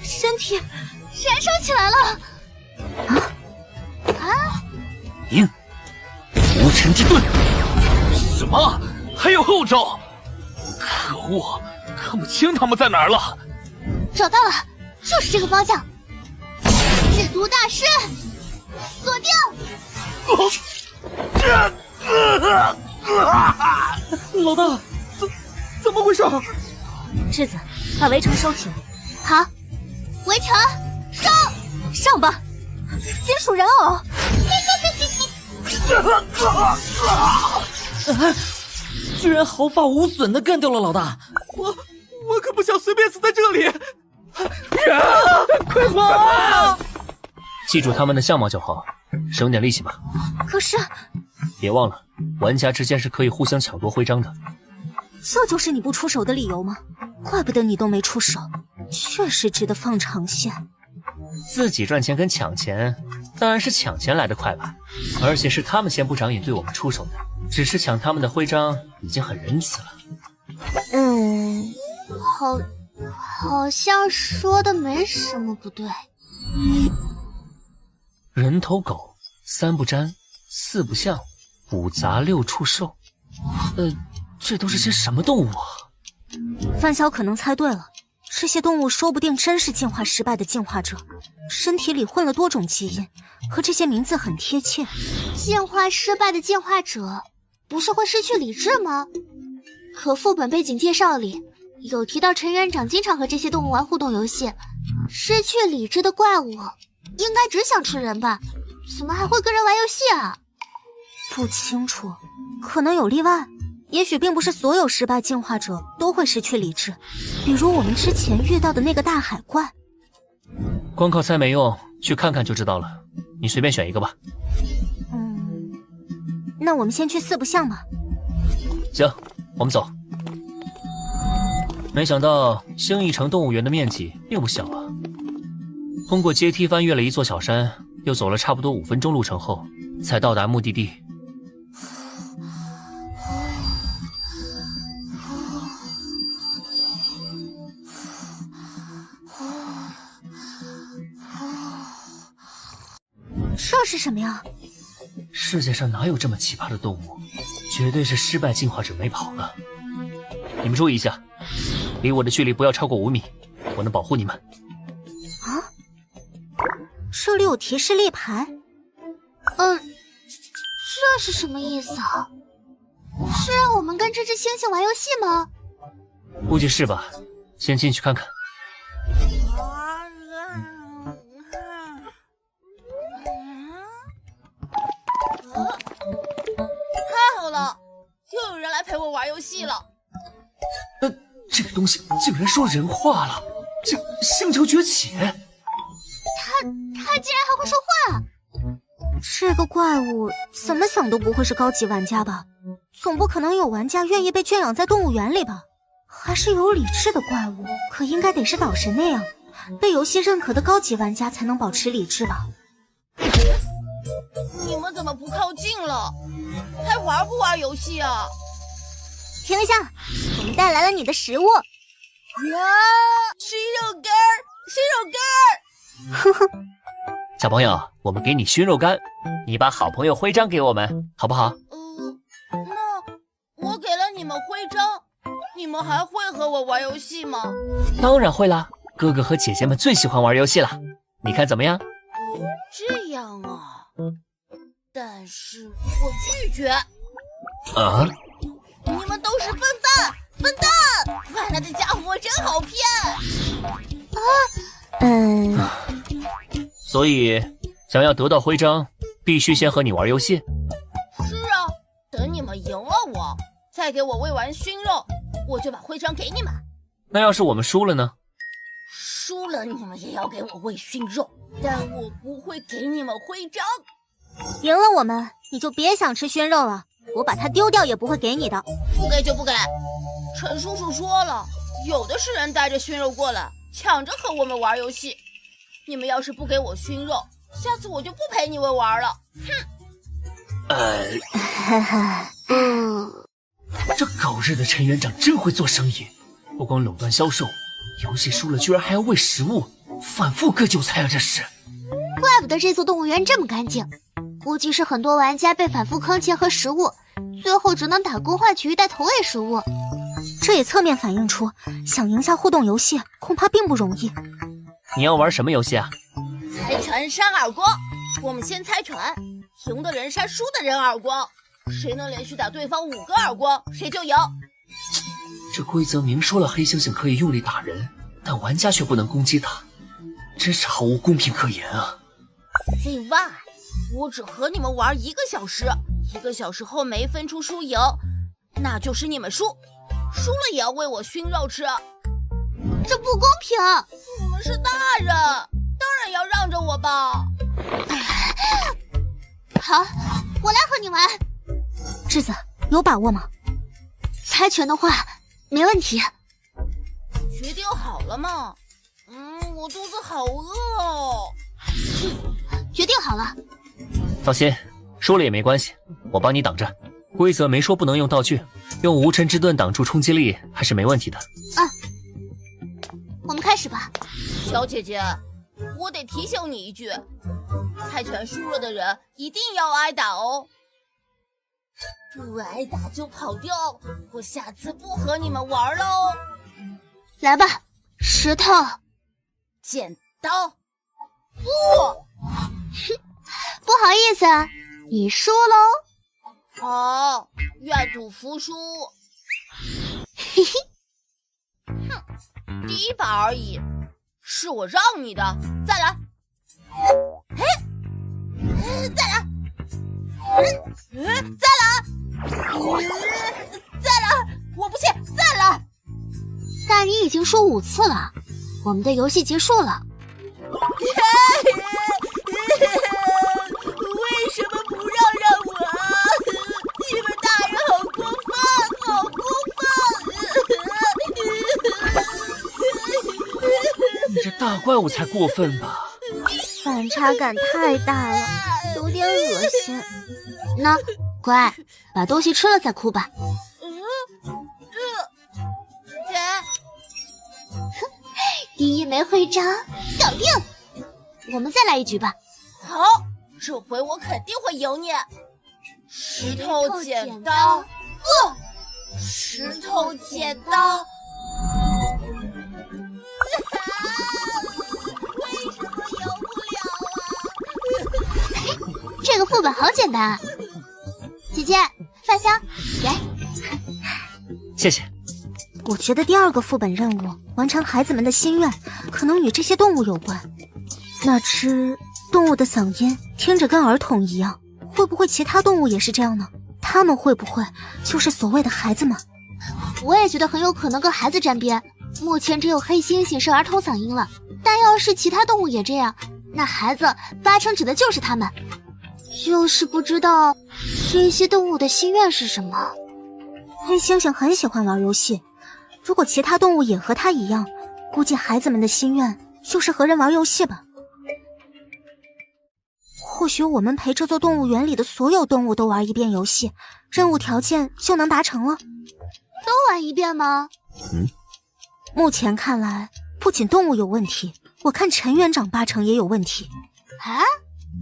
身体
燃烧起来了！
赢！无尘之盾！
什么？还有后招？可恶，看不清他们在哪儿了。
找到了，就是这个方向。制毒大师，锁定！
老大，怎么回事？
世子，把围城收起来。
好，围城
上吧！金属人偶。
居然毫发无损的干掉了老大！
我可不想随便死在这里！快跑啊！
记住他们的相貌就好，省点力气吧。
可是，
别忘了，玩家之间是可以互相抢夺徽章的。
这就是你不出手的理由吗？怪不得你都没出手，确实值得放长线。
自己赚钱跟抢钱，当然是抢钱来得快吧。而且是他们先不长眼对我们出手的，只是抢他们的徽章已经很仁慈了。
好像说的没什么不对。
人头狗，3不沾，4不像，5杂6畜兽。这都是些什么动物啊？
范潇可能猜对了，这些动物说不定真是进化失败的进化者，身体里混了多种基因，和这些名字很贴切。
进化失败的进化者不是会失去理智吗？可副本背景介绍里有提到陈园长经常和这些动物玩互动游戏，失去理智的怪物应该只想吃人吧？怎么还会跟人玩游戏啊？
不清楚，可能有例外。也许并不是所有失败进化者都会失去理智，比如我们之前遇到的那个大海怪。
光靠猜没用，去看看就知道了。你随便选一个吧。
那我们先去四不像吧。
行，我们走。没想到星翼城动物园的面积并不小啊。通过阶梯翻越了一座小山，又走了差不多5分钟路程后，才到达目的地。
这是什么呀？
世界上哪有这么奇葩的动物？绝对是失败进化者没跑了。你们注意一下，离我的距离不要超过5米，我能保护你们。
啊？这里有提示立牌。
这是什么意思啊？是让我们跟这只猩猩玩游戏吗？
估计是吧，先进去看看。
太好了，又有人来陪我玩游戏了。
这个东西竟然说人话了，这星球崛起！
他竟然还会说话！
这个怪物怎么想都不会是高级玩家吧？总不可能有玩家愿意被圈养在动物园里吧？还是有理智的怪物，可应该得是岛神那样，被游戏认可的高级玩家才能保持理智吧？
你们怎么不靠近了？还玩不玩游戏啊？
停一下，我们带来了你的食物。
熏肉干儿，熏肉干儿！
呵呵，
小朋友，我们给你熏肉干，你把好朋友徽章给我们，好不好？
那我给了你们徽章，你们还会和我玩游戏吗？
当然会啦，哥哥和姐姐们最喜欢玩游戏了，你看怎么样？
这样啊，但是我拒绝。
啊？
你们都是笨蛋，笨蛋！外来的家伙真好骗。
所以想要得到徽章，必须先和你玩游戏。
是啊，等你们赢了我，再给我喂完熏肉，我就把徽章给你们。
那要是我们输了呢？
输了你们也要给我喂熏肉，但我不会给你们徽章。
赢了我们，你就别想吃熏肉了，我把它丢掉也不会给你的。
不给就不给。陈叔叔说了，有的是人带着熏肉过来，抢着和我们玩游戏。你们要是不给我熏肉，下次我就不陪你们玩了。
哼。这狗日的陈园长真会做生意，不光垄断销售，游戏输了居然还要喂食物，反复割韭菜啊！这是。
怪不得这座动物园这么干净，估计是很多玩家被反复坑钱和食物，最后只能打工换取一袋投喂食物。
这也侧面反映出，想赢下互动游戏恐怕并不容易。
你要玩什么游戏啊？
猜拳扇耳光，我们先猜拳，赢的人扇输的人耳光，谁能连续打对方5个耳光，谁就赢。
这规则明说了黑猩猩可以用力打人，但玩家却不能攻击他，真是毫无公平可言啊！
另外，我只和你们玩1个小时，1个小时后没分出输赢，那就是你们输，输了也要喂我熏肉吃。
这不公平！
你们是大人，当然要让着我吧。
好，我来和你玩。
智子，有把握吗？
猜拳的话，没问题。
决定好了吗？我肚子好饿哦。
决定好了。
放心，输了也没关系，我帮你挡着。规则没说不能用道具，用无尘之盾挡住冲击力还是没问题的。
我们开始吧。
小姐姐，我得提醒你一句，猜拳输了的人一定要挨打哦。不挨打就跑掉，我下次不和你们玩喽。
来吧，石头
剪刀布。
不好意思，你输喽。
好，愿赌服输。
嘿嘿。
哼，第一把而已，是我让你的，再来。嘿，再来。再来，再来，我不信，再来！
大人已经输5次了，我们的游戏结束了。
为什么不让我？你们大人好过分，好过分！
你这大怪物才过分吧？
反差感太大了，有点恶心。那乖，把东西吃了再哭吧。第1枚徽章搞定，我们再来一局吧。
好，这回我肯定会赢你。石头剪刀，石头剪刀。为什么赢不了啊？
这个副本好简单啊！姐姐，饭香，来。
谢谢。
我觉得第2个副本任务完成孩子们的心愿，可能与这些动物有关。那只动物的嗓音听着跟儿童一样，会不会其他动物也是这样呢？他们会不会就是所谓的孩子们？
我也觉得很有可能跟孩子沾边。目前只有黑猩猩是儿童嗓音了，但要是其他动物也这样，那孩子8成指的就是他们。就是不知道这些动物的心愿是什么。
黑猩猩很喜欢玩游戏，如果其他动物也和他一样，估计孩子们的心愿就是和人玩游戏吧。或许我们陪这座动物园里的所有动物都玩一遍游戏，任务条件就能达成了。
都玩一遍吗？
目前看来，不仅动物有问题，我看陈园长8成也有问题。
啊？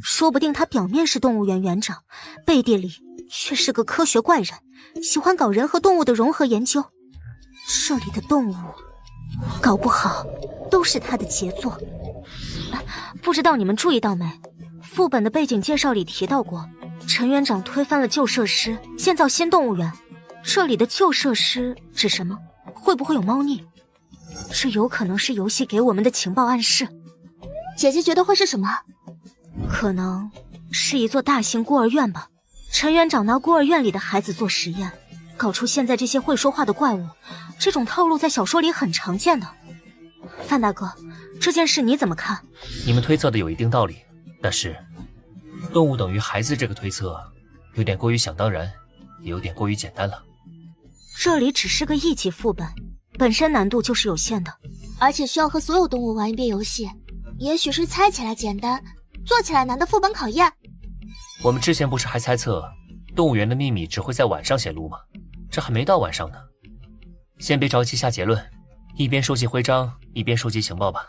说不定他表面是动物园园长，背地里却是个科学怪人，喜欢搞人和动物的融合研究。这里的动物，搞不好都是他的杰作。不知道你们注意到没？副本的背景介绍里提到过，陈园长推翻了旧设施，建造新动物园。这里的旧设施指什么？会不会有猫腻？这有可能是游戏给我们的情报暗示。
姐姐觉得会是什么？
可能是一座大型孤儿院吧。陈园长拿孤儿院里的孩子做实验，搞出现在这些会说话的怪物，这种套路在小说里很常见的。范大哥，这件事你怎么看？
你们推测的有一定道理，但是动物等于孩子这个推测有点过于想当然，也有点过于简单了。
这里只是个1级副本，本身难度就是有限的，
而且需要和所有动物玩一遍游戏，也许是猜起来简单，做起来难的副本考验。
我们之前不是还猜测动物园的秘密只会在晚上显露吗？这还没到晚上呢。先别着急下结论，一边收集徽章，一边收集情报吧。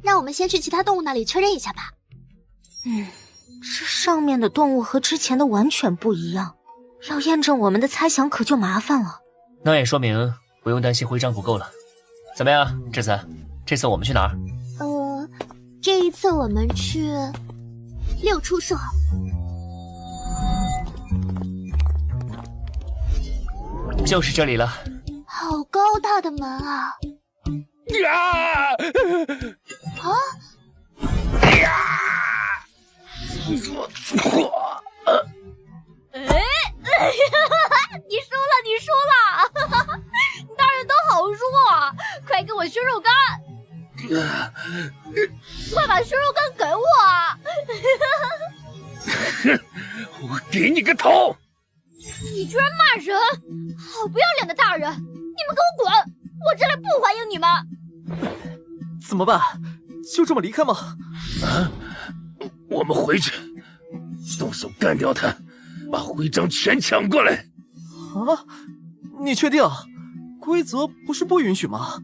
那我们先去其他动物那里确认一下吧。
这上面的动物和之前的完全不一样，要验证我们的猜想可就麻烦了。
那也说明不用担心徽章不够了。怎么样，智子？这次我们去哪儿？
这一次我们去6处社。
就是这里了。
好高大的门啊！
你输了！大人都好弱啊！快给我熏肉干！快把熏肉干给我！
我给你个头！
你居然骂人！好不要脸的大人！你们给我滚！我这里不欢迎你们！
怎么办？就这么离开吗？
我们回去，动手干掉他，把徽章全抢过来。
啊？你确定？规则不是不允许吗？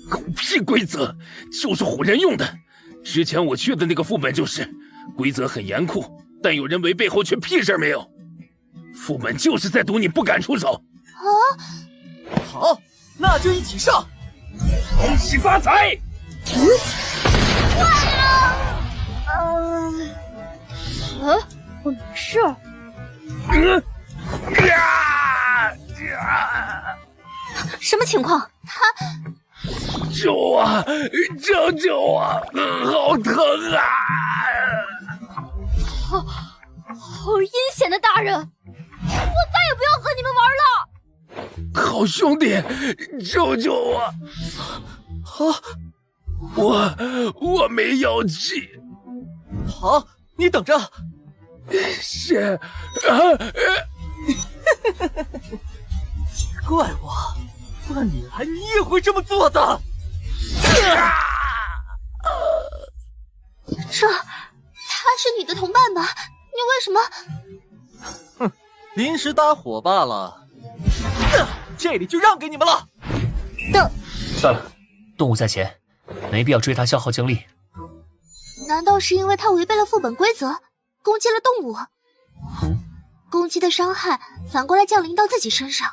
狗屁规则，就是唬人用的。之前我去的那个副本就是，规则很严酷，但有人违背后却屁事没有。副本就是在赌你不敢出手。
好，那就一起上！
恭喜发财！
我没事。
什么情况？
救我！救救我！好疼啊！
好阴险的大人！我再也不要和你们玩了！
好兄弟，救救我！
好，
我没妖气。
好，你等着。
是
怪我，换你来你也会这么做的。
他是你的同伴吧？你为什么？
哼，临时搭伙罢了。这里就让给你们了。
算了，动物在前，没必要追他消耗精力。
难道是因为他违背了副本规则，攻击了动物？攻击的伤害反过来降临到自己身上？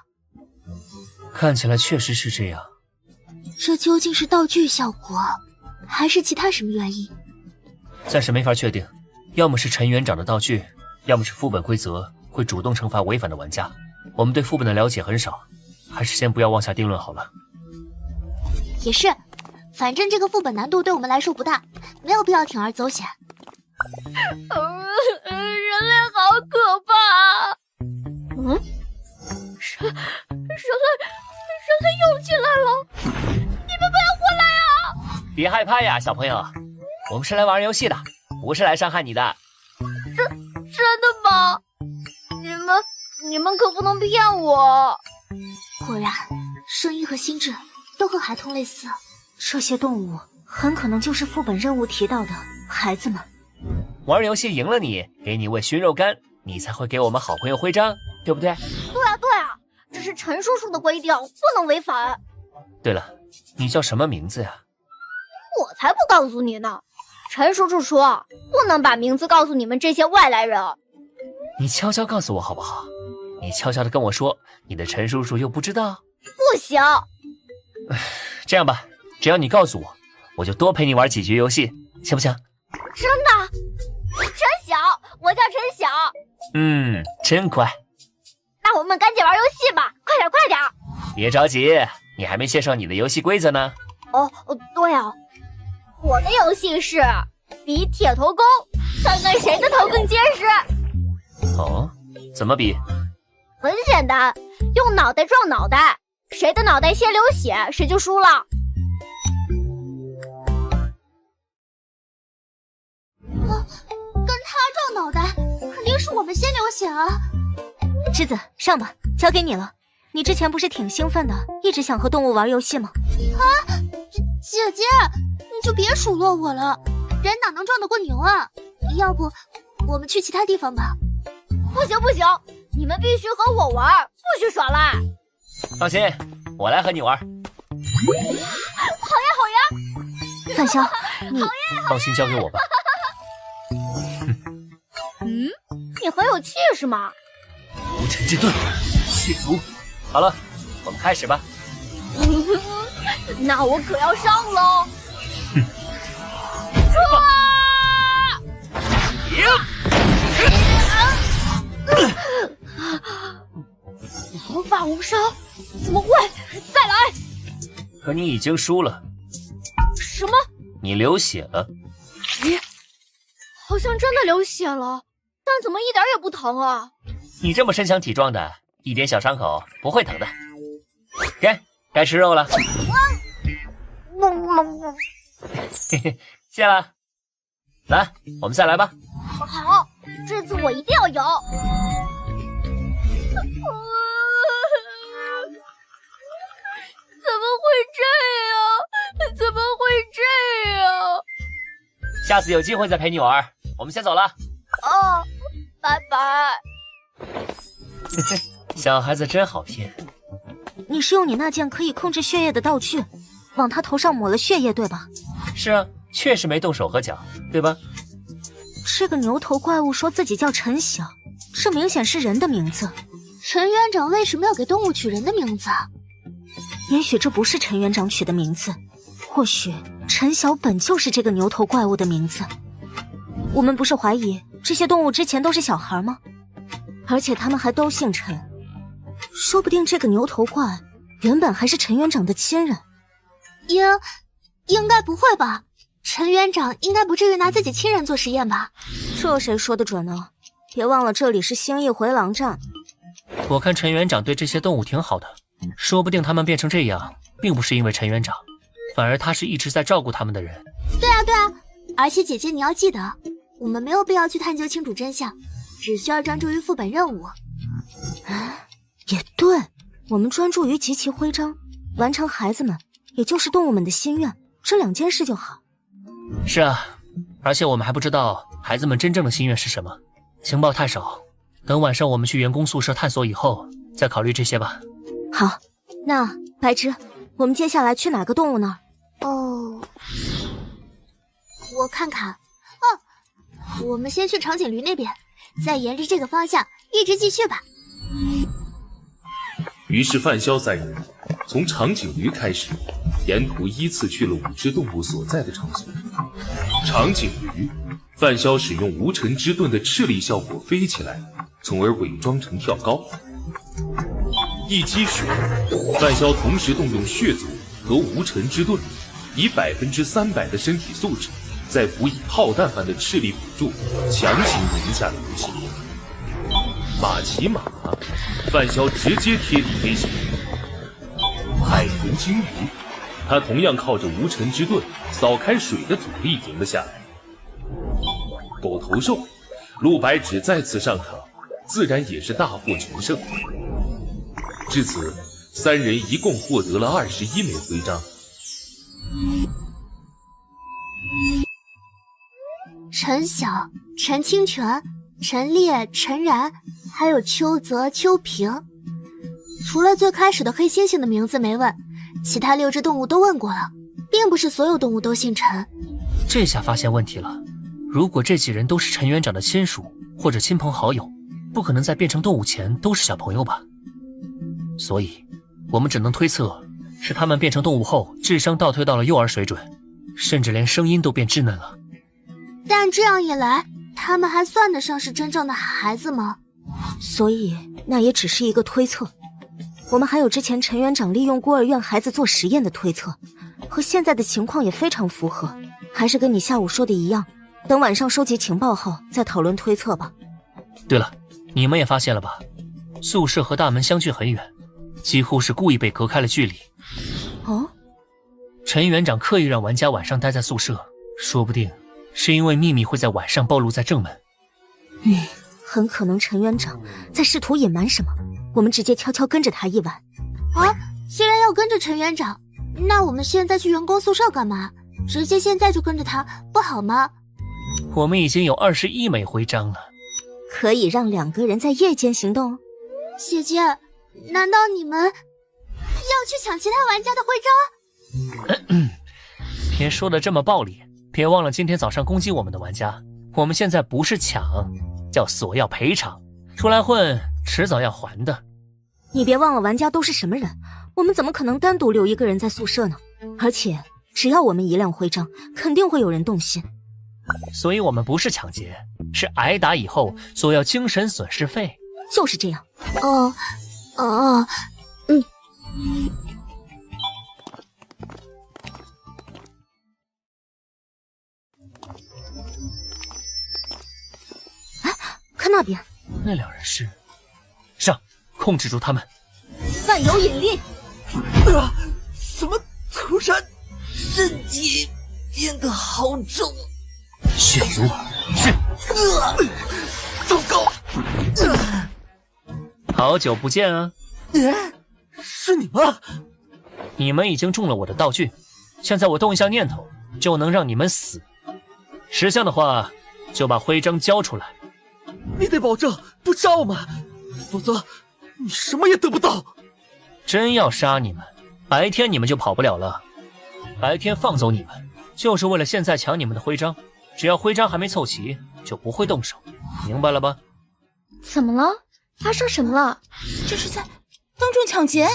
看起来确实是这样。
这究竟是道具效果，还是其他什么原因？
暂时没法确定，要么是陈园长的道具，要么是副本规则会主动惩罚违反的玩家。我们对副本的了解很少，还是先不要妄下定论好了。
也是，反正这个副本难度对我们来说不大，没有必要铤而走险。
人类好可怕！人类又进来了！你们不要过来啊！
别害怕呀，小朋友，我们是来玩游戏的，不是来伤害你的。
真的吗？你们可不能骗我！
果然，声音和心智都和孩童类似。
这些动物很可能就是副本任务提到的孩子们。
玩游戏赢了你，给你喂熏肉干，你才会给我们好朋友徽章，对不对？
对啊，这是陈叔叔的规定，不能违反。
对了，你叫什么名字呀？
我才不告诉你呢！陈叔叔说不能把名字告诉你们这些外来人。
你悄悄告诉我好不好？你悄悄的跟我说，你的陈叔叔又不知道。
不行。
这样吧，只要你告诉我，我就多陪你玩几局游戏，行不行？
真的？陈晓，我叫陈晓。
真乖。
那我们赶紧玩游戏吧，快点！
别着急，你还没介绍你的游戏规则呢。
对啊，我的游戏是比铁头功，看看谁的头更结实。
哦，怎么比？
很简单，用脑袋撞脑袋，谁的脑袋先流血，谁就输了。
跟他撞脑袋，肯定是我们先流血啊！
栀子，上吧，交给你了。你之前不是挺兴奋的，一直想和动物玩游戏吗？
姐姐，你就别数落我了，人哪能撞得过牛啊？要不我们去其他地方吧？
不行，你们必须和我玩，不许耍赖。
放心，我来和你玩。
好呀！
范潇，你
放心交给我吧。
你很有气势嘛。
无尘之盾，血族。好了，我们开始吧。
那我可要上喽！毫发无伤？怎么会？再来！
可你已经输了。
什么？
你流血了？
咦，好像真的流血了，但怎么一点也不疼啊？
你这么身强体壮的，一点小伤口不会疼的。该吃肉了。嘿嘿，谢了。来，我们再来吧。
好，这次我一定要赢。怎么会这样？
下次有机会再陪你玩。我们先走了。
拜拜。
小孩子真好骗。
你是用你那件可以控制血液的道具，往他头上抹了血液，对吧？
是啊，确实没动手和脚，对吧？
这个牛头怪物说自己叫陈晓，这明显是人的名字。
陈园长为什么要给动物取人的名字啊？
也许这不是陈园长取的名字，或许陈晓本就是这个牛头怪物的名字。我们不是怀疑这些动物之前都是小孩吗？而且他们还都姓陈，说不定这个牛头怪原本还是陈园长的亲人。
应该不会吧？陈园长应该不至于拿自己亲人做实验吧？
这谁说的准呢？别忘了这里是星翼回廊站。
我看陈园长对这些动物挺好的，说不定他们变成这样，并不是因为陈园长，反而他是一直在照顾他们的人。
对啊，而且姐姐你要记得，我们没有必要去探究清楚真相，只需要专注于副本任务。
也对，我们专注于集齐徽章，完成孩子们，也就是动物们的心愿，这2件事就好。
是啊，而且我们还不知道孩子们真正的心愿是什么，情报太少，等晚上我们去员工宿舍探索以后，再考虑这些吧。
好，那白芝，我们接下来去哪个动物那儿？
我看看。我们先去长颈驴那边，再沿着这个方向一直继续吧。
于是范潇3人从长颈驴开始，沿途依次去了5只动物所在的场所。长颈驴，范潇使用无尘之盾的斥力效果飞起来，从而伪装成跳高。一积水，范潇同时动用血族和无尘之盾，以300%的身体素质，再辅以炮弹般的斥力辅助，强行赢下了游戏。马骑马，范潇直接贴地飞行。海豚鲸鱼，他同样靠着无尘之盾扫开水的阻力赢了下来。狗头兽，陆白芷再次上场，自然也是大获全胜。至此，3人一共获得了21枚徽章。
陈晓、陈清泉、陈烈、陈然，还有邱泽、邱平。除了最开始的黑猩猩的名字没问，其他6只动物都问过了，并不是所有动物都姓陈。
这下发现问题了，如果这几人都是陈园长的亲属或者亲朋好友，不可能在变成动物前都是小朋友吧？所以我们只能推测，是他们变成动物后智商倒退到了幼儿水准，甚至连声音都变稚嫩了。
但这样一来，他们还算得上是真正的孩子吗？
所以那也只是一个推测。我们还有之前陈园长利用孤儿院孩子做实验的推测，和现在的情况也非常符合。还是跟你下午说的一样，等晚上收集情报后再讨论推测吧。
对了，你们也发现了吧？宿舍和大门相距很远，几乎是故意被隔开了距离。
哦，
陈园长刻意让玩家晚上待在宿舍，说不定是因为秘密会在晚上暴露在正门。
很可能陈园长在试图隐瞒什么，我们直接悄悄跟着他一晚。
既然要跟着陈园长，那我们现在去员工宿舍干嘛？直接现在就跟着他不好吗？
我们已经有21枚徽章了，
可以让2个人在夜间行动。
姐姐，难道你们要去抢其他玩家的徽章？
别说的这么暴力，别忘了今天早上攻击我们的玩家，我们现在不是抢，叫索要赔偿，出来混迟早要还的。
你别忘了玩家都是什么人，我们怎么可能单独留一个人在宿舍呢？而且只要我们一亮徽章，肯定会有人动心。
所以我们不是抢劫，是挨打以后索要精神损失费。
就是这样。看那边，
那2人是上，控制住他们。
万有引力。
什么涂山？身体变得好重。
血族是。
糟糕！
好久不见啊！
是你吗？
你们已经中了我的道具，现在我动一下念头，就能让你们死。识相的话，就把徽章交出来。
你得保证不杀我们，否则你什么也得不到。
真要杀你们，白天你们就跑不了了。白天放走你们，就是为了现在抢你们的徽章。只要徽章还没凑齐，就不会动手，明白了吧？
怎么了？发生什么了？
这是在当众抢劫？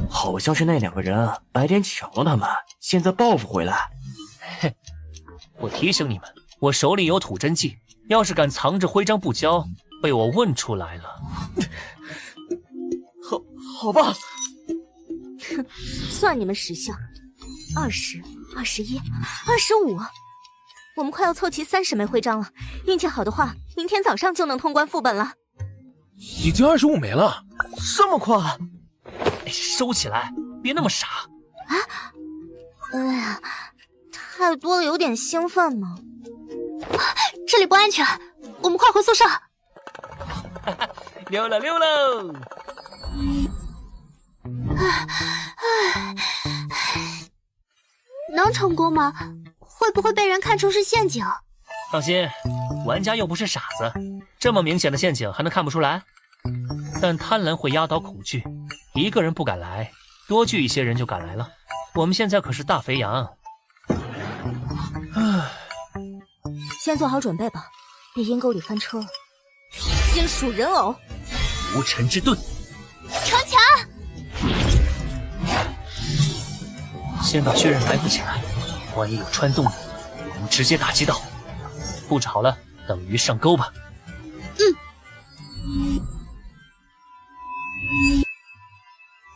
好像是那2个人白天抢了他们，现在报复回来。
嘿，我提醒你们，我手里有吐真剂，要是敢藏着徽章不交，被我问出来了。
好吧。
算你们识相。20、21、25，我们快要凑齐30枚徽章了。运气好的话，明天早上就能通关副本了。
已经25枚了，
这么快？
收起来，别那么傻。
哎呀，太多了，有点兴奋呢。
这里不安全，我们快回宿舍。
溜了溜喽！
能成功吗？会不会被人看出是陷阱？
放心，玩家又不是傻子，这么明显的陷阱还能看不出来？但贪婪会压倒恐惧，一个人不敢来，多聚一些人就敢来了。我们现在可是大肥羊。
先做好准备吧，别阴沟里翻车了。金属人偶，
无尘之盾，
城墙。
先把血刃埋伏起来，万一有穿洞的，我们直接打击到。布置好了，等鱼上钩吧。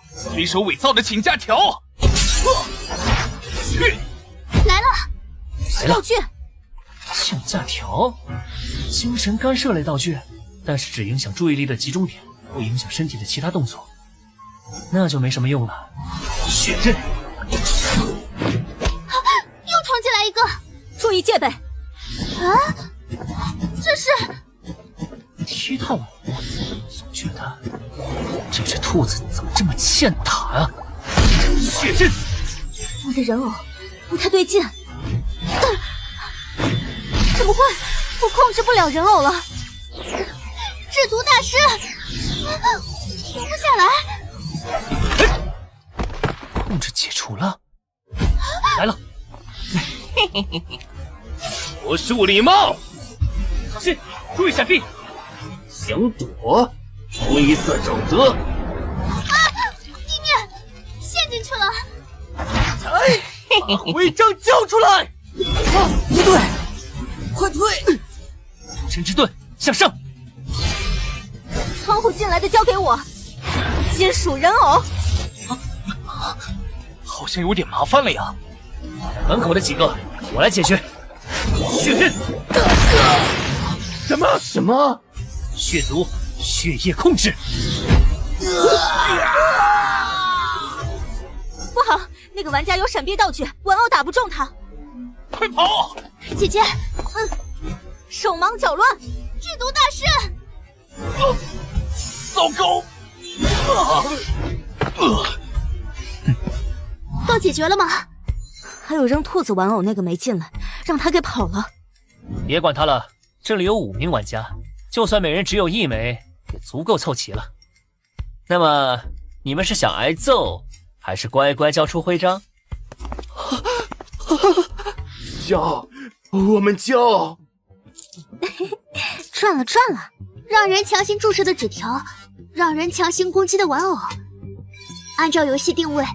随手伪造的请假条，去
来了，
道具。
请假条，精神干涉类道具，但是只影响注意力的集中点，不影响身体的其他动作，那就没什么用了。血刃，
又闯进来一个，
注意戒备。
啊，这是
踢踏舞，总觉得这只兔子怎么这么欠打啊！血刃，
我的人偶不太对劲。怎么会？我控制不了人偶了。
制毒大师，停不下来。
控制解除了，来了。
我树礼帽，
小心，注意闪避。
想躲，灰色沼泽。
地面陷进去了。
把徽章交出来！
不对，快退！
神之盾向上。
窗户进来的交给我。金属人偶。
好像有点麻烦了呀。
门口的几个，我来解决。血刃。
什么？
血族，血液控制。
不好，那个玩家有闪避道具，玩偶打不中他。
快跑！
姐姐，
手忙脚乱。
剧毒大师，
糟糕！
都解决了吗？
还有扔兔子玩偶那个没进来，让他给跑了。
别管他了，这里有5名玩家，就算每人只有1枚，也足够凑齐了。那么，你们是想挨揍，还是乖乖交出徽章？
交，我们交。
赚了赚了！
让人强行注射的纸条，让人强行攻击的玩偶。按照游戏定位，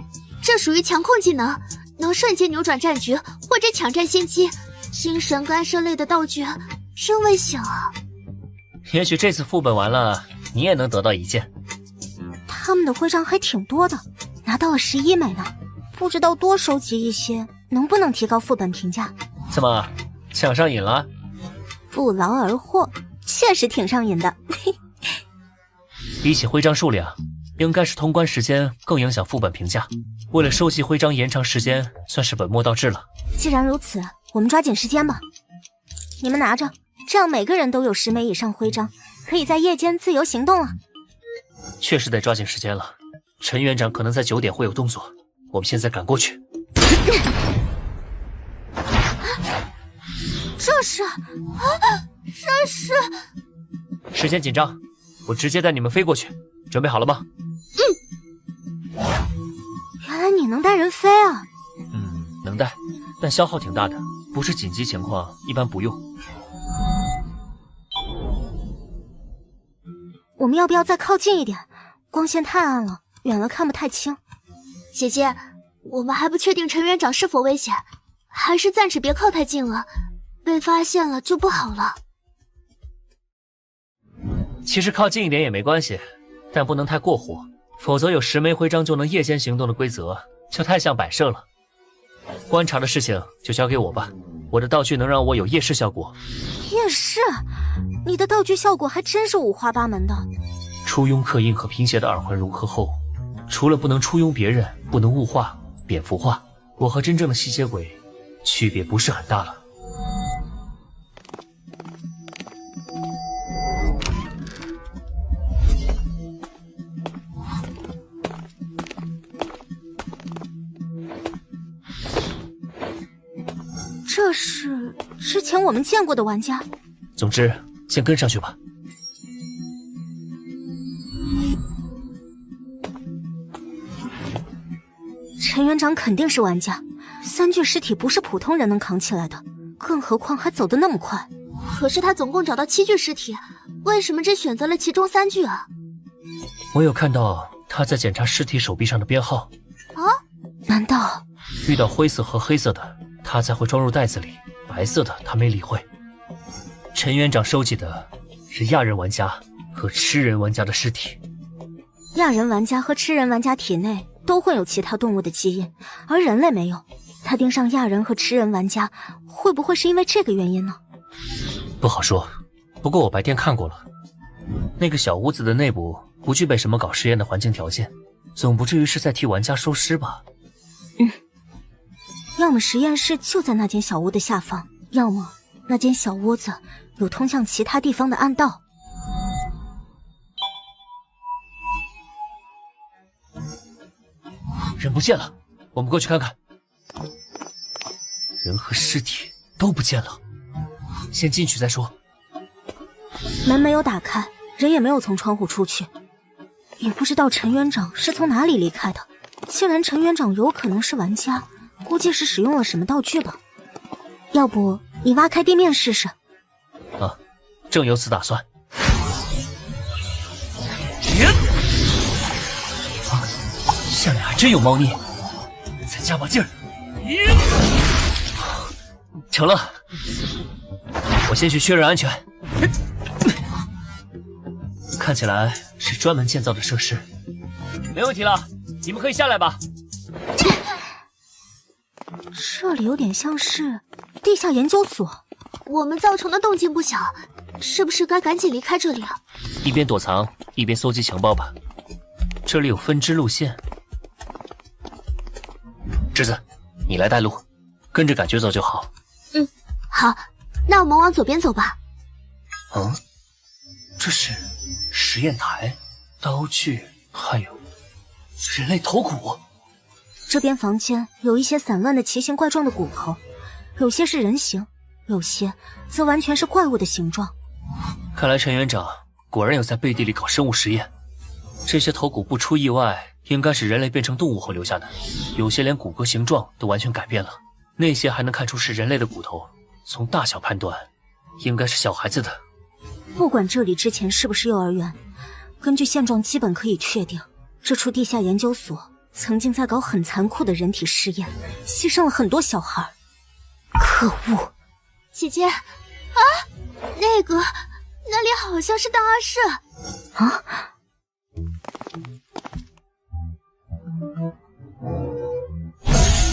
这属于强控技能，能瞬间扭转战局或者抢占先机。精神干涉类的道具真危险啊！
也许这次副本完了，你也能得到1件。
他们的徽章还挺多的，拿到了11枚呢，不知道多收集一些能不能提高副本评价。
怎么，抢上瘾了？
不劳而获，确实挺上瘾的。
比起徽章数量，应该是通关时间更影响副本评价。为了收集徽章延长时间，算是本末倒置了。
既然如此，我们抓紧时间吧。你们拿着，这样每个人都有10枚以上徽章，可以在夜间自由行动了。
确实得抓紧时间了。陈园长可能在9点会有动作，我们现在赶过去。
这是
时间紧张，我直接带你们飞过去，准备好了吗？
原来你能带人飞啊？
能带，但消耗挺大的，不是紧急情况一般不用。
我们要不要再靠近一点？光线太暗了，远了看不太清。
姐姐，我们还不确定陈园长是否危险，还是暂时别靠太近了，被发现了就不好了。
其实靠近一点也没关系，但不能太过火，否则有10枚徽章就能夜间行动的规则就太像摆设了。观察的事情就交给我吧，我我的道具能让我有夜视效果。
夜视？你的道具效果还真是五花八门的。
初拥刻印和贫血的耳环融合后，除了不能初拥别人，不能物化、蝙蝠化，我和真正的吸血鬼区别不是很大了。
这是之前我们见过的玩家。
总之，先跟上去吧。
陈园长肯定是玩家，3具尸体不是普通人能扛起来的，更何况还走得那么快。
可是他总共找到7具尸体，为什么只选择了其中3具啊？
我有看到他在检查尸体手臂上的编号。
啊？
难道
遇到灰色和黑色的，他才会装入袋子里，白色的他没理会。陈园长收集的是亚人玩家和吃人玩家的尸体。
亚人玩家和吃人玩家体内都会有其他动物的基因，而人类没有。他盯上亚人和吃人玩家，会不会是因为这个原因呢？
不好说，不过我白天看过了，那个小屋子的内部不具备什么搞实验的环境条件，总不至于是在替玩家收尸吧？
要么实验室就在那间小屋的下方，要么那间小屋子有通向其他地方的暗道。
人不见了，我们过去看看。人和尸体都不见了，先进去再说。
门没有打开，人也没有从窗户出去，也不知道陈园长是从哪里离开的。既然陈园长有可能是玩家，估计是使用了什么道具吧。要不你挖开地面试试？
啊，正有此打算。下面还真有猫腻，再加把劲儿。成了，我先去确认安全。看起来是专门建造的设施，没问题了，你们可以下来吧。
这里有点像是地下研究所，
我们造成的动静不小，是不是该赶紧离开这里了？
一边躲藏一边搜集情报吧，这里有分支路线。侄子，你来带路，跟着感觉走就好。
好，那我们往左边走吧。
这是实验台、刀具，还有人类头骨。
这边房间有一些散乱的奇形怪状的骨头，有些是人形，有些则完全是怪物的形状。
看来陈园长果然有在背地里搞生物实验。这些头骨不出意外，应该是人类变成动物后留下的，有些连骨骼形状都完全改变了，那些还能看出是人类的骨头，从大小判断，应该是小孩子的。
不管这里之前是不是幼儿园，根据现状基本可以确定，这处地下研究所曾经在搞很残酷的人体试验，牺牲了很多小孩。可恶！
姐姐，啊，那里好像是档案室
啊！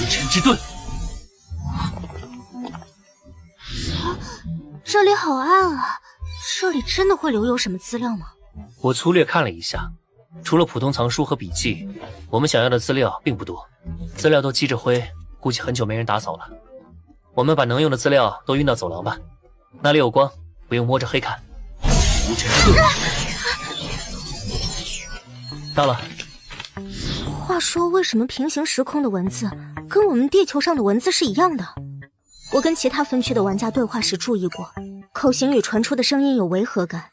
一尘之盾。
这里好暗啊！
这里真的会留有什么资料吗？
我粗略看了一下，除了普通藏书和笔记，我们想要的资料并不多，资料都积着灰，估计很久没人打扫了。我们把能用的资料都运到走廊吧，那里有光，不用摸着黑看。无尘之盾。到了。
话说，为什么平行时空的文字跟我们地球上的文字是一样的？我跟其他分区的玩家对话时注意过，口型里传出的声音有违和感，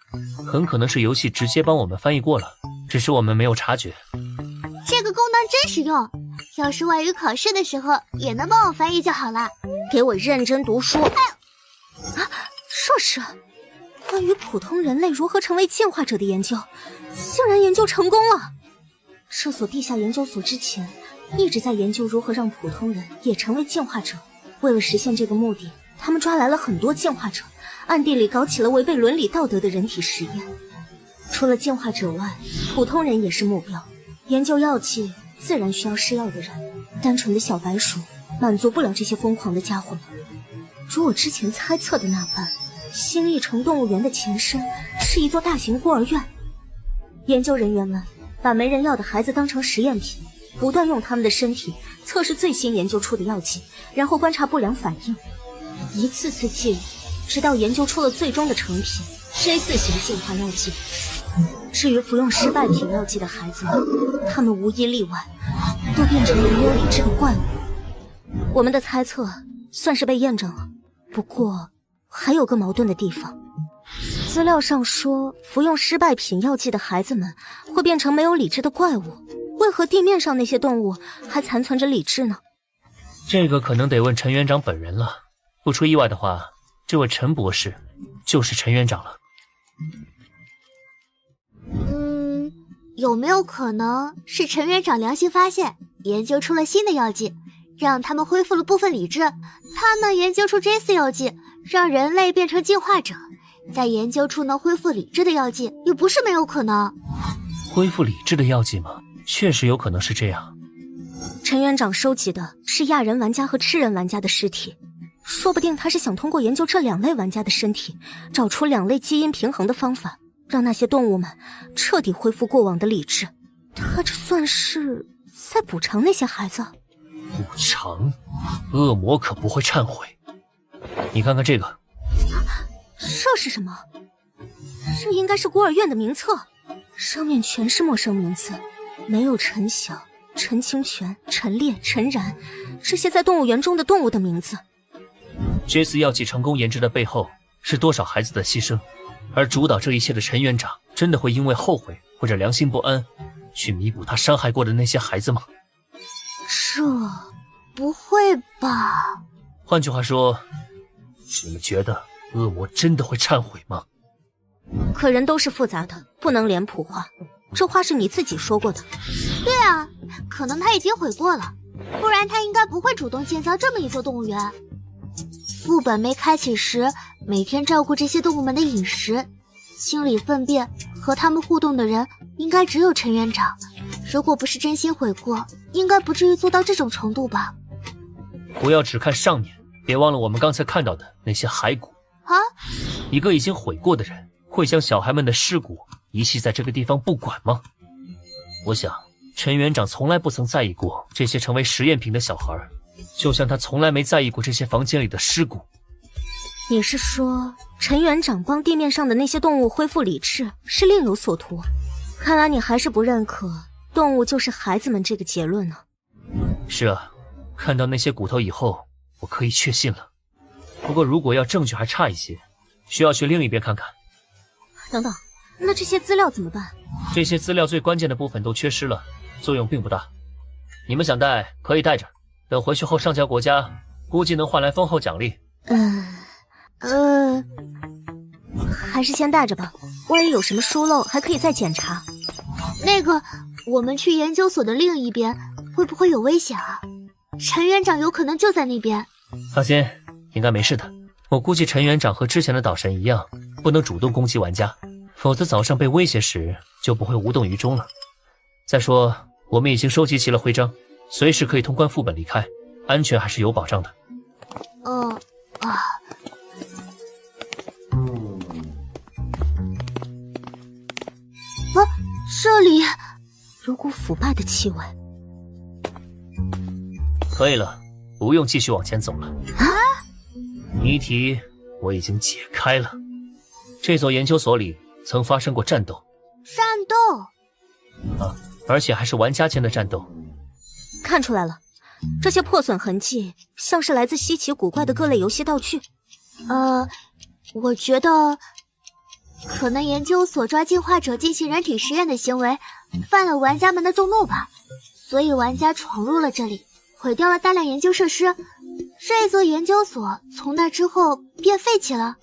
很可能是游戏直接帮我们翻译过了，只是我们没有察觉。
这个功能真实用，要是外语考试的时候也能帮我翻译就好了。
给我认真读书。啊，这是关于普通人类如何成为进化者的研究，竟然研究成功了。这所地下研究所之前一直在研究如何让普通人也成为进化者，为了实现这个目的，他们抓来了很多进化者，暗地里搞起了违背伦理道德的人体实验。除了进化者外，普通人也是目标。研究药剂自然需要试药的人，单纯的小白鼠满足不了这些疯狂的家伙们。如我之前猜测的那般，新艺城动物园的前身是一座大型孤儿院。研究人员们把没人要的孩子当成实验品，不断用他们的身体测试最新研究出的药剂，然后观察不良反应，一次次介入，直到研究出了最终的成品 J4 型进化药剂。至于服用失败品药剂的孩子们，他们无一例外都变成了没有理智的怪物。我们的猜测算是被验证了，不过还有个矛盾的地方。资料上说，服用失败品药剂的孩子们会变成没有理智的怪物，为何地面上那些动物还残存着理智呢？
这个可能得问陈园长本人了。不出意外的话，这位陈博士就是陈园长了。
有没有可能是陈园长良心发现，研究出了新的药剂，让他们恢复了部分理智？他们研究出 J4 药剂，让人类变成进化者，再研究出能恢复理智的药剂，也不是没有可能。
恢复理智的药剂吗？确实有可能是这样。
陈园长收集的是亚人玩家和吃人玩家的尸体，说不定他是想通过研究这两类玩家的身体，找出两类基因平衡的方法，让那些动物们彻底恢复过往的理智。他这算是在补偿那些孩子？
补偿？恶魔可不会忏悔。你看看这个。
这是什么？这应该是孤儿院的名册，上面全是陌生名字，没有陈晓、陈清泉、陈烈、陈然这些在动物园中的动物的名字。
J4 药剂成功研制的背后是多少孩子的牺牲？而主导这一切的陈园长真的会因为后悔或者良心不安去弥补他伤害过的那些孩子吗？
这不会吧？
换句话说，你们觉得恶魔真的会忏悔吗？
可人都是复杂的，不能脸谱化。这话是你自己说过的。
对啊，可能他已经悔过了，不然他应该不会主动建造这么一座动物园。副本没开启时，每天照顾这些动物们的饮食、清理粪便，和他们互动的人应该只有陈园长。如果不是真心悔过，应该不至于做到这种程度吧？
不要只看上面，别忘了我们刚才看到的那些骸骨
啊！
一个已经悔过的人会将小孩们的尸骨遗弃在这个地方不管吗？我想陈园长从来不曾在意过这些成为实验品的小孩，就像他从来没在意过这些房间里的尸骨。
你是说陈园长帮地面上的那些动物恢复理智是另有所图？看来你还是不认可动物就是孩子们这个结论呢。
是啊，看到那些骨头以后，我可以确信了。不过如果要证据还差一些，需要去另一边看看。
等等，那这些资料怎么办？
这些资料最关键的部分都缺失了，作用并不大。你们想带可以带着，等回去后上交国家，估计能换来丰厚奖励。
还是先带着吧，万一有什么疏漏，还可以再检查。
那个，我们去研究所的另一边，会不会有危险啊？陈园长有可能就在那边。
放心，应该没事的。我估计陈园长和之前的岛神一样，不能主动攻击玩家，否则早上被威胁时就不会无动于衷了。再说，我们已经收集齐了徽章，随时可以通关副本离开，安全还是有保障的。
这里
有股腐败的气味。
可以了，不用继续往前走了。谜题我已经解开了。这所研究所里曾发生过战斗。
战斗？
而且还是玩家间的战斗。
看出来了，这些破损痕迹像是来自稀奇古怪的各类游戏道具。
我觉得可能研究所抓进化者进行人体实验的行为犯了玩家们的众怒吧，所以玩家闯入了这里，毁掉了大量研究设施。这座研究所从那之后便废弃了。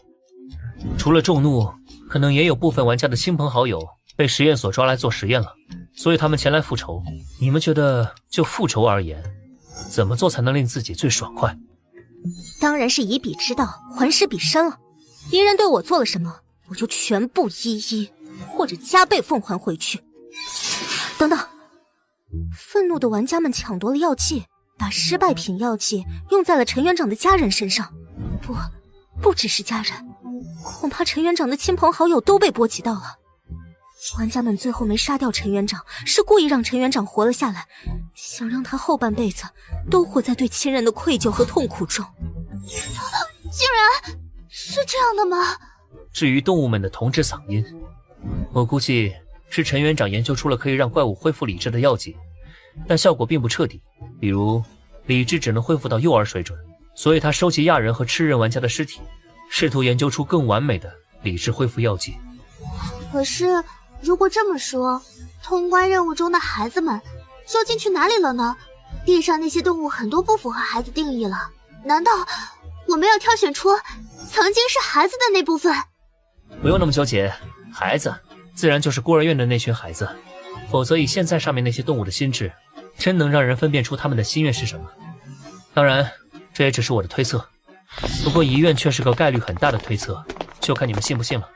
除了众怒，可能也有部分玩家的亲朋好友被实验所抓来做实验了，所以他们前来复仇。你们觉得就复仇而言，怎么做才能令自己最爽快？
当然是以彼之道还施彼身了。敌人对我做了什么，我就全部一一或者加倍奉还回去。等等，愤怒的玩家们抢夺了药剂，把失败品药剂用在了陈园长的家人身上。不只是家人，恐怕陈园长的亲朋好友都被波及到了。玩家们最后没杀掉陈园长，是故意让陈园长活了下来，想让他后半辈子都活在对亲人的愧疚和痛苦中。
竟然是这样的吗？
至于动物们的同质嗓音，我估计是陈园长研究出了可以让怪物恢复理智的药剂，但效果并不彻底，比如理智只能恢复到幼儿水准，所以他收集亚人和吃人玩家的尸体，试图研究出更完美的理智恢复药剂。
可是如果这么说，通关任务中的孩子们究竟去哪里了呢？地上那些动物很多不符合孩子定义了，难道我们要挑选出曾经是孩子的那部分？
不用那么纠结，孩子自然就是孤儿院的那群孩子，否则以现在上面那些动物的心智，真能让人分辨出他们的心愿是什么。当然这也只是我的推测，不过遗愿却是个概率很大的推测，就看你们信不信了。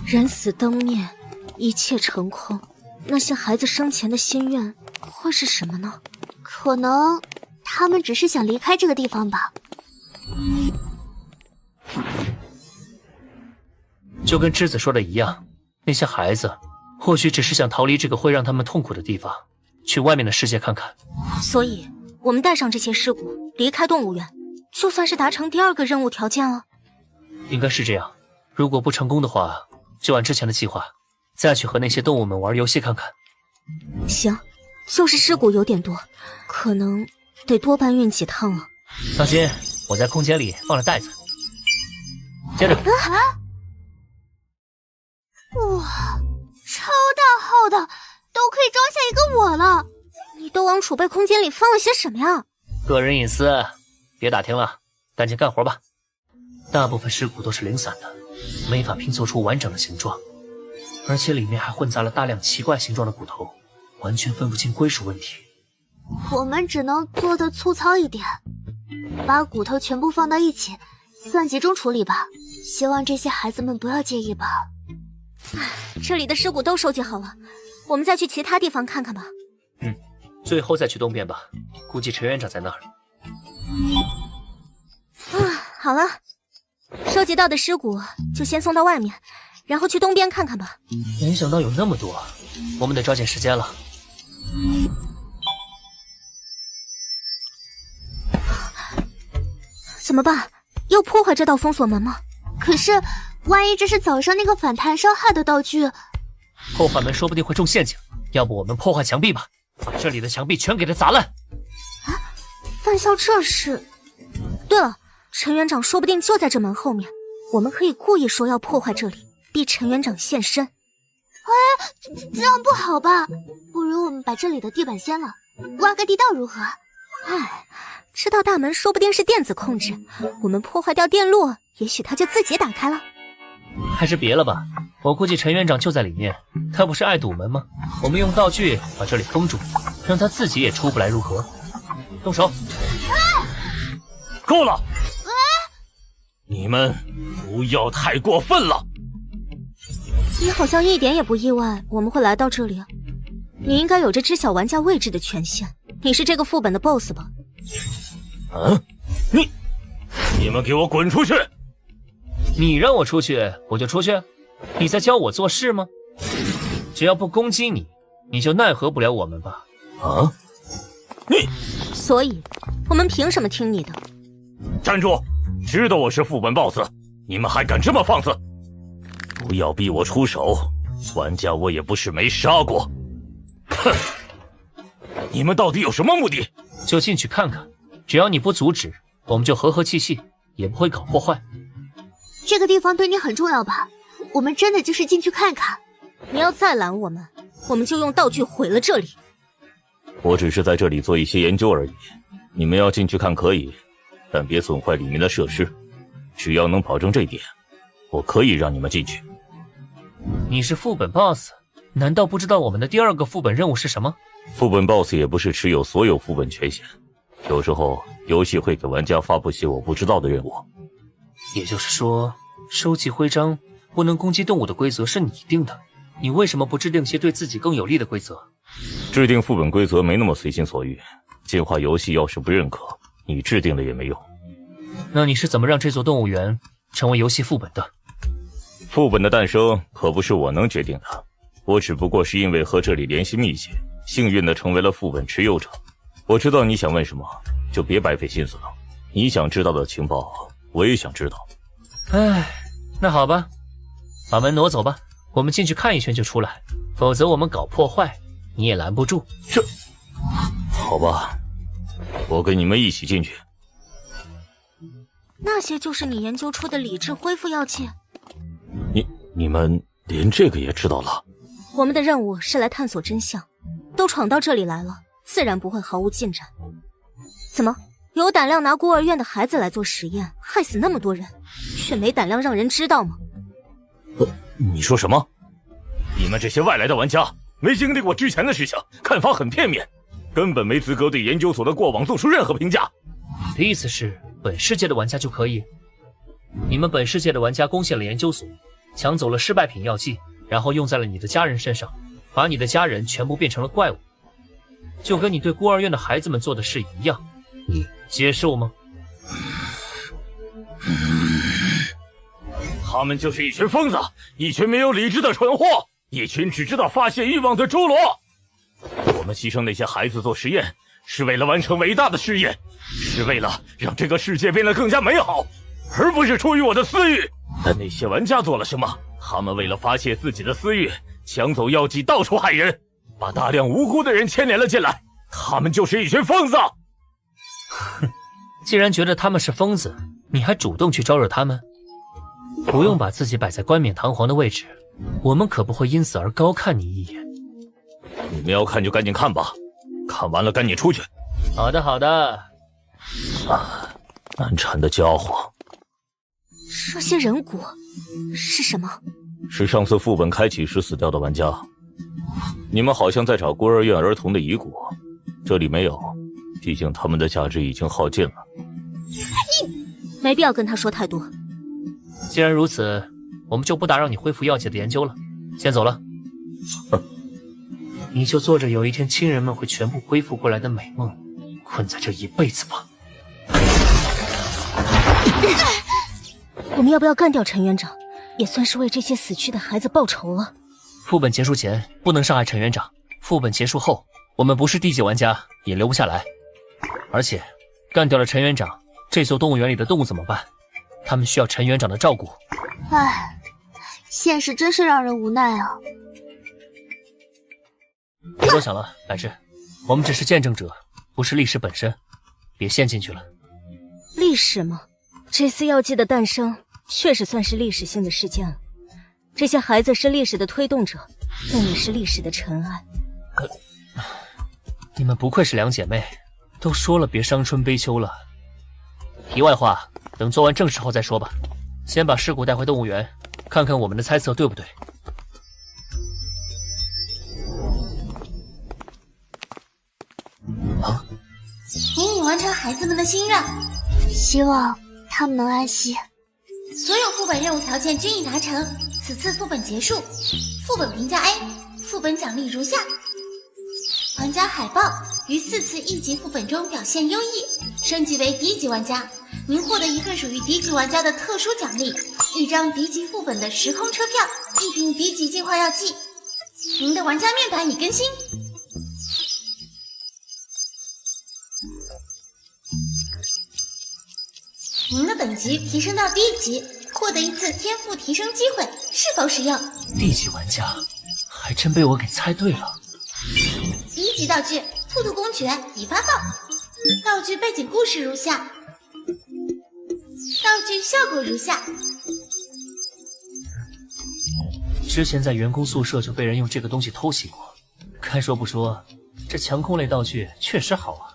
人死灯灭，一切成空，那些孩子生前的心愿会是什么呢？
可能他们只是想离开这个地方吧。
就跟栀子说的一样，那些孩子或许只是想逃离这个会让他们痛苦的地方，去外面的世界看看。
所以我们带上这些尸骨离开动物园，就算是达成第二个任务条件了。
应该是这样，如果不成功的话，就按之前的计划再去和那些动物们玩游戏看看。
行，就是尸骨有点多，可能得多搬运几趟了。
放心，我在空间里放了袋子。接着
哇，超大号的，都可以装下一个我了。
你都往储备空间里放了些什么呀？
个人隐私，别打听了，赶紧干活吧。大部分尸骨都是零散的，没法拼凑出完整的形状，而且里面还混杂了大量奇怪形状的骨头，完全分不清归属问题。
我们只能做得粗糙一点，把骨头全部放到一起，算集中处理吧。希望这些孩子们不要介意吧。
这里的尸骨都收集好了，我们再去其他地方看看吧。
最后再去东边吧，估计陈园长在那儿。
好了，收集到的尸骨就先送到外面，然后去东边看看吧。
没想到有那么多，我们得抓紧时间了。
怎么办？要破坏这道封锁门吗？
可是万一这是早上那个反弹伤害的道具，
破坏门说不定会中陷阱，要不我们破坏墙壁吧，把这里的墙壁全给它砸烂。
范笑这是……对了，陈园长说不定就在这门后面，我们可以故意说要破坏这里，逼陈园长现身。
这样不好吧？不如我们把这里的地板掀了，挖个地道如何？
这道大门说不定是电子控制，我们破坏掉电路，也许它就自己打开了。
还是别了吧，我估计陈园长就在里面，他不是爱堵门吗？我们用道具把这里封住，让他自己也出不来如何？动手！
够了！你们不要太过分了！
你好像一点也不意外我们会来到这里，你应该有着知晓玩家位置的权限，你是这个副本的 BOSS 吧？
你们给我滚出去！
你让我出去我就出去？你在教我做事吗？只要不攻击你，你就奈何不了我们吧？
所以我们凭什么听你的？
站住！知道我是副本 BOSS， 你们还敢这么放肆？不要逼我出手，玩家我也不是没杀过。哼！你们到底有什么目的？
就进去看看，只要你不阻止，我们就和和气气，也不会搞破坏。
这个地方对你很重要吧？我们真的就是进去看看。
你要再拦我们，我们就用道具毁了这里。
我只是在这里做一些研究而已，你们要进去看可以，但别损坏里面的设施。只要能保证这点，我可以让你们进去。
你是副本 BOSS， 难道不知道我们的第二个副本任务是什么？
副本 BOSS 也不是持有所有副本权限，有时候游戏会给玩家发布些我不知道的任务。
也就是说，收集徽章不能攻击动物的规则是你定的，你为什么不制定些对自己更有利的规则？
制定副本规则没那么随心所欲，进化游戏要是不认可，你制定了也没用。
那你是怎么让这座动物园成为游戏副本的？
副本的诞生可不是我能决定的，我只不过是因为和这里联系密切，幸运的成为了副本持有者。我知道你想问什么，就别白费心思了。你想知道的情报，我也想知道。
唉，那好吧，把门挪走吧，我们进去看一圈就出来，否则我们搞破坏，你也拦不住。
这，好吧，我跟你们一起进去。
那些就是你研究出的理智恢复药剂？
你们连这个也知道了？
我们的任务是来探索真相，都闯到这里来了，自然不会毫无进展。怎么，有胆量拿孤儿院的孩子来做实验，害死那么多人，却没胆量让人知道吗？
你说什么？你们这些外来的玩家没经历过之前的事情，看法很片面，根本没资格对研究所的过往做出任何评价。
你的意思是本世界的玩家就可以？你们本世界的玩家攻陷了研究所，抢走了失败品药剂，然后用在了你的家人身上，把你的家人全部变成了怪物，就跟你对孤儿院的孩子们做的事一样。你接受吗？
他们就是一群疯子，一群没有理智的蠢货，一群只知道发泄欲望的侏罗。我们牺牲那些孩子做实验，是为了完成伟大的事业，是为了让这个世界变得更加美好，而不是出于我的私欲。但那些玩家做了什么？他们为了发泄自己的私欲，抢走药剂，到处害人，把大量无辜的人牵连了进来。他们就是一群疯子。
哼，既然觉得他们是疯子，你还主动去招惹他们？不用把自己摆在冠冕堂皇的位置，我们可不会因此而高看你一眼。
你们要看就赶紧看吧，看完了赶紧出去。
好的，好的。
啊，难缠的家伙。
这些人骨是什么？
是上次副本开启时死掉的玩家。你们好像在找孤儿院儿童的遗骨，这里没有，毕竟他们的价值已经耗尽了。
没必要跟他说太多。
既然如此，我们就不打扰你恢复药剂的研究了，先走了。你就做着有一天亲人们会全部恢复过来的美梦，困在这一辈子吧。
我们要不要干掉陈园长，也算是为这些死去的孩子报仇了。
副本结束前不能伤害陈园长，副本结束后，我们不是地级玩家也留不下来。而且，干掉了陈园长，这座动物园里的动物怎么办？他们需要陈园长的照顾。
唉，现实真是让人无奈啊。
别多想了，白志，我们只是见证者，不是历史本身，别陷进去了。
历史吗？这次药剂的诞生确实算是历史性的事件了。这些孩子是历史的推动者，但也是历史的尘埃。
你们不愧是两姐妹，都说了别伤春悲秋了。题外话，等做完正事后再说吧。先把尸骨带回动物园，看看我们的猜测对不对。
啊！您已完成孩子们的心愿，
希望他们能安息。
所有副本任务条件均已达成，此次副本结束。副本评价 A， 副本奖励如下：玩家海豹于4次1级副本中表现优异，升级为低级玩家。您获得一份属于低级玩家的特殊奖励：1张低级副本的时空车票，1瓶低级净化药剂。您的玩家面板已更新。您的等级提升到第1级，获得1次天赋提升机会，是否使用？
地级玩家还真被我给猜对了。
第1级道具兔兔公爵已发放，道具背景故事如下，道具效果如下。
之前在员工宿舍就被人用这个东西偷袭过，该说不说，这强控类道具确实好啊。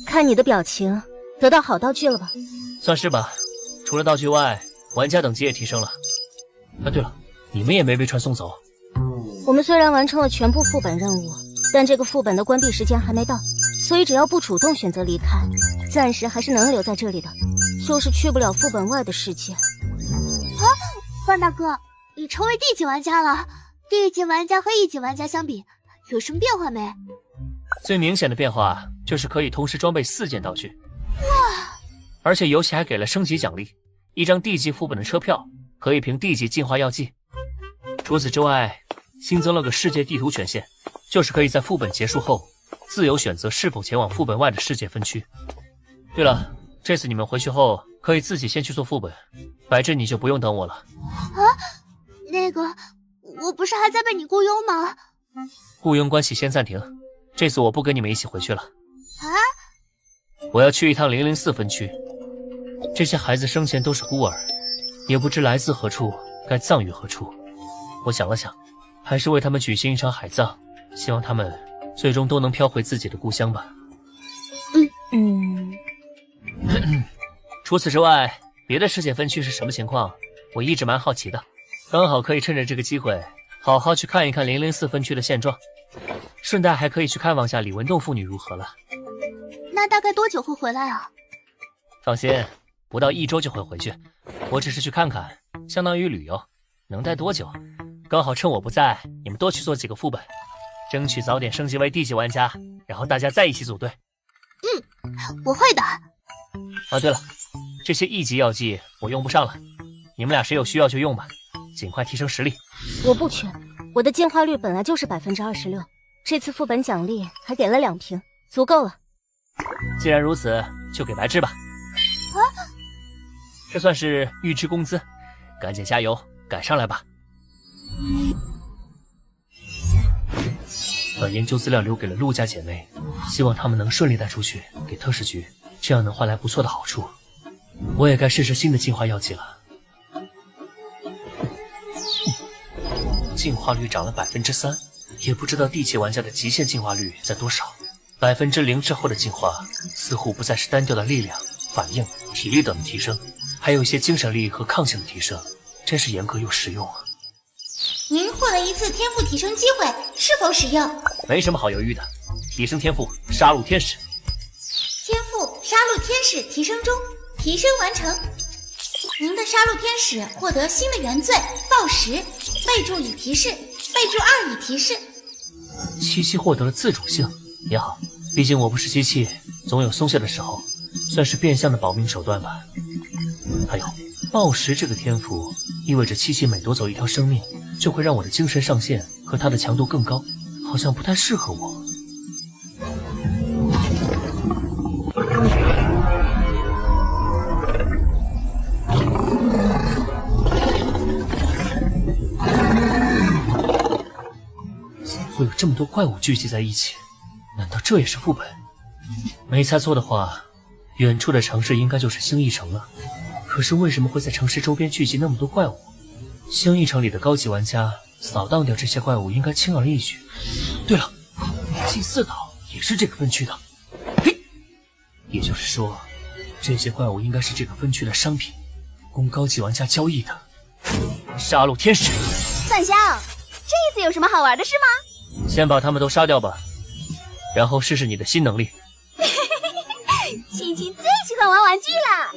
看你的表情，得到好道具了吧？
算是吧，除了道具外，玩家等级也提升了。啊，对了，你们也没被传送走。
我们虽然完成了全部副本任务，但这个副本的关闭时间还没到，所以只要不主动选择离开，暂时还是能留在这里的，就是去不了副本外的世界。
啊，范大哥，你成为地级玩家了。地级玩家和1级玩家相比，有什么变化没？
最明显的变化就是可以同时装备4件道具。
哇，
而且游戏还给了升级奖励，1张地级副本的车票，可以凭地级进化药剂。除此之外，新增了个世界地图权限，就是可以在副本结束后自由选择是否前往副本外的世界分区。对了，这次你们回去后可以自己先去做副本，白振你就不用等我了。
啊，那个，我不是还在被你雇佣吗？
雇佣关系先暂停，这次我不跟你们一起回去了。
啊？
我要去一趟004分区。这些孩子生前都是孤儿，也不知来自何处，该葬于何处。我想了想，还是为他们举行一场海葬，希望他们最终都能飘回自己的故乡吧。除此之外，别的世界分区是什么情况，我一直蛮好奇的，刚好可以趁着这个机会好好去看一看004分区的现状，顺带还可以去看望下李文栋父女如何了。
那大概多久会回来啊？
放心，不到1周就会回去，我只是去看看，相当于旅游，能待多久？刚好趁我不在，你们多去做几个副本，争取早点升级为地级玩家，然后大家再一起组队。
我会的。
啊，对了，这些1级药剂我用不上了，你们俩谁有需要就用吧，尽快提升实力。
我不缺，我的进化率本来就是26%，这次副本奖励还给了2瓶，足够了。
既然如此，就给白芝吧。
啊，
这算是预支工资，赶紧加油，赶上来吧。把研究资料留给了陆家姐妹，希望她们能顺利带出去给特使局，这样能换来不错的好处。我也该试试新的进化药剂了。进化率涨了3%，也不知道地级玩家的极限进化率在多少。0%之后的进化似乎不再是单调的力量、反应、体力等的提升，还有一些精神力和抗性的提升，真是严格又实用啊。
您获得1次天赋提升机会，是否使用？
没什么好犹豫的，提升天赋杀戮天使。
天赋杀戮天使提升中，提升完成。您的杀戮天使获得新的原罪暴食，备注已提示，备注2已提示。
七七获得了自主性，也好，毕竟我不是机器，总有松懈的时候，算是变相的保命手段吧。还有暴食这个天赋，意味着七七每夺走一条生命，就会让我的精神上限和它的强度更高，好像不太适合我。怎么会有这么多怪物聚集在一起？难道这也是副本？没猜错的话，远处的城市应该就是星翼城了。可是为什么会在城市周边聚集那么多怪物？星翼城里的高级玩家扫荡掉这些怪物应该轻而易举。对了，祭祀岛也是这个分区的。嘿，也就是说，这些怪物应该是这个分区的商品，供高级玩家交易的。杀戮天使，
范香，这次有什么好玩的事吗？
先把他们都杀掉吧，然后试试你的新能力。
七七最喜欢玩玩具了。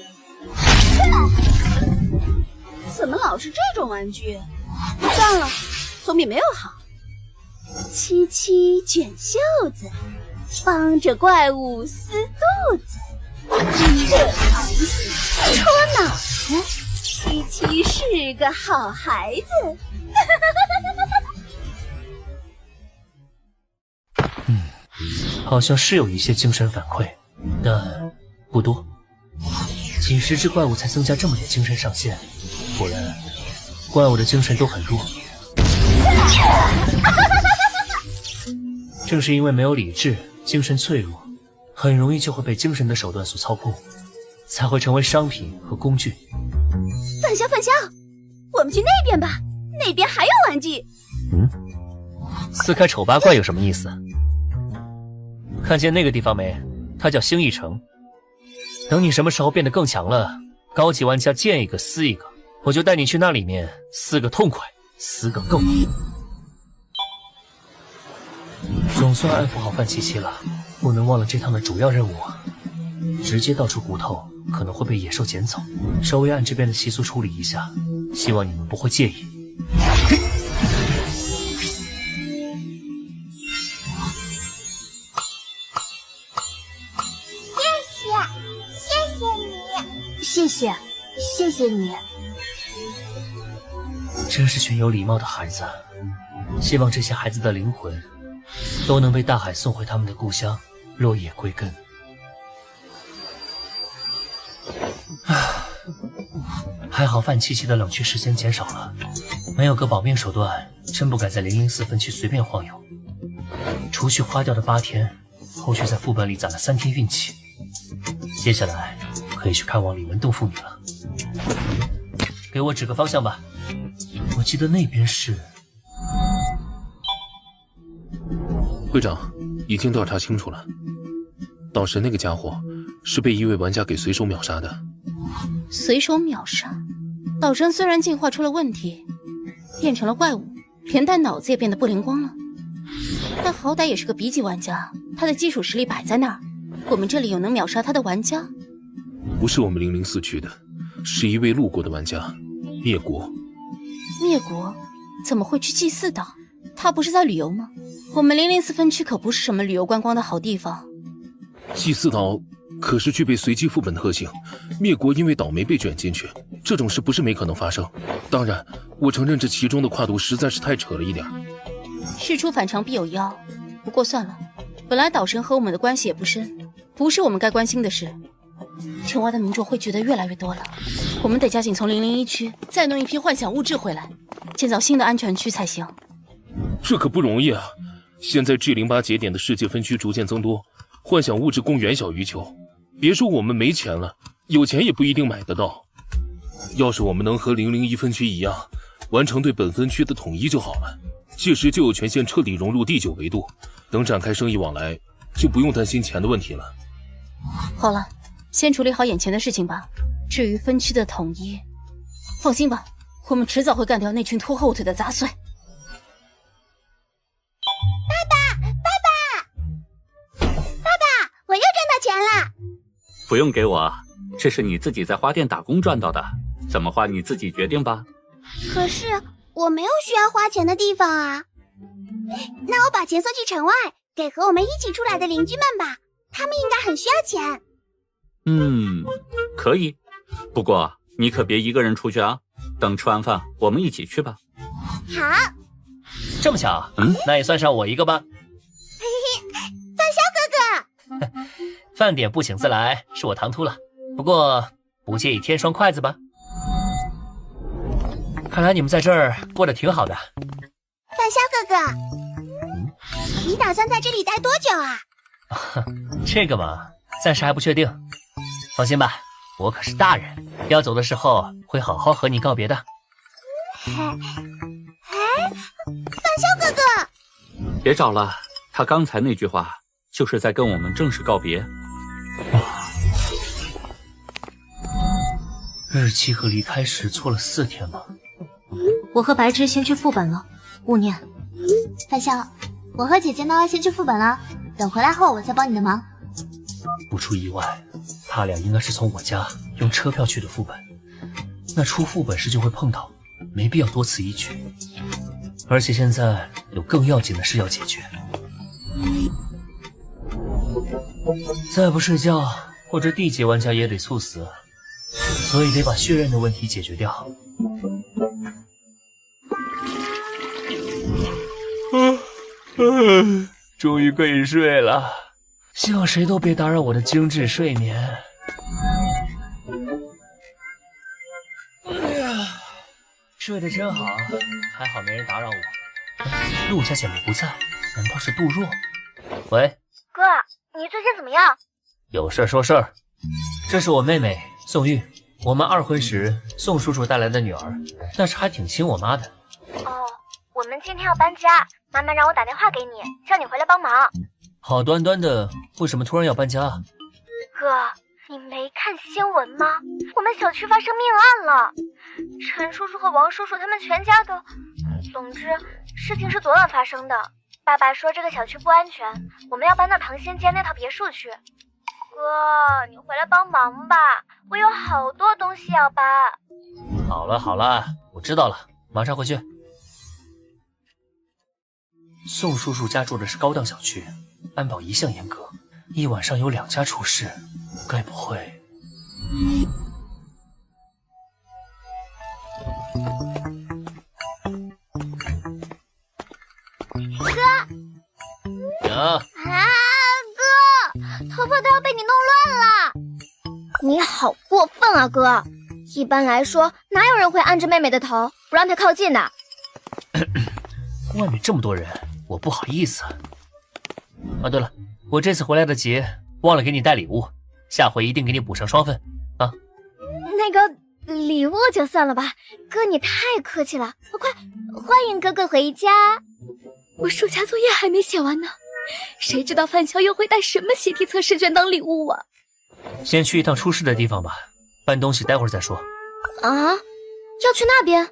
怎么老是这种玩具？算了，总比没有好。七七卷袖子，帮着怪物撕肚子，热肠子，戳脑子。七七是个好孩子。
好像是有一些精神反馈，但不多。几十只怪物才增加这么点精神上限，果然怪物的精神都很弱。正是因为没有理智，精神脆弱，很容易就会被精神的手段所操控，才会成为商品和工具。
范香，范香，我们去那边吧，那边还有玩具。
撕开丑八怪有什么意思？看见那个地方没？它叫星翼城。等你什么时候变得更强了，高级玩家见一个撕一个，我就带你去那里面撕个痛快，撕个够。总算安抚好范七七了，不能忘了这趟的主要任务啊！直接倒出骨头可能会被野兽捡走，稍微按这边的习俗处理一下，希望你们不会介意。
谢谢你。
谢谢你。
真是群有礼貌的孩子，希望这些孩子的灵魂都能被大海送回他们的故乡，落叶归根。还好范七七的冷却时间减少了，没有个保命手段，真不敢在004分区随便晃悠。除去花掉的8天，后续在副本里攒了3天运气，接下来可以去看望李文栋父女了。给我指个方向吧，我记得那边是……
会长，已经调查清楚了，岛神那个家伙是被一位玩家给随手秒杀的。
随手秒杀？岛神虽然进化出了问题，变成了怪物，连带脑子也变得不灵光了，但好歹也是个 B 级玩家，他的基础实力摆在那儿。我们这里有能秒杀他的玩家？
不是我们004区的，是一位路过的玩家，灭国。
灭国？怎么会去祭祀岛？他不是在旅游吗？我们004分区可不是什么旅游观光的好地方。
祭祀岛可是具备随机副本特性，灭国因为倒霉被卷进去，这种事不是没可能发生。当然，我承认这其中的跨度实在是太扯了一点。
事出反常必有妖，不过算了，本来岛神和我们的关系也不深，不是我们该关心的事。城外的民众会觉得越来越多了，我们得加紧从001区再弄一批幻想物质回来，建造新的安全区才行。
这可不容易啊！现在 G08 节点的世界分区逐渐增多，幻想物质供远小于求。别说我们没钱了，有钱也不一定买得到。要是我们能和001分区一样，完成对本分区的统一就好了，届时就有权限彻底融入第9维度，等展开生意往来，就不用担心钱的问题了。
好了，先处理好眼前的事情吧。至于分区的统一，放心吧，我们迟早会干掉那群拖后腿的杂碎。
我又赚到钱了！
不用给我，这是你自己在花店打工赚到的，怎么花你自己决定吧。
可是我没有需要花钱的地方啊。那我把钱送去城外，给和我们一起出来的邻居们吧，他们应该很需要钱。
可以，不过你可别一个人出去啊，等吃完饭我们一起去吧。
好。
这么巧，那也算上我一个吧。
范潇哥哥，
饭点不请自来，是我唐突了。不过不介意添双筷子吧？看来你们在这儿过得挺好的。
范潇哥哥，你打算在这里待多久啊？
这个嘛，暂时还不确定。放心吧，我可是大人，要走的时候会好好和你告别的。
范潇哥哥，
别找了，他刚才那句话就是在跟我们正式告别。
日期和离开时错了4天吗？
我和白芝先去副本了，勿念。范潇，我和姐姐呢要先去副本了，等回来后我再帮你的忙。
不出意外，他俩应该是从我家用车票去的副本，那出副本时就会碰到，没必要多此一举。而且现在有更要紧的事要解决，再不睡觉，我这地级玩家也得猝死，所以得把血刃的问题解决掉。终于可以睡了，希望谁都别打扰我的精致睡眠。哎呀，睡得真好，还好没人打扰我。陆家姐妹不在，难道是杜若？喂，
哥，你最近怎么样？
有事说事儿。这是我妹妹宋玉，我们2婚时宋叔叔带来的女儿，但是还挺亲我妈的。
哦，我们今天要搬家，妈妈让我打电话给你，叫你回来帮忙。
好端端的，为什么突然要搬家？
哥，你没看新闻吗？我们小区发生命案了，陈叔叔和王叔叔他们全家都……总之，事情是昨晚发生的。爸爸说这个小区不安全，我们要搬到唐仙街那套别墅去。哥，你回来帮忙吧，我有好多东西要搬。
好了好了，我知道了，马上回去。宋叔叔家住的是高档小区，安保一向严格，一晚上有2家出事，该不会……
乱了！你好过分啊，哥！一般来说，哪有人会按着妹妹的头不让她靠近的？
外面这么多人，我不好意思。啊，对了，我这次回来的急，忘了给你带礼物，下回一定给你补上双份啊。
那个礼物就算了吧，哥你太客气了。快，欢迎哥哥回家。我暑假作业还没写完呢，谁知道范潇又会带什么习题测试卷当礼物啊？
先去一趟出事的地方吧，搬东西待会儿再说。
啊？要去那边？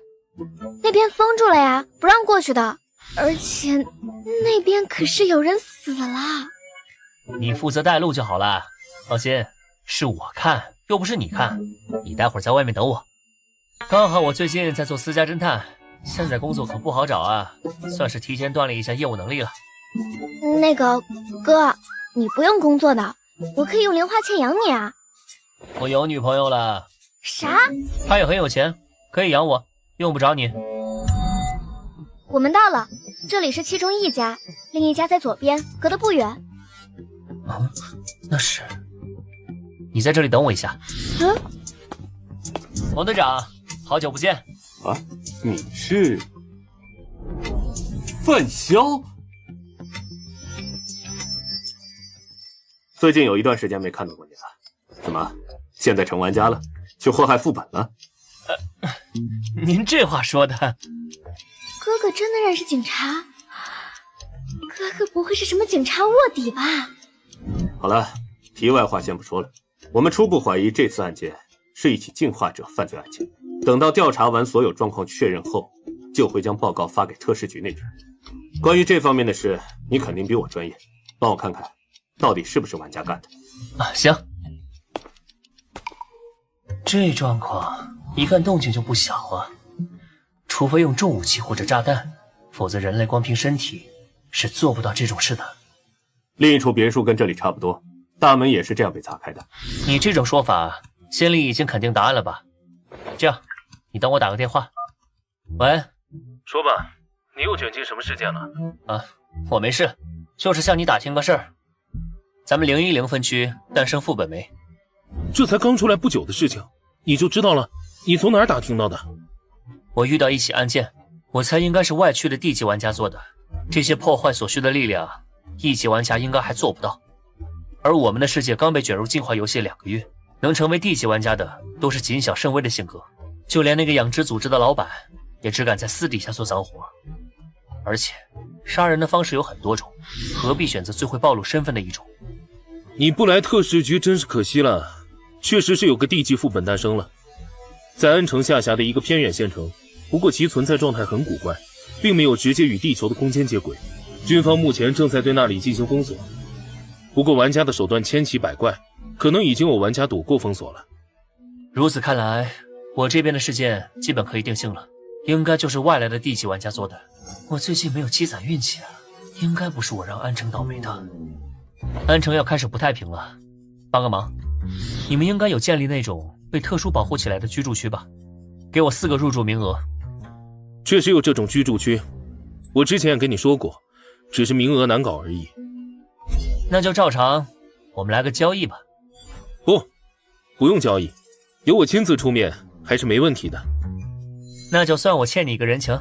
那边封住了呀，不让过去的。而且那边可是有人死了。
你负责带路就好了，放心，是我看，又不是你看。你待会儿在外面等我。刚好我最近在做私家侦探，现在工作可不好找啊，算是提前锻炼一下业务能力了。
那个哥，你不用工作的，我可以用零花钱养你啊。
我有女朋友了。
啥？
她也很有钱，可以养我，用不着你。
我们到了，这里是其中一家，另一家在左边，隔得不远。
啊，那是。你在这里等我一下。
嗯。
王队长，好久不见。
啊，你是范潇？最近有一段时间没看到过你了，怎么现在成玩家了，去祸害副本了？
您这话说的。
哥哥真的认识警察？哥哥不会是什么警察卧底吧？
好了，题外话先不说了。我们初步怀疑这次案件是一起进化者犯罪案件。等到调查完所有状况确认后，就会将报告发给特事局那边。关于这方面的事，你肯定比我专业，帮我看看，到底是不是玩家干的。
啊，行。这状况一看动静就不小啊。除非用重武器或者炸弹，否则人类光凭身体是做不到这种事的。
另一处别墅跟这里差不多，大门也是这样被砸开的。
你这种说法，心里已经肯定答案了吧？这样，你等我打个电话。喂，
说吧，你又卷进什么事件了？
啊，我没事，就是向你打听个事儿。咱们010分区诞生副本没？
这才刚出来不久的事情，你就知道了？你从哪儿打听到的？
我遇到一起案件，我猜应该是外区的地级玩家做的。这些破坏所需的力量，一级玩家应该还做不到。而我们的世界刚被卷入进化游戏2个月，能成为地级玩家的都是谨小慎微的性格，就连那个养殖组织的老板，也只敢在私底下做脏活。而且，杀人的方式有很多种，何必选择最会暴露身份的一种？
你不来特事局真是可惜了，确实是有个地级副本诞生了，在安城下辖的一个偏远县城。不过其存在状态很古怪，并没有直接与地球的空间接轨。军方目前正在对那里进行封锁，不过玩家的手段千奇百怪，可能已经有玩家躲过封锁了。
如此看来，我这边的事件基本可以定性了，应该就是外来的地级玩家做的。我最近没有积攒运气啊，应该不是我让安城倒霉的。安城要开始不太平了，帮个忙，你们应该有建立那种被特殊保护起来的居住区吧？给我4个入住名额。
确实有这种居住区，我之前也跟你说过，只是名额难搞而已。
那就照常，我们来个交易吧。
不用交易，由我亲自出面还是没问题的。
那就算我欠你一个人情。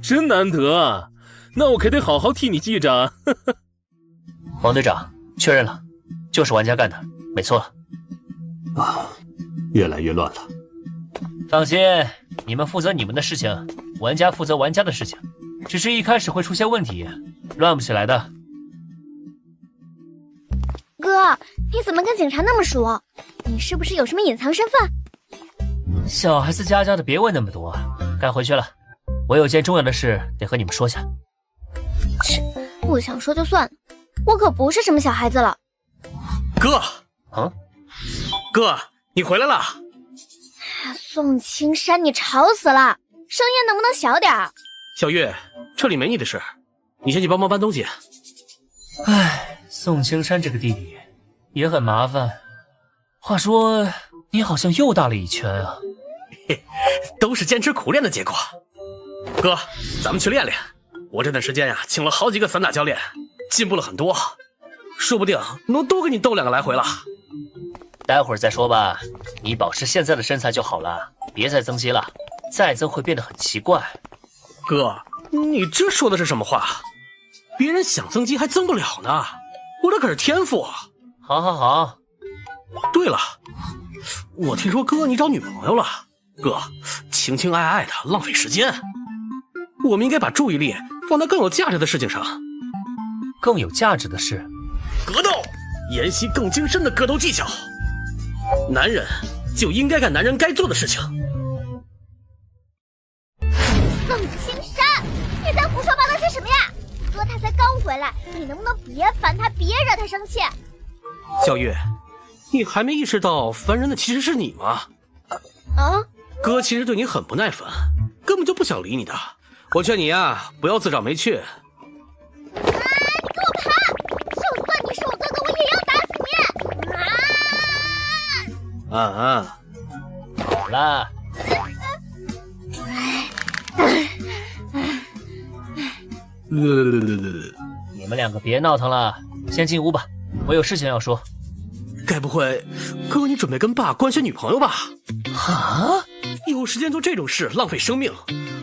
真难得啊，那我可得好好替你记着啊。
王队长，确认了，就是玩家干的，没错。
啊，越来越乱了。
放心，你们负责你们的事情，玩家负责玩家的事情，只是一开始会出现问题，乱不起来的。
哥，你怎么跟警察那么熟？你是不是有什么隐藏身份？
小孩子家的别问那么多，该回去了。我有件重要的事得和你们说下。
切，不想说就算了，我可不是什么小孩子了。
哥，
啊，
哥，你回来了。
宋青山，你吵死了，声音能不能小点儿？
小玉，这里没你的事，你先去帮忙搬东西。
唉，宋青山这个弟弟也很麻烦。话说，你好像又大了一圈啊。
嘿，都是坚持苦练的结果。哥，咱们去练练。我这段时间呀，请了好几个散打教练，进步了很多，说不定能多给你斗2个来回了。
待会儿再说吧。你保持现在的身材就好了，别再增肌了，再增会变得很奇怪。
哥，你这说的是什么话？别人想增肌还增不了呢，我这可是天赋。
好好好。
对了，我听说哥你找女朋友了。哥，情情爱爱的浪费时间，我们应该把注意力放在更有价值的事情上。
更有价值的事？
格斗，研习更精深的格斗技巧。男人就应该干男人该做的事情。
宋青山，你在胡说八道些什么呀？哥他才刚回来，你能不能别烦他，别惹他生气？
小玉，你还没意识到烦人的其实是你吗？
啊？
哥其实对你很不耐烦，根本就不想理你的。我劝你啊，不要自找没趣。
你给我爬！就算你是我哥哥，我也要打死你！
好了。你们两个别闹腾了，先进屋吧，我有事情要说。
该不会哥你准备跟爸官宣女朋友吧？
啊？
有时间做这种事浪费生命，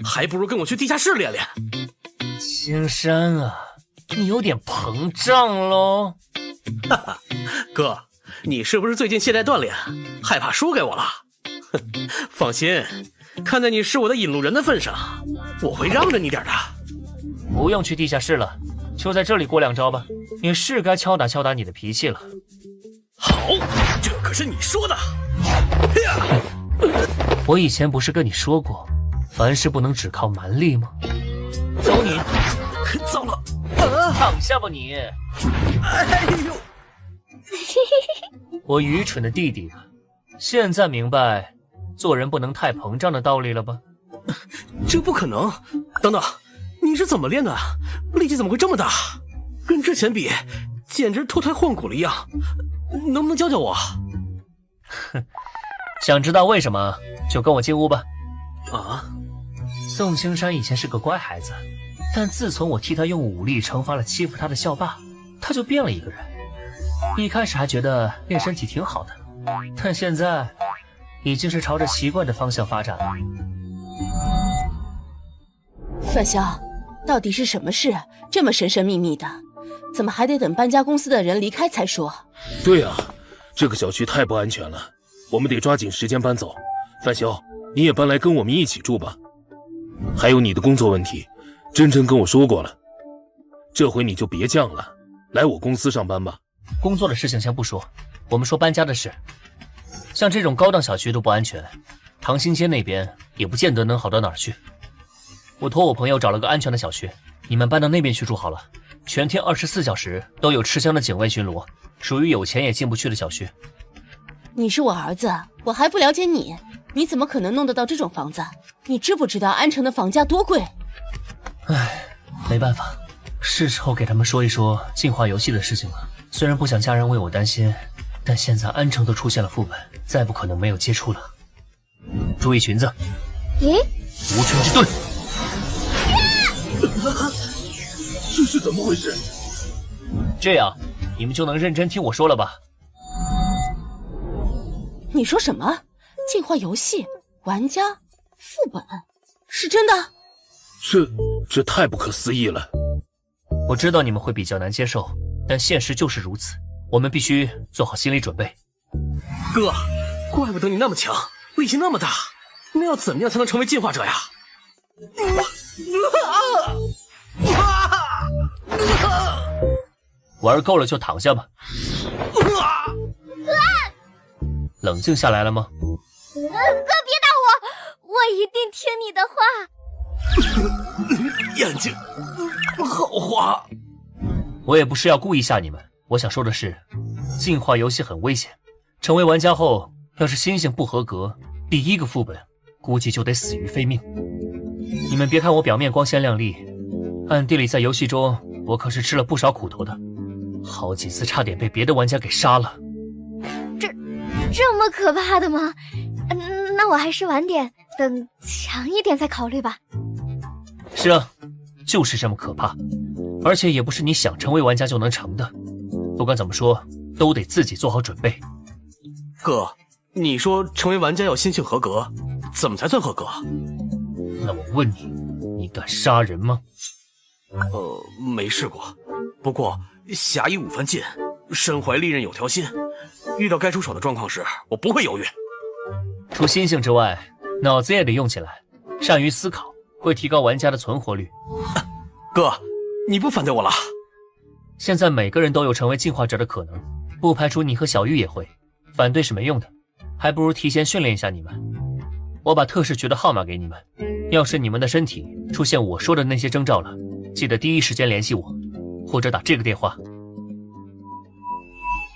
还不如跟我去地下室练练。
青山啊，你有点膨胀喽。
哈哈，哥，你是不是最近懈怠锻炼，害怕输给我了？放心，看在你是我的引路人的份上，我会让着你点的。
不用去地下室了，就在这里过两招吧。也是该敲打敲打你的脾气了。
好，这可是你说的。
我以前不是跟你说过，凡事不能只靠蛮力吗？走你！
糟了，
躺下吧你！
哎呦！
我愚蠢的弟弟啊，现在明白做人不能太膨胀的道理了吧？
这不可能！等等，你是怎么练的？力气怎么会这么大？跟之前比，简直脱胎换骨了一样。能不能教教我？
哼，想知道为什么就跟我进屋吧。
啊！
宋青山以前是个乖孩子，但自从我替他用武力惩罚了欺负他的校霸，他就变了一个人。一开始还觉得练身体挺好的，但现在已经是朝着奇怪的方向发展了。
范潇，到底是什么事？这么神神秘秘的，怎么还得等搬家公司的人离开才说？
对啊，这个小区太不安全了，我们得抓紧时间搬走。范潇，你也搬来跟我们一起住吧。还有你的工作问题，真真跟我说过了，这回你就别犟了，来我公司上班吧。
工作的事情先不说，我们说搬家的事。像这种高档小区都不安全，唐新街那边也不见得能好到哪儿去。我托我朋友找了个安全的小区，你们搬到那边去住好了，全天24小时都有持枪的警卫巡逻，属于有钱也进不去的小区。
你是我儿子，我还不了解你，你怎么可能弄得到这种房子？你知不知道安城的房价多贵？
唉，没办法，是时候给他们说一说进化游戏的事情了。虽然不想家人为我担心，但现在安城都出现了副本，再不可能没有接触了。注意裙子。
咦？
无尘之盾。
这是怎么回事？
这样，你们就能认真听我说了吧？
你说什么？进化游戏玩家副本是真的？
这太不可思议了。
我知道你们会比较难接受，但现实就是如此，我们必须做好心理准备。
哥，怪不得你那么强，力气那么大，那要怎么样才能成为进化者呀？
玩够了就躺下吧。冷静下来了吗？
哥别打我，我一定听你的话。
眼睛好滑。
我也不是要故意吓你们，我想说的是，进化游戏很危险，成为玩家后，要是心性不合格，第一个副本估计就得死于非命。你们别看我表面光鲜亮丽，暗地里在游戏中我可是吃了不少苦头的，好几次差点被别的玩家给杀了。
这么可怕的吗？那我还是晚点，等强一点再考虑吧。
是啊，就是这么可怕，而且也不是你想成为玩家就能成的。不管怎么说，都得自己做好准备。
哥，你说成为玩家要心性合格，怎么才算合格？
那我问你，你敢杀人吗？
没试过，不过侠义5分尽，身怀利刃有条心，遇到该出手的状况时，我不会犹豫。
除心性之外，脑子也得用起来，善于思考，会提高玩家的存活率。
哥，你不反对我了？
现在每个人都有成为进化者的可能，不排除你和小玉也会。反对是没用的，还不如提前训练一下你们。我把特使局的号码给你们，要是你们的身体出现我说的那些征兆了，记得第一时间联系我，或者打这个电话。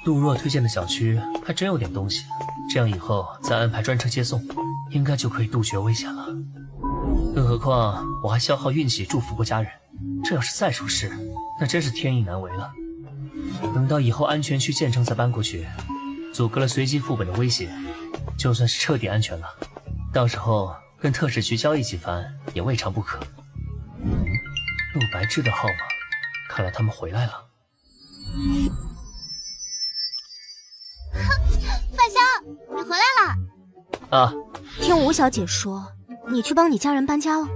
杜若推荐的小区还真有点东西，这样以后再安排专车接送，应该就可以杜绝危险了。更何况我还消耗运气祝福过家人，这要是再出事，那真是天意难违了。等到以后安全区建成再搬过去，阻隔了随机副本的威胁，就算是彻底安全了。到时候跟特使局交易几番也未尝不可。陆白芝的号码，看来他们回来了。
范香，你回来了。
啊，
听吴小姐说，你去帮你家人搬家了。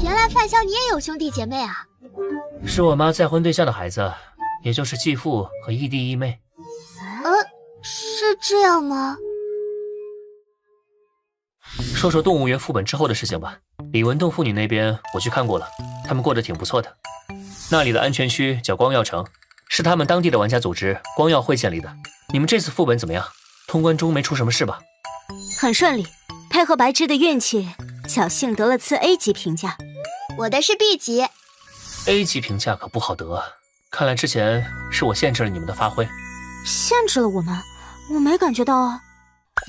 原来范香你也有兄弟姐妹啊？
是我妈再婚对象的孩子，也就是继父和义弟义妹。
是这样吗？
说说动物园副本之后的事情吧。李文栋父女那边我去看过了，他们过得挺不错的。那里的安全区叫光耀城，是他们当地的玩家组织光耀会建立的。你们这次副本怎么样？通关中没出什么事吧？
很顺利，配合白芝的运气，侥幸得了次 A 级评价。
我的是 B 级。
A 级评价可不好得，看来之前是我限制了你们的发挥。
限制了我们？我没感觉到啊。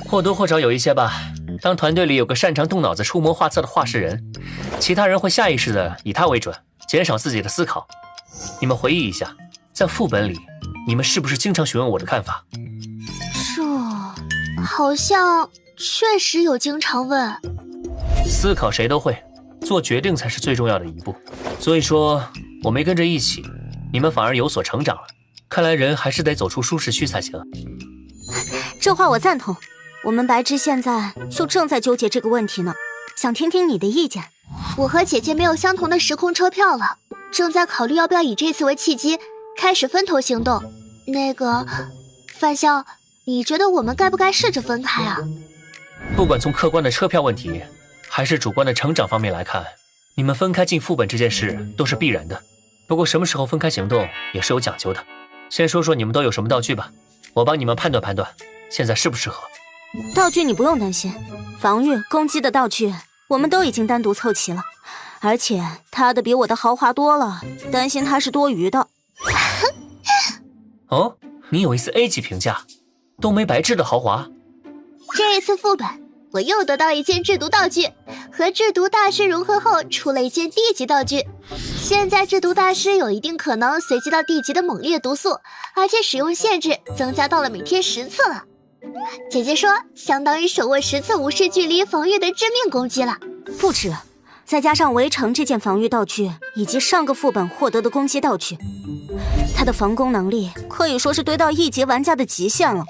或多或少有一些吧。当团队里有个擅长动脑子出谋划策的画事人，其他人会下意识的以他为准，减少自己的思考。你们回忆一下，在副本里，你们是不是经常询问我的看法？
这好像确实有经常问。
思考谁都会，做决定才是最重要的一步。所以说，我没跟着一起，你们反而有所成长了。看来人还是得走出舒适区才行。
这话我赞同。我们白芝现在就正在纠结这个问题呢，想听听你的意见。
我和姐姐没有相同的时空车票了，正在考虑要不要以这次为契机，开始分头行动。那个，范香，你觉得我们该不该试着分开啊？
不管从客观的车票问题，还是主观的成长方面来看，你们分开进副本这件事都是必然的。不过什么时候分开行动也是有讲究的。先说说你们都有什么道具吧，我帮你们判断判断，现在适不适合。
道具你不用担心，防御、攻击的道具我们都已经单独凑齐了，而且他的比我的豪华多了，担心他是多余的。
哦，你有一次 A 级评价，都没白治的豪华。
这一次副本，我又得到一件制毒道具，和制毒大师融合后出了一件 D 级道具。现在制毒大师有一定可能随机到 D 级的猛烈毒素，而且使用限制增加到了每天10次了。姐姐说，相当于手握10次无视距离防御的致命攻击了。
不止，再加上围城这件防御道具，以及上个副本获得的攻击道具，他的防攻能力可以说是堆到1级玩家的极限了。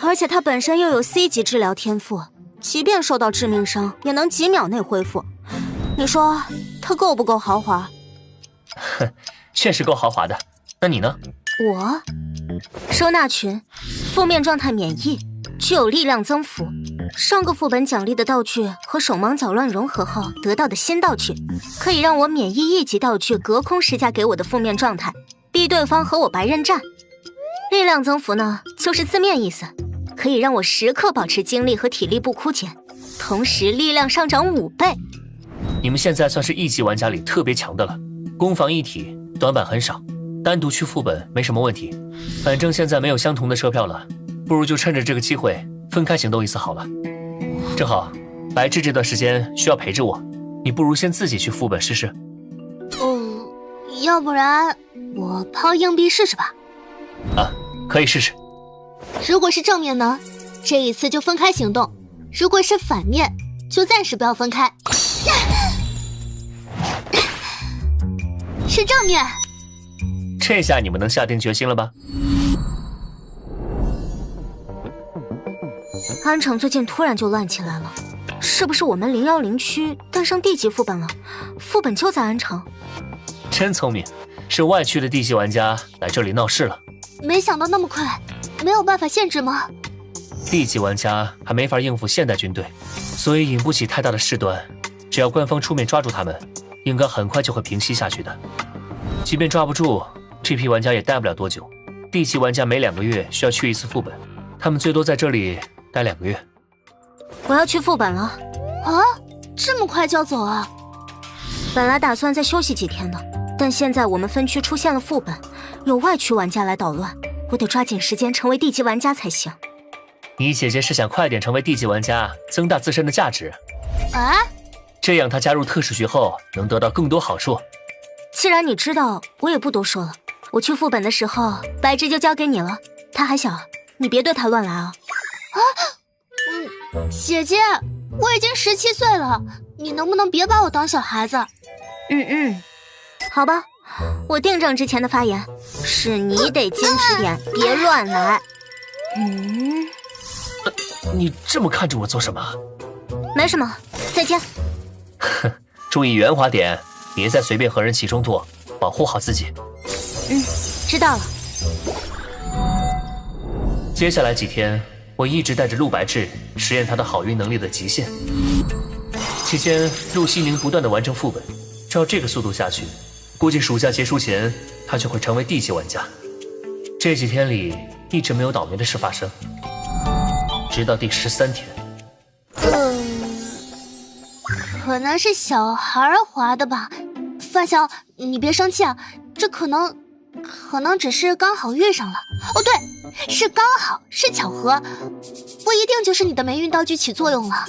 而且他本身又有 C 级治疗天赋，即便受到致命伤，也能几秒内恢复。你说他够不够豪华？
哼，确实够豪华的。那你呢？
我收纳群，负面状态免疫，具有力量增幅。上个副本奖励的道具和手忙脚乱融合后得到的新道具，可以让我免疫1级道具隔空施加给我的负面状态，逼对方和我白刃战。力量增幅呢，就是字面意思，可以让我时刻保持精力和体力不枯竭，同时力量上涨5倍。
你们现在算是1级玩家里特别强的了，攻防一体，短板很少。单独去副本没什么问题，反正现在没有相同的车票了，不如就趁着这个机会分开行动一次好了。正好白治这段时间需要陪着我，你不如先自己去副本试试。
要不然我抛硬币试试吧。
啊，可以试试。
如果是正面呢，这一次就分开行动；如果是反面，就暂时不要分开。是正面。
这下你们能下定决心了吧？
安城最近突然就乱起来了，是不是我们010区登上地级副本了？副本就在安城。
真聪明，是外区的地级玩家来这里闹事了。
没想到那么快，没有办法限制吗？
地级玩家还没法应付现代军队，所以引不起太大的事端。只要官方出面抓住他们，应该很快就会平息下去的。即便抓不住，这批玩家也待不了多久。地级玩家每2个月需要去一次副本，他们最多在这里待2个月。
我要去副本了。
啊，这么快就要走啊？
本来打算再休息几天的，但现在我们分区出现了副本，有外区玩家来捣乱，我得抓紧时间成为地级玩家才行。
你姐姐是想快点成为地级玩家，增大自身的价值。
啊？
这样她加入特使局后能得到更多好处。
既然你知道，我也不多说了。我去副本的时候，白芝就交给你了。他还小，你别对他乱来啊。
姐姐，我已经17岁了，你能不能别把我当小孩子？
好吧，我订正之前的发言，是你得坚持点，别乱来。
你这么看着我做什么？
没什么，再见。
注意圆滑点，别再随便和人起冲突，保护好自己。
知道了。
接下来几天，我一直带着陆白志实验他的好运能力的极限。期间，陆西宁不断的完成副本，照这个速度下去，估计暑假结束前，他就会成为地级玩家。这几天里一直没有倒霉的事发生，直到第13天。
可能是小孩滑的吧。范晓，你别生气啊，这可能只是刚好遇上了。哦，对，是刚好，是巧合，不一定就是你的霉运道具起作用了。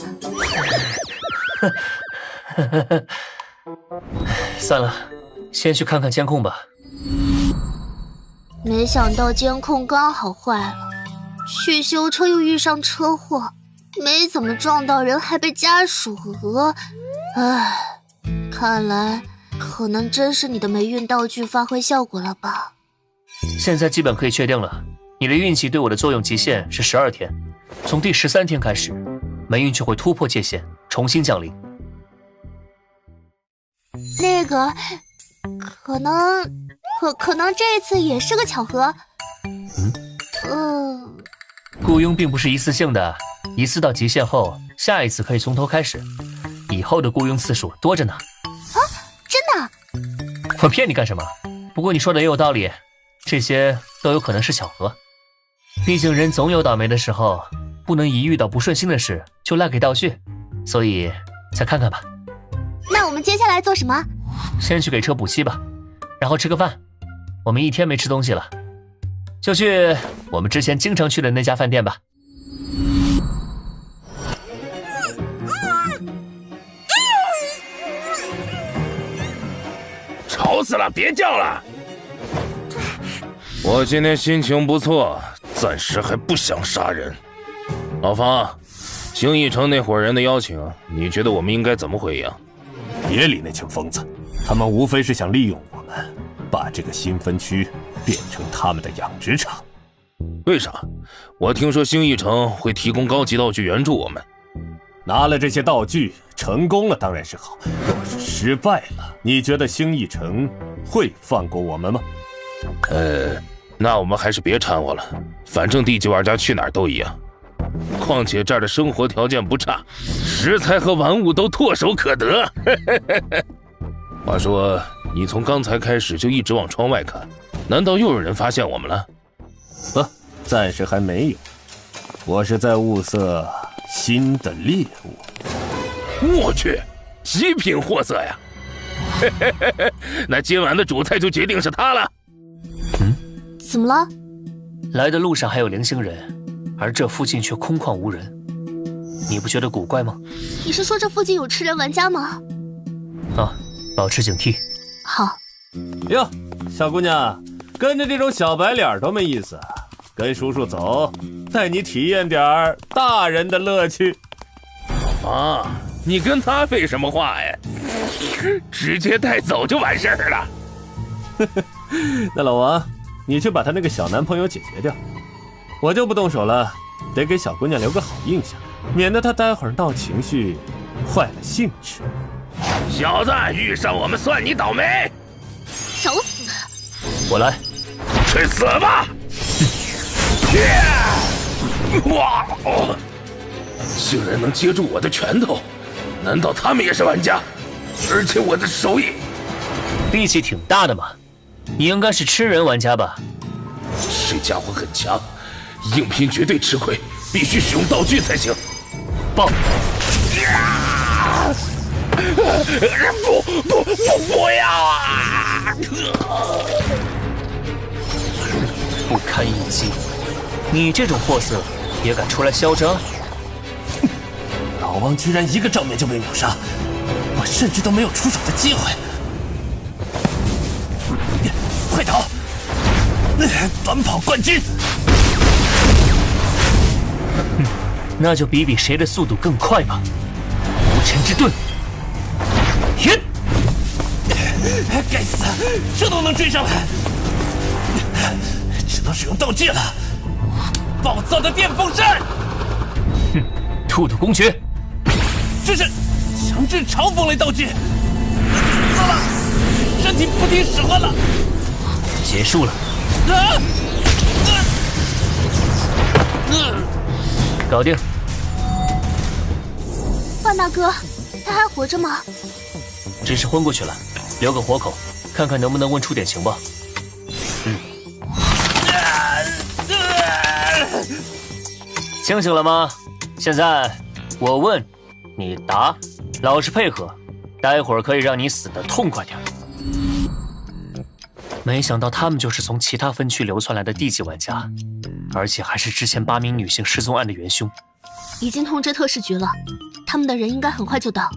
算了，先去看看监控吧。
没想到监控刚好坏了，去修车又遇上车祸，没怎么撞到人，还被家属讹。唉，看来可能真是你的霉运道具发挥效果了吧。
现在基本可以确定了，你的运气对我的作用极限是12天，从第13天开始，霉运就会突破界限，重新降临。
那个，可能这次也是个巧合。
雇佣并不是一次性的，一次到极限后，下一次可以从头开始，以后的雇佣次数多着呢。
啊，真的？
我骗你干什么？不过你说的也有道理，这些都有可能是巧合。毕竟人总有倒霉的时候，不能一遇到不顺心的事就赖给道具，所以再看看吧。
那我们接下来做什么？
先去给车补漆吧，然后吃个饭。我们1天没吃东西了，就去我们之前经常去的那家饭店吧。
吵死了，别叫了。
我今天心情不错，暂时还不想杀人。老方，兴义城那伙人的邀请，你觉得我们应该怎么回应？
别理那群疯子，他们无非是想利用我们，把这个新分区变成他们的养殖场。
为啥？我听说兴义城会提供高级道具援助我们。
拿了这些道具，成功了当然是好，若是失败了，你觉得兴义城会放过我们吗？
那我们还是别掺和了，反正地级玩家去哪儿都一样。况且这儿的生活条件不差，食材和玩物都唾手可得。话说，你从刚才开始就一直往窗外看，难道又有人发现我们了？
暂时还没有，我是在物色新的猎物。
我去，极品货色呀！那今晚的主菜就决定是他了。
怎么了？
来的路上还有零星人，而这附近却空旷无人，你不觉得古怪吗？
你是说这附近有吃人玩家吗？
保持警惕。
好。
哟，小姑娘，跟着这种小白脸都没意思，跟叔叔走，带你体验点大人的乐趣。
老方，你跟他废什么话呀？直接带走就完事儿了。
那老王，你去把他那个小男朋友解决掉，我就不动手了。得给小姑娘留个好印象，免得她待会儿闹情绪，坏了兴致。
小子，遇上我们算你倒霉！
找死！
我来，
去死吧！哇！竟然能接住我的拳头，难道他们也是玩家？而且我的手艺，
力气挺大的嘛，你应该是吃人玩家吧？
这家伙很强，硬拼绝对吃亏，必须使用道具才行。
爆！
不要啊！
不堪一击，你这种货色也敢出来嚣张？
老王居然一个正面就被秒杀，我甚至都没有出手的机会。快逃！短跑冠军。
那就比谁的速度更快吧。无尘之盾。
该死，这都能追上来，只能使用道具了。暴躁的电风扇。
兔兔公爵，
这是强制嘲讽类道具。糟了，身体不听使唤了。
结束了。搞定。
范大哥，他还活着吗？
只是昏过去了，留个活口，看看能不能问出点情报。清醒了吗？现在我问，你答，老实配合，待会儿可以让你死得痛快点。没想到他们就是从其他分区流窜来的地级玩家，而且还是之前8名女性失踪案的元凶。
已经通知特市局了，他们的人应该很快就到。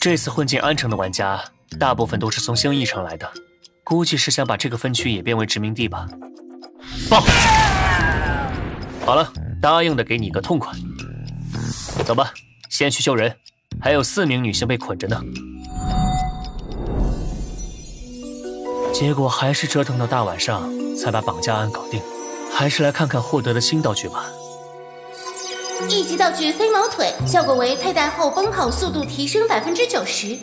这次混进安城的玩家，大部分都是从兴义城来的，估计是想把这个分区也变为殖民地吧。爆！好了，答应的给你个痛快。走吧，先去救人，还有4名女性被捆着呢。结果还是折腾到大晚上才把绑架案搞定，还是来看看获得的新道具吧。
一级道具飞毛腿，效果为佩戴后奔跑速度提升90%。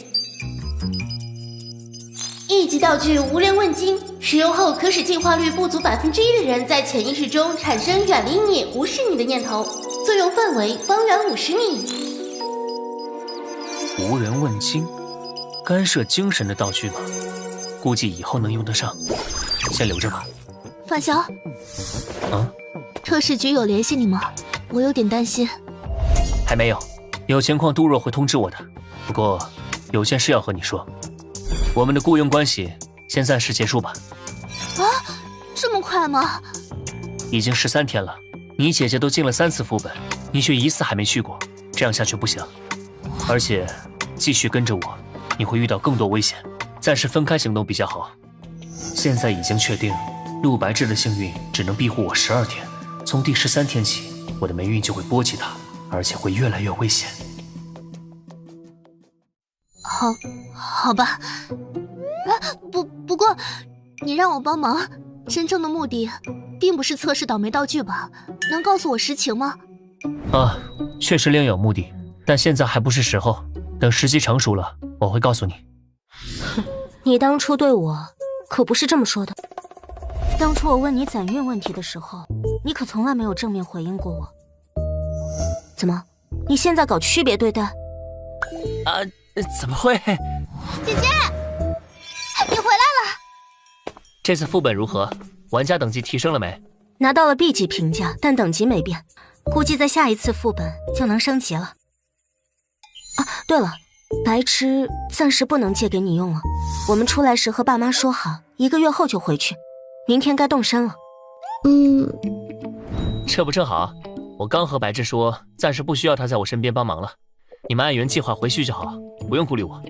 一级道具无人问津，使用后可使进化率不足1%的人在潜意识中产生远离你、无视你的念头，作用范围方圆50米。
无人问津，干涉精神的道具吧，估计以后能用得上，先留着吧。
范潇，特市局有联系你吗？我有点担心。
还没有，有情况杜若会通知我的。不过有件事要和你说，我们的雇佣关系先暂时结束吧。
啊，这么快吗？
已经13天了，你姐姐都进了3次副本，你却1次还没去过，这样下去不行。而且继续跟着我，你会遇到更多危险，暂时分开行动比较好。现在已经确定，陆白志的幸运只能庇护我12天，从第13天起，我的霉运就会波及他，而且会越来越危险。
好吧。不过，你让我帮忙，真正的目的并不是测试倒霉道具吧？能告诉我实情吗？
啊，确实另有目的，但现在还不是时候，等时机成熟了，我会告诉你。
哼，你当初对我可不是这么说的。当初我问你攒运问题的时候，你可从来没有正面回应过我。怎么，你现在搞区别对待？
啊，怎么会？
姐姐，你回来了。
这次副本如何？玩家等级提升了没？
拿到了 B 级评价，但等级没变，估计在下一次副本就能升级了。啊，对了，白痴暂时不能借给你用了，我们出来时和爸妈说好，1个月后就回去，明天该动身了。
这不正好？我刚和白志说，暂时不需要他在我身边帮忙了，你们按原计划回去就好，不用顾虑我。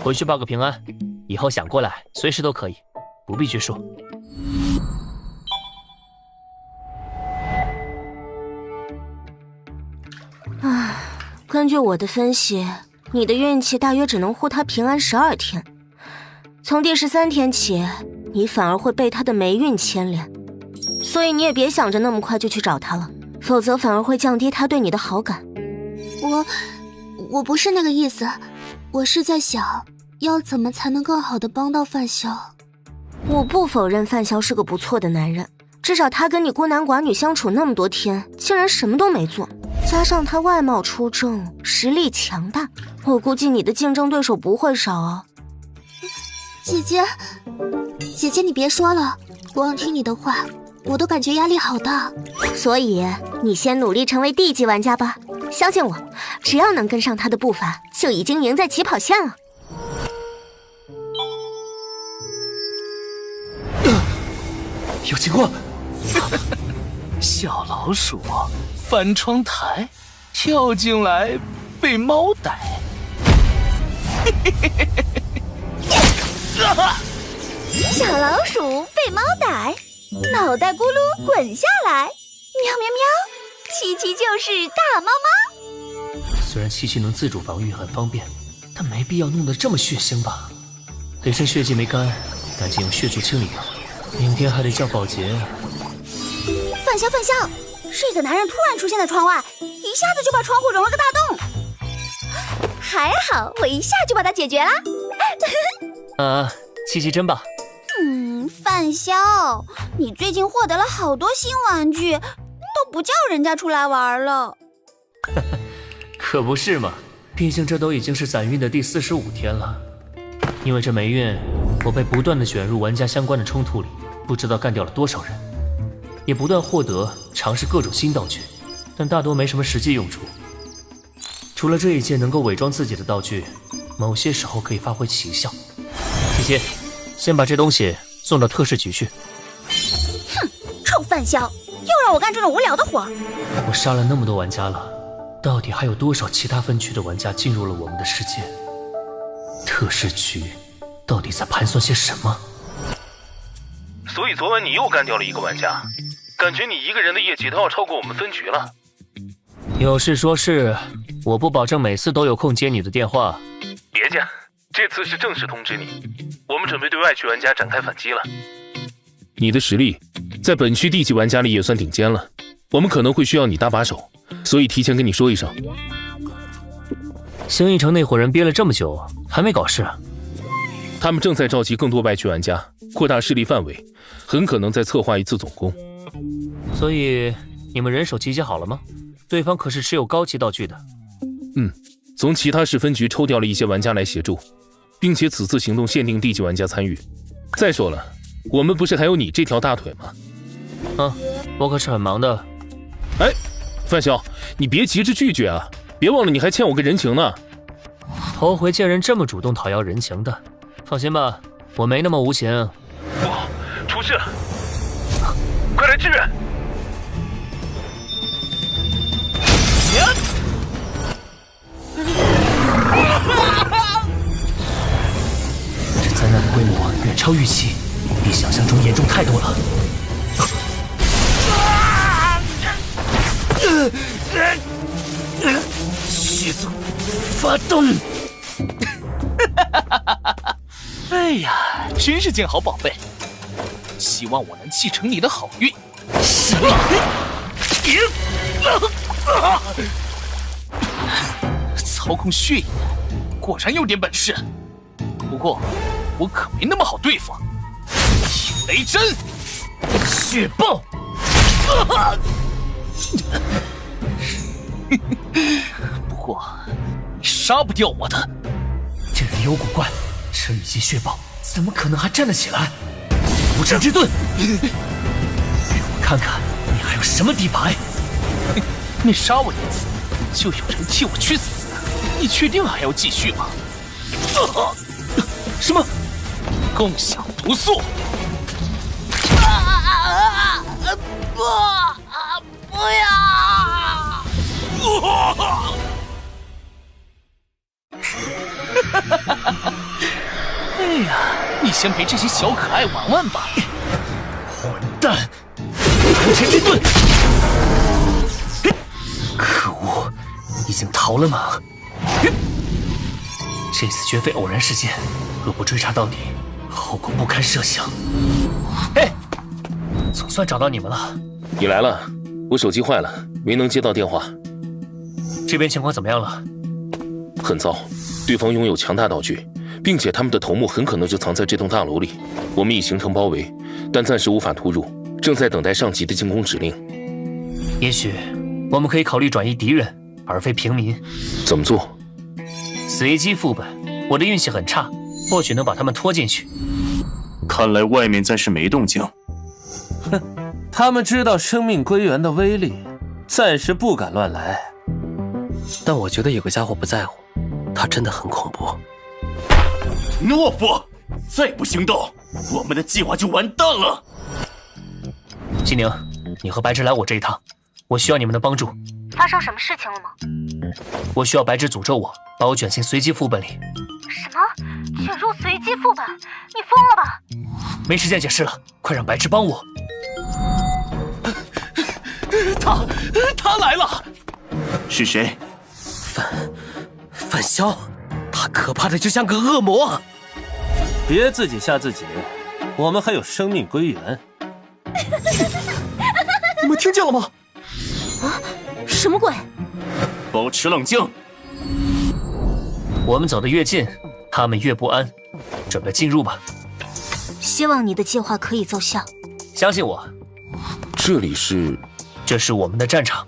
回去报个平安，以后想过来随时都可以，不必拘束。
根据我的分析，你的运气大约只能护他平安12天，从第13天起，你反而会被他的霉运牵连，所以你也别想着那么快就去找他了，否则反而会降低他对你的好感。
我不是那个意思，我是在想，要怎么才能更好的帮到范潇。
我不否认范潇是个不错的男人，至少他跟你孤男寡女相处那么多天，竟然什么都没做，加上他外貌出众，实力强大，我估计你的竞争对手不会少啊。
姐姐你别说了，光听你的话我都感觉压力好大。
所以你先努力成为D级玩家吧，相信我，只要能跟上他的步伐，就已经赢在起跑线了。
有情况！小老鼠翻窗台，跳进来被猫逮。
小老鼠被猫逮，脑袋咕噜滚下来，喵喵喵，七七就是大猫猫。
虽然七七能自主防御很方便，但没必要弄得这么血腥吧？得趁血迹没干，赶紧用血柱清理掉。明天还得叫保洁。
范潇，这个男人突然出现在窗外，一下子就把窗户融了个大洞。还好我一下就把它解决了。
七七真棒。
范潇，你最近获得了好多新玩具，都不叫人家出来玩了。
可不是嘛，毕竟这都已经是攒运的第45天了。因为这霉运，我被不断的卷入玩家相关的冲突里，不知道干掉了多少人，也不断获得尝试各种新道具，但大多没什么实际用处。除了这一件能够伪装自己的道具，某些时候可以发挥奇效。七七，先把这东西送到特市局去。
哼，臭范潇，又让我干这种无聊的活。
我杀了那么多玩家了，到底还有多少其他分区的玩家进入了我们的世界？特市局到底在盘算些什么？
所以昨晚你又干掉了一个玩家，感觉你一个人的业绩都要超过我们分局了。
有事说事，我不保证每次都有空接你的电话。
别介，这次是正式通知你，我们准备对外区玩家展开反击了。你的实力在本区D级玩家里也算顶尖了，我们可能会需要你搭把手，所以提前跟你说一声。
兴义城那伙人憋了这么久，还没搞事啊？
他们正在召集更多外区玩家，扩大势力范围，很可能在策划一次总攻。
所以你们人手集结好了吗？对方可是持有高级道具的。
从其他市分局抽调了一些玩家来协助，并且此次行动限定D级玩家参与。再说了，我们不是还有你这条大腿吗？
我可是很忙的。
哎，范潇，你别急着拒绝啊！别忘了你还欠我个人情呢。
头回见人这么主动讨要人情的。放心吧，我没那么无情。
出事了，快来支援！
这灾难的规模远超预期，比想象中严重太多了。血族发动！
哎呀，真是件好宝贝，希望我能继承你的好运。
什么？
操控血液，果然有点本事。不过我可没那么好对付。雷针，
血爆！
不过你杀不掉我的。
这人有古怪，这一击血爆，怎么可能还站得起来？无尘之盾，让我看看你还有什么底牌。
你杀我一次，就有人替我去死，你确定还要继续吗？
什么？
共享毒素！
不要！
哎呀，你先陪这些小可爱玩玩吧。
混蛋！无尘之盾！可恶，已经逃了吗？这次绝非偶然事件，若不追查到底，后果不堪设想。嘿，总算找到你们了。
你来了，我手机坏了，没能接到电话。
这边情况怎么样了？
很糟，对方拥有强大道具，并且他们的头目很可能就藏在这栋大楼里。我们已形成包围，但暂时无法突入，正在等待上级的进攻指令。
也许我们可以考虑转移敌人，而非平民。
怎么做？
随机副本，我的运气很差，或许能把他们拖进去。
看来外面暂时没动静。
哼，他们知道生命归元的威力，暂时不敢乱来。
但我觉得有个家伙不在乎，他真的很恐怖。
懦夫，再不行动，我们的计划就完蛋了。
西宁，你和白芝来我这一趟，我需要你们的帮助。
发生什么事情了吗？
我需要白芝诅咒我，把我卷进随机副本里。
什么？卷入随机副本？你疯了吧？
没时间解释了，快让白芝帮我。
他来了。
是谁？
范萧，他可怕的就像个恶魔。
别自己吓自己，我们还有生命归元。
你们听见了吗？
啊，什么鬼？
保持冷静。
我们走得越近，他们越不安。准备进入吧。
希望你的计划可以奏效。
相信我。
这里是？
这是我们的战场。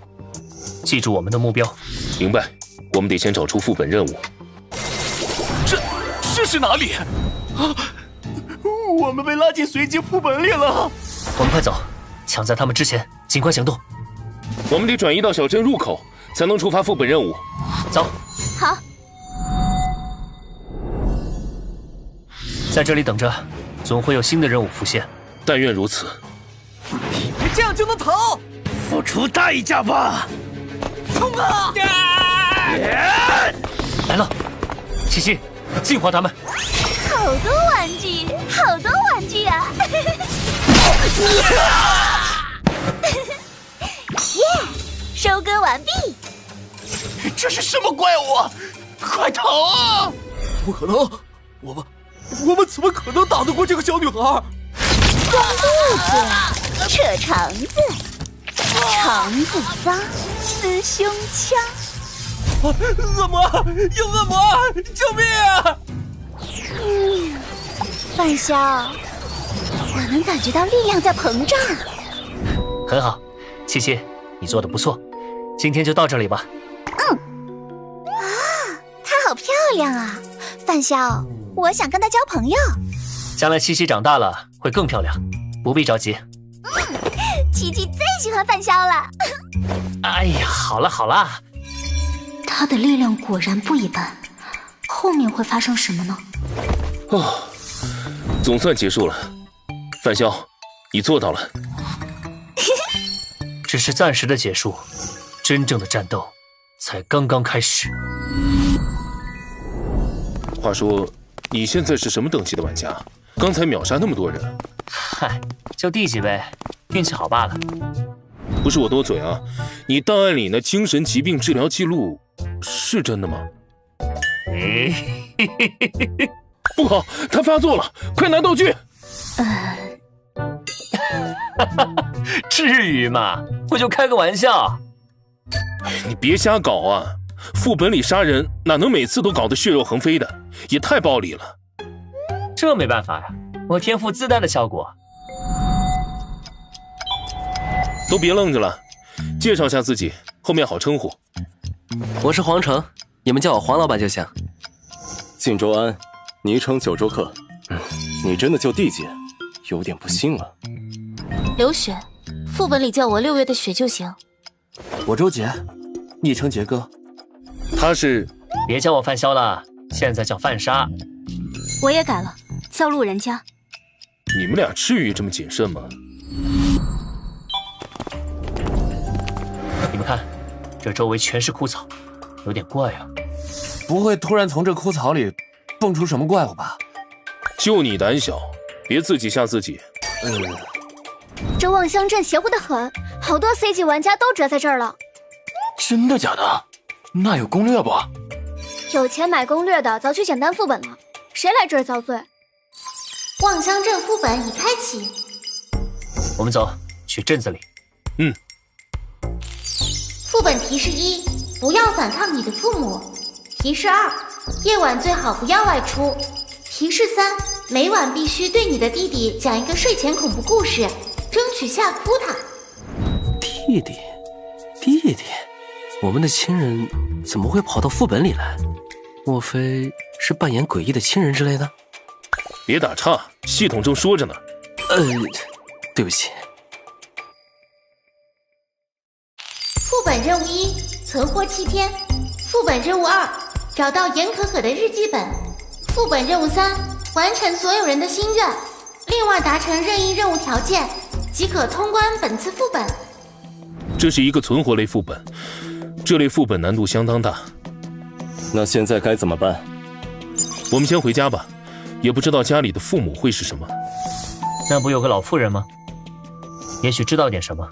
记住我们的目标。
明白。我们得先找出副本任务。
这是哪里？
啊！我们被拉进随机副本里了。
我们快走，抢在他们之前，尽快行动。
我们得转移到小镇入口，才能触发副本任务。
走。
好。
在这里等着，总会有新的任务浮现。
但愿如此。
以为这样就能逃？
付出代价吧！
冲啊！
来了，七七，净化他们。
好多玩具，好多玩具啊！耶，收割完毕。
这是什么怪物？快逃啊！
不可能，我们怎么可能打得过这个小女孩？
钻肚子，扯肠子，肠子脏，撕胸腔。
恶魔，有恶魔！救命啊！
范萧，我能感觉到力量在膨胀。
很好，七七，你做的不错。今天就到这里吧。
啊，她好漂亮啊！范萧，我想跟她交朋友。
将来七七长大了会更漂亮，不必着急。
七七最喜欢范萧了。
哎呀，好了好了。
他的力量果然不一般，后面会发生什么呢？
哦，总算结束了。范萧，你做到了。
只是暂时的结束，真正的战斗才刚刚开始。
话说，你现在是什么等级的玩家？刚才秒杀那么多人。
嗨，就低级呗，运气好罢了。
不是我多嘴啊，你档案里那精神疾病治疗记录是真的吗？不好，他发作了，快拿道具！
至于吗？我就开个玩笑。
你别瞎搞啊！副本里杀人哪能每次都搞得血肉横飞的，也太暴力了。
这没办法呀，我天赋自带的效果。
都别愣着了，介绍下自己，后面好称呼。
我是黄成，你们叫我黄老板就行。
靳周安，昵称九州客。你真的就地界，有点不信了。
刘雪，副本里叫我6月的雪就行。
我周杰，昵称杰哥。
他是……
别叫我范萧了，现在叫范莎。
我也改了，叫路人甲。
你们俩至于这么谨慎吗？
你们看，这周围全是枯草，有点怪啊。
不会突然从这枯草里蹦出什么怪物吧？
就你胆小，别自己吓自己。
这望乡镇邪乎得很，好多 C 级玩家都折在这儿了。
真的假的？那有攻略不？
有钱买攻略的早去简单副本了，谁来这儿遭罪？
望乡镇副本已开启。
我们走，去镇子里。
副本提示1：不要反抗你的父母。提示2：夜晚最好不要外出。提示3：每晚必须对你的弟弟讲一个睡前恐怖故事，争取吓哭他。
弟弟，我们的亲人怎么会跑到副本里来？莫非是扮演诡异的亲人之类的？
别打岔，系统正说着呢。
对不起。
副本任务1：存活7天。副本任务2：找到严可可的日记本。副本任务3：完成所有人的心愿，另外达成任意任务条件即可通关本次副本。
这是一个存活类副本，这类副本难度相当大。
那现在该怎么办？
我们先回家吧，也不知道家里的父母会是什么。
那不有个老妇人吗？也许知道点什么。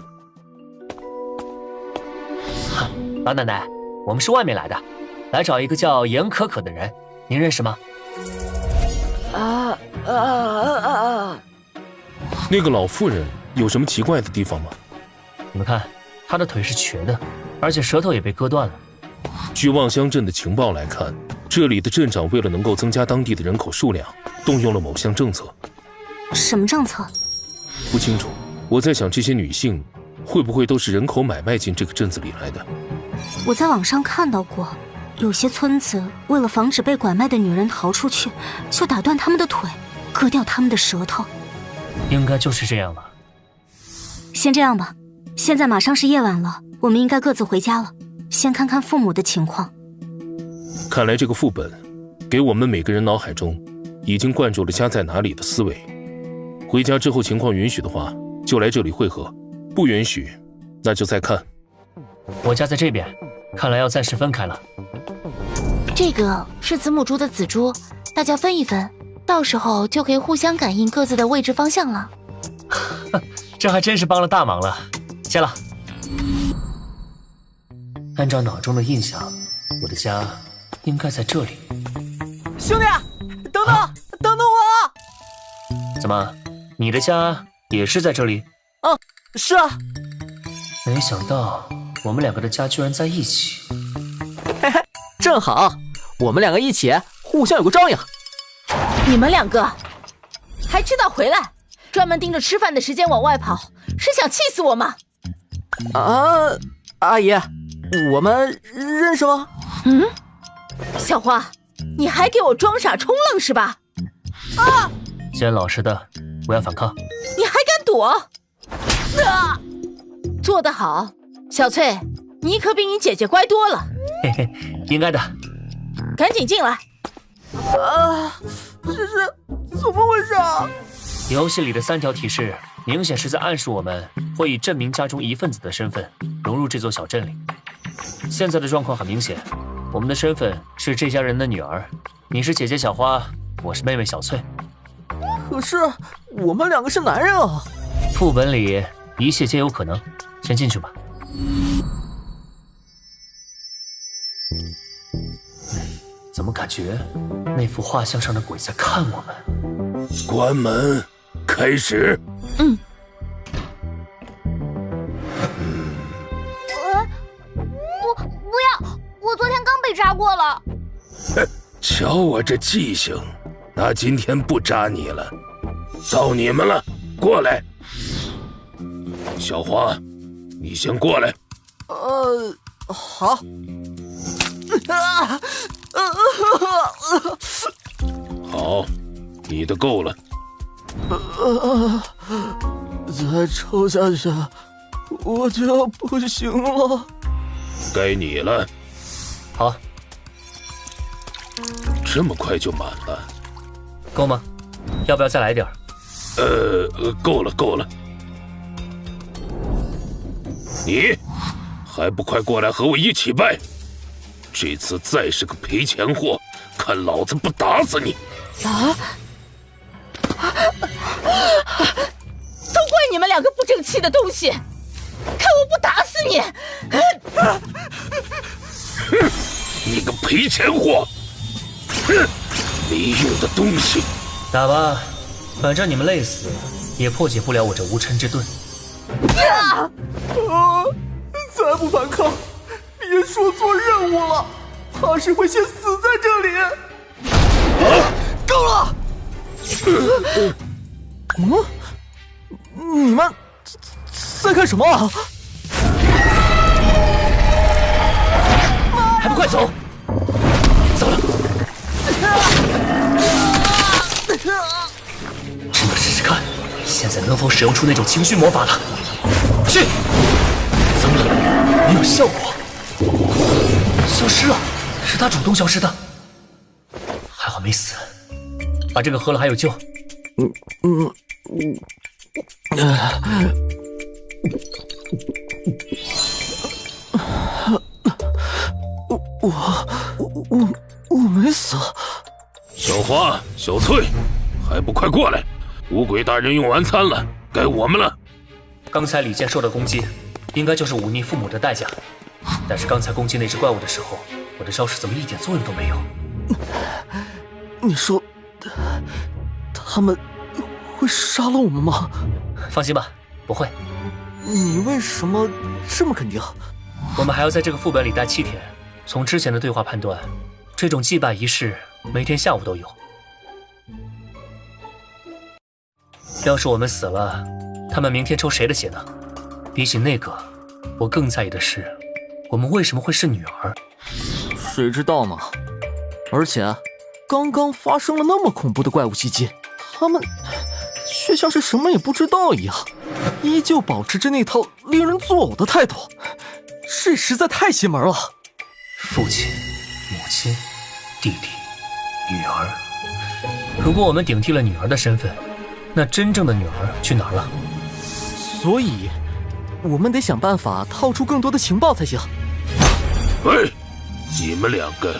老奶奶，我们是外面来的，来找一个叫严可可的人，您认识吗？
那个老妇人有什么奇怪的地方吗？
你们看，她的腿是瘸的，而且舌头也被割断了。
据望乡镇的情报来看，这里的镇长为了能够增加当地的人口数量，动用了某项政策。
什么政策？
不清楚。我在想，这些女性会不会都是人口买卖进这个镇子里来的？
我在网上看到过，有些村子为了防止被拐卖的女人逃出去，就打断她们的腿，割掉她们的舌头。
应该就是这样了。
先这样吧，现在马上是夜晚了，我们应该各自回家了，先看看父母的情况。
看来这个副本给我们每个人脑海中已经灌注了家在哪里的思维。回家之后情况允许的话，就来这里会合；不允许，那就再看。
我家在这边，看来要暂时分开了。
这个是子母猪的子猪，大家分一分，到时候就可以互相感应各自的位置方向了。
这还真是帮了大忙了，谢了。按照脑中的印象，我的家应该在这里。
兄弟，等等我！
怎么，你的家也是在这里？
是啊。
没想到我们两个的家居然在一起。
嘿嘿，正好，我们两个一起，互相有个照应。
你们两个还知道回来，专门盯着吃饭的时间往外跑，是想气死我吗？
阿姨，我们认识吗？
小花，你还给我装傻充愣是吧？
既然老实的，不要反抗。
你还敢躲？做得好，小翠，你可比你姐姐乖多了。
嘿嘿，应该的。
赶紧进来。
这是怎么回事啊？
游戏里的3条提示，明显是在暗示我们会以镇民家中一份子的身份融入这座小镇里。现在的状况很明显，我们的身份是这家人的女儿，你是姐姐小花，我是妹妹小翠。
可是我们两个是男人啊！
副本里一切皆有可能，先进去吧。怎么感觉那幅画像上的鬼在看我们？
关门，开始。
不要！我昨天刚被扎过了。
瞧我这记性，那今天不扎你了。到你们了，过来。小花，你先过来。
好。
好，你的够了。
再抽下去，我就要不行了。
该你了。
好。
这么快就满了？
够吗？要不要再来点？
够了。你还不快过来和我一起拜？这次再是个赔钱货，看老子不打死你！
都怪你们两个不争气的东西，看我不打死你！
哼，你个赔钱货！哼，没用的东西！
打吧，反正你们累死也破解不了我这无尘之盾。
再不反抗，别说做任务了，怕是会先死在这里。够了！你们在干什么啊？
还不快走！糟了！真的试试看，现在能否使用出那种情绪魔法了？去！糟了，没有效果，消失了，是他主动消失的。还好没死，把这个喝了还有救。
我没死。
小花、小翠，还不快过来！五鬼大人用完餐了，该我们了。
刚才李健受的攻击，应该就是忤逆父母的代价。但是刚才攻击那只怪物的时候，我的招式怎么一点作用都没有？
你说，他们会杀了我们吗？
放心吧，不会。
你为什么这么肯定？
我们还要在这个副本里待7天。从之前的对话判断，这种祭拜仪式每天下午都有。要是我们死了，他们明天抽谁的血呢？比起那个，我更在意的是，我们为什么会是女儿？
谁知道呢？而且，刚刚发生了那么恐怖的怪物袭击，他们却像是什么也不知道一样，依旧保持着那套令人作呕的态度，这实在太邪门了。
父亲、母亲、弟弟、女儿。如果我们顶替了女儿的身份，那真正的女儿去哪儿了？
所以，我们得想办法套出更多的情报才行。
喂，你们两个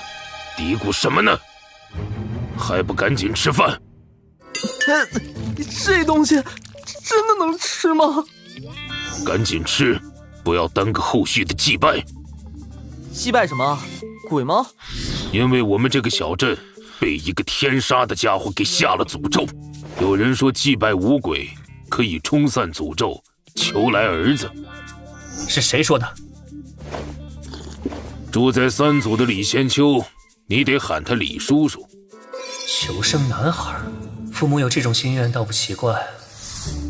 嘀咕什么呢？还不赶紧吃饭！
这东西真的能吃吗？
赶紧吃，不要耽搁后续的祭拜。
祭拜什么？鬼吗？
因为我们这个小镇被一个天杀的家伙给下了诅咒。有人说祭拜五鬼可以冲散诅咒，求来儿子。
是谁说的？
住在3组的李仙秋，你得喊他李叔叔。
求生男孩，父母有这种心愿倒不奇怪，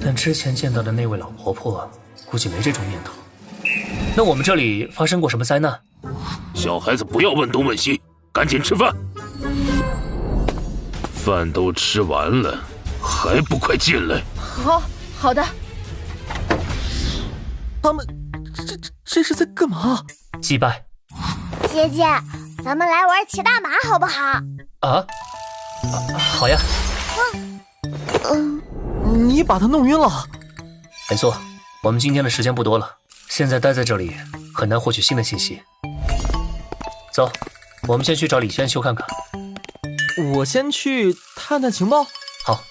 但之前见到的那位老婆婆估计没这种念头。那我们这里发生过什么灾难？
小孩子不要问东问西，赶紧吃饭。饭都吃完了，还不快进来？
好的。
他们这是在干嘛？
祭拜。
姐姐，咱们来玩骑大马好不好？
好呀。
你把他弄晕了。
没错，我们今天的时间不多了，现在待在这里很难获取新的信息。走，我们先去找李仙秋看看。
我先去探探情报。
好。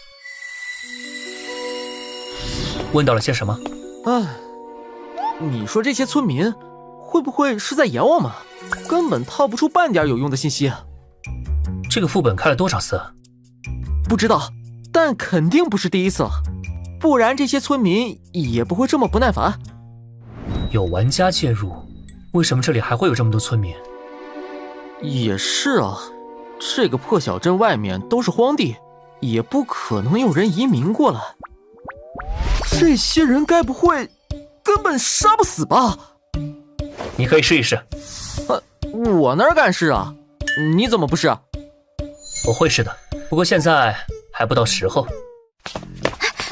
问到了些什么？
你说这些村民会不会是在演我们？根本套不出半点有用的信息。
这个副本开了多少次？
不知道，但肯定不是第一次了，不然这些村民也不会这么不耐烦。
有玩家介入，为什么这里还会有这么多村民？
也是啊，这个破小镇外面都是荒地，也不可能有人移民过来。这些人该不会根本杀不死吧？
你可以试一试。
我哪敢试啊？你怎么不试啊？
我会试的，不过现在还不到时候。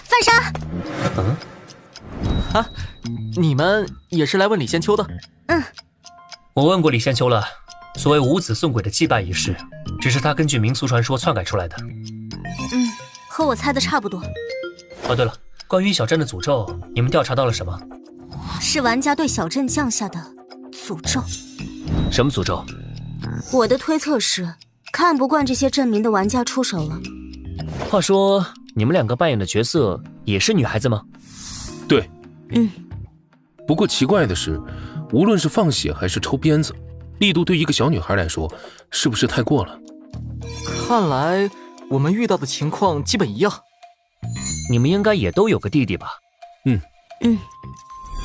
范莎。
你们也是来问李仙秋的？
我问过李仙秋了，所谓五子送鬼的祭拜仪式，只是他根据民俗传说篡改出来的。
和我猜的差不多。
哦，对了，关于小镇的诅咒，你们调查到了什么？
是玩家对小镇降下的诅咒。
什么诅咒？
我的推测是，看不惯这些镇民的玩家出手了。
话说，你们两个扮演的角色也是女孩子吗？
对。不过奇怪的是，无论是放血还是抽鞭子，力度对一个小女孩来说，是不是太过了？
看来我们遇到的情况基本一样。
你们应该也都有个弟弟吧？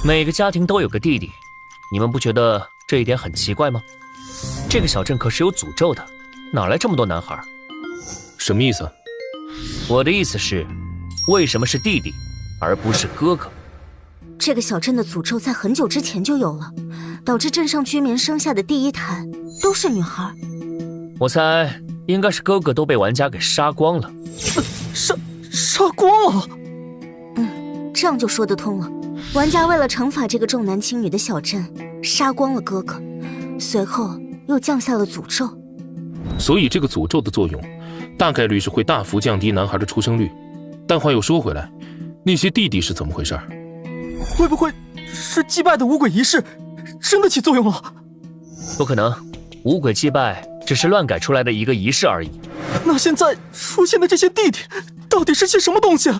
每个家庭都有个弟弟，你们不觉得这一点很奇怪吗？这个小镇可是有诅咒的，哪来这么多男孩？
什么意思？
我的意思是，为什么是弟弟，而不是哥哥？
这个小镇的诅咒在很久之前就有了，导致镇上居民生下的第一胎都是女孩。
我猜应该是哥哥都被玩家给杀光了。
杀光了？
这样就说得通了。玩家为了惩罚这个重男轻女的小镇，杀光了哥哥，随后又降下了诅咒。
所以这个诅咒的作用，大概率是会大幅降低男孩的出生率。但话又说回来，那些弟弟是怎么回事？
会不会是祭拜的五鬼仪式真的起作用了？
不可能，五鬼祭拜只是乱改出来的一个仪式而已。
那现在出现的这些弟弟到底是些什么东西？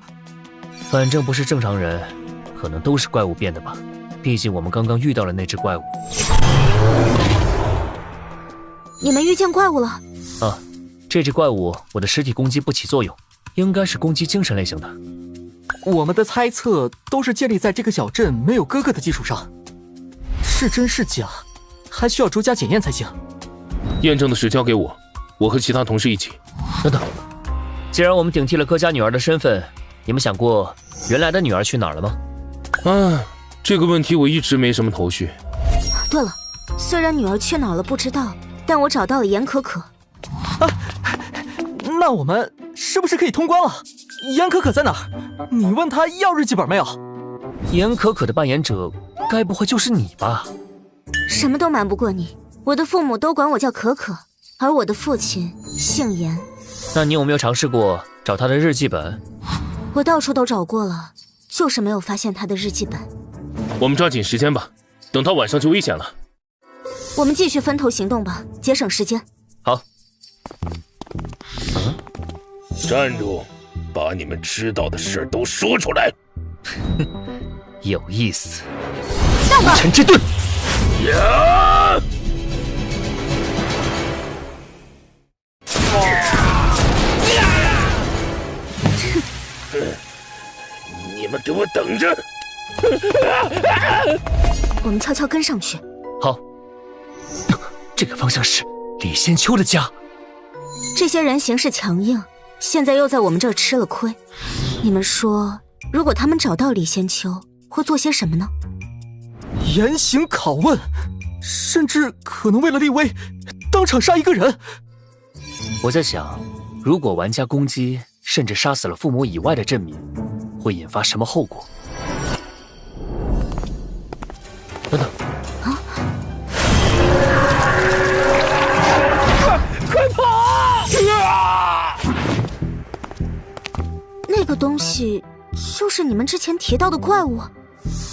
反正不是正常人，可能都是怪物变的吧。毕竟我们刚刚遇到了那只怪物。
你们遇见怪物了？
啊，这只怪物我的实体攻击不起作用，应该是攻击精神类型的。
我们的猜测都是建立在这个小镇没有哥哥的基础上，是真是假，还需要逐家检验才行。
验证的事交给我，我和其他同事一起。
等等，既然我们顶替了哥家女儿的身份，你们想过原来的女儿去哪儿了吗？
这个问题我一直没什么头绪。
对了，虽然女儿去哪儿了不知道，但我找到了严可可。
那我们是不是可以通关了？严可可在哪儿？你问她要日记本没有？
严可可的扮演者该不会就是你吧？
什么都瞒不过你，我的父母都管我叫可可，而我的父亲姓严。
那你有没有尝试过找他的日记本？
我到处都找过了，就是没有发现他的日记本。
我们抓紧时间吧，等到晚上就危险了。
我们继续分头行动吧，节省时间。
好。
站住！把你们知道的事都说出来。
有意思。
上吧！
陈之盾。
呀！你们给我等着！
我们悄悄跟上去。
好。这个方向是李仙秋的家。
这些人行事强硬，现在又在我们这儿吃了亏。你们说，如果他们找到李仙秋，会做些什么呢？
严刑拷问，甚至可能为了立威，当场杀一个人。
我在想，如果玩家攻击甚至杀死了父母以外的镇民，会引发什么后果？等等。
快跑！
那个东西就是你们之前提到的怪物？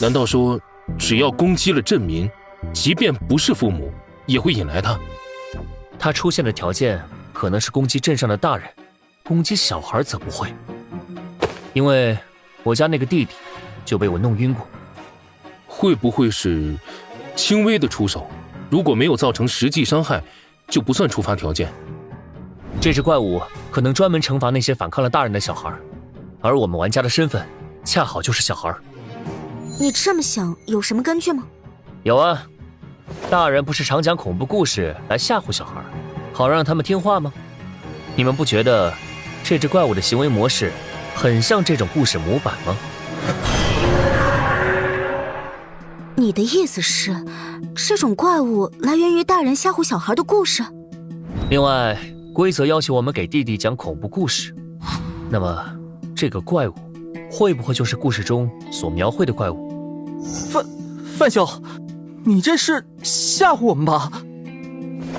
难道说，只要攻击了镇民，即便不是父母，也会引来他？
他出现的条件可能是攻击镇上的大人，攻击小孩则不会。因为我家那个弟弟就被我弄晕过。
会不会是轻微的出手？如果没有造成实际伤害，就不算触发条件。
这只怪物可能专门惩罚那些反抗了大人的小孩，而我们玩家的身份恰好就是小孩。
你这么想有什么根据吗？
有啊，大人不是常讲恐怖故事来吓唬小孩，好让他们听话吗？你们不觉得这只怪物的行为模式很像这种故事模板吗？
你的意思是，这种怪物来源于大人吓唬小孩的故事？
另外，规则要求我们给弟弟讲恐怖故事，那么这个怪物会不会就是故事中所描绘的怪物？
范兄，你这是吓唬我们吧？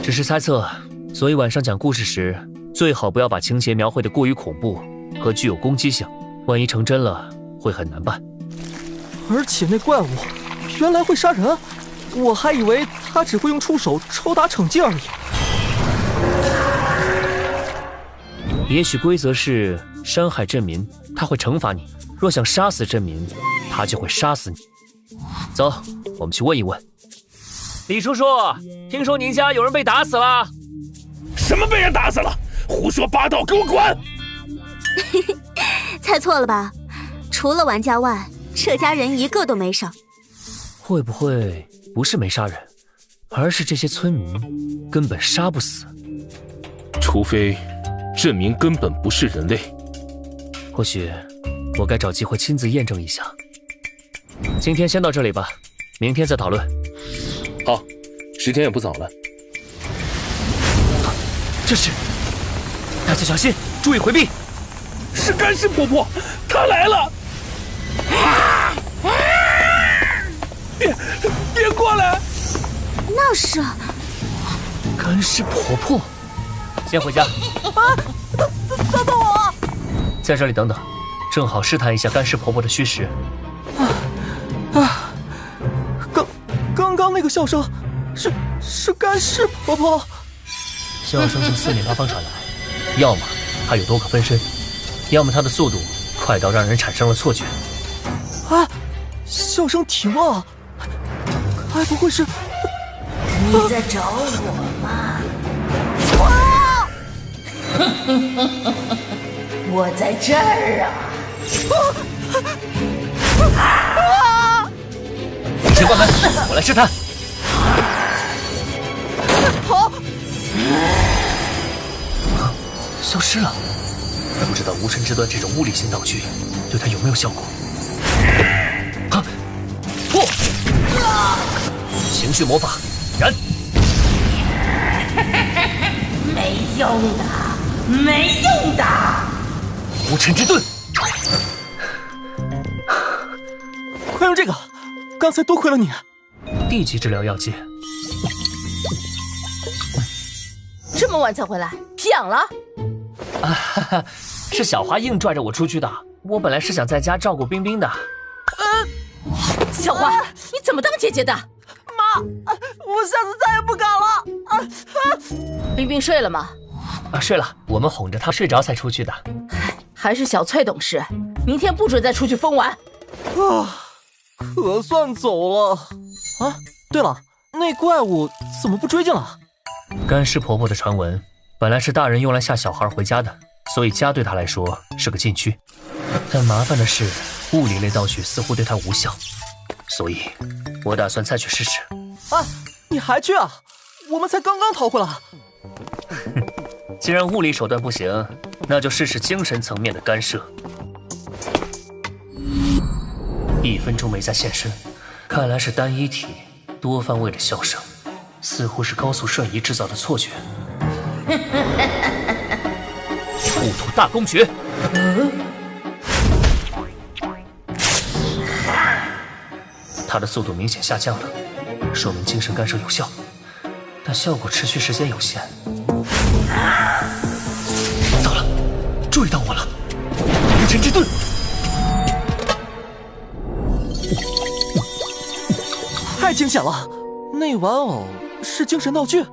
只是猜测，所以晚上讲故事时最好不要把情节描绘得过于恐怖和具有攻击性，万一成真了会很难办。
而且那怪物原来会杀人，我还以为他只会用触手抽打惩戒而已。
也许规则是伤害镇民，他会惩罚你；若想杀死镇民，他就会杀死你。走，我们去问一问。李叔叔，听说您家有人被打死了？
什么被人打死了？胡说八道，给我滚！
猜错了吧？除了玩家外，这家人一个都没少。
会不会不是没杀人，而是这些村民根本杀不死？
除非镇民根本不是人类。
或许我该找机会亲自验证一下。今天先到这里吧，明天再讨论。
好，时间也不早了。
这是，大家小心，注意回避。
是干尸婆婆，她来了！别过来！
那是
干尸婆婆。先回家。
等等我！
在这里等等，正好试探一下干尸婆婆的虚实。
刚刚那个笑声，是干尸婆婆。
笑声从四面八方传来，要么她有多个分身，要么她的速度快到让人产生了错觉。
啊！笑声停了，该不会是？
你在找我吗？我在这儿啊！
你先关门，我来试探。
好，
消失了。不知道无尘之端这种物理性道具对他有没有效果？啊！破！情绪魔法，燃！
没用的，没用的！
无尘之盾，
快用这个！刚才多亏了你。
地级治疗药剂。
这么晚才回来，皮痒了？
啊哈哈，是小花硬拽着我出去的。我本来是想在家照顾冰冰的。
小花，你怎么当姐姐的？
妈，我下次再也不敢了。
冰冰睡了吗？
啊，睡了。我们哄着她睡着才出去的。
还是小翠懂事，明天不准再出去疯玩。
啊，可算走了。啊，对了，那怪物怎么不追进了？
干尸婆婆的传闻本来是大人用来吓小孩回家的，所以家对她来说是个禁区。但麻烦的是，物理类道具似乎对她无效，所以我打算再去试试。
啊，你还去啊？我们才刚刚逃回来。
既然物理手段不行，那就试试精神层面的干涉。1分钟没再现身，看来是单一体多方位的笑声，似乎是高速瞬移制造的错觉。雾土大公爵。他的速度明显下降了，说明精神干涉有效，但效果持续时间有限。糟了，注意到我了！无尘之盾。
太惊险了！那玩偶是精神道具？